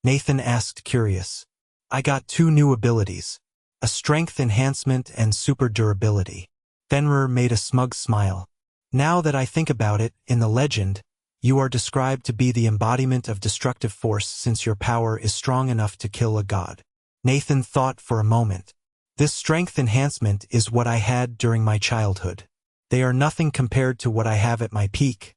Nathan asked, curious. I got 2 new abilities, a strength enhancement and super durability. Fenrir made a smug smile. Now that I think about it, in the legend, you are described to be the embodiment of destructive force since your power is strong enough to kill a god. Nathan thought for a moment. This strength enhancement is what I had during my childhood. They are nothing compared to what I have at my peak,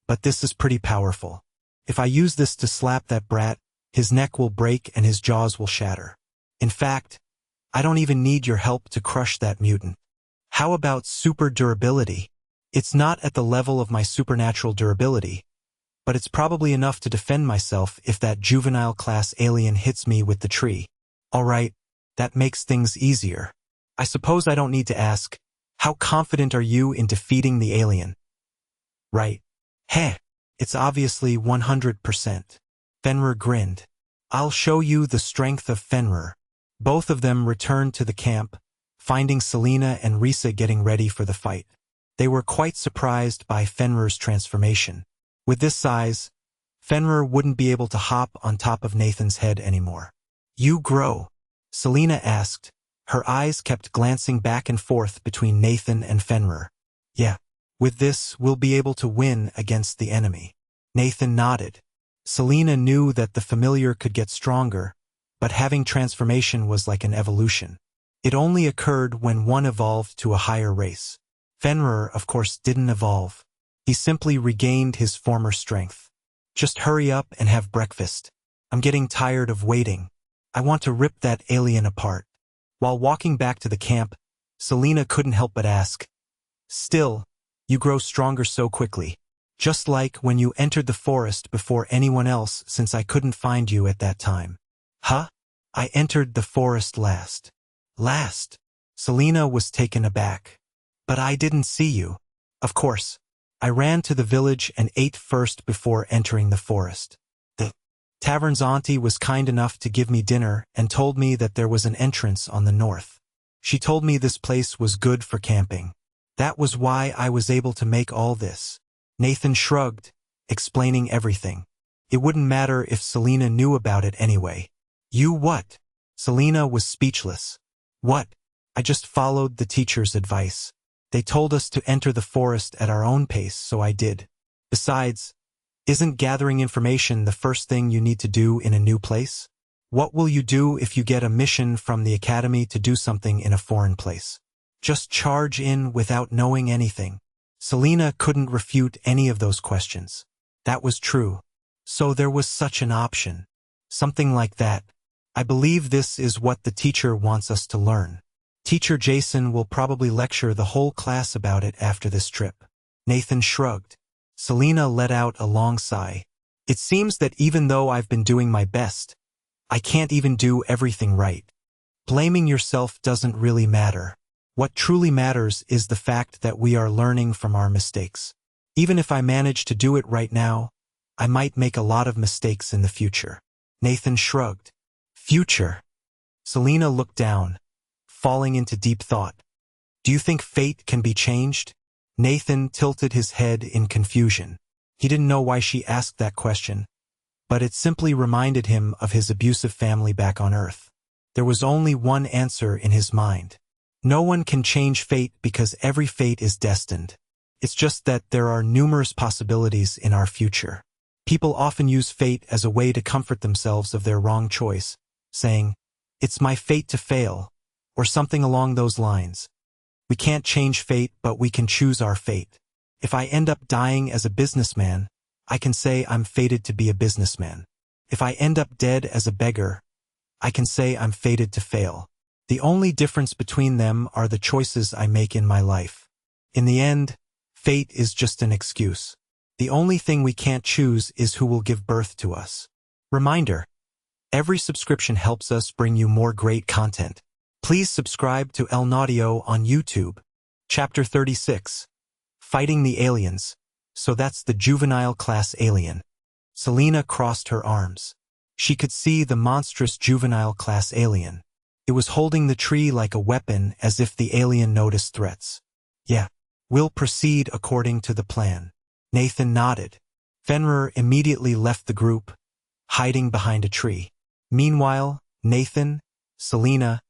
but this is pretty powerful. If I use this to slap that brat, his neck will break and his jaws will shatter. In fact, I don't even need your help to crush that mutant. How about super durability? It's not at the level of my supernatural durability, but it's probably enough to defend myself if that juvenile class alien hits me with the tree. Alright, that makes things easier. I suppose I don't need to ask, how confident are you in defeating the alien? Right. Heh. It's obviously 100%. Fenrir grinned. I'll show you the strength of Fenrir. Both of them returned to the camp, finding Selena and Risa getting ready for the fight. They were quite surprised by Fenrir's transformation. With this size, Fenrir wouldn't be able to hop on top of Nathan's head anymore. You grow? Selena asked. Her eyes kept glancing back and forth between Nathan and Fenrir. Yeah. With this, we'll be able to win against the enemy. Nathan nodded. Selena knew that the familiar could get stronger, but having transformation was like an evolution. It only occurred when one evolved to a higher race. Fenrir, of course, didn't evolve. He simply regained his former strength. Just hurry up and have breakfast. I'm getting tired of waiting. I want to rip that alien apart. While walking back to the camp, Selena couldn't help but ask, Still, you grow stronger so quickly. Just like when you entered the forest before anyone else since I couldn't find you at that time. Huh? I entered the forest last. Last? Selena was taken aback. But I didn't see you. Of course. I ran to the village and ate first before entering the forest. The tavern's auntie was kind enough to give me dinner and told me that there was an entrance on the north. She told me this place was good for camping. That was why I was able to make all this. Nathan shrugged, explaining everything. It wouldn't matter if Selena knew about it anyway. You what? Selena was speechless. What? I just followed the teacher's advice. They told us to enter the forest at our own pace, so I did. Besides, isn't gathering information the first thing you need to do in a new place? What will you do if you get a mission from the academy to do something in a foreign place? Just charge in without knowing anything. Selena couldn't refute any of those questions. That was true. So there was such an option. Something like that. I believe this is what the teacher wants us to learn. Teacher Jason will probably lecture the whole class about it after this trip. Nathan shrugged. Selena let out a long sigh. It seems that even though I've been doing my best, I can't even do everything right. Blaming yourself doesn't really matter. What truly matters is the fact that we are learning from our mistakes. Even if I manage to do it right now, I might make a lot of mistakes in the future. Nathan shrugged. Future. Selena looked down, falling into deep thought. Do you think fate can be changed? Nathan tilted his head in confusion. He didn't know why she asked that question, but it simply reminded him of his abusive family back on Earth. There was only one answer in his mind. No one can change fate because every fate is destined. It's just that there are numerous possibilities in our future. People often use fate as a way to comfort themselves of their wrong choice, saying, "It's my fate to fail," or something along those lines. We can't change fate, but we can choose our fate. If I end up dying as a businessman, I can say I'm fated to be a businessman. If I end up dead as a beggar, I can say I'm fated to fail. The only difference between them are the choices I make in my life. In the end, fate is just an excuse. The only thing we can't choose is who will give birth to us. Reminder: every subscription helps us bring you more great content. Please subscribe to El Naudio on YouTube. Chapter 36. Fighting the Aliens. So that's the juvenile class alien. Selena crossed her arms. She could see the monstrous juvenile class alien. It was holding the tree like a weapon, as if the alien noticed threats. "Yeah, we'll proceed according to the plan." Nathan nodded. Fenrir immediately left the group, hiding behind a tree. Meanwhile, Nathan, Selena,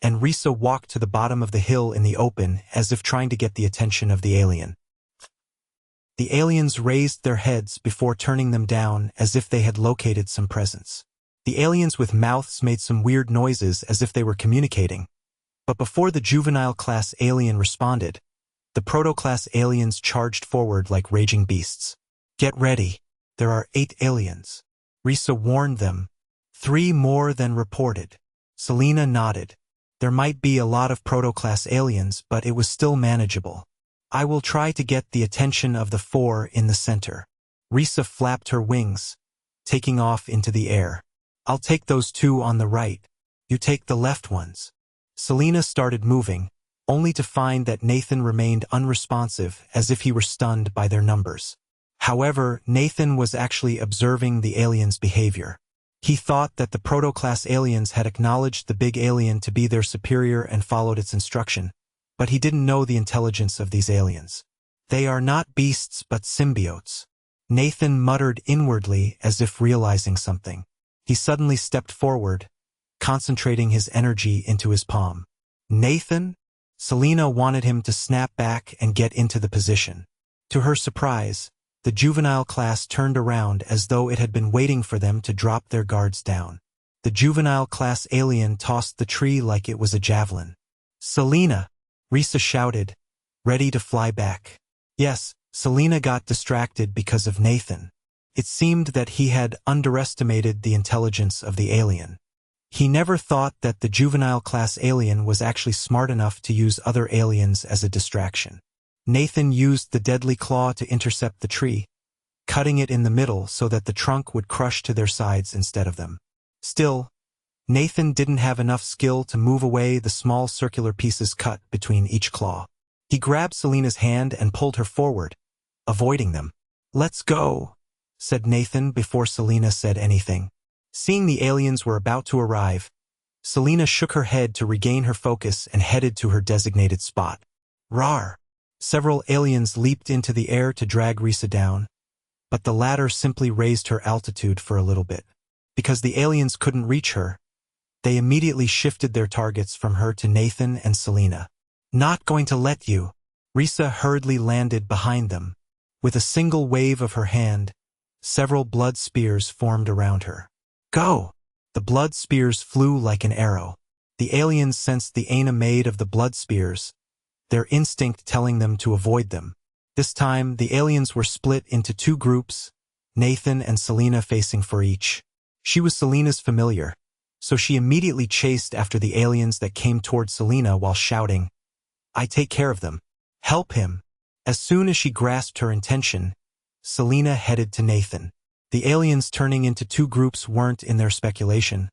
and Risa walked to the bottom of the hill in the open, as if trying to get the attention of the alien. The aliens raised their heads before turning them down, as if they had located some presence. The aliens with mouths made some weird noises as if they were communicating. But before the juvenile class alien responded, the proto-class aliens charged forward like raging beasts. "Get ready. There are 8 aliens." Risa warned them. 3 more than reported. Selena nodded. There might be a lot of proto-class aliens, but it was still manageable. "I will try to get the attention of the 4 in the center." Risa flapped her wings, taking off into the air. "I'll take those 2 on the right. You take the left ones." Selena started moving, only to find that Nathan remained unresponsive, as if he were stunned by their numbers. However, Nathan was actually observing the aliens' behavior. He thought that the proto-class aliens had acknowledged the big alien to be their superior and followed its instruction, but he didn't know the intelligence of these aliens. "They are not beasts but symbiotes." Nathan muttered inwardly, as if realizing something. He suddenly stepped forward, concentrating his energy into his palm. "Nathan?" Selena wanted him to snap back and get into the position. To her surprise, the juvenile class turned around as though it had been waiting for them to drop their guards down. The juvenile class alien tossed the tree like it was a javelin. "Selena!" Risa shouted, ready to fly back. Yes, Selena got distracted because of Nathan. It seemed that he had underestimated the intelligence of the alien. He never thought that the juvenile class alien was actually smart enough to use other aliens as a distraction. Nathan used the deadly claw to intercept the tree, cutting it in the middle so that the trunk would crush to their sides instead of them. Still, Nathan didn't have enough skill to move away the small circular pieces cut between each claw. He grabbed Selena's hand and pulled her forward, avoiding them. "Let's go," said Nathan before Selena said anything. Seeing the aliens were about to arrive, Selena shook her head to regain her focus and headed to her designated spot. Rawr! Several aliens leaped into the air to drag Risa down, but the latter simply raised her altitude for a little bit. Because the aliens couldn't reach her, they immediately shifted their targets from her to Nathan and Selena. "Not going to let you." Risa hurriedly landed behind them. With a single wave of her hand, several blood spears formed around her. "Go!" The blood spears flew like an arrow. The aliens sensed the aim made of the blood spears, their instinct telling them to avoid them. This time, the aliens were split into 2 groups, Nathan and Selena facing for each. She was Selena's familiar, so she immediately chased after the aliens that came toward Selena while shouting, "I take care of them. Help him." As soon as she grasped her intention, Selena headed to Nathan. The aliens turning into 2 groups weren't in their speculation,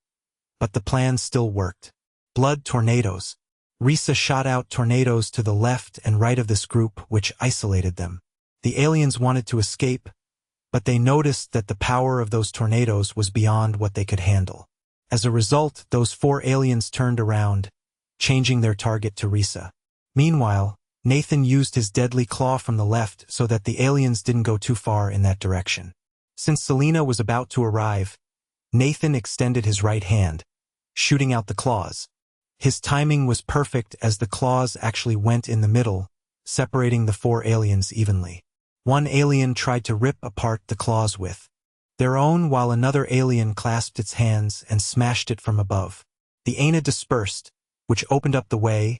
but the plan still worked. Blood tornadoes. Risa shot out tornadoes to the left and right of this group, which isolated them. The aliens wanted to escape, but they noticed that the power of those tornadoes was beyond what they could handle. As a result, those 4 aliens turned around, changing their target to Risa. Meanwhile, Nathan used his deadly claw from the left so that the aliens didn't go too far in that direction. Since Selena was about to arrive, Nathan extended his right hand, shooting out the claws. His timing was perfect as the claws actually went in the middle, separating the 4 aliens evenly. One alien tried to rip apart the claws with their own, while another alien clasped its hands and smashed it from above. The Aina dispersed, which opened up the way,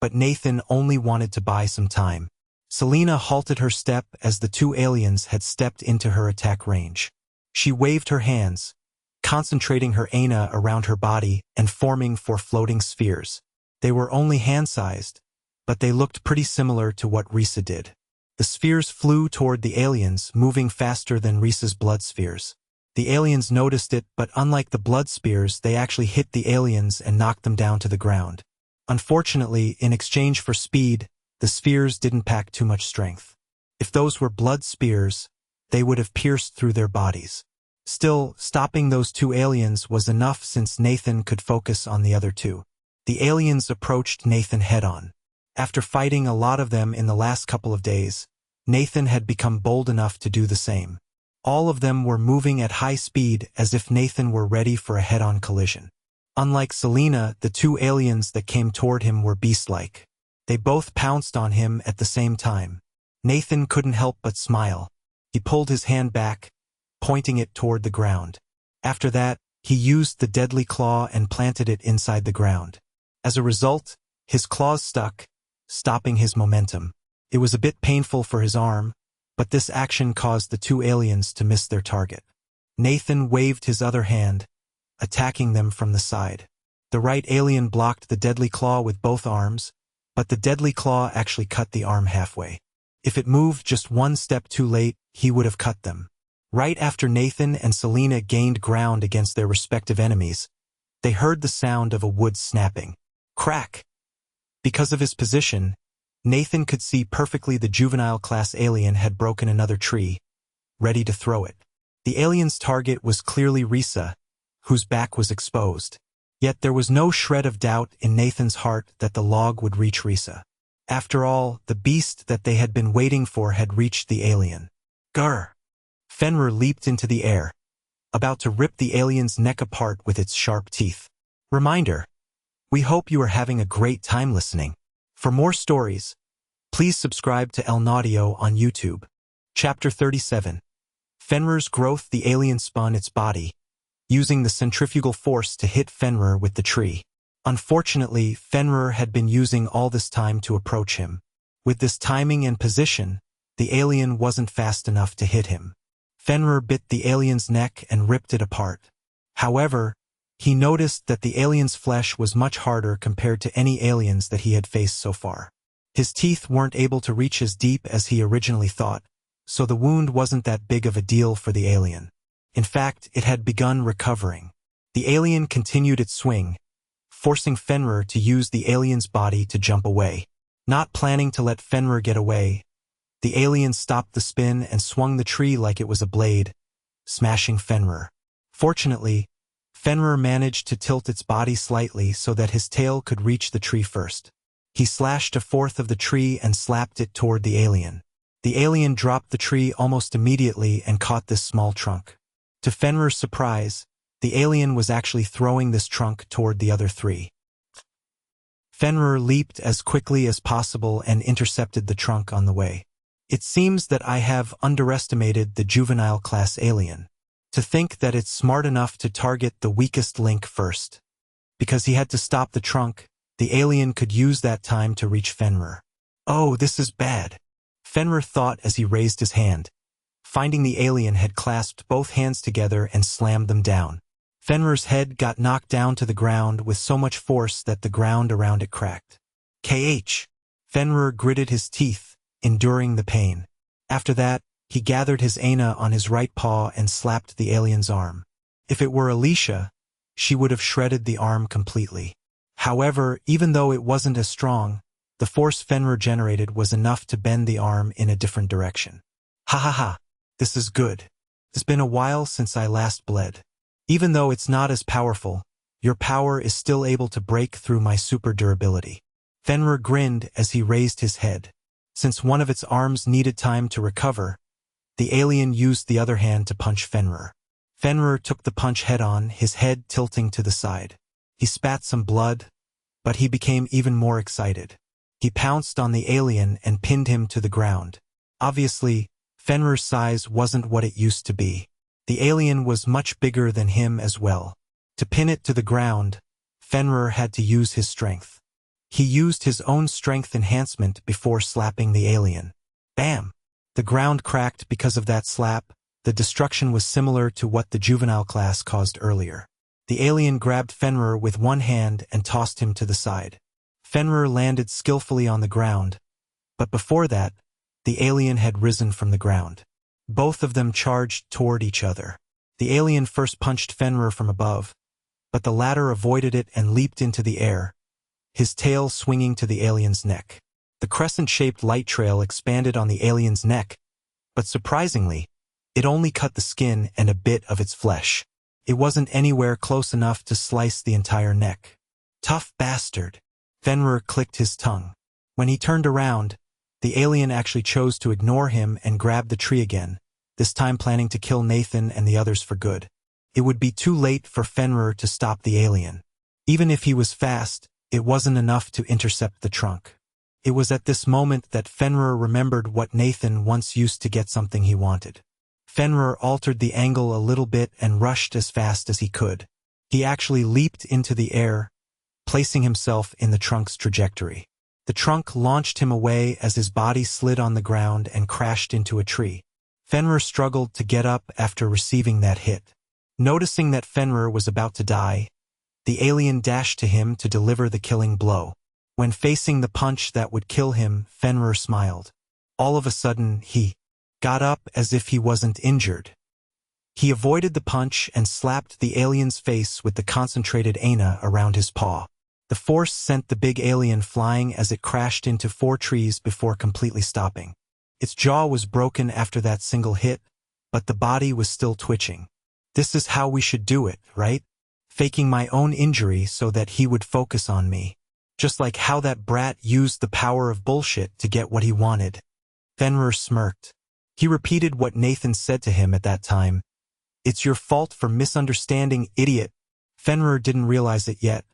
but Nathan only wanted to buy some time. Selena halted her step as the 2 aliens had stepped into her attack range. She waved her hands, concentrating her Aina around her body and forming 4 floating spheres. They were only hand-sized, but they looked pretty similar to what Risa did. The spheres flew toward the aliens, moving faster than Risa's blood spheres. The aliens noticed it, but unlike the blood spheres, they actually hit the aliens and knocked them down to the ground. Unfortunately, in exchange for speed, the spheres didn't pack too much strength. If those were blood spears, they would have pierced through their bodies. Still, stopping those 2 aliens was enough since Nathan could focus on the other 2. The aliens approached Nathan head-on. After fighting a lot of them in the last couple of days, Nathan had become bold enough to do the same. All of them were moving at high speed as if Nathan were ready for a head-on collision. Unlike Selena, the 2 aliens that came toward him were beast-like. They both pounced on him at the same time. Nathan couldn't help but smile. He pulled his hand back, pointing it toward the ground. After that, he used the deadly claw and planted it inside the ground. As a result, his claws stuck, stopping his momentum. It was a bit painful for his arm, but this action caused the 2 aliens to miss their target. Nathan waved his other hand, attacking them from the side. The right alien blocked the deadly claw with both arms, but the deadly claw actually cut the arm halfway. If it moved just 1 step too late, he would have cut them. Right after Nathan and Selena gained ground against their respective enemies, they heard the sound of a wood snapping. Crack! Because of his position, Nathan could see perfectly the juvenile-class alien had broken another tree, ready to throw it. The alien's target was clearly Risa, whose back was exposed. Yet there was no shred of doubt in Nathan's heart that the log would reach Risa. After all, the beast that they had been waiting for had reached the alien. Grr! Fenrir leaped into the air, about to rip the alien's neck apart with its sharp teeth. Reminder: we hope you are having a great time listening. For more stories, please subscribe to El Naudio on YouTube. Chapter 37. Fenrir's growth. The alien spun its body, using the centrifugal force to hit Fenrir with the tree. Unfortunately, Fenrir had been using all this time to approach him. With this timing and position, the alien wasn't fast enough to hit him. Fenrir bit the alien's neck and ripped it apart. However, he noticed that the alien's flesh was much harder compared to any aliens that he had faced so far. His teeth weren't able to reach as deep as he originally thought, so the wound wasn't that big of a deal for the alien. In fact, it had begun recovering. The alien continued its swing, forcing Fenrir to use the alien's body to jump away. Not planning to let Fenrir get away, the alien stopped the spin and swung the tree like it was a blade, smashing Fenrir. Fortunately, Fenrir managed to tilt its body slightly so that his tail could reach the tree first. He slashed a fourth of the tree and slapped it toward the alien. The alien dropped the tree almost immediately and caught this small trunk. To Fenrir's surprise, the alien was actually throwing this trunk toward the other 3. Fenrir leaped as quickly as possible and intercepted the trunk on the way. It seems that I have underestimated the juvenile-class alien. To think that it's smart enough to target the weakest link first. Because he had to stop the trunk, the alien could use that time to reach Fenrir. Oh, this is bad, Fenrir thought as he raised his hand, finding the alien had clasped both hands together and slammed them down. Fenrir's head got knocked down to the ground with so much force that the ground around it cracked. KH! Fenrir gritted his teeth, enduring the pain. After that, he gathered his Aina on his right paw and slapped the alien's arm. If it were Alicia, she would have shredded the arm completely. However, even though it wasn't as strong, the force Fenrir generated was enough to bend the arm in a different direction. Ha ha ha, this is good. It's been a while since I last bled. Even though it's not as powerful, your power is still able to break through my super durability. Fenrir grinned as he raised his head. Since one of its arms needed time to recover, the alien used the other hand to punch Fenrir. Fenrir took the punch head-on, his head tilting to the side. He spat some blood, but he became even more excited. He pounced on the alien and pinned him to the ground. Obviously, Fenrir's size wasn't what it used to be. The alien was much bigger than him as well. To pin it to the ground, Fenrir had to use his strength. He used his own strength enhancement before slapping the alien. Bam! The ground cracked because of that slap. The destruction was similar to what the juvenile class caused earlier. The alien grabbed Fenrir with one hand and tossed him to the side. Fenrir landed skillfully on the ground, but before that, the alien had risen from the ground. Both of them charged toward each other. The alien first punched Fenrir from above, but the latter avoided it and leaped into the air, his tail swinging to the alien's neck. The crescent-shaped light trail expanded on the alien's neck, but surprisingly, it only cut the skin and a bit of its flesh. It wasn't anywhere close enough to slice the entire neck. Tough bastard. Fenrir clicked his tongue. When he turned around, the alien actually chose to ignore him and grab the tree again, this time planning to kill Nathan and the others for good. It would be too late for Fenrir to stop the alien. Even if he was fast, it wasn't enough to intercept the trunk. It was at this moment that Fenrir remembered what Nathan once used to get something he wanted. Fenrir altered the angle a little bit and rushed as fast as he could. He actually leaped into the air, placing himself in the trunk's trajectory. The trunk launched him away as his body slid on the ground and crashed into a tree. Fenrir struggled to get up after receiving that hit. Noticing that Fenrir was about to die, the alien dashed to him to deliver the killing blow. When facing the punch that would kill him, Fenrir smiled. All of a sudden, he got up as if he wasn't injured. He avoided the punch and slapped the alien's face with the concentrated ana around his paw. The force sent the big alien flying as it crashed into 4 trees before completely stopping. Its jaw was broken after that single hit, but the body was still twitching. This is how we should do it, right? Faking my own injury so that he would focus on me. Just like how that brat used the power of bullshit to get what he wanted. Fenrir smirked. He repeated what Nathan said to him at that time. It's your fault for misunderstanding, idiot. Fenrir didn't realize it yet,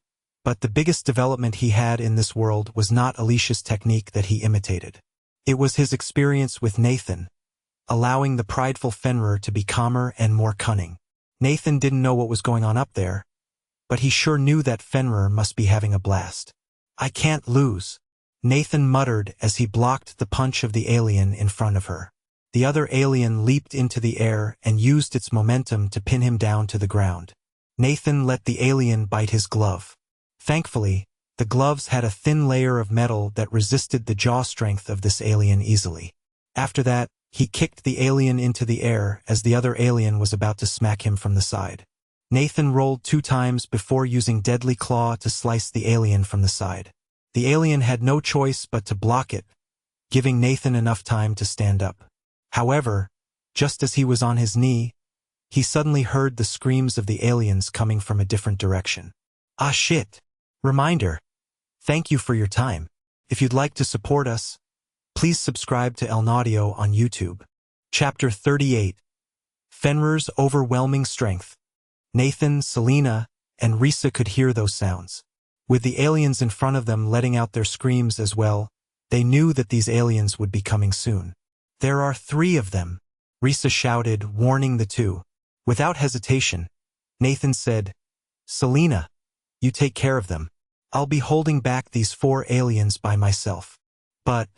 but the biggest development he had in this world was not Alicia's technique that he imitated. It was his experience with Nathan, allowing the prideful Fenrir to be calmer and more cunning. Nathan didn't know what was going on up there, but he sure knew that Fenrir must be having a blast. I can't lose, Nathan muttered as he blocked the punch of the alien in front of her. The other alien leaped into the air and used its momentum to pin him down to the ground. Nathan let the alien bite his glove. Thankfully, the gloves had a thin layer of metal that resisted the jaw strength of this alien easily. After that, he kicked the alien into the air as the other alien was about to smack him from the side. Nathan rolled 2 times before using Deadly Claw to slice the alien from the side. The alien had no choice but to block it, giving Nathan enough time to stand up. However, just as he was on his knee, he suddenly heard the screams of the aliens coming from a different direction. Ah shit! Reminder. Thank you for your time. If you'd like to support us, please subscribe to Elnaudio on YouTube. Chapter 38. Fenrir's Overwhelming Strength. Nathan, Selena, and Risa could hear those sounds. With the aliens in front of them letting out their screams as well, they knew that these aliens would be coming soon. There are 3 of them, Risa shouted, warning the 2. Without hesitation, Nathan said, Selena, you take care of them. I'll be holding back these 4 aliens by myself. But,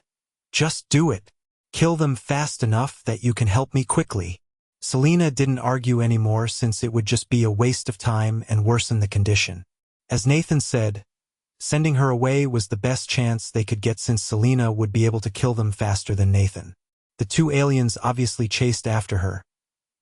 just do it. Kill them fast enough that you can help me quickly. Selena didn't argue anymore since it would just be a waste of time and worsen the condition. As Nathan said, sending her away was the best chance they could get since Selena would be able to kill them faster than Nathan. The 2 aliens obviously chased after her,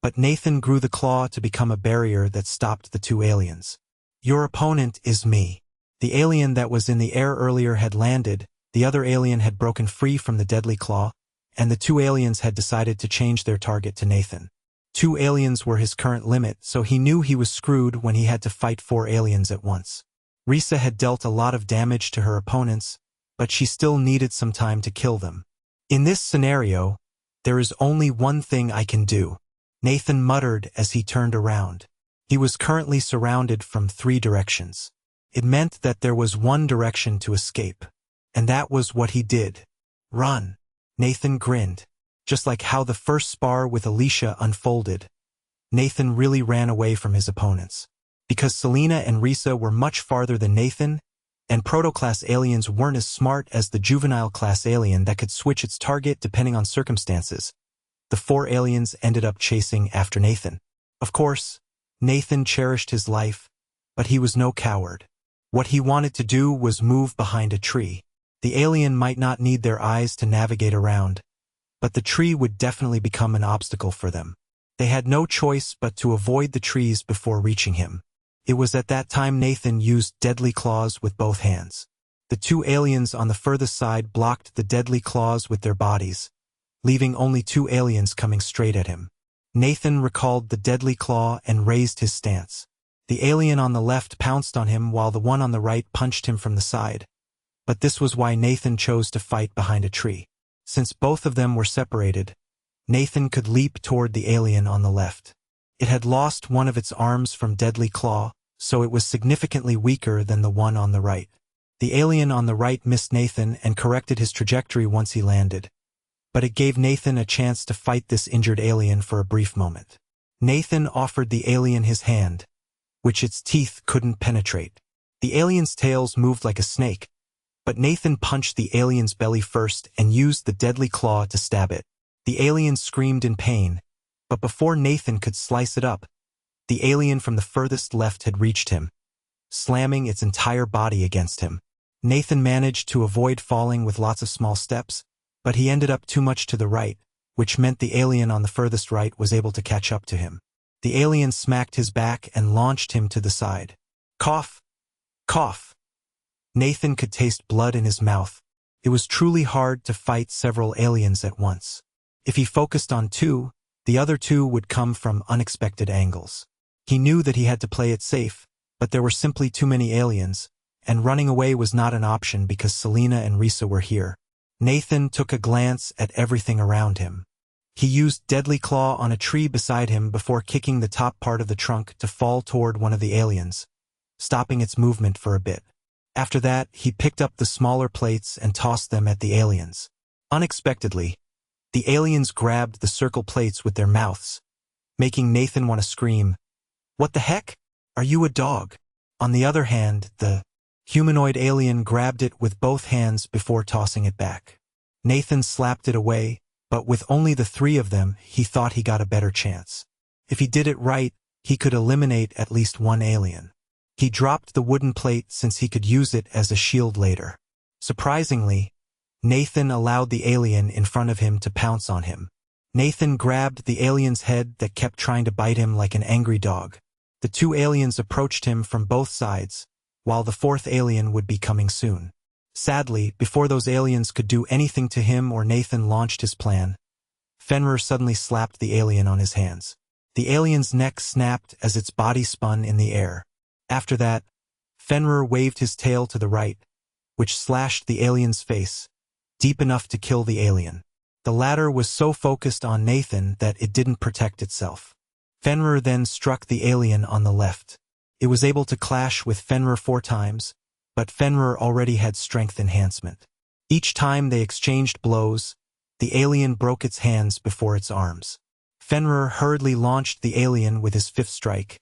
but Nathan grew the claw to become a barrier that stopped the 2 aliens. Your opponent is me. The alien that was in the air earlier had landed, the other alien had broken free from the deadly claw, and the 2 aliens had decided to change their target to Nathan. 2 aliens were his current limit, so he knew he was screwed when he had to fight 4 aliens at once. Risa had dealt a lot of damage to her opponents, but she still needed some time to kill them. In this scenario, there is only one thing I can do, Nathan muttered as he turned around. He was currently surrounded from 3 directions. It meant that there was one direction to escape. And that was what he did. Run. Nathan grinned. Just like how the first spar with Alicia unfolded, Nathan really ran away from his opponents. Because Selena and Risa were much farther than Nathan, and proto-class aliens weren't as smart as the juvenile class alien that could switch its target depending on circumstances, the four aliens ended up chasing after Nathan. Of course, Nathan cherished his life, but he was no coward. What he wanted to do was move behind a tree. The alien might not need their eyes to navigate around, but the tree would definitely become an obstacle for them. They had no choice but to avoid the trees before reaching him. It was at that time Nathan used deadly claws with both hands. The two aliens on the furthest side blocked the deadly claws with their bodies, leaving only two aliens coming straight at him. Nathan recalled the deadly claw and raised his stance. The alien on the left pounced on him while the one on the right punched him from the side. But this was why Nathan chose to fight behind a tree. Since both of them were separated, Nathan could leap toward the alien on the left. It had lost one of its arms from deadly claw, so it was significantly weaker than the one on the right. The alien on the right missed Nathan and corrected his trajectory once he landed, but it gave Nathan a chance to fight this injured alien for a brief moment. Nathan offered the alien his hand, which its teeth couldn't penetrate. The alien's tails moved like a snake, but Nathan punched the alien's belly first and used the deadly claw to stab it. The alien screamed in pain, but before Nathan could slice it up, the alien from the furthest left had reached him, slamming its entire body against him. Nathan managed to avoid falling with lots of small steps, but he ended up too much to the right, which meant the alien on the furthest right was able to catch up to him. The alien smacked his back and launched him to the side. Cough! Cough! Nathan could taste blood in his mouth. It was truly hard to fight several aliens at once. If he focused on two, the other two would come from unexpected angles. He knew that he had to play it safe, but there were simply too many aliens, and running away was not an option because Selena and Risa were here. Nathan took a glance at everything around him. He used deadly claw on a tree beside him before kicking the top part of the trunk to fall toward one of the aliens, stopping its movement for a bit. After that, he picked up the smaller plates and tossed them at the aliens. Unexpectedly, the aliens grabbed the circle plates with their mouths, making Nathan want to scream, "What the heck? Are you a dog?" On the other hand, the humanoid alien grabbed it with both hands before tossing it back. Nathan slapped it away, but with only the three of them, he thought he got a better chance. If he did it right, he could eliminate at least one alien. He dropped the wooden plate since he could use it as a shield later. Surprisingly, Nathan allowed the alien in front of him to pounce on him. Nathan grabbed the alien's head that kept trying to bite him like an angry dog. The two aliens approached him from both sides, while the fourth alien would be coming soon. Sadly, before those aliens could do anything to him or Nathan launched his plan, Fenrir suddenly slapped the alien on his hands. The alien's neck snapped as its body spun in the air. After that, Fenrir waved his tail to the right, which slashed the alien's face, deep enough to kill the alien. The latter was so focused on Nathan that it didn't protect itself. Fenrir then struck the alien on the left. It was able to clash with Fenrir 4 times, but Fenrir already had strength enhancement. Each time they exchanged blows, the alien broke its hands before its arms. Fenrir hurriedly launched the alien with his 5th strike,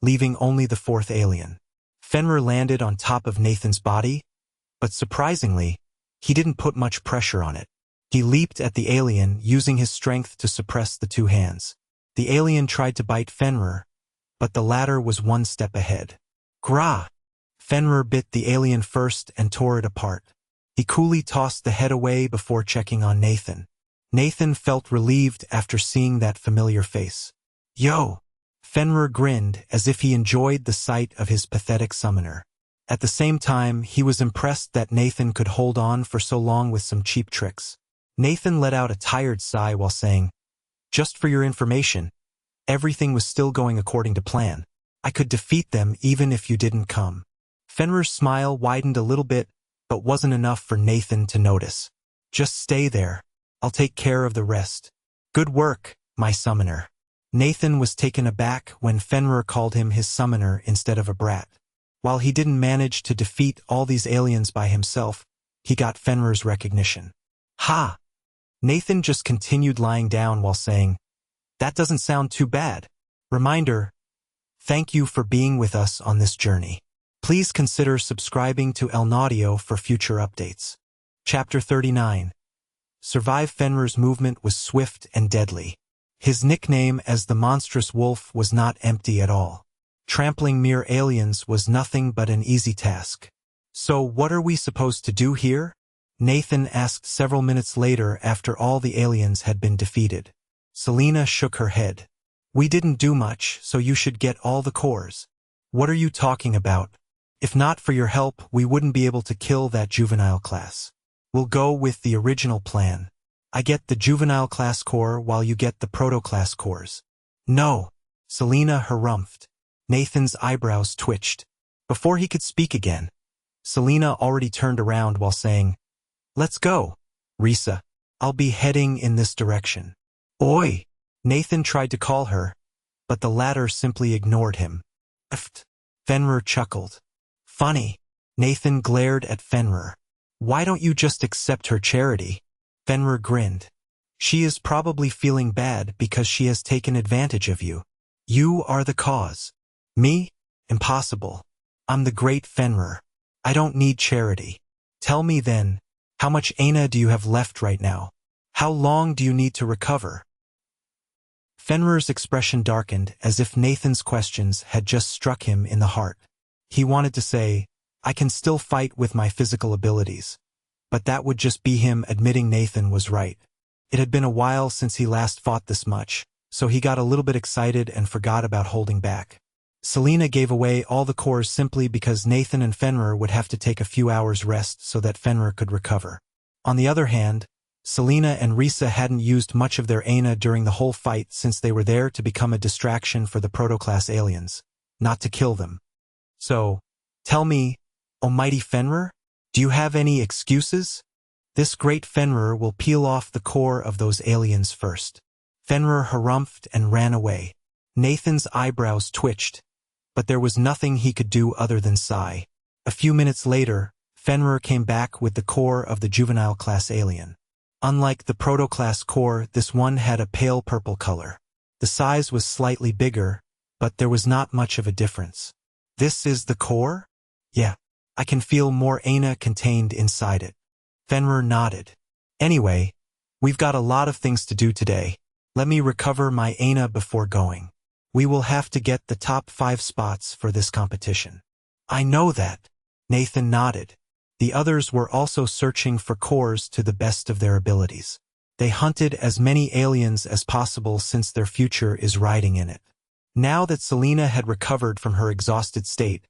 leaving only the 4th alien. Fenrir landed on top of Nathan's body, but surprisingly, he didn't put much pressure on it. He leaped at the alien, using his strength to suppress the 2 hands. The alien tried to bite Fenrir, but the latter was 1 step ahead. Grah! Fenrir bit the alien first and tore it apart. He coolly tossed the head away before checking on Nathan. Nathan felt relieved after seeing that familiar face. Yo! Fenrir grinned as if he enjoyed the sight of his pathetic summoner. At the same time, he was impressed that Nathan could hold on for so long with some cheap tricks. Nathan let out a tired sigh while saying, "Just for your information, everything was still going according to plan. I could defeat them even if you didn't come." Fenrir's smile widened a little bit, but wasn't enough for Nathan to notice. "Just stay there. I'll take care of the rest. Good work, my summoner." Nathan was taken aback when Fenrir called him his summoner instead of a brat. While he didn't manage to defeat all these aliens by himself, he got Fenrir's recognition. Ha! Nathan just continued lying down while saying, "That doesn't sound too bad." Reminder, thank you for being with us on this journey. Please consider subscribing to Elnaudio for future updates. Chapter 39. Survive. Fenrir's movement was swift and deadly. His nickname as the monstrous wolf was not empty at all. Trampling mere aliens was nothing but an easy task. "So what are we supposed to do here?" Nathan asked several minutes later after all the aliens had been defeated. Selena shook her head. "We didn't do much, so you should get all the cores." "What are you talking about? If not for your help, we wouldn't be able to kill that juvenile class. We'll go with the original plan. I get the juvenile class core while you get the proto-class cores." "No," Selena harumphed. Nathan's eyebrows twitched. Before he could speak again, Selena already turned around while saying, "Let's go, Risa. I'll be heading in this direction." "Oi!" Nathan tried to call her, but the latter simply ignored him. "Eft." Fenrir chuckled. "Funny." Nathan glared at Fenrir. "Why don't you just accept her charity?" Fenrir grinned. "She is probably feeling bad because she has taken advantage of you. You are the cause." "Me? Impossible. I'm the great Fenrir. I don't need charity." "Tell me then, how much Aina do you have left right now? How long do you need to recover?" Fenrir's expression darkened as if Nathan's questions had just struck him in the heart. He wanted to say, "I can still fight with my physical abilities," but that would just be him admitting Nathan was right. It had been a while since he last fought this much, so he got a little bit excited and forgot about holding back. Selena gave away all the cores simply because Nathan and Fenrir would have to take a few hours rest so that Fenrir could recover. On the other hand, Selena and Risa hadn't used much of their Aina during the whole fight since they were there to become a distraction for the proto-class aliens, not to kill them. "So, tell me, almighty Fenrir, do you have any excuses? This great Fenrir will peel off the core of those aliens first." Fenrir harumphed and ran away. Nathan's eyebrows twitched, but there was nothing he could do other than sigh. A few minutes later, Fenrir came back with the core of the juvenile class alien. Unlike the proto-class core, this one had a pale purple color. The size was slightly bigger, but there was not much of a difference. "This is the core?" "Yeah. I can feel more Aina contained inside it." Fenrir nodded. "Anyway, we've got a lot of things to do today. Let me recover my Aina before going. We will have to get the top 5 spots for this competition." "I know that." Nathan nodded. The others were also searching for cores to the best of their abilities. They hunted as many aliens as possible since their future is riding in it. Now that Selena had recovered from her exhausted state,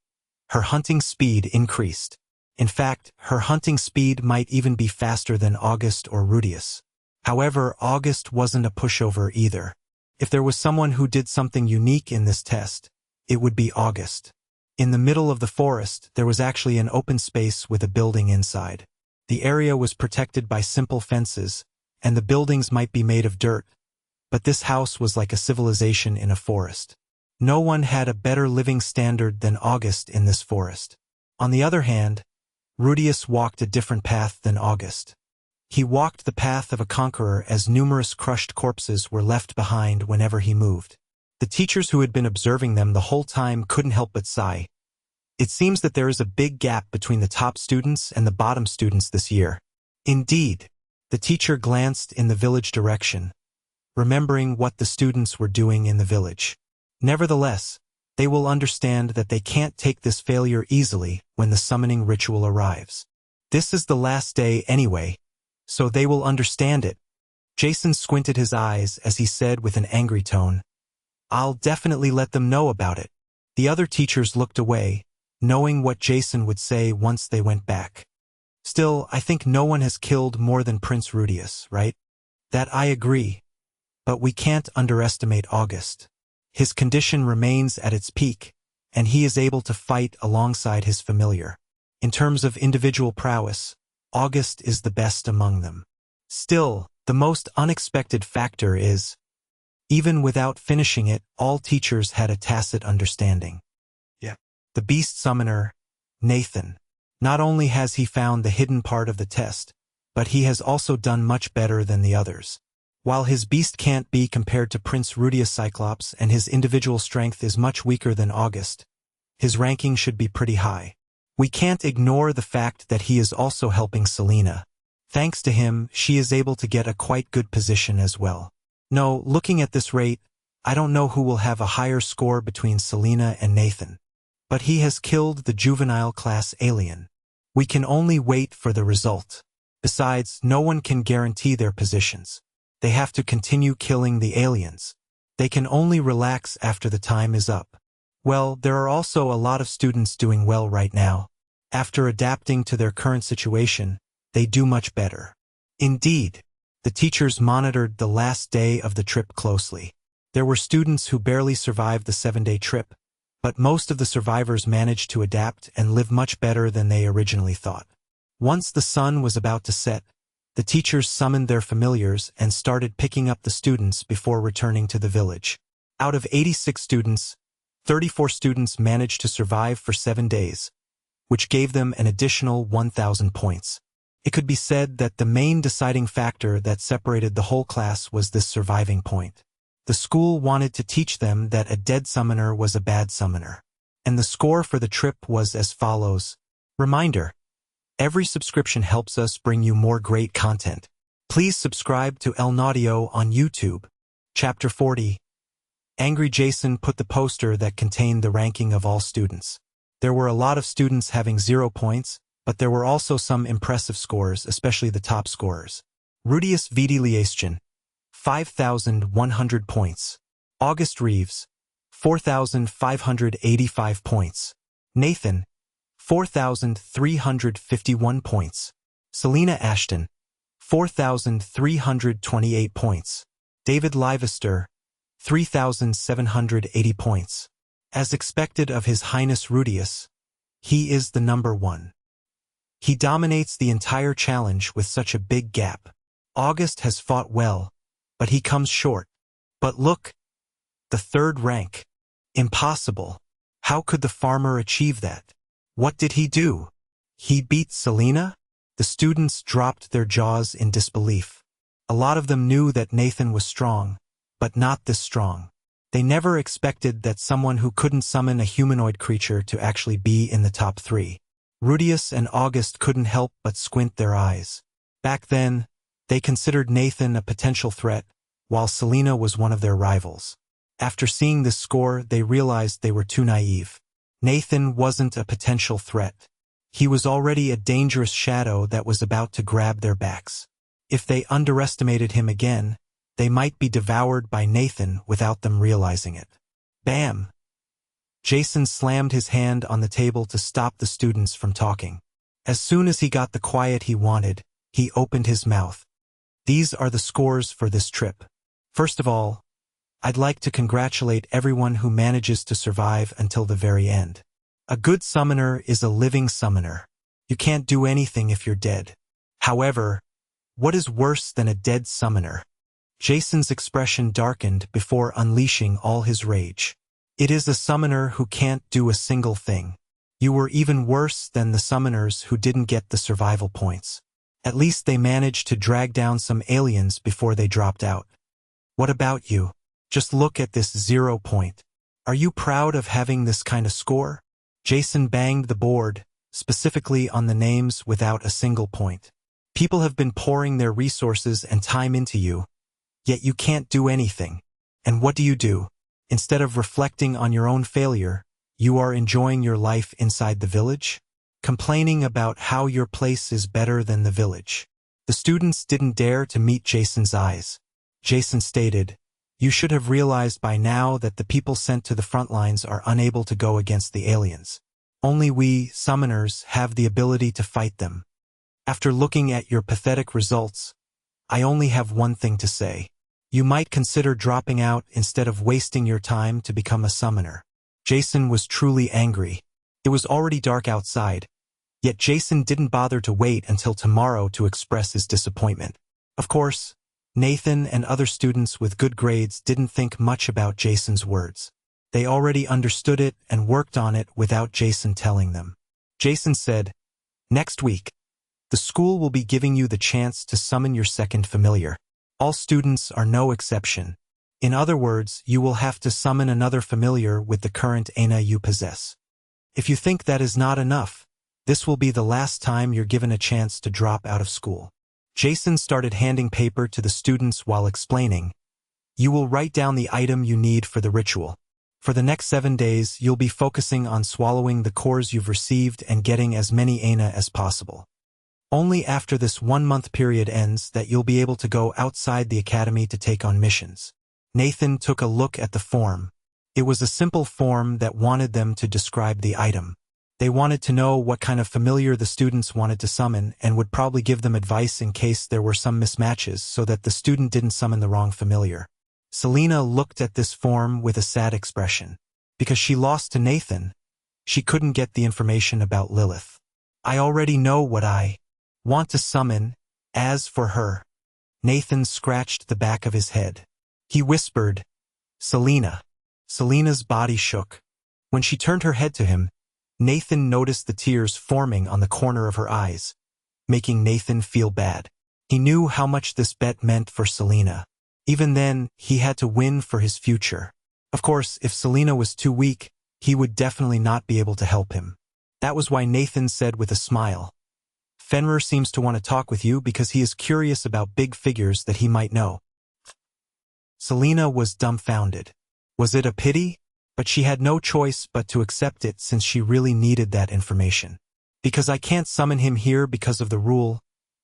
her hunting speed increased. In fact, her hunting speed might even be faster than August or Rudius. However, August wasn't a pushover either. If there was someone who did something unique in this test, it would be August. In the middle of the forest, there was actually an open space with a building inside. The area was protected by simple fences, and the buildings might be made of dirt, but this house was like a civilization in a forest. No one had a better living standard than August in this forest. On the other hand, Rudius walked a different path than August. He walked the path of a conqueror as numerous crushed corpses were left behind whenever he moved. The teachers who had been observing them the whole time couldn't help but sigh. It seems that there is a big gap between the top students and the bottom students this year. Indeed, the teacher glanced in the village direction, remembering what the students were doing in the village. Nevertheless, they will understand that they can't take this failure easily when the summoning ritual arrives. This is the last day anyway, so they will understand it. Jason squinted his eyes as he said with an angry tone, "I'll definitely let them know about it." The other teachers looked away, knowing what Jason would say once they went back. "Still, I think no one has killed more than Prince Rudius, right?" "That I agree. But we can't underestimate August. His condition remains at its peak, and he is able to fight alongside his familiar. In terms of individual prowess, August is the best among them. Still, the most unexpected factor is, even without finishing it, all teachers had a tacit understanding. The beast summoner, Nathan. Not only has he found the hidden part of the test, but he has also done much better than the others. While his beast can't be compared to Prince Rudius Cyclops and his individual strength is much weaker than August, his ranking should be pretty high. We can't ignore the fact that he is also helping Selena. Thanks to him, she is able to get a quite good position as well. No, looking at this rate, I don't know who will have a higher score between Selena and Nathan. But he has killed the juvenile class alien. We can only wait for the result. Besides, no one can guarantee their positions. They have to continue killing the aliens. They can only relax after the time is up. Well, there are also a lot of students doing well right now. After adapting to their current situation, they do much better. Indeed, the teachers monitored the last day of the trip closely. There were students who barely survived the 7-day trip, but most of the survivors managed to adapt and live much better than they originally thought. Once the sun was about to set, the teachers summoned their familiars and started picking up the students before returning to the village. Out of 86 students, 34 students managed to survive for 7 days, which gave them an additional 1,000 points. It could be said that the main deciding factor that separated the whole class was this surviving point. The school wanted to teach them that a dead summoner was a bad summoner. And the score for the trip was as follows. Reminder: every subscription helps us bring you more great content. Please subscribe to El Naudio on YouTube. Chapter 40. Angry Jason put the poster that contained the ranking of all students. There were a lot of students having 0 points, but there were also some impressive scores, especially the top scorers. Rudius Vidiliastion, 5,100 points. August Reeves, 4,585 points. Nathan, 4,351 points. Selena Ashton, 4,328 points. David Livester, 3,780 points. As expected of His Highness Rudius, he is the number 1. He dominates the entire challenge with such a big gap. August has fought well, but he comes short. But look, the 3rd rank. Impossible. How could the farmer achieve that? What did he do? He beat Selena? The students dropped their jaws in disbelief. A lot of them knew that Nathan was strong, but not this strong. They never expected that someone who couldn't summon a humanoid creature to actually be in the top 3. Rudius and August couldn't help but squint their eyes. Back then, they considered Nathan a potential threat, while Selena was one of their rivals. After seeing this score, they realized they were too naive. Nathan wasn't a potential threat. He was already a dangerous shadow that was about to grab their backs. If they underestimated him again, they might be devoured by Nathan without them realizing it. Bam! Jason slammed his hand on the table to stop the students from talking. As soon as he got the quiet he wanted, he opened his mouth. These are the scores for this trip. First of all, I'd like to congratulate everyone who manages to survive until the very end. A good summoner is a living summoner. You can't do anything if you're dead. However, what is worse than a dead summoner? Jason's expression darkened before unleashing all his rage. It is a summoner who can't do a single thing. You were even worse than the summoners who didn't get the survival points. At least they managed to drag down some aliens before they dropped out. What about you? Just look at this 0 point. Are you proud of having this kind of score? Jason banged the board, specifically on the names without a single point. People have been pouring their resources and time into you, yet you can't do anything. And what do? Instead of reflecting on your own failure, you are enjoying your life inside the village? Complaining about how your place is better than the village. The students didn't dare to meet Jason's eyes. Jason stated, "You should have realized by now that the people sent to the front lines are unable to go against the aliens. Only we, summoners, have the ability to fight them. After looking at your pathetic results, I only have one thing to say. You might consider dropping out instead of wasting your time to become a summoner." Jason was truly angry. It was already dark outside, yet Jason didn't bother to wait until tomorrow to express his disappointment. Of course, Nathan and other students with good grades didn't think much about Jason's words. They already understood it and worked on it without Jason telling them. Jason said, Next week, the school will be giving you the chance to summon your second familiar. All students are no exception. In other words, you will have to summon another familiar with the current Aina you possess. If you think that is not enough, this will be the last time you're given a chance to drop out of school. Jason started handing paper to the students while explaining, you will write down the item you need for the ritual. For the next 7 days, you'll be focusing on swallowing the cores you've received and getting as many Aina as possible. Only after this 1-month period ends that you'll be able to go outside the academy to take on missions. Nathan took a look at the form. It was a simple form that wanted them to describe the item. They wanted to know what kind of familiar the students wanted to summon and would probably give them advice in case there were some mismatches so that the student didn't summon the wrong familiar. Selena looked at this form with a sad expression. Because she lost to Nathan, she couldn't get the information about Lilith. I already know what I want to summon. As for her, Nathan scratched the back of his head. He whispered, Selena. Selena's body shook. When she turned her head to him, Nathan noticed the tears forming on the corner of her eyes, making Nathan feel bad. He knew how much this bet meant for Selena. Even then, he had to win for his future. Of course, if Selena was too weak, he would definitely not be able to help him. That was why Nathan said with a smile, Fenrir seems to want to talk with you because he is curious about big figures that he might know. Selena was dumbfounded. Was it a pity? But she had no choice but to accept it since she really needed that information. Because I can't summon him here because of the rule,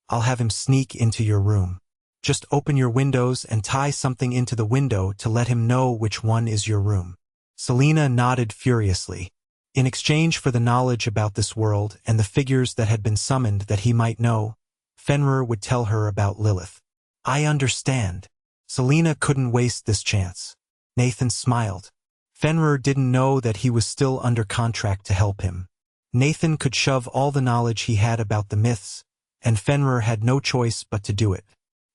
I'll have him sneak into your room. Just open your windows and tie something into the window to let him know which one is your room. Selena nodded furiously. In exchange for the knowledge about this world and the figures that had been summoned that he might know, Fenrir would tell her about Lilith. I understand. Selena couldn't waste this chance. Nathan smiled. Fenrir didn't know that he was still under contract to help him. Nathan could shove all the knowledge he had about the myths, and Fenrir had no choice but to do it.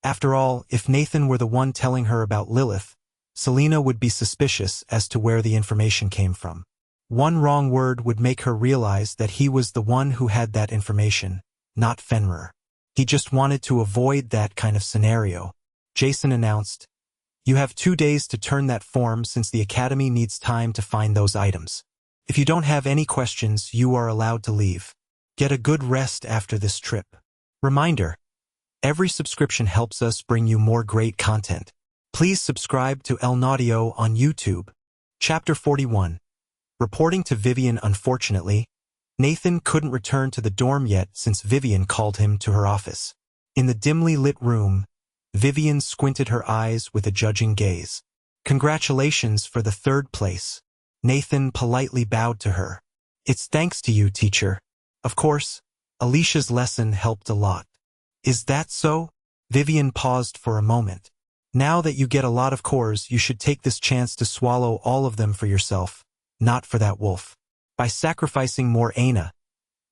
After all, if Nathan were the one telling her about Lilith, Selena would be suspicious as to where the information came from. One wrong word would make her realize that he was the one who had that information, not Fenrir. He just wanted to avoid that kind of scenario. Jason announced, You have 2 days to turn that form since the academy needs time to find those items. If you don't have any questions, you are allowed to leave. Get a good rest after this trip. Reminder, every subscription helps us bring you more great content. Please subscribe to El Naudio on YouTube. Chapter 41. Reporting to Vivian. Unfortunately, Nathan couldn't return to the dorm yet since Vivian called him to her office. In the dimly lit room, Vivian squinted her eyes with a judging gaze. Congratulations for the 3rd place. Nathan politely bowed to her. It's thanks to you, teacher. Of course, Alicia's lesson helped a lot. Is that so? Vivian paused for a moment. Now that you get a lot of cores, you should take this chance to swallow all of them for yourself, not for that wolf. By sacrificing more Aina,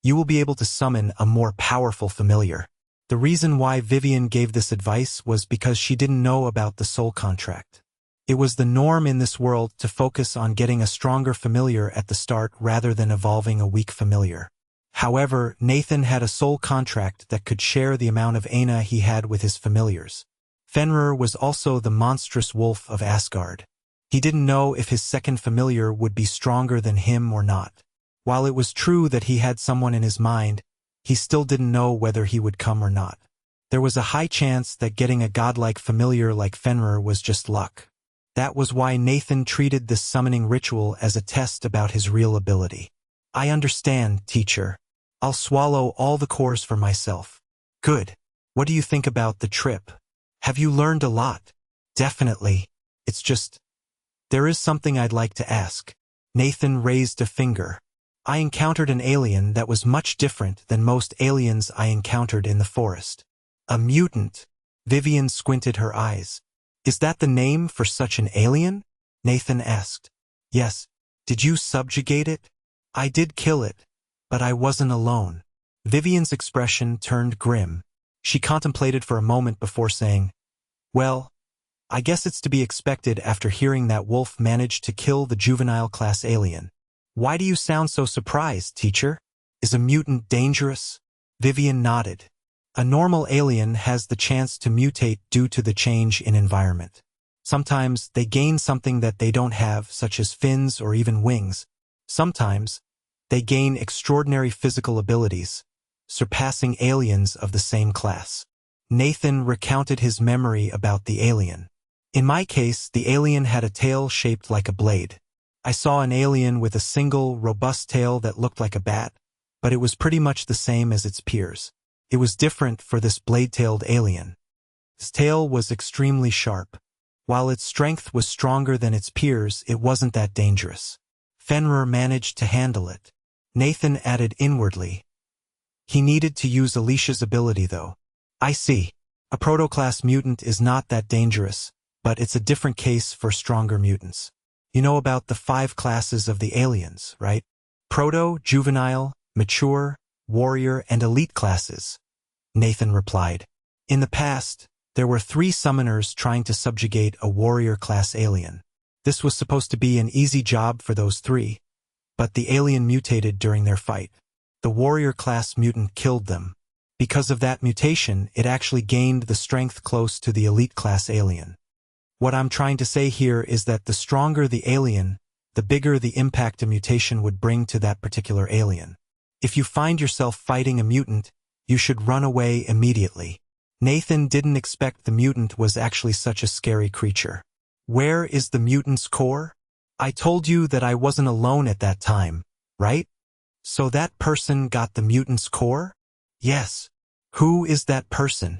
you will be able to summon a more powerful familiar. The reason why Vivian gave this advice was because she didn't know about the soul contract. It was the norm in this world to focus on getting a stronger familiar at the start rather than evolving a weak familiar. However, Nathan had a soul contract that could share the amount of Aina he had with his familiars. Fenrir was also the monstrous wolf of Asgard. He didn't know if his second familiar would be stronger than him or not. While it was true that he had someone in his mind, he still didn't know whether he would come or not. There was a high chance that getting a godlike familiar like Fenrir was just luck. That was why Nathan treated this summoning ritual as a test about his real ability. I understand, teacher. I'll swallow all the cores for myself. Good. What do you think about the trip? Have you learned a lot? Definitely. It's just, there is something I'd like to ask. Nathan raised a finger. I encountered an alien that was much different than most aliens I encountered in the forest. A mutant. Vivian squinted her eyes. Is that the name for such an alien? Nathan asked. Yes. Did you subjugate it? I did kill it, but I wasn't alone. Vivian's expression turned grim. She contemplated for a moment before saying, Well, I guess it's to be expected after hearing that wolf managed to kill the juvenile class alien. Why do you sound so surprised, teacher? Is a mutant dangerous? Vivian nodded. A normal alien has the chance to mutate due to the change in environment. Sometimes they gain something that they don't have, such as fins or even wings. Sometimes they gain extraordinary physical abilities, surpassing aliens of the same class. Nathan recounted his memory about the alien. In my case, the alien had a tail shaped like a blade. I saw an alien with a single, robust tail that looked like a bat, but it was pretty much the same as its peers. It was different for this blade-tailed alien. Its tail was extremely sharp. While its strength was stronger than its peers, it wasn't that dangerous. Fenrir managed to handle it. Nathan added inwardly. He needed to use Alicia's ability, though. I see. A proto-class mutant is not that dangerous, but it's a different case for stronger mutants. You know about the 5 classes of the aliens, right? Proto, juvenile, mature, warrior, and elite classes, Nathan replied. In the past, there were 3 summoners trying to subjugate a warrior-class alien. This was supposed to be an easy job for those 3, but the alien mutated during their fight. The warrior-class mutant killed them. Because of that mutation, it actually gained the strength close to the elite-class alien. What I'm trying to say here is that the stronger the alien, the bigger the impact a mutation would bring to that particular alien. If you find yourself fighting a mutant, you should run away immediately. Nathan didn't expect the mutant was actually such a scary creature. Where is the mutant's core? I told you that I wasn't alone at that time, right? So that person got the mutant's core? Yes. Who is that person?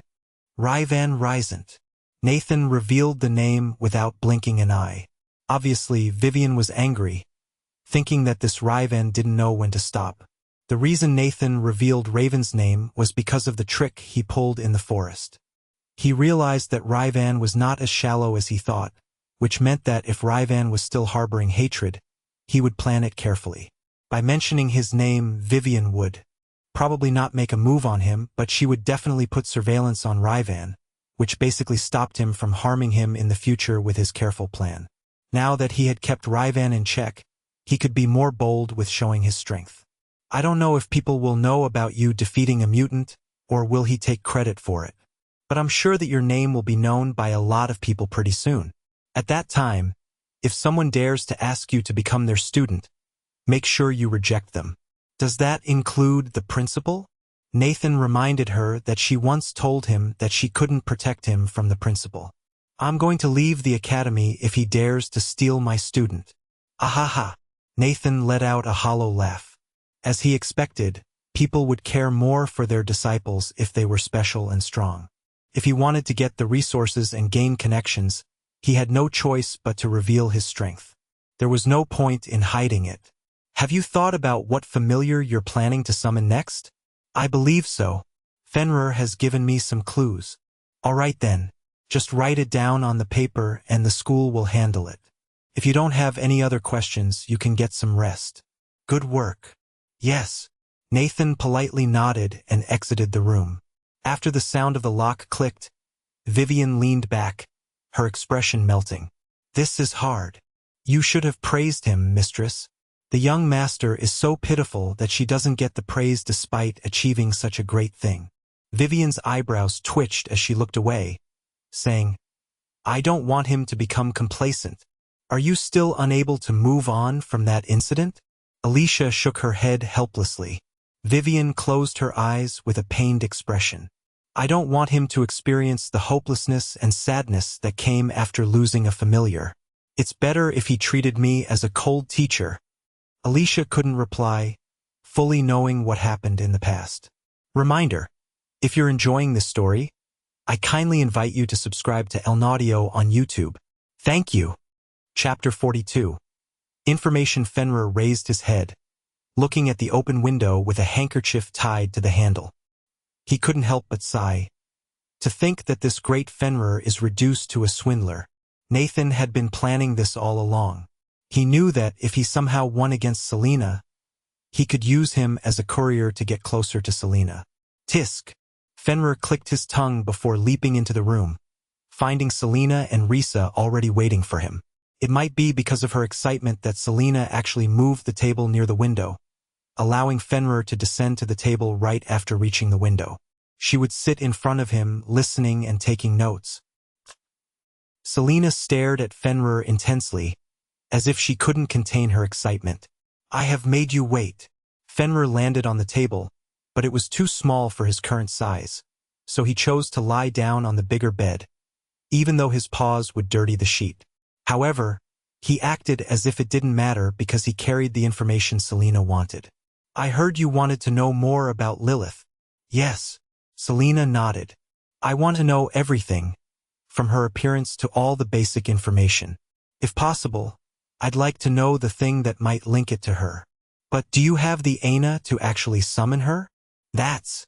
Ryvan Rysant. Nathan revealed the name without blinking an eye. Obviously, Vivian was angry, thinking that this Ryvan didn't know when to stop. The reason Nathan revealed Raven's name was because of the trick he pulled in the forest. He realized that Ryvan was not as shallow as he thought, which meant that if Ryvan was still harboring hatred, he would plan it carefully. By mentioning his name, Vivian would probably not make a move on him, but she would definitely put surveillance on Ryvan, which basically stopped him from harming him in the future with his careful plan. Now that he had kept Ryvan in check, he could be more bold with showing his strength. I don't know if people will know about you defeating a mutant, or will he take credit for it. But I'm sure that your name will be known by a lot of people pretty soon. At that time, if someone dares to ask you to become their student, make sure you reject them. Does that include the principal? Nathan reminded her that she once told him that she couldn't protect him from the principal. I'm going to leave the academy if he dares to steal my student. Ahaha. Nathan let out a hollow laugh. As he expected, people would care more for their disciples if they were special and strong. If he wanted to get the resources and gain connections, he had no choice but to reveal his strength. There was no point in hiding it. Have you thought about what familiar you're planning to summon next? I believe so. Fenrir has given me some clues. All right then. Just write it down on the paper and the school will handle it. If you don't have any other questions, you can get some rest. Good work. Yes. Nathan politely nodded and exited the room. After the sound of the lock clicked, Vivian leaned back, her expression melting. This is hard. You should have praised him, mistress. The young master is so pitiful that she doesn't get the praise despite achieving such a great thing. Vivian's eyebrows twitched as she looked away, saying, I don't want him to become complacent. Are you still unable to move on from that incident? Alicia shook her head helplessly. Vivian closed her eyes with a pained expression. I don't want him to experience the hopelessness and sadness that came after losing a familiar. It's better if he treated me as a cold teacher. Alicia couldn't reply, fully knowing what happened in the past. Reminder, if you're enjoying this story, I kindly invite you to subscribe to Elnaudio on YouTube. Thank you. Chapter 42. Information. Fenrir raised his head, looking at the open window with a handkerchief tied to the handle. He couldn't help but sigh. To think that this great Fenrir is reduced to a swindler. Nathan had been planning this all along. He knew that if he somehow won against Selena, he could use him as a courier to get closer to Selena. Tisk. Fenrir clicked his tongue before leaping into the room, finding Selena and Risa already waiting for him. It might be because of her excitement that Selena actually moved the table near the window, allowing Fenrir to descend to the table right after reaching the window. She would sit in front of him, listening and taking notes. Selena stared at Fenrir intensely, as if she couldn't contain her excitement. I have made you wait. Fenrir landed on the table, but it was too small for his current size, so he chose to lie down on the bigger bed, even though his paws would dirty the sheet. However, he acted as if it didn't matter because he carried the information Selena wanted. I heard you wanted to know more about Lilith. Yes. Selena nodded. I want to know everything, from her appearance to all the basic information. If possible, I'd like to know the thing that might link it to her. But do you have the Aina to actually summon her? That's...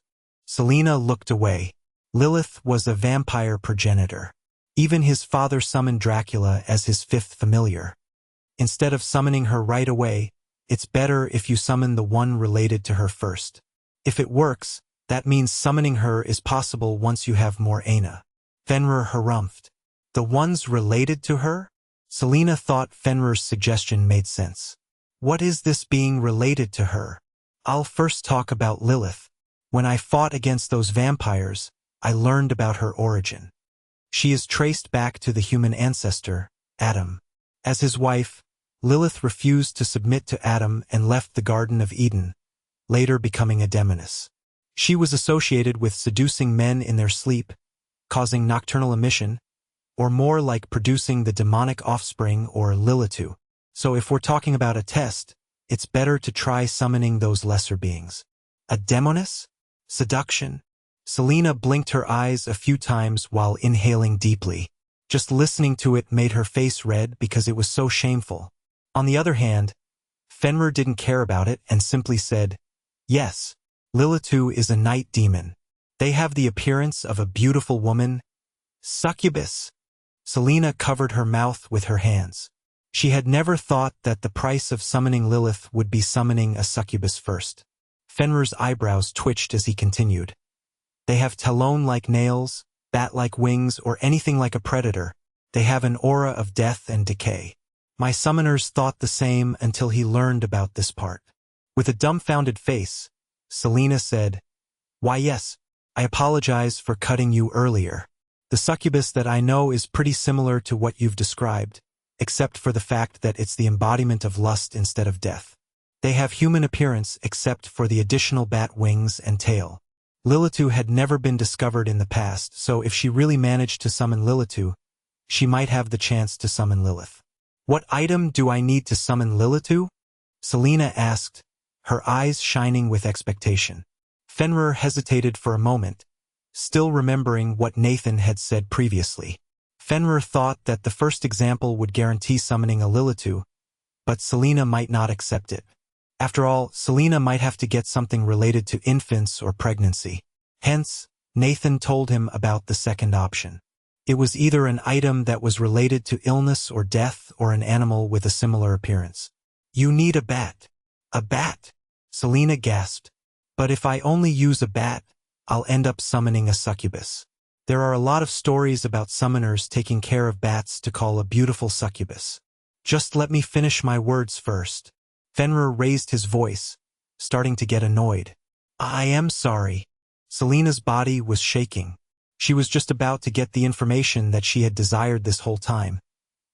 Selena looked away. Lilith was a vampire progenitor. Even his father summoned Dracula as his fifth familiar. Instead of summoning her right away, it's better if you summon the one related to her first. If it works, that means summoning her is possible once you have more Aina. Fenrir harumphed. The ones related to her? Selena thought Fenrir's suggestion made sense. What is this being related to her? I'll first talk about Lilith. When I fought against those vampires, I learned about her origin. She is traced back to the human ancestor, Adam. As his wife, Lilith refused to submit to Adam and left the Garden of Eden, later becoming a demoness. She was associated with seducing men in their sleep, causing nocturnal emission, or more like producing the demonic offspring or Lilitu. So if we're talking about a test, it's better to try summoning those lesser beings. A demoness? Seduction? Selena blinked her eyes a few times while inhaling deeply. Just listening to it made her face red because it was so shameful. On the other hand, Fenrir didn't care about it and simply said, yes, Lilitu is a night demon. They have the appearance of a beautiful woman. Succubus. Selena covered her mouth with her hands. She had never thought that the price of summoning Lilith would be summoning a succubus first. Fenrir's eyebrows twitched as he continued. They have talon-like nails, bat-like wings, or anything like a predator. They have an aura of death and decay. My summoners thought the same until he learned about this part. With a dumbfounded face, Selena said, why yes, I apologize for cutting you earlier. The succubus that I know is pretty similar to what you've described, except for the fact that it's the embodiment of lust instead of death. They have human appearance except for the additional bat wings and tail. Lilitu had never been discovered in the past, so if she really managed to summon Lilitu, she might have the chance to summon Lilith. What item do I need to summon Lilitu? Selena asked, her eyes shining with expectation. Fenrir hesitated for a moment, still remembering what Nathan had said previously. Fenrir thought that the first example would guarantee summoning a Lilitu, but Selena might not accept it. After all, Selena might have to get something related to infants or pregnancy. Hence, Nathan told him about the second option. It was either an item that was related to illness or death or an animal with a similar appearance. You need a bat. A bat? Selena gasped. But if I only use a bat, I'll end up summoning a succubus. There are a lot of stories about summoners taking care of bats to call a beautiful succubus. Just let me finish my words first. Fenrir raised his voice, starting to get annoyed. I am sorry. Selena's body was shaking. She was just about to get the information that she had desired this whole time,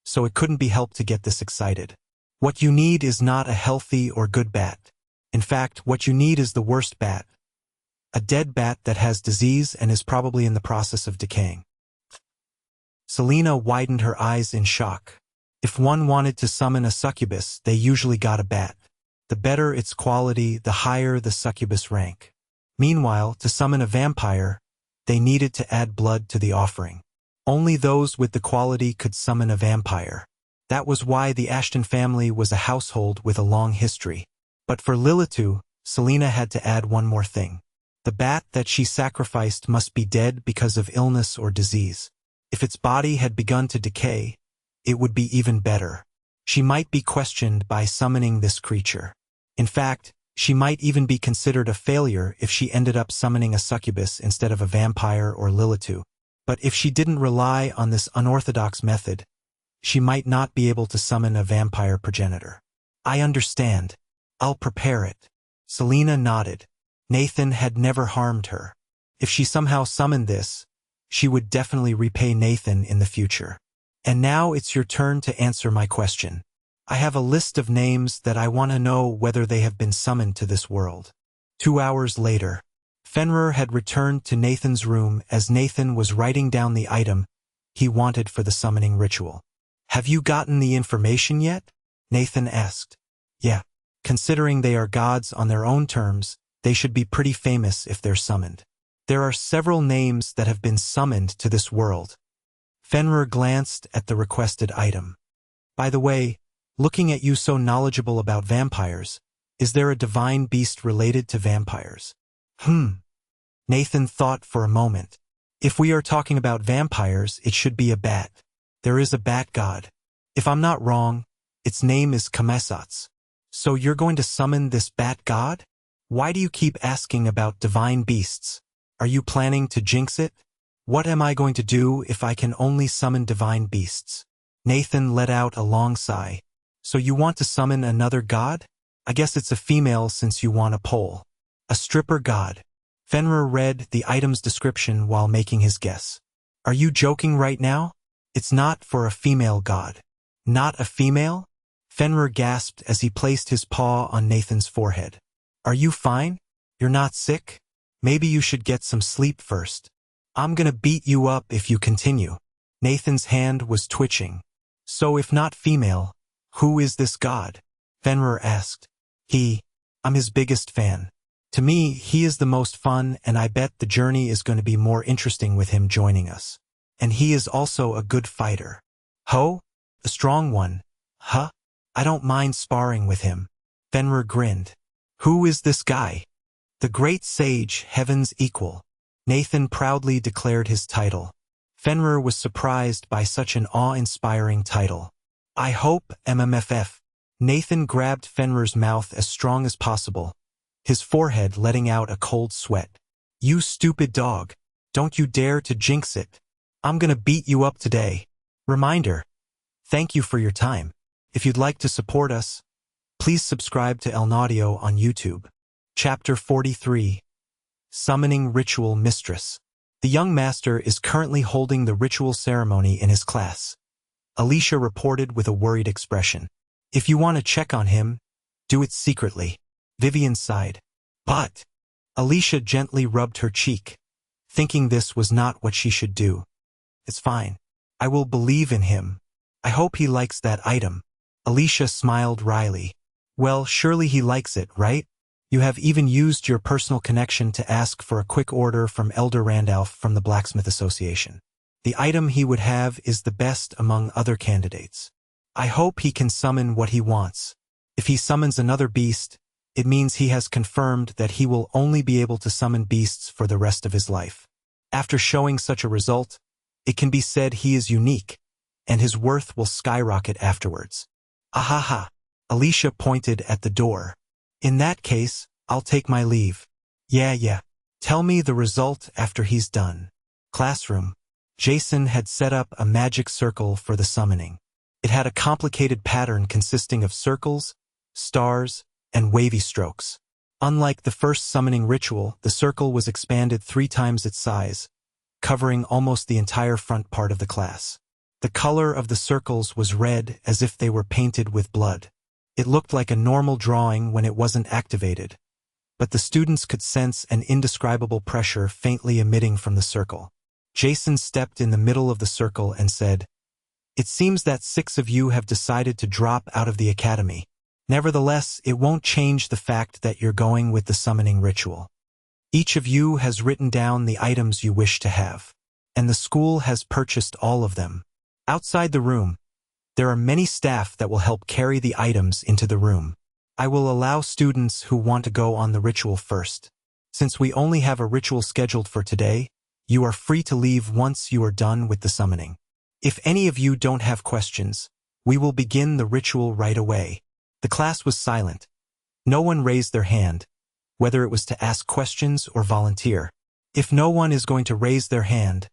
so it couldn't be helped to get this excited. What you need is not a healthy or good bat. In fact, what you need is the worst bat. A dead bat that has disease and is probably in the process of decaying. Selena widened her eyes in shock. If one wanted to summon a succubus, they usually got a bat. The better its quality, the higher the succubus rank. Meanwhile, to summon a vampire, they needed to add blood to the offering. Only those with the quality could summon a vampire. That was why the Ashton family was a household with a long history. But for Lilitu, Selena had to add one more thing. The bat that she sacrificed must be dead because of illness or disease. If its body had begun to decay, it would be even better. She might be questioned by summoning this creature. In fact, she might even be considered a failure if she ended up summoning a succubus instead of a vampire or Lilitu. But if she didn't rely on this unorthodox method, she might not be able to summon a vampire progenitor. I understand. I'll prepare it. Selena nodded. Nathan had never harmed her. If she somehow summoned this, she would definitely repay Nathan in the future. And now it's your turn to answer my question. I have a list of names that I want to know whether they have been summoned to this world. 2 hours later, Fenrir had returned to Nathan's room as Nathan was writing down the item he wanted for the summoning ritual. Have you gotten the information yet? Nathan asked. Yeah. Considering they are gods on their own terms, they should be pretty famous if they're summoned. There are several names that have been summoned to this world. Fenrir glanced at the requested item. By the way, looking at you so knowledgeable about vampires, is there a divine beast related to vampires? Nathan thought for a moment. If we are talking about vampires, it should be a bat. There is a bat god. If I'm not wrong, its name is Kamesats. So you're going to summon this bat god? Why do you keep asking about divine beasts? Are you planning to jinx it? What am I going to do if I can only summon divine beasts? Nathan let out a long sigh. So you want to summon another god? I guess it's a female since you want a pole. A stripper god. Fenrir read the item's description while making his guess. Are you joking right now? It's not for a female god. Not a female? Fenrir gasped as he placed his paw on Nathan's forehead. Are you fine? You're not sick? Maybe you should get some sleep first. I'm gonna beat you up if you continue. Nathan's hand was twitching. So if not female, who is this god? Fenrir asked. I'm his biggest fan. To me, he is the most fun, and I bet the journey is going to be more interesting with him joining us. And he is also a good fighter. Ho? A strong one. Huh? I don't mind sparring with him. Fenrir grinned. Who is this guy? The great sage, Heaven's equal. Nathan proudly declared his title. Fenrir was surprised by such an awe-inspiring title. I hope MMFF. Nathan grabbed Fenrir's mouth as strong as possible, his forehead letting out a cold sweat. You stupid dog. Don't you dare to jinx it. I'm gonna beat you up today. Reminder. Thank you for your time. If you'd like to support us, please subscribe to Elnaudio on YouTube. Chapter 43. Summoning Ritual Mistress. The young master is currently holding the ritual ceremony in his class. Alicia reported with a worried expression. If you want to check on him, do it secretly. Vivian sighed. But Alicia gently rubbed her cheek, thinking this was not what she should do. It's fine. I will believe in him. I hope he likes that item. Alicia smiled wryly. Well, surely he likes it, right? You have even used your personal connection to ask for a quick order from Elder Randolph from the Blacksmith Association. The item he would have is the best among other candidates. I hope he can summon what he wants. If he summons another beast, it means he has confirmed that he will only be able to summon beasts for the rest of his life. After showing such a result, it can be said he is unique, and his worth will skyrocket afterwards. Ahaha. Alicia pointed at the door. In that case, I'll take my leave. Yeah. Tell me the result after he's done. Classroom. Jason had set up a magic circle for the summoning. It had a complicated pattern consisting of circles, stars, and wavy strokes. Unlike the first summoning ritual, the circle was expanded 3 times its size, covering almost the entire front part of the class. The color of the circles was red as if they were painted with blood. It looked like a normal drawing when it wasn't activated, but the students could sense an indescribable pressure faintly emitting from the circle. Jason stepped in the middle of the circle and said, It seems that 6 of you have decided to drop out of the academy. Nevertheless, it won't change the fact that you're going with the summoning ritual. Each of you has written down the items you wish to have, and the school has purchased all of them. Outside the room, there are many staff that will help carry the items into the room. I will allow students who want to go on the ritual first. Since we only have a ritual scheduled for today, you are free to leave once you are done with the summoning. If any of you don't have questions, we will begin the ritual right away. The class was silent. No one raised their hand, whether it was to ask questions or volunteer. If no one is going to raise their hand,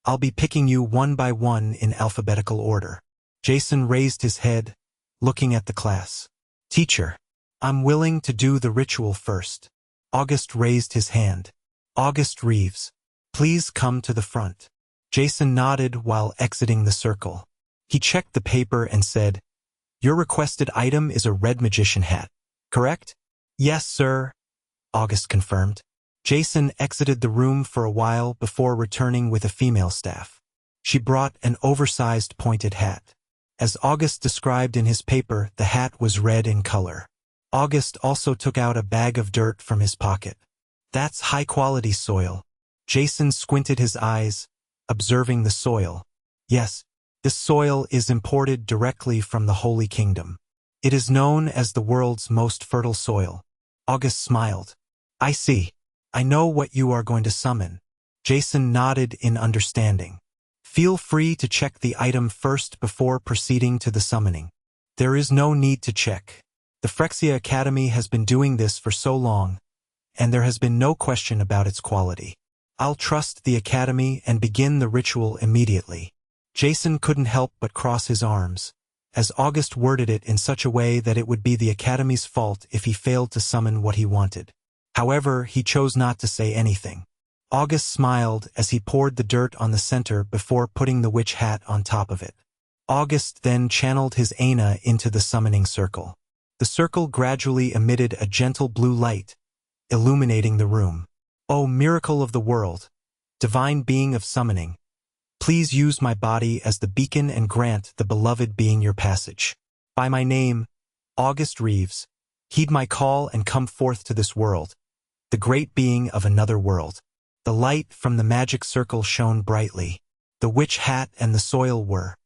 I'll be picking you one by one in alphabetical order. Jason raised his head, looking at the class. Teacher. I'm willing to do the ritual first. August raised his hand. August Reeves, please come to the front. Jason nodded while exiting the circle. He checked the paper and said, your requested item is a red magician hat, correct? Yes, sir, August confirmed. Jason exited the room for a while before returning with a female staff. She brought an oversized pointed hat. As August described in his paper, the hat was red in color. August also took out a bag of dirt from his pocket. That's high-quality soil. Jason squinted his eyes, observing the soil. Yes, this soil is imported directly from the Holy Kingdom. It is known as the world's most fertile soil. August smiled. I see. I know what you are going to summon. Jason nodded in understanding. Feel free to check the item first before proceeding to the summoning. There is no need to check. The Phyrexia Academy has been doing this for so long, and there has been no question about its quality. I'll trust the Academy and begin the ritual immediately. Jason couldn't help but cross his arms, as August worded it in such a way that it would be the Academy's fault if he failed to summon what he wanted. However, he chose not to say anything. August smiled as he poured the dirt on the center before putting the witch hat on top of it. August then channeled his Aina into the summoning circle. The circle gradually emitted a gentle blue light, illuminating the room. O miracle of the world, divine being of summoning, please use my body as the beacon and grant the beloved being your passage. By my name, August Reeves, heed my call and come forth to this world, the great being of another world. The light from the magic circle shone brightly. The witch hat and the soil were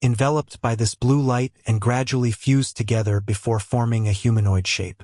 enveloped by this blue light and gradually fused together before forming a humanoid shape.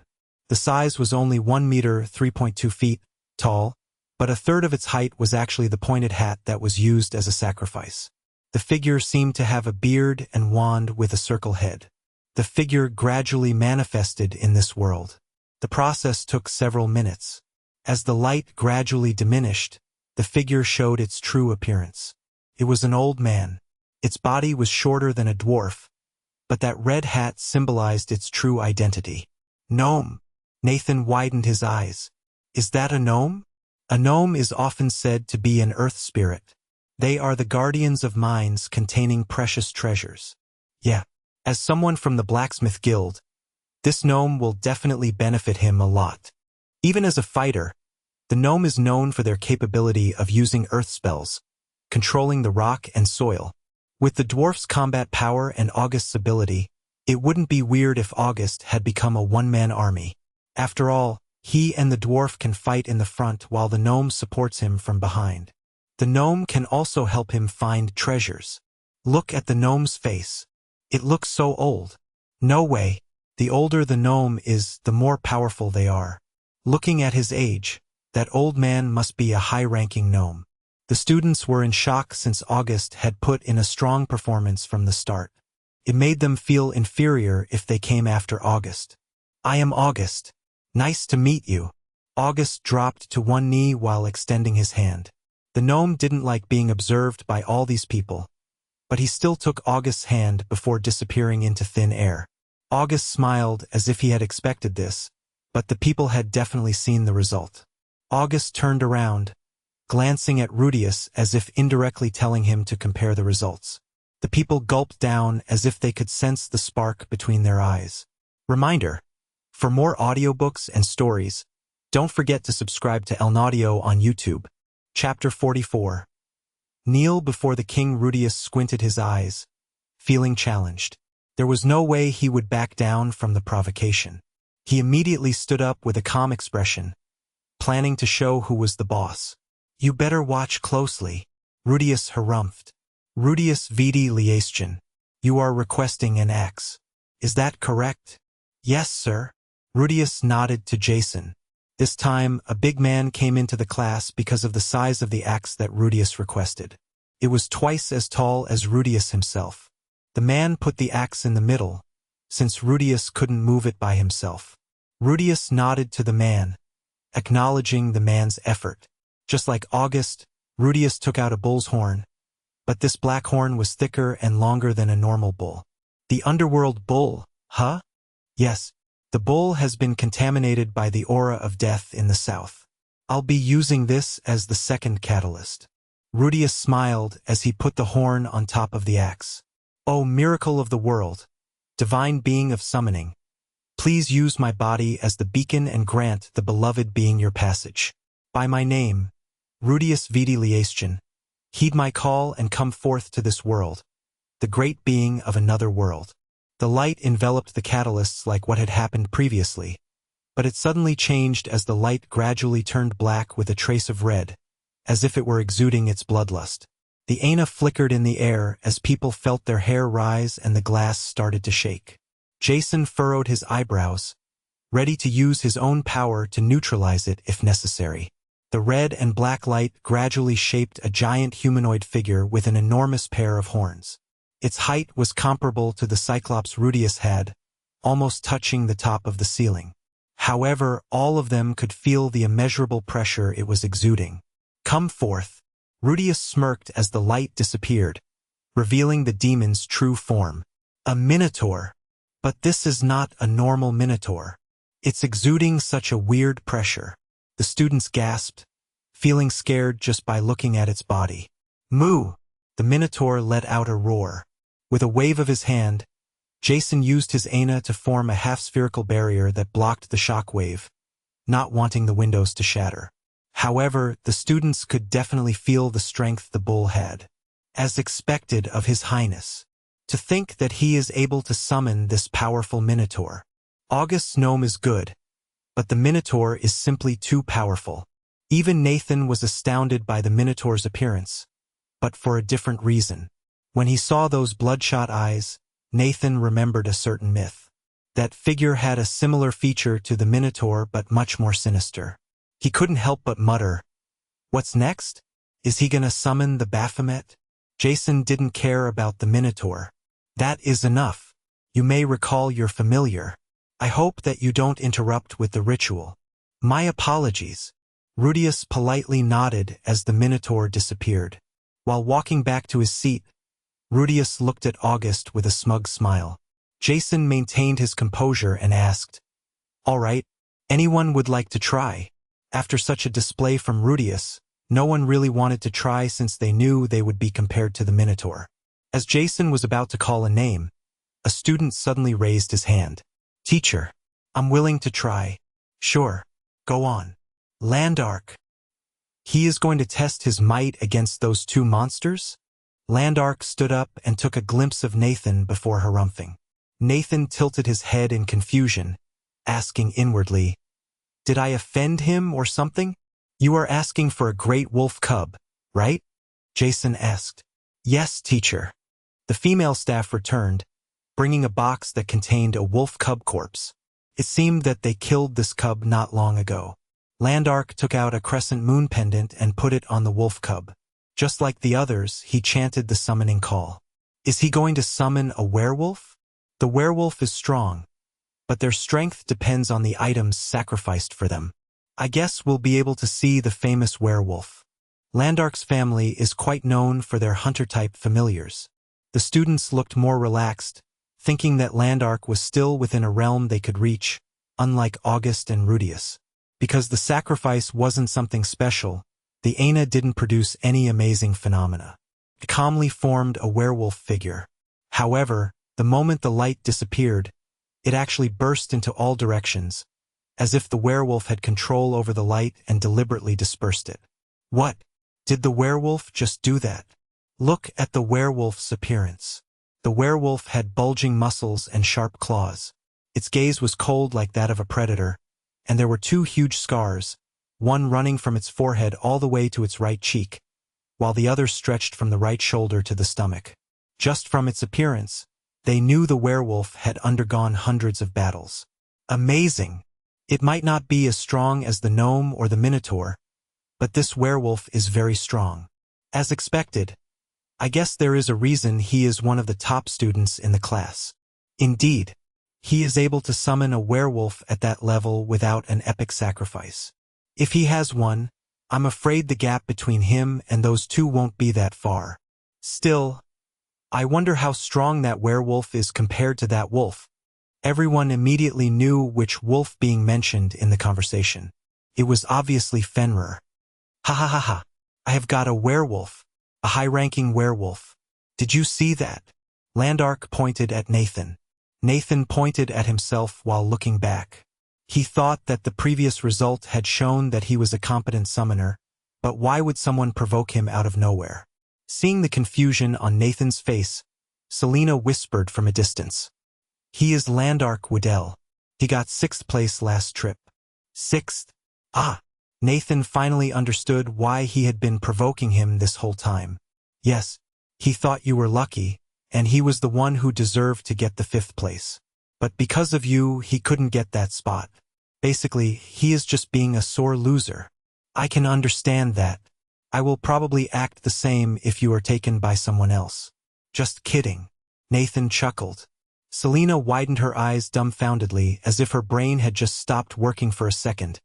The size was only 1 meter 3.2 feet tall, but a third of its height was actually the pointed hat that was used as a sacrifice. The figure seemed to have a beard and wand with a circle head. The figure gradually manifested in this world. The process took several minutes. As the light gradually diminished, the figure showed its true appearance. It was an old man. Its body was shorter than a dwarf, but that red hat symbolized its true identity. Gnome. Nathan widened his eyes. Is that a gnome? A gnome is often said to be an earth spirit. They are the guardians of mines containing precious treasures. Yeah, as someone from the blacksmith guild, this gnome will definitely benefit him a lot. Even as a fighter, the gnome is known for their capability of using earth spells, controlling the rock and soil. With the dwarf's combat power and August's ability, it wouldn't be weird if August had become a one-man army. After all, he and the dwarf can fight in the front while the gnome supports him from behind. The gnome can also help him find treasures. Look at the gnome's face. It looks so old. No way. The older the gnome is, the more powerful they are. Looking at his age, that old man must be a high-ranking gnome. The students were in shock since August had put in a strong performance from the start. It made them feel inferior if they came after August. I am August. Nice to meet you. August dropped to one knee while extending his hand. The gnome didn't like being observed by all these people, but he still took August's hand before disappearing into thin air. August smiled as if he had expected this, but the people had definitely seen the result. August turned around, glancing at Rudius as if indirectly telling him to compare the results. The people gulped down as if they could sense the spark between their eyes. Reminder: for more audiobooks and stories, don't forget to subscribe to Elnaudio on YouTube. Chapter 44. Kneel before the king. Rudius squinted his eyes, feeling challenged. There was no way he would back down from the provocation. He immediately stood up with a calm expression, planning to show who was the boss. You better watch closely, Rudius harumphed. Rudius Vidi Liastian, you are requesting an axe. Is that correct? Yes, sir. Rudius nodded to Jason. This time, a big man came into the class because of the size of the axe that Rudius requested. It was twice as tall as Rudius himself. The man put the axe in the middle, since Rudius couldn't move it by himself. Rudius nodded to the man, acknowledging the man's effort. Just like August, Rudius took out a bull's horn, but this black horn was thicker and longer than a normal bull. The underworld bull, huh? Yes, The bowl has been contaminated by the aura of death in the south. I'll be using this as the second catalyst. Rudius smiled as he put the horn on top of the axe. O miracle of the world, divine being of summoning, please use my body as the beacon and grant the beloved being your passage. By my name, Rudius Vidi Liastian, heed my call and come forth to this world, the great being of another world. The light enveloped the catalysts like what had happened previously, but it suddenly changed as the light gradually turned black with a trace of red, as if it were exuding its bloodlust. The Aina flickered in the air as people felt their hair rise and the glass started to shake. Jason furrowed his eyebrows, ready to use his own power to neutralize it if necessary. The red and black light gradually shaped a giant humanoid figure with an enormous pair of horns. Its height was comparable to the Cyclops Rudius had, almost touching the top of the ceiling. However, all of them could feel the immeasurable pressure it was exuding. Come forth. Rudius smirked as the light disappeared, revealing the demon's true form. A minotaur. But this is not a normal minotaur. It's exuding such a weird pressure. The students gasped, feeling scared just by looking at its body. Moo! The minotaur let out a roar. With a wave of his hand, Jason used his Aina to form a half-spherical barrier that blocked the shock wave, not wanting the windows to shatter. However, the students could definitely feel the strength the bull had. As expected of His Highness. To think that he is able to summon this powerful minotaur. August's gnome is good, but the minotaur is simply too powerful. Even Nathan was astounded by the minotaur's appearance, but for a different reason. When he saw those bloodshot eyes, Nathan remembered a certain myth. That figure had a similar feature to the minotaur but much more sinister. He couldn't help but mutter, "What's next? Is he gonna summon the Baphomet?" Jason didn't care about the minotaur. That is enough. You may recall your familiar. I hope that you don't interrupt with the ritual. My apologies. Rudius politely nodded as the minotaur disappeared. While walking back to his seat, Rudius looked at August with a smug smile. Jason maintained his composure and asked, "All right, anyone would like to try?" After such a display from Rudius, no one really wanted to try since they knew they would be compared to the minotaur. As Jason was about to call a name, a student suddenly raised his hand. "Teacher, I'm willing to try." "Sure, go on." "Landark. He is going to test his might against those two monsters?" Landark stood up and took a glimpse of Nathan before harumphing. Nathan tilted his head in confusion, asking inwardly, "Did I offend him or something?" "You are asking for a great wolf cub, right?" Jason asked. "Yes, teacher." The female staff returned, bringing a box that contained a wolf cub corpse. It seemed that they killed this cub not long ago. Landark took out a crescent moon pendant and put it on the wolf cub. Just like the others, he chanted the summoning call. Is he going to summon a werewolf? The werewolf is strong, but their strength depends on the items sacrificed for them. I guess we'll be able to see the famous werewolf. Landark's family is quite known for their hunter-type familiars. The students looked more relaxed, thinking that Landark was still within a realm they could reach, unlike August and Rudius. Because the sacrifice wasn't something special, the Aina didn't produce any amazing phenomena. It calmly formed a werewolf figure. However, the moment the light disappeared, it actually burst into all directions, as if the werewolf had control over the light and deliberately dispersed it. What? Did the werewolf just do that? Look at the werewolf's appearance. The werewolf had bulging muscles and sharp claws. Its gaze was cold like that of a predator, and there were two huge scars, one running from its forehead all the way to its right cheek, while the other stretched from the right shoulder to the stomach. Just from its appearance, they knew the werewolf had undergone hundreds of battles. Amazing! It might not be as strong as the gnome or the minotaur, but this werewolf is very strong. As expected, I guess there is a reason he is one of the top students in the class. Indeed, he is able to summon a werewolf at that level without an epic sacrifice. If he has one, I'm afraid the gap between him and those two won't be that far. Still, I wonder how strong that werewolf is compared to that wolf. Everyone immediately knew which wolf being mentioned in the conversation. It was obviously Fenrir. Ha ha ha ha. I have got a werewolf. A high-ranking werewolf. Did you see that? Landark pointed at Nathan. Nathan pointed at himself while looking back. He thought that the previous result had shown that he was a competent summoner, but why would someone provoke him out of nowhere? Seeing the confusion on Nathan's face, Selena whispered from a distance. He is Landark Waddell. He got 6th place last trip. 6th? Ah! Nathan finally understood why he had been provoking him this whole time. Yes, he thought you were lucky, and he was the one who deserved to get the 5th place. But because of you, he couldn't get that spot. Basically, he is just being a sore loser. I can understand that. I will probably act the same if you are taken by someone else. Just kidding. Nathan chuckled. Selena widened her eyes dumbfoundedly as if her brain had just stopped working for a second,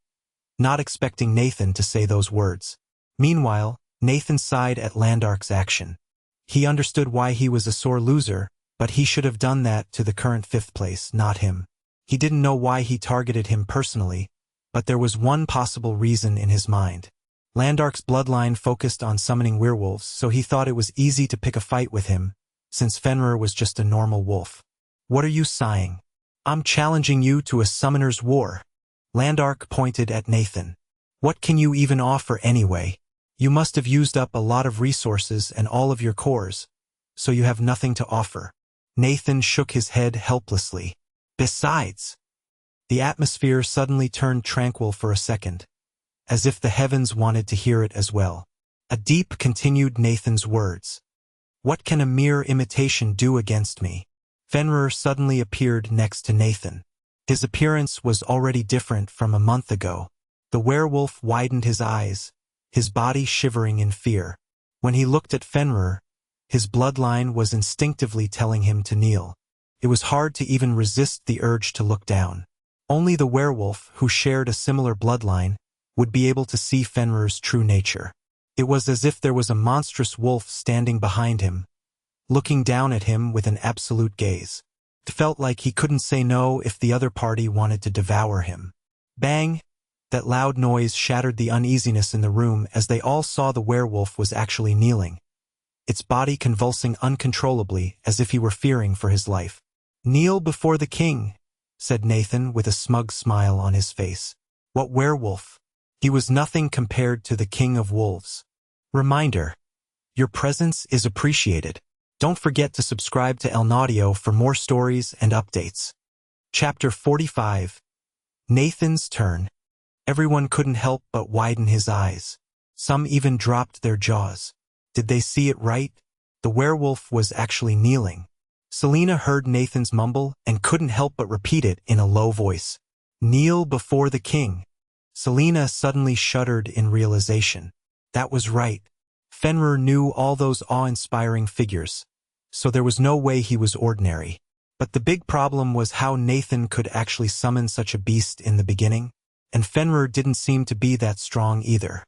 not expecting Nathan to say those words. Meanwhile, Nathan sighed at Landark's action. He understood why he was a sore loser, but he should have done that to the current 5th place, not him. He didn't know why he targeted him personally, but there was one possible reason in his mind. Landark's bloodline focused on summoning werewolves, so he thought it was easy to pick a fight with him, since Fenrir was just a normal wolf. What are you sighing? I'm challenging you to a summoner's war. Landark pointed at Nathan. What can you even offer anyway? You must have used up a lot of resources and all of your cores, so you have nothing to offer. Nathan shook his head helplessly. Besides, the atmosphere suddenly turned tranquil for a second, as if the heavens wanted to hear it as well. A deep continued Nathan's words. What can a mere imitation do against me? Fenrir suddenly appeared next to Nathan. His appearance was already different from a month ago. The werewolf widened his eyes, his body shivering in fear. When he looked at Fenrir, his bloodline was instinctively telling him to kneel. It was hard to even resist the urge to look down. Only the werewolf, who shared a similar bloodline, would be able to see Fenrir's true nature. It was as if there was a monstrous wolf standing behind him, looking down at him with an absolute gaze. It felt like he couldn't say no if the other party wanted to devour him. Bang! That loud noise shattered the uneasiness in the room as they all saw the werewolf was actually kneeling, its body convulsing uncontrollably as if he were fearing for his life. Kneel before the king, said Nathan with a smug smile on his face. What werewolf? He was nothing compared to the king of wolves. Reminder: your presence is appreciated. Don't forget to subscribe to El Audio for more stories and updates. Chapter 45. Nathan's turn. Everyone couldn't help but widen his eyes. Some even dropped their jaws. Did they see it right? The werewolf was actually kneeling. Selena heard Nathan's mumble and couldn't help but repeat it in a low voice. Kneel before the king. Selena suddenly shuddered in realization. That was right. Fenrir knew all those awe-inspiring figures, so there was no way he was ordinary. But the big problem was how Nathan could actually summon such a beast in the beginning, and Fenrir didn't seem to be that strong either.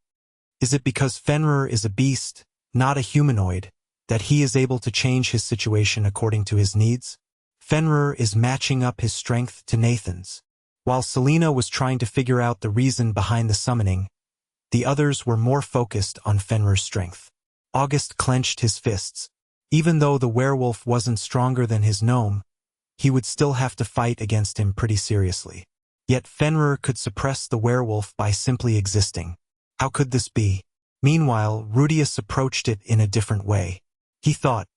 Is it because Fenrir is a beast, not a humanoid, that he is able to change his situation according to his needs? Fenrir is matching up his strength to Nathan's. While Selena was trying to figure out the reason behind the summoning, the others were more focused on Fenrir's strength. August clenched his fists. Even though the werewolf wasn't stronger than his gnome, he would still have to fight against him pretty seriously. Yet Fenrir could suppress the werewolf by simply existing. How could this be? Meanwhile, Rudius approached it in a different way. He thought,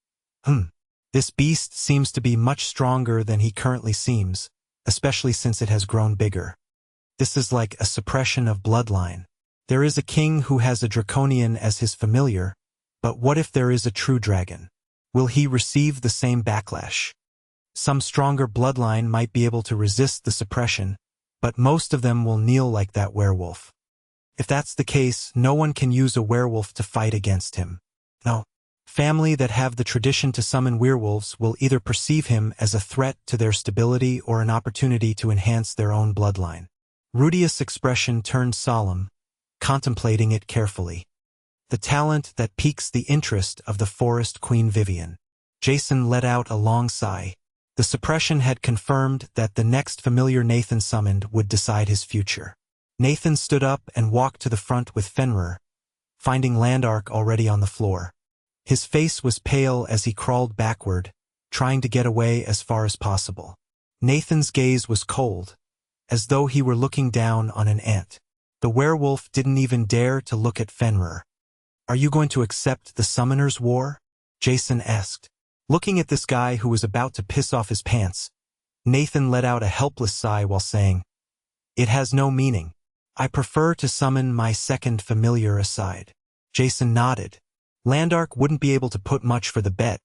this beast seems to be much stronger than he currently seems, especially since it has grown bigger. This is like a suppression of bloodline. There is a king who has a draconian as his familiar, but what if there is a true dragon? Will he receive the same backlash? Some stronger bloodline might be able to resist the suppression, but most of them will kneel like that werewolf. If that's the case, no one can use a werewolf to fight against him. No. Family that have the tradition to summon werewolves will either perceive him as a threat to their stability or an opportunity to enhance their own bloodline. Rudius' expression turned solemn, contemplating it carefully. The talent that piques the interest of the forest queen Vivian. Jason let out a long sigh. The suppression had confirmed that the next familiar Nathan summoned would decide his future. Nathan stood up and walked to the front with Fenrir, finding Landark already on the floor. His face was pale as he crawled backward, trying to get away as far as possible. Nathan's gaze was cold, as though he were looking down on an ant. The werewolf didn't even dare to look at Fenrir. "Are you going to accept the Summoner's War?" Jason asked. Looking at this guy who was about to piss off his pants, Nathan let out a helpless sigh while saying, "It has no meaning. I prefer to summon my second familiar aside." Jason nodded. Landark wouldn't be able to put much for the bet,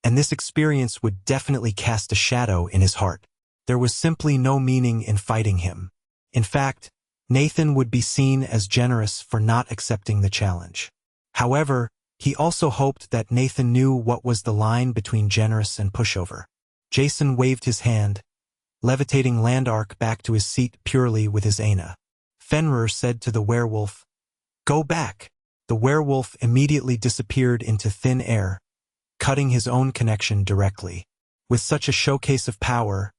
and this experience would definitely cast a shadow in his heart. There was simply no meaning in fighting him. In fact, Nathan would be seen as generous for not accepting the challenge. However, he also hoped that Nathan knew what was the line between generous and pushover. Jason waved his hand, levitating Landark back to his seat purely with his Aina. Fenrir said to the werewolf, "Go back." The werewolf immediately disappeared into thin air, cutting his own connection directly. With such a showcase of power,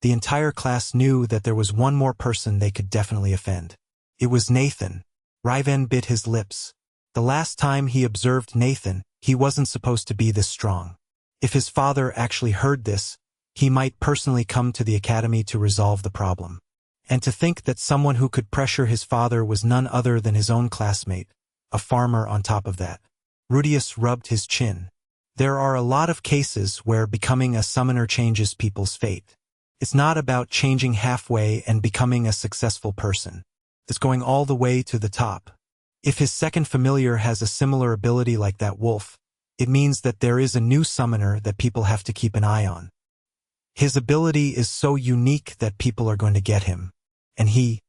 the entire class knew that there was one more person they could definitely offend. It was Nathan. Ryven bit his lips. The last time he observed Nathan, he wasn't supposed to be this strong. If his father actually heard this, he might personally come to the academy to resolve the problem. And to think that someone who could pressure his father was none other than his own classmate, a farmer on top of that. Rudius rubbed his chin. There are a lot of cases where becoming a summoner changes people's fate. It's not about changing halfway and becoming a successful person. It's going all the way to the top. If his second familiar has a similar ability like that wolf, it means that there is a new summoner that people have to keep an eye on. His ability is so unique that people are going to get him. And he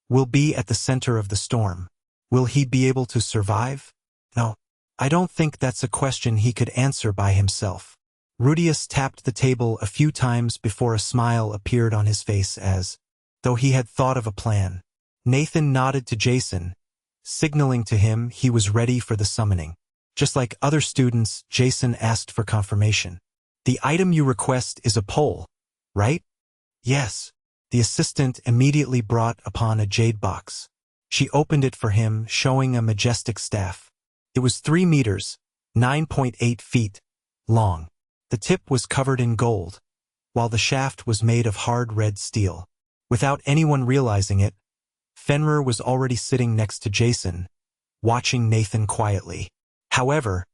will be at the center of the storm. Will he be able to survive? No, I don't think that's a question he could answer by himself. Rudius tapped the table a few times before a smile appeared on his face as though he had thought of a plan. Nathan nodded to Jason, signaling to him he was ready for the summoning. Just like other students, Jason asked for confirmation. "The item you request is a pole, right?" "Yes." The assistant immediately brought upon a jade box. She opened it for him, showing a majestic staff. It was 3 meters, 9.8 feet, long. The tip was covered in gold, while the shaft was made of hard red steel. Without anyone realizing it, Fenrir was already sitting next to Jason, watching Nathan quietly. However,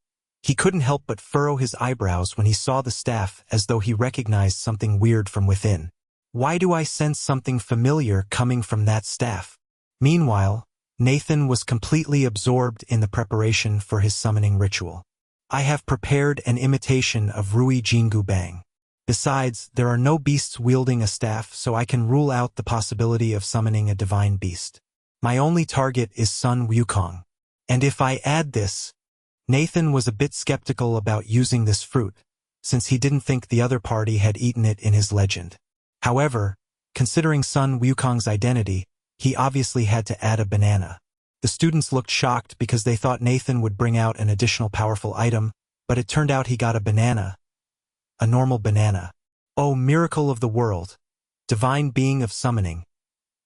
he couldn't help but furrow his eyebrows when he saw the staff as though he recognized something weird from within. "Why do I sense something familiar coming from that staff?" Meanwhile, Nathan was completely absorbed in the preparation for his summoning ritual. "I have prepared an imitation of Rui Jingu Bang. Besides, there are no beasts wielding a staff, so I can rule out the possibility of summoning a divine beast. My only target is Sun Wukong. And if I add this..." Nathan was a bit skeptical about using this fruit, since he didn't think the other party had eaten it in his legend. However, considering Sun Wukong's identity, he obviously had to add a banana. The students looked shocked because they thought Nathan would bring out an additional powerful item, but it turned out he got a banana. A normal banana. "Oh, miracle of the world, divine being of summoning,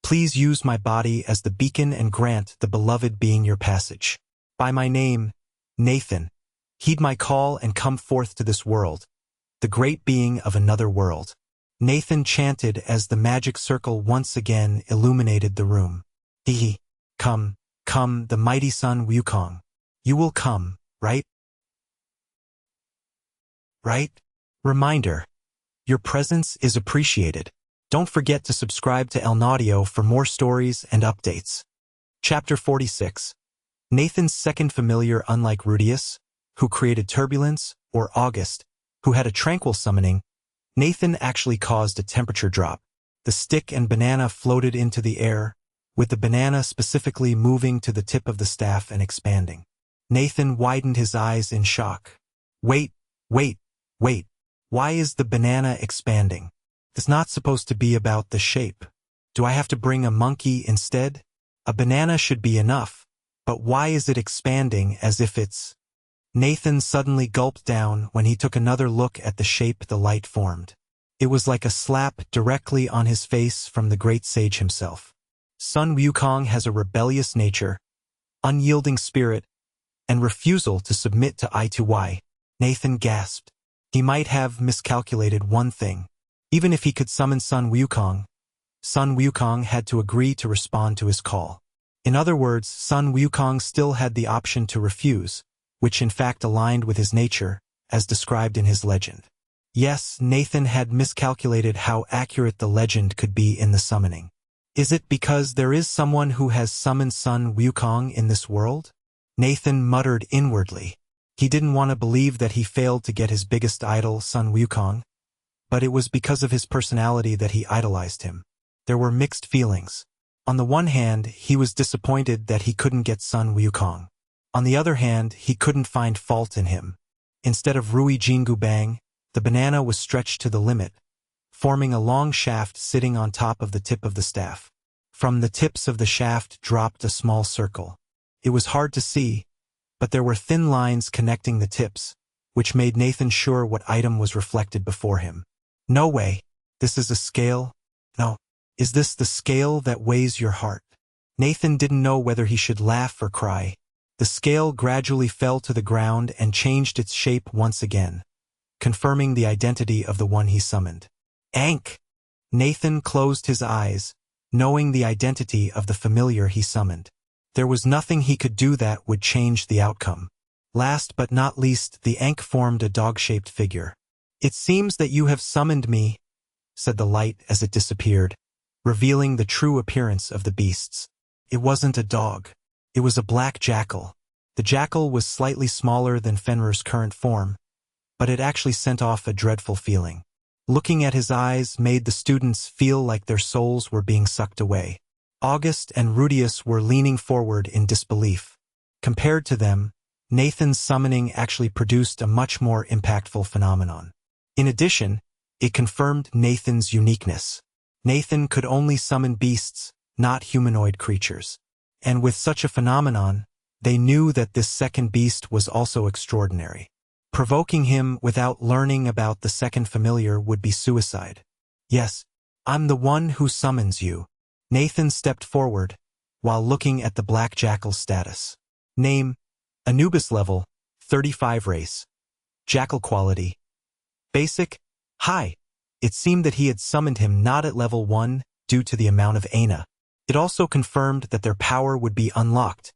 please use my body as the beacon and grant the beloved being your passage. By my name, Nathan, heed my call and come forth to this world, the great being of another world." Nathan chanted as the magic circle once again illuminated the room. "He, come, come, the mighty Sun Wukong. You will come, right? Right? Reminder, your presence is appreciated. Don't forget to subscribe to Elnaudio for more stories and updates." Chapter 46. Nathan's second familiar, unlike Rudius, who created turbulence, or August, who had a tranquil summoning, Nathan actually caused a temperature drop. The stick and banana floated into the air, with the banana specifically moving to the tip of the staff and expanding. Nathan widened his eyes in shock. Wait, wait, wait. Why is the banana expanding? It's not supposed to be about the shape. Do I have to bring a monkey instead? A banana should be enough, but why is it expanding as if it's... Nathan suddenly gulped down when he took another look at the shape the light formed. It was like a slap directly on his face from the great sage himself. Sun Wukong has a rebellious nature, unyielding spirit, and refusal to submit to I2Y. Nathan gasped. He might have miscalculated one thing. Even if he could summon Sun Wukong had to agree to respond to his call. In other words, Sun Wukong still had the option to refuse, which in fact aligned with his nature, as described in his legend. Yes, Nathan had miscalculated how accurate the legend could be in the summoning. Is it because there is someone who has summoned Sun Wukong in this world? Nathan muttered inwardly. He didn't want to believe that he failed to get his biggest idol, Sun Wukong, but it was because of his personality that he idolized him. There were mixed feelings. On the one hand, he was disappointed that he couldn't get Sun Wukong. On the other hand, he couldn't find fault in him. Instead of Rui Jingu Bang, the banana was stretched to the limit, forming a long shaft sitting on top of the tip of the staff. From the tips of the shaft dropped a small circle. It was hard to see, but there were thin lines connecting the tips, which made Nathan sure what item was reflected before him. No way. This is a scale? No. Is this the scale that weighs your heart? Nathan didn't know whether he should laugh or cry. The scale gradually fell to the ground and changed its shape once again, confirming the identity of the one he summoned. Ankh! Nathan closed his eyes, knowing the identity of the familiar he summoned. There was nothing he could do that would change the outcome. Last but not least, the Ankh formed a dog-shaped figure. It seems that you have summoned me, said the light as it disappeared, revealing the true appearance of the beasts. It wasn't a dog. It was a black jackal. The jackal was slightly smaller than Fenrir's current form, but it actually sent off a dreadful feeling. Looking at his eyes made the students feel like their souls were being sucked away. August and Rudius were leaning forward in disbelief. Compared to them, Nathan's summoning actually produced a much more impactful phenomenon. In addition, it confirmed Nathan's uniqueness. Nathan could only summon beasts, not humanoid creatures. And with such a phenomenon, they knew that this second beast was also extraordinary. Provoking him without learning about the second familiar would be suicide. Yes, I'm the one who summons you. Nathan stepped forward, while looking at the black jackal's status. Name, Anubis level, 35 race. Jackal quality, basic, high. It seemed that he had summoned him not at level 1 due to the amount of Aina. It also confirmed that their power would be unlocked,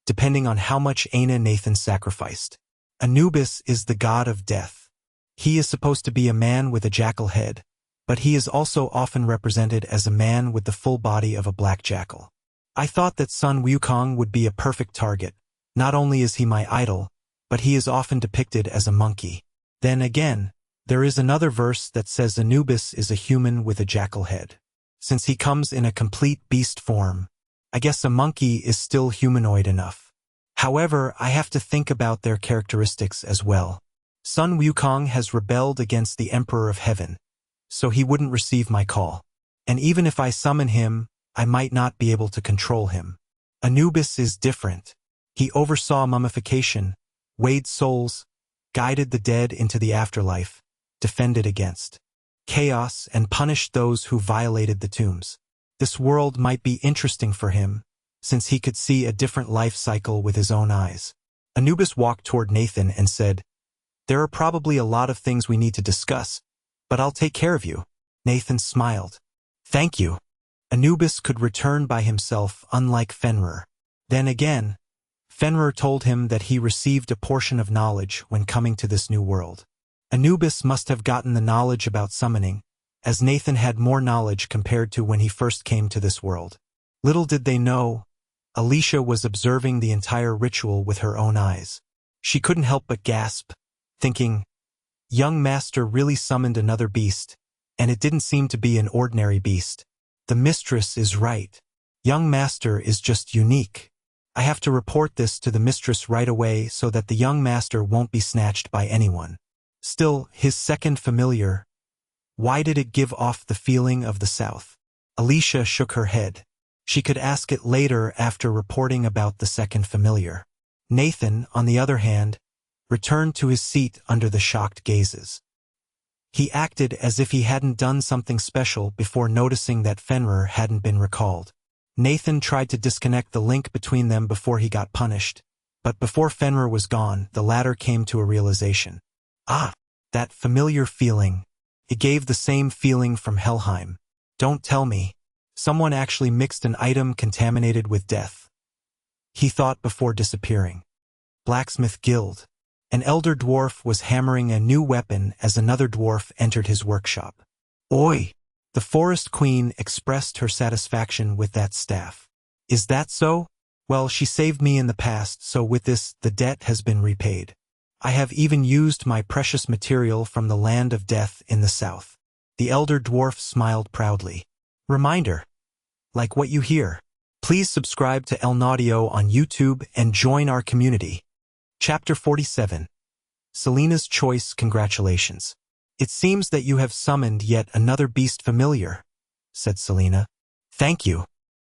depending on how much Aina Nathan sacrificed. Anubis is the god of death. He is supposed to be a man with a jackal head, but he is also often represented as a man with the full body of a black jackal. I thought that Sun Wukong would be a perfect target. Not only is he my idol, but he is often depicted as a monkey. Then again, there is another verse that says Anubis is a human with a jackal head. Since he comes in a complete beast form, I guess a monkey is still humanoid enough. However, I have to think about their characteristics as well. Sun Wukong has rebelled against the Emperor of Heaven, so he wouldn't receive my call. And even if I summon him, I might not be able to control him. Anubis is different. He oversaw mummification, weighed souls, guided the dead into the afterlife, defended against chaos, and punished those who violated the tombs. This world might be interesting for him, since he could see a different life cycle with his own eyes. Anubis walked toward Nathan and said, "There are probably a lot of things we need to discuss, but I'll take care of you." Nathan smiled. "Thank you." Anubis could return by himself, unlike Fenrir. Then again, Fenrir told him that he received a portion of knowledge when coming to this new world. Anubis must have gotten the knowledge about summoning, as Nathan had more knowledge compared to when he first came to this world. Little did they know, Alicia was observing the entire ritual with her own eyes. She couldn't help but gasp, thinking, young master really summoned another beast, and it didn't seem to be an ordinary beast. The mistress is right. Young master is just unique. I have to report this to the mistress right away so that the young master won't be snatched by anyone. Still, his second familiar. Why did it give off the feeling of the South? Alicia shook her head. She could ask it later after reporting about the second familiar. Nathan, on the other hand, returned to his seat under the shocked gazes. He acted as if he hadn't done something special before noticing that Fenrir hadn't been recalled. Nathan tried to disconnect the link between them before he got punished, but before Fenrir was gone, the latter came to a realization. Ah, that familiar feeling. It gave the same feeling from Helheim. Don't tell me. Someone actually mixed an item contaminated with death. He thought before disappearing. Blacksmith Guild. An elder dwarf was hammering a new weapon as another dwarf entered his workshop. Oi! The forest queen expressed her satisfaction with that staff. Is that so? Well, she saved me in the past, so with this, the debt has been repaid. I have even used my precious material from the land of death in the south. The elder dwarf smiled proudly. Reminder. Like what you hear. Please subscribe to El Naudio on YouTube and join our community. Chapter 47. Selena's Choice. Congratulations. It seems that you have summoned yet another beast familiar, said Selena. Thank you.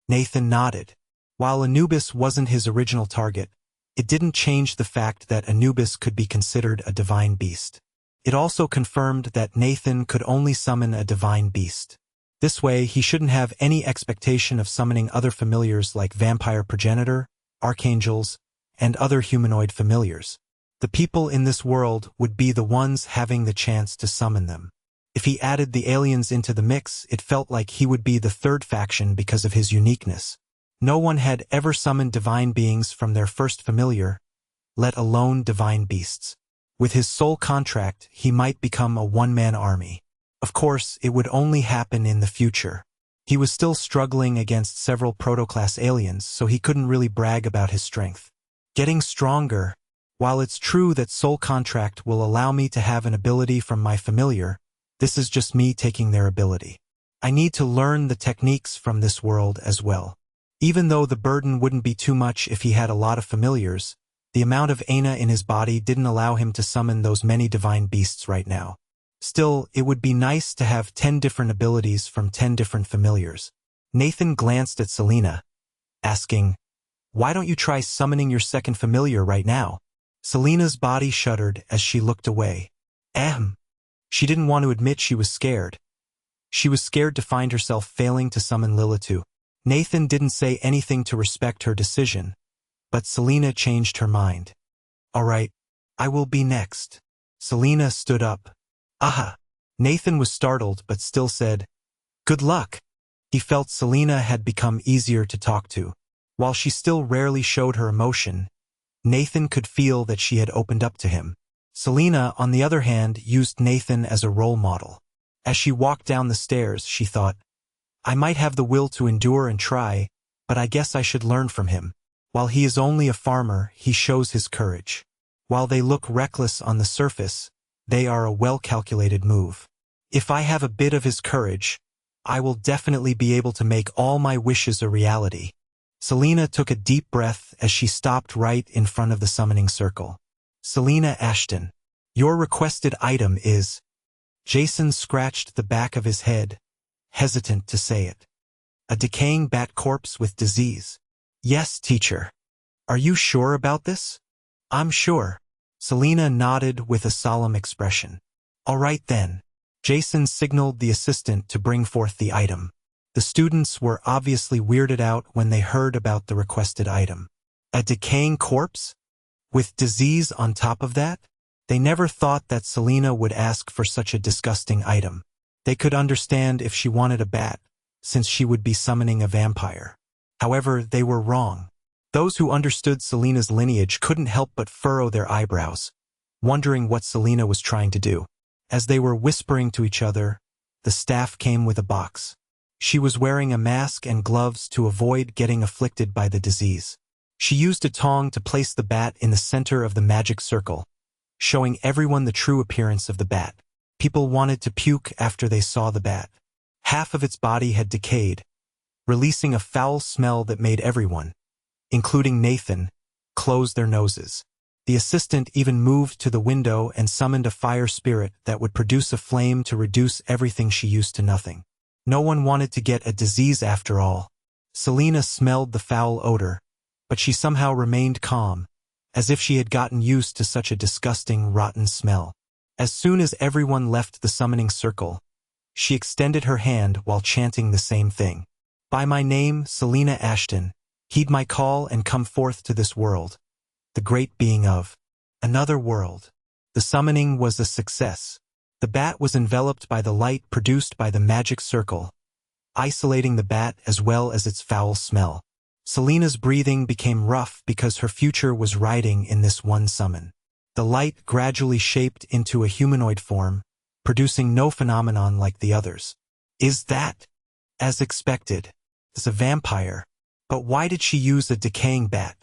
Nathan nodded. While Anubis wasn't his original target, it didn't change the fact that Anubis could be considered a divine beast. It also confirmed that Nathan could only summon a divine beast. This way, he shouldn't have any expectation of summoning other familiars like vampire progenitor, archangels, and other humanoid familiars. The people in this world would be the ones having the chance to summon them. If he added the aliens into the mix, it felt like he would be the third faction because of his uniqueness. No one had ever summoned divine beings from their first familiar, let alone divine beasts. With his soul contract, he might become a one-man army. Of course, it would only happen in the future. He was still struggling against several proto-class aliens, so he couldn't really brag about his strength. Getting stronger. While it's true that soul contract will allow me to have an ability from my familiar, this is just me taking their ability. I need to learn the techniques from this world as well. Even though the burden wouldn't be too much if he had a lot of familiars, the amount of Aina in his body didn't allow him to summon those many divine beasts right now. Still, it would be nice to have 10 different abilities from 10 different familiars. Nathan glanced at Selena, asking, "Why don't you try summoning your second familiar right now?" Selena's body shuddered as she looked away. She didn't want to admit she was scared. She was scared to find herself failing to summon Lilitu. Nathan didn't say anything to respect her decision, but Selena changed her mind. All right, I will be next. Selena stood up. Aha! Nathan was startled but still said, "Good luck." He felt Selena had become easier to talk to. While she still rarely showed her emotion, Nathan could feel that she had opened up to him. Selena, on the other hand, used Nathan as a role model. As she walked down the stairs, she thought, I might have the will to endure and try, but I guess I should learn from him. While he is only a farmer, he shows his courage. While they look reckless on the surface, they are a well-calculated move. If I have a bit of his courage, I will definitely be able to make all my wishes a reality. Selena took a deep breath as she stopped right in front of the summoning circle. Selena Ashton, your requested item is... Jason scratched the back of his head, hesitant to say it. A decaying bat corpse with disease. Yes, teacher. Are you sure about this? I'm sure. Selena nodded with a solemn expression. All right then. Jason signaled the assistant to bring forth the item. The students were obviously weirded out when they heard about the requested item. A decaying corpse? With disease on top of that? They never thought that Selena would ask for such a disgusting item. They could understand if she wanted a bat, since she would be summoning a vampire. However, they were wrong. Those who understood Selena's lineage couldn't help but furrow their eyebrows, wondering what Selena was trying to do. As they were whispering to each other, the staff came with a box. She was wearing a mask and gloves to avoid getting afflicted by the disease. She used a tong to place the bat in the center of the magic circle, showing everyone the true appearance of the bat. People wanted to puke after they saw the bat. Half of its body had decayed, releasing a foul smell that made everyone, including Nathan, close their noses. The assistant even moved to the window and summoned a fire spirit that would produce a flame to reduce everything she used to nothing. No one wanted to get a disease after all. Selena smelled the foul odor, but she somehow remained calm, as if she had gotten used to such a disgusting, rotten smell. As soon as everyone left the summoning circle, she extended her hand while chanting the same thing. By my name, Selena Ashton, heed my call and come forth to this world, the great being of another world. The summoning was a success. The bat was enveloped by the light produced by the magic circle, isolating the bat as well as its foul smell. Selena's breathing became rough because her future was riding in this one summon. The light gradually shaped into a humanoid form, producing no phenomenon like the others. Is that, as expected, is a vampire? But why did she use a decaying bat?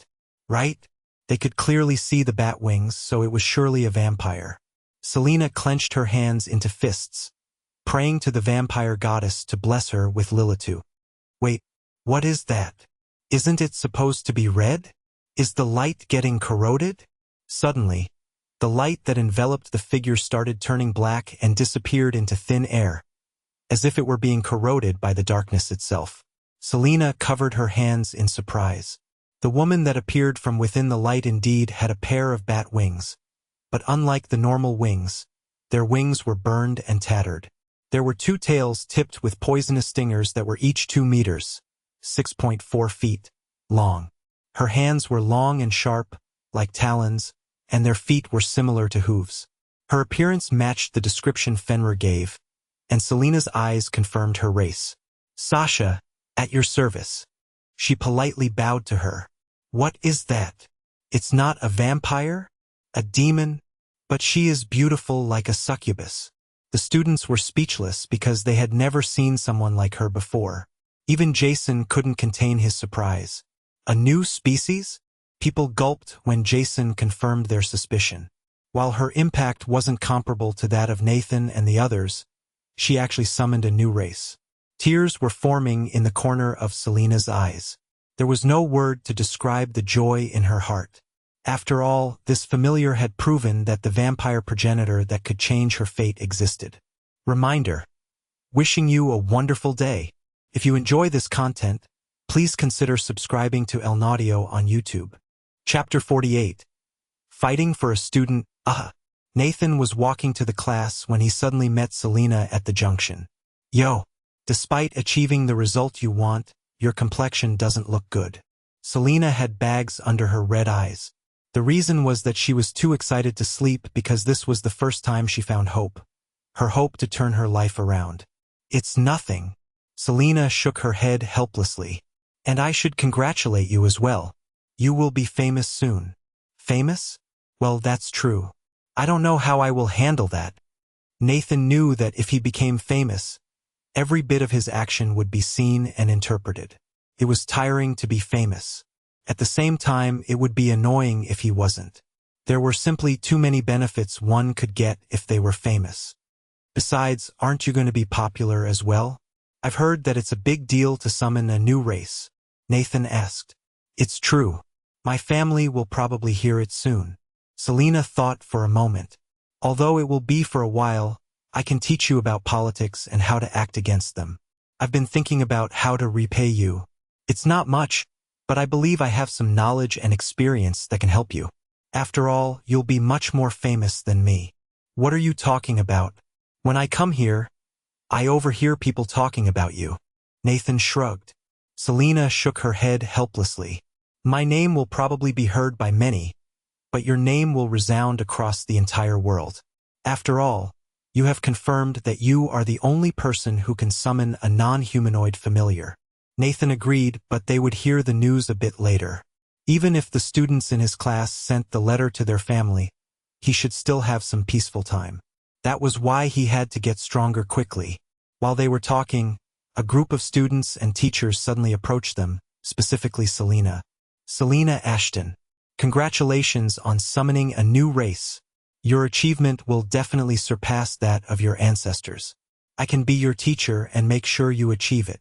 Right? They could clearly see the bat wings, so it was surely a vampire. Selena clenched her hands into fists, praying to the vampire goddess to bless her with Lilitu. Wait, what is that? Isn't it supposed to be red? Is the light getting corroded? Suddenly, the light that enveloped the figure started turning black and disappeared into thin air, as if it were being corroded by the darkness itself. Selena covered her hands in surprise. The woman that appeared from within the light indeed had a pair of bat wings, but unlike the normal wings, their wings were burned and tattered. There were 2 tails tipped with poisonous stingers that were each 2 meters, 6.4 feet, long. Her hands were long and sharp, like talons, and their feet were similar to hooves. Her appearance matched the description Fenrir gave, and Selena's eyes confirmed her race. Sasha, at your service. She politely bowed to her. What is that? It's not a vampire? A demon? But she is beautiful like a succubus. The students were speechless because they had never seen someone like her before. Even Jason couldn't contain his surprise. A new species? People gulped when Jason confirmed their suspicion. While her impact wasn't comparable to that of Nathan and the others, she actually summoned a new race. Tears were forming in the corner of Selena's eyes. There was no word to describe the joy in her heart. After all, this familiar had proven that the vampire progenitor that could change her fate existed. Reminder: wishing you a wonderful day. If you enjoy this content, please consider subscribing to El Naudio on YouTube. Chapter 48. Fighting for a student. Nathan was walking to the class when he suddenly met Selena at the junction. Yo, despite achieving the result you want, your complexion doesn't look good. Selena had bags under her red eyes. The reason was that she was too excited to sleep because this was the first time she found hope. Her hope to turn her life around. It's nothing. Selena shook her head helplessly. And I should congratulate you as well. You will be famous soon. Famous? Well, that's true. I don't know how I will handle that. Nathan knew that if he became famous, every bit of his action would be seen and interpreted. It was tiring to be famous. At the same time, it would be annoying if he wasn't. There were simply too many benefits one could get if they were famous. Besides, aren't you going to be popular as well? I've heard that it's a big deal to summon a new race. Nathan asked. It's true. My family will probably hear it soon. Selena thought for a moment. Although it will be for a while, I can teach you about politics and how to act against them. I've been thinking about how to repay you. It's not much, but I believe I have some knowledge and experience that can help you. After all, you'll be much more famous than me. What are you talking about? When I come here, I overhear people talking about you. Nathan shrugged. Selena shook her head helplessly. My name will probably be heard by many, but your name will resound across the entire world. After all, you have confirmed that you are the only person who can summon a non-humanoid familiar. Nathan agreed, but they would hear the news a bit later. Even if the students in his class sent the letter to their family, he should still have some peaceful time. That was why he had to get stronger quickly. While they were talking, a group of students and teachers suddenly approached them, specifically Selena. Selena Ashton, congratulations on summoning a new race. Your achievement will definitely surpass that of your ancestors. I can be your teacher and make sure you achieve it.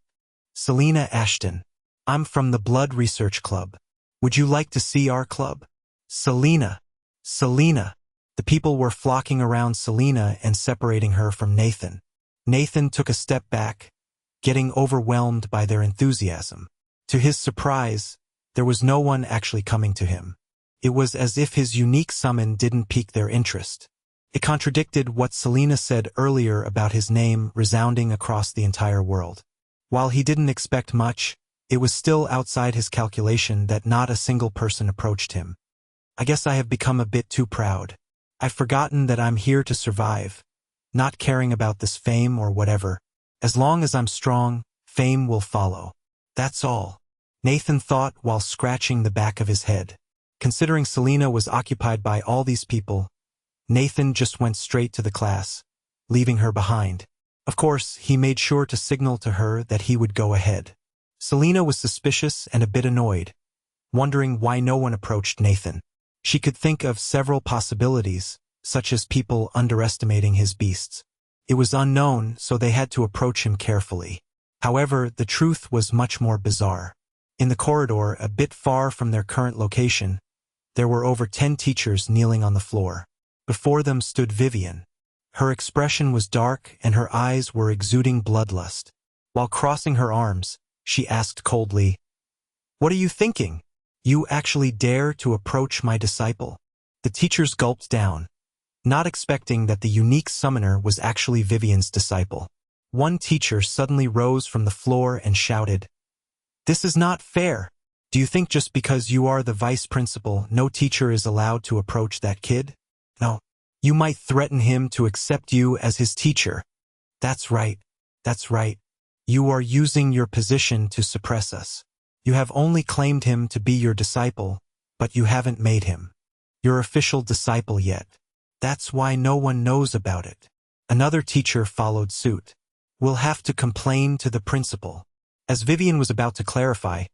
Selena Ashton, I'm from the Blood Research Club. Would you like to see our club? Selena. The people were flocking around Selena and separating her from Nathan. Nathan took a step back, getting overwhelmed by their enthusiasm. To his surprise, there was no one actually coming to him. It was as if his unique summon didn't pique their interest. It contradicted what Selena said earlier about his name resounding across the entire world. While he didn't expect much, it was still outside his calculation that not a single person approached him. I guess I have become a bit too proud. I've forgotten that I'm here to survive, not caring about this fame or whatever. As long as I'm strong, fame will follow. That's all. Nathan thought while scratching the back of his head. Considering Selena was occupied by all these people, Nathan just went straight to the class, leaving her behind. Of course, he made sure to signal to her that he would go ahead. Selena was suspicious and a bit annoyed, wondering why no one approached Nathan. She could think of several possibilities, such as people underestimating his beasts. It was unknown, so they had to approach him carefully. However, the truth was much more bizarre. In the corridor, a bit far from their current location, there were over 10 teachers kneeling on the floor. Before them stood Vivian. Her expression was dark and her eyes were exuding bloodlust. While crossing her arms, she asked coldly, "What are you thinking? You actually dare to approach my disciple?" The teachers gulped down, not expecting that the unique summoner was actually Vivian's disciple. One teacher suddenly rose from the floor and shouted, "This is not fair. Do you think just because you are the vice principal, no teacher is allowed to approach that kid? No. You might threaten him to accept you as his teacher. That's right. That's right. You are using your position to suppress us. You have only claimed him to be your disciple, but you haven't made him your official disciple yet. That's why no one knows about it." Another teacher followed suit. "We'll have to complain to the principal." As Vivian was about to clarify,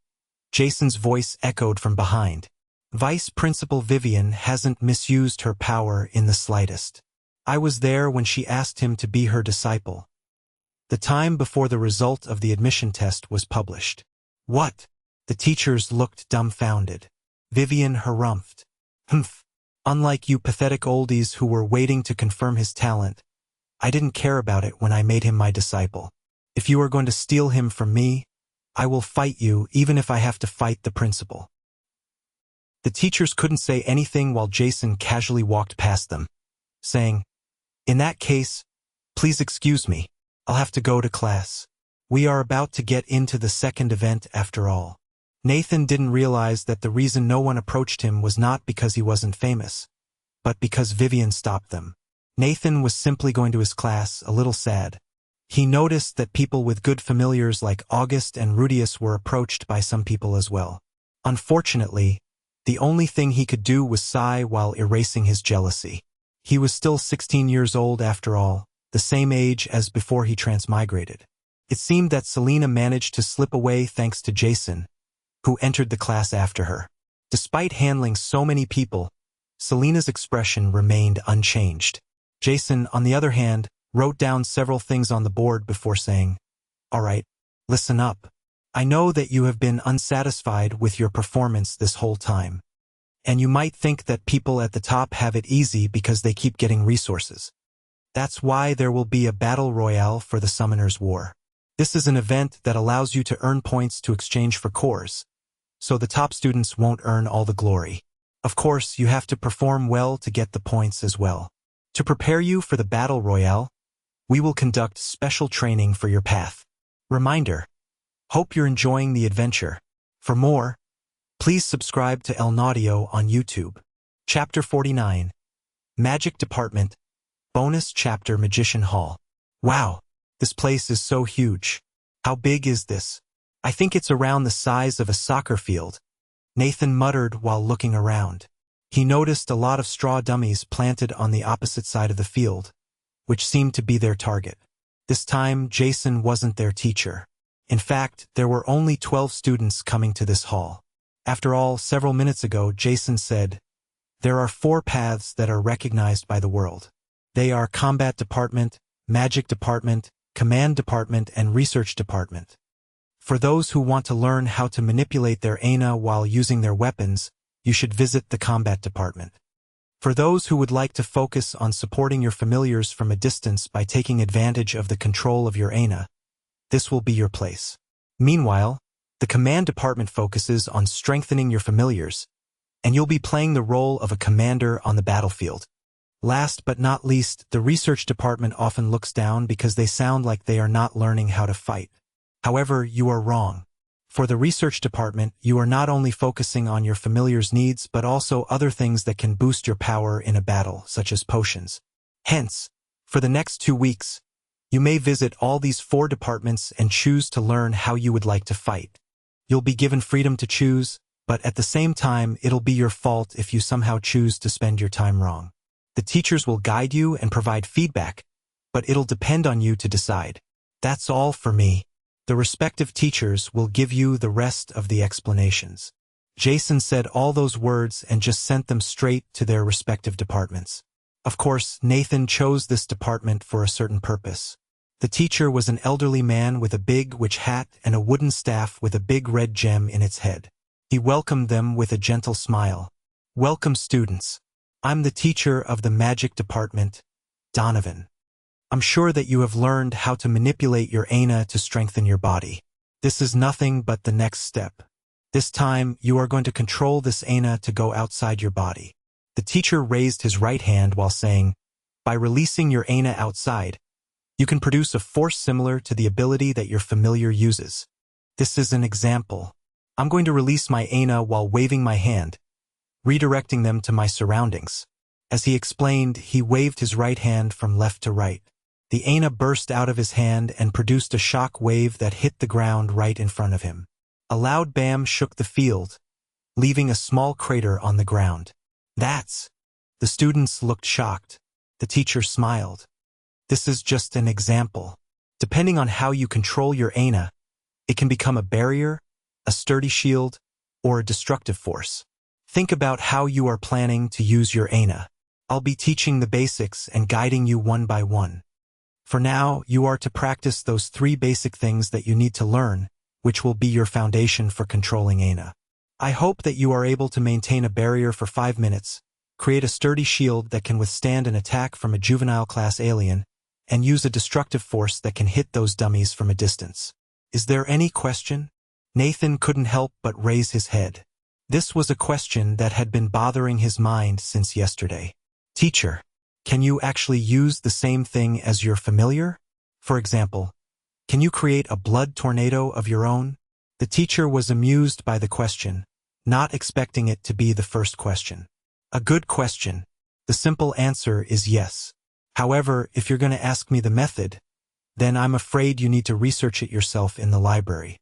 Jason's voice echoed from behind. "Vice Principal Vivian hasn't misused her power in the slightest. I was there when she asked him to be her disciple. The time before the result of the admission test was published." "What?" The teachers looked dumbfounded. Vivian harumphed. "Humph. Unlike you pathetic oldies who were waiting to confirm his talent, I didn't care about it when I made him my disciple. If you are going to steal him from me, I will fight you even if I have to fight the principal." The teachers couldn't say anything while Jason casually walked past them, saying, "In that case, please excuse me. I'll have to go to class. We are about to get into the second event after all." Nathan didn't realize that the reason no one approached him was not because he wasn't famous, but because Vivian stopped them. Nathan was simply going to his class, a little sad. He noticed that people with good familiars like August and Rudius were approached by some people as well. Unfortunately, the only thing he could do was sigh while erasing his jealousy. He was still 16 years old after all, the same age as before he transmigrated. It seemed that Selena managed to slip away thanks to Jason, who entered the class after her. Despite handling so many people, Selena's expression remained unchanged. Jason, on the other hand, wrote down several things on the board before saying, "All right, listen up. I know that you have been unsatisfied with your performance this whole time, and you might think that people at the top have it easy because they keep getting resources. That's why there will be a battle royale for the Summoner's War. This is an event that allows you to earn points to exchange for cores, so the top students won't earn all the glory. Of course, you have to perform well to get the points as well. To prepare you for the battle royale, we will conduct special training for your path. Reminder: hope you're enjoying the adventure. For more, please subscribe to El Naudio on YouTube." Chapter 49. Magic Department. Bonus Chapter Magician Hall. Wow, this place is so huge. How big is this? I think it's around the size of a soccer field, Nathan muttered while looking around. He noticed a lot of straw dummies planted on the opposite side of the field, which seemed to be their target. This time, Jason wasn't their teacher. In fact, there were only 12 students coming to this hall. After all, several minutes ago, Jason said, "There are 4 paths that are recognized by the world. They are Combat Department, Magic Department, Command Department, and Research Department. For those who want to learn how to manipulate their Aina while using their weapons, you should visit the Combat Department. For those who would like to focus on supporting your familiars from a distance by taking advantage of the control of your Aina, this will be your place. Meanwhile, the Command Department focuses on strengthening your familiars, and you'll be playing the role of a commander on the battlefield. Last but not least, the research department often looks down because they sound like they are not learning how to fight. However, you are wrong. For the research department, you are not only focusing on your familiar's needs but also other things that can boost your power in a battle, such as potions. Hence, for the next 2 weeks, you may visit all these 4 departments and choose to learn how you would like to fight. You'll be given freedom to choose, but at the same time, it'll be your fault if you somehow choose to spend your time wrong. The teachers will guide you and provide feedback, but it'll depend on you to decide. That's all for me. The respective teachers will give you the rest of the explanations. Jason said all those words and just sent them straight to their respective departments. Of course, Nathan chose this department for a certain purpose. The teacher was an elderly man with a big witch hat and a wooden staff with a big red gem in its head. He welcomed them with a gentle smile. "Welcome, students. I'm the teacher of the magic department, Donovan. I'm sure that you have learned how to manipulate your ana to strengthen your body. This is nothing but the next step. This time, you are going to control this ana to go outside your body." The teacher raised his right hand while saying, "By releasing your ana outside, you can produce a force similar to the ability that your familiar uses. This is an example. I'm going to release my ana while waving my hand, redirecting them to my surroundings." As he explained, he waved his right hand from left to right. The ana burst out of his hand and produced a shock wave that hit the ground right in front of him. A loud bam shook the field, leaving a small crater on the ground. "That's..." The students looked shocked. The teacher smiled. "This is just an example. Depending on how you control your ana, it can become a barrier, a sturdy shield, or a destructive force. Think about how you are planning to use your ana. I'll be teaching the basics and guiding you one by one. For now, you are to practice those 3 basic things that you need to learn, which will be your foundation for controlling ana. I hope that you are able to maintain a barrier for 5 minutes, create a sturdy shield that can withstand an attack from a juvenile-class alien, and use a destructive force that can hit those dummies from a distance. Is there any question?" Nathan couldn't help but raise his head. This was a question that had been bothering his mind since yesterday. "Teacher, can you actually use the same thing as your familiar? For example, can you create a blood tornado of your own?" The teacher was amused by the question, not expecting it to be the first question. "A good question. The simple answer is yes. However, if you're going to ask me the method, then I'm afraid you need to research it yourself in the library.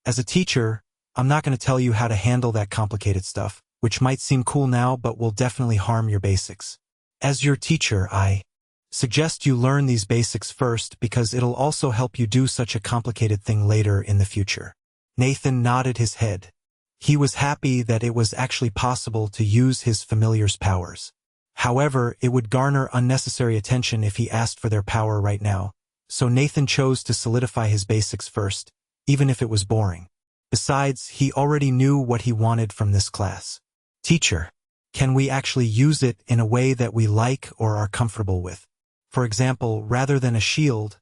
As a teacher, I'm not going to tell you how to handle that complicated stuff, which might seem cool now but will definitely harm your basics. As your teacher, I suggest you learn these basics first because it'll also help you do such a complicated thing later in the future." Nathan nodded his head. He was happy that it was actually possible to use his familiar's powers. However, it would garner unnecessary attention if he asked for their power right now, so Nathan chose to solidify his basics first, even if it was boring. Besides, he already knew what he wanted from this class. "Teacher, can we actually use it in a way that we like or are comfortable with? For example, rather than a shield,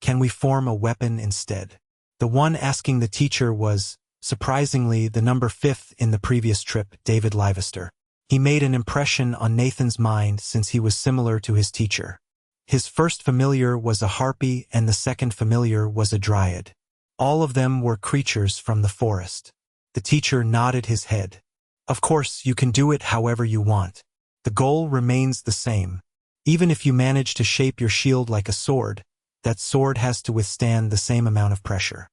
can we form a weapon instead?" The one asking the teacher was, surprisingly, the number 5th in the previous trip, David Livester. He made an impression on Nathan's mind since he was similar to his teacher. His first familiar was a harpy and the second familiar was a dryad. All of them were creatures from the forest. The teacher nodded his head. "Of course, you can do it however you want. The goal remains the same. Even if you manage to shape your shield like a sword, that sword has to withstand the same amount of pressure.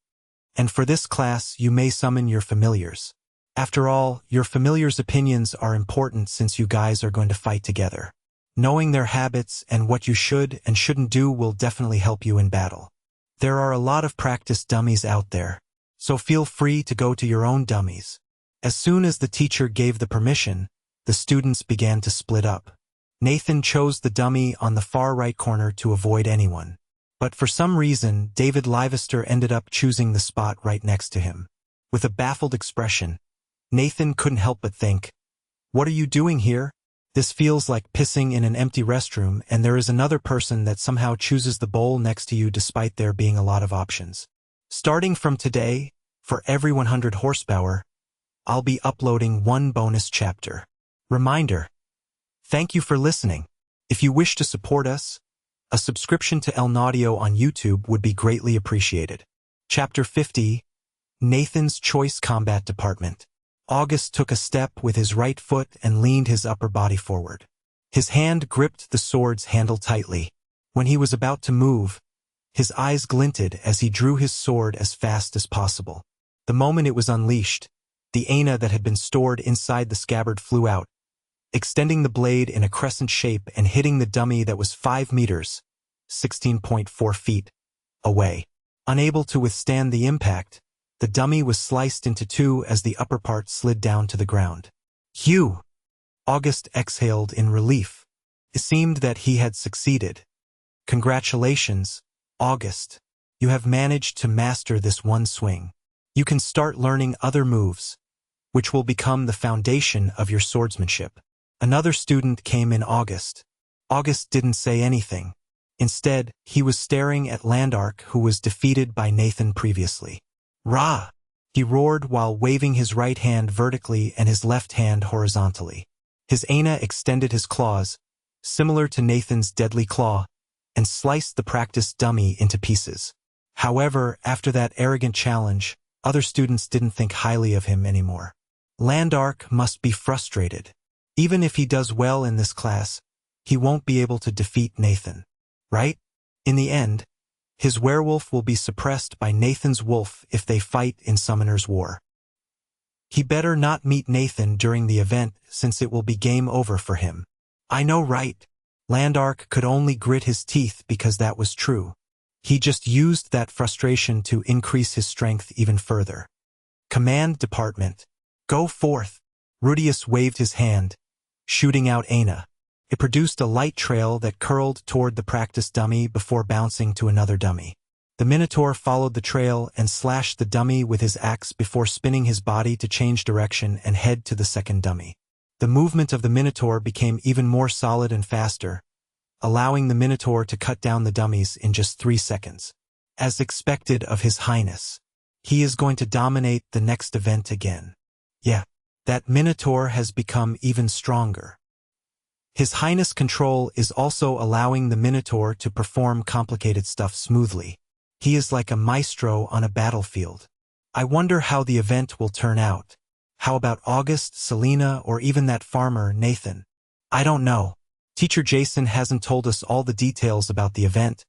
And for this class, you may summon your familiars. After all, your familiars' opinions are important since you guys are going to fight together. Knowing their habits and what you should and shouldn't do will definitely help you in battle. There are a lot of practice dummies out there, so feel free to go to your own dummies." As soon as the teacher gave the permission, the students began to split up. Nathan chose the dummy on the far right corner to avoid anyone. But for some reason, David Livester ended up choosing the spot right next to him. With a baffled expression, Nathan couldn't help but think, "What are you doing here? This feels like pissing in an empty restroom, and there is another person that somehow chooses the bowl next to you despite there being a lot of options." Starting from today, for every 100 horsepower, I'll be uploading one bonus chapter. Reminder: thank you for listening. If you wish to support us, a subscription to El Naudio on YouTube would be greatly appreciated. Chapter 50, Nathan's Choice Combat Department. August took a step with his right foot and leaned his upper body forward. His hand gripped the sword's handle tightly. When he was about to move, his eyes glinted as he drew his sword as fast as possible. The moment it was unleashed, the ana that had been stored inside the scabbard flew out, extending the blade in a crescent shape and hitting the dummy that was 5 meters, 16.4 feet, away. Unable to withstand the impact, the dummy was sliced into two as the upper part slid down to the ground. "Phew!" August exhaled in relief. It seemed that he had succeeded. "Congratulations, August. You have managed to master this one swing. You can start learning other moves, which will become the foundation of your swordsmanship." Another student came in August. August didn't say anything. Instead, he was staring at Landark, who was defeated by Nathan previously. "Rah!" he roared while waving his right hand vertically and his left hand horizontally. His ana extended his claws, similar to Nathan's deadly claw, and sliced the practiced dummy into pieces. However, after that arrogant challenge, other students didn't think highly of him anymore. Landark must be frustrated. Even if he does well in this class, he won't be able to defeat Nathan, right? In the end, his werewolf will be suppressed by Nathan's wolf if they fight in Summoner's War. He better not meet Nathan during the event, since it will be game over for him. I know, right? Landark could only grit his teeth because that was true. He just used that frustration to increase his strength even further. "Command Department, go forth." Rudius waved his hand, shooting out ana. It produced a light trail that curled toward the practice dummy before bouncing to another dummy. The Minotaur followed the trail and slashed the dummy with his axe before spinning his body to change direction and head to the second dummy. The movement of the Minotaur became even more solid and faster, allowing the Minotaur to cut down the dummies in just 3 seconds. As expected of His Highness, he is going to dominate the next event again. Yeah, that Minotaur has become even stronger. His Highness control is also allowing the Minotaur to perform complicated stuff smoothly. He is like a maestro on a battlefield. I wonder how the event will turn out. How about August, Selena, or even that farmer, Nathan? I don't know. Teacher Jason hasn't told us all the details about the event,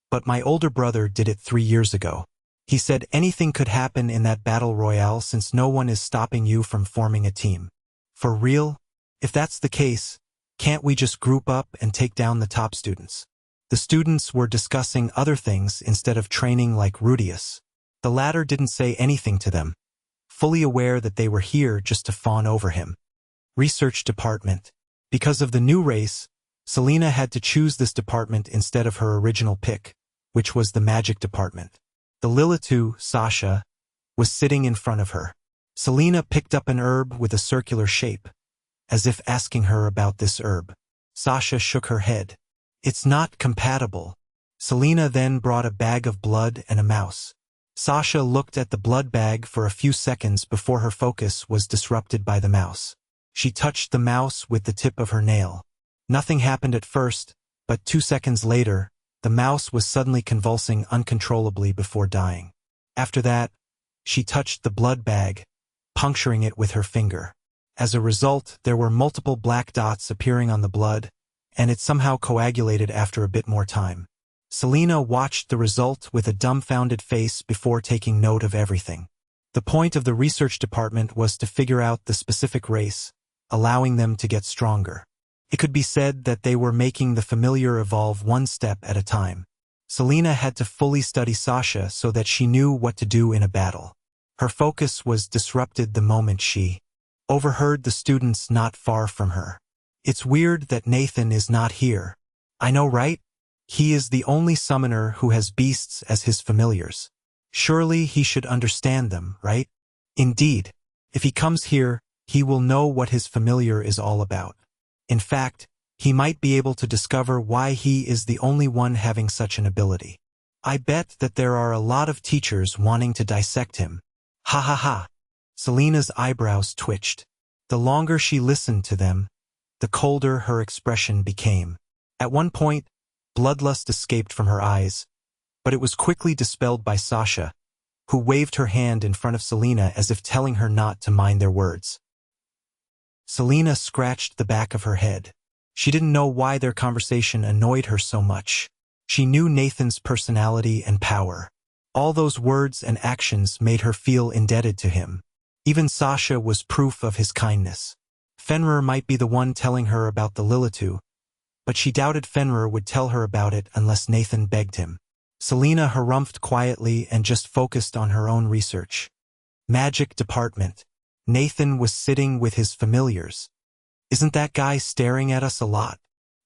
but my older brother did it 3 years ago. He said anything could happen in that battle royale since no one is stopping you from forming a team. For real? If that's the case, can't we just group up and take down the top students? The students were discussing other things instead of training like Rudius. The latter didn't say anything to them, fully aware that they were here just to fawn over him. Research Department. Because of the new race, Selena had to choose this department instead of her original pick, which was the Magic Department. The Lilitu, Sasha, was sitting in front of her. Selena picked up an herb with a circular shape, as if asking her about this herb. Sasha shook her head. It's not compatible. Selena then brought a bag of blood and a mouse. Sasha looked at the blood bag for a few seconds before her focus was disrupted by the mouse. She touched the mouse with the tip of her nail. Nothing happened at first, but 2 seconds later, the mouse was suddenly convulsing uncontrollably before dying. After that, she touched the blood bag, puncturing it with her finger. As a result, there were multiple black dots appearing on the blood, and it somehow coagulated after a bit more time. Selena watched the result with a dumbfounded face before taking note of everything. The point of the research department was to figure out the specific race, allowing them to get stronger. It could be said that they were making the familiar evolve one step at a time. Selena had to fully study Sasha so that she knew what to do in a battle. Her focus was disrupted the moment she overheard the students not far from her. It's weird that Nathan is not here. I know, right? He is the only summoner who has beasts as his familiars. Surely he should understand them, right? Indeed, if he comes here, he will know what his familiar is all about. In fact, he might be able to discover why he is the only one having such an ability. I bet that there are a lot of teachers wanting to dissect him. Ha ha ha. Selena's eyebrows twitched. The longer she listened to them, the colder her expression became. At one point, bloodlust escaped from her eyes, but it was quickly dispelled by Sasha, who waved her hand in front of Selena as if telling her not to mind their words. Selena scratched the back of her head. She didn't know why their conversation annoyed her so much. She knew Nathan's personality and power. All those words and actions made her feel indebted to him. Even Sasha was proof of his kindness. Fenrir might be the one telling her about the Lilitu, but she doubted Fenrir would tell her about it unless Nathan begged him. Selena harumphed quietly and just focused on her own research. Magic department. Nathan was sitting with his familiars. Isn't that guy staring at us a lot?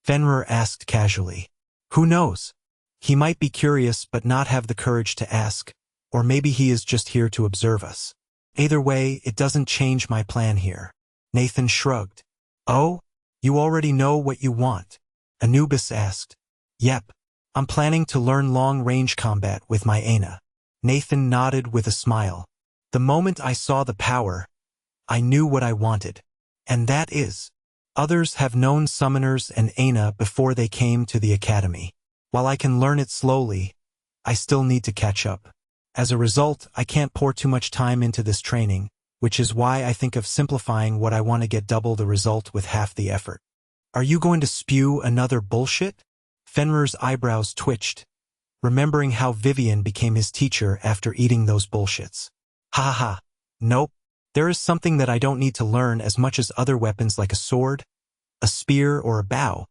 Fenrir asked casually. Who knows? He might be curious but not have the courage to ask, or maybe he is just here to observe us. Either way, it doesn't change my plan here. Nathan shrugged. Oh? You already know what you want? Anubis asked. Yep. I'm planning to learn long-range combat with my Aina. Nathan nodded with a smile. The moment I saw the power, I knew what I wanted. And that is, others have known summoners and Aina before they came to the academy. While I can learn it slowly, I still need to catch up. As a result, I can't pour too much time into this training, which is why I think of simplifying what I want to get double the result with half the effort. Are you going to spew another bullshit? Fenrir's eyebrows twitched, remembering how Vivian became his teacher after eating those bullshits. Ha ha ha. Nope. There is something that I don't need to learn as much as other weapons like a sword, a spear, or a bow,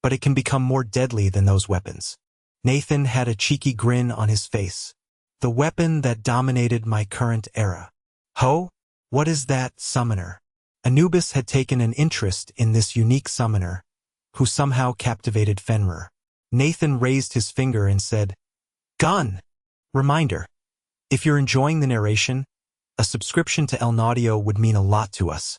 but it can become more deadly than those weapons. Nathan had a cheeky grin on his face. The weapon that dominated my current era. Ho? What is that, summoner? Anubis had taken an interest in this unique summoner, who somehow captivated Fenrir. Nathan raised his finger and said, Gun! Reminder. If you're enjoying the narration, a subscription to El Naudio would mean a lot to us.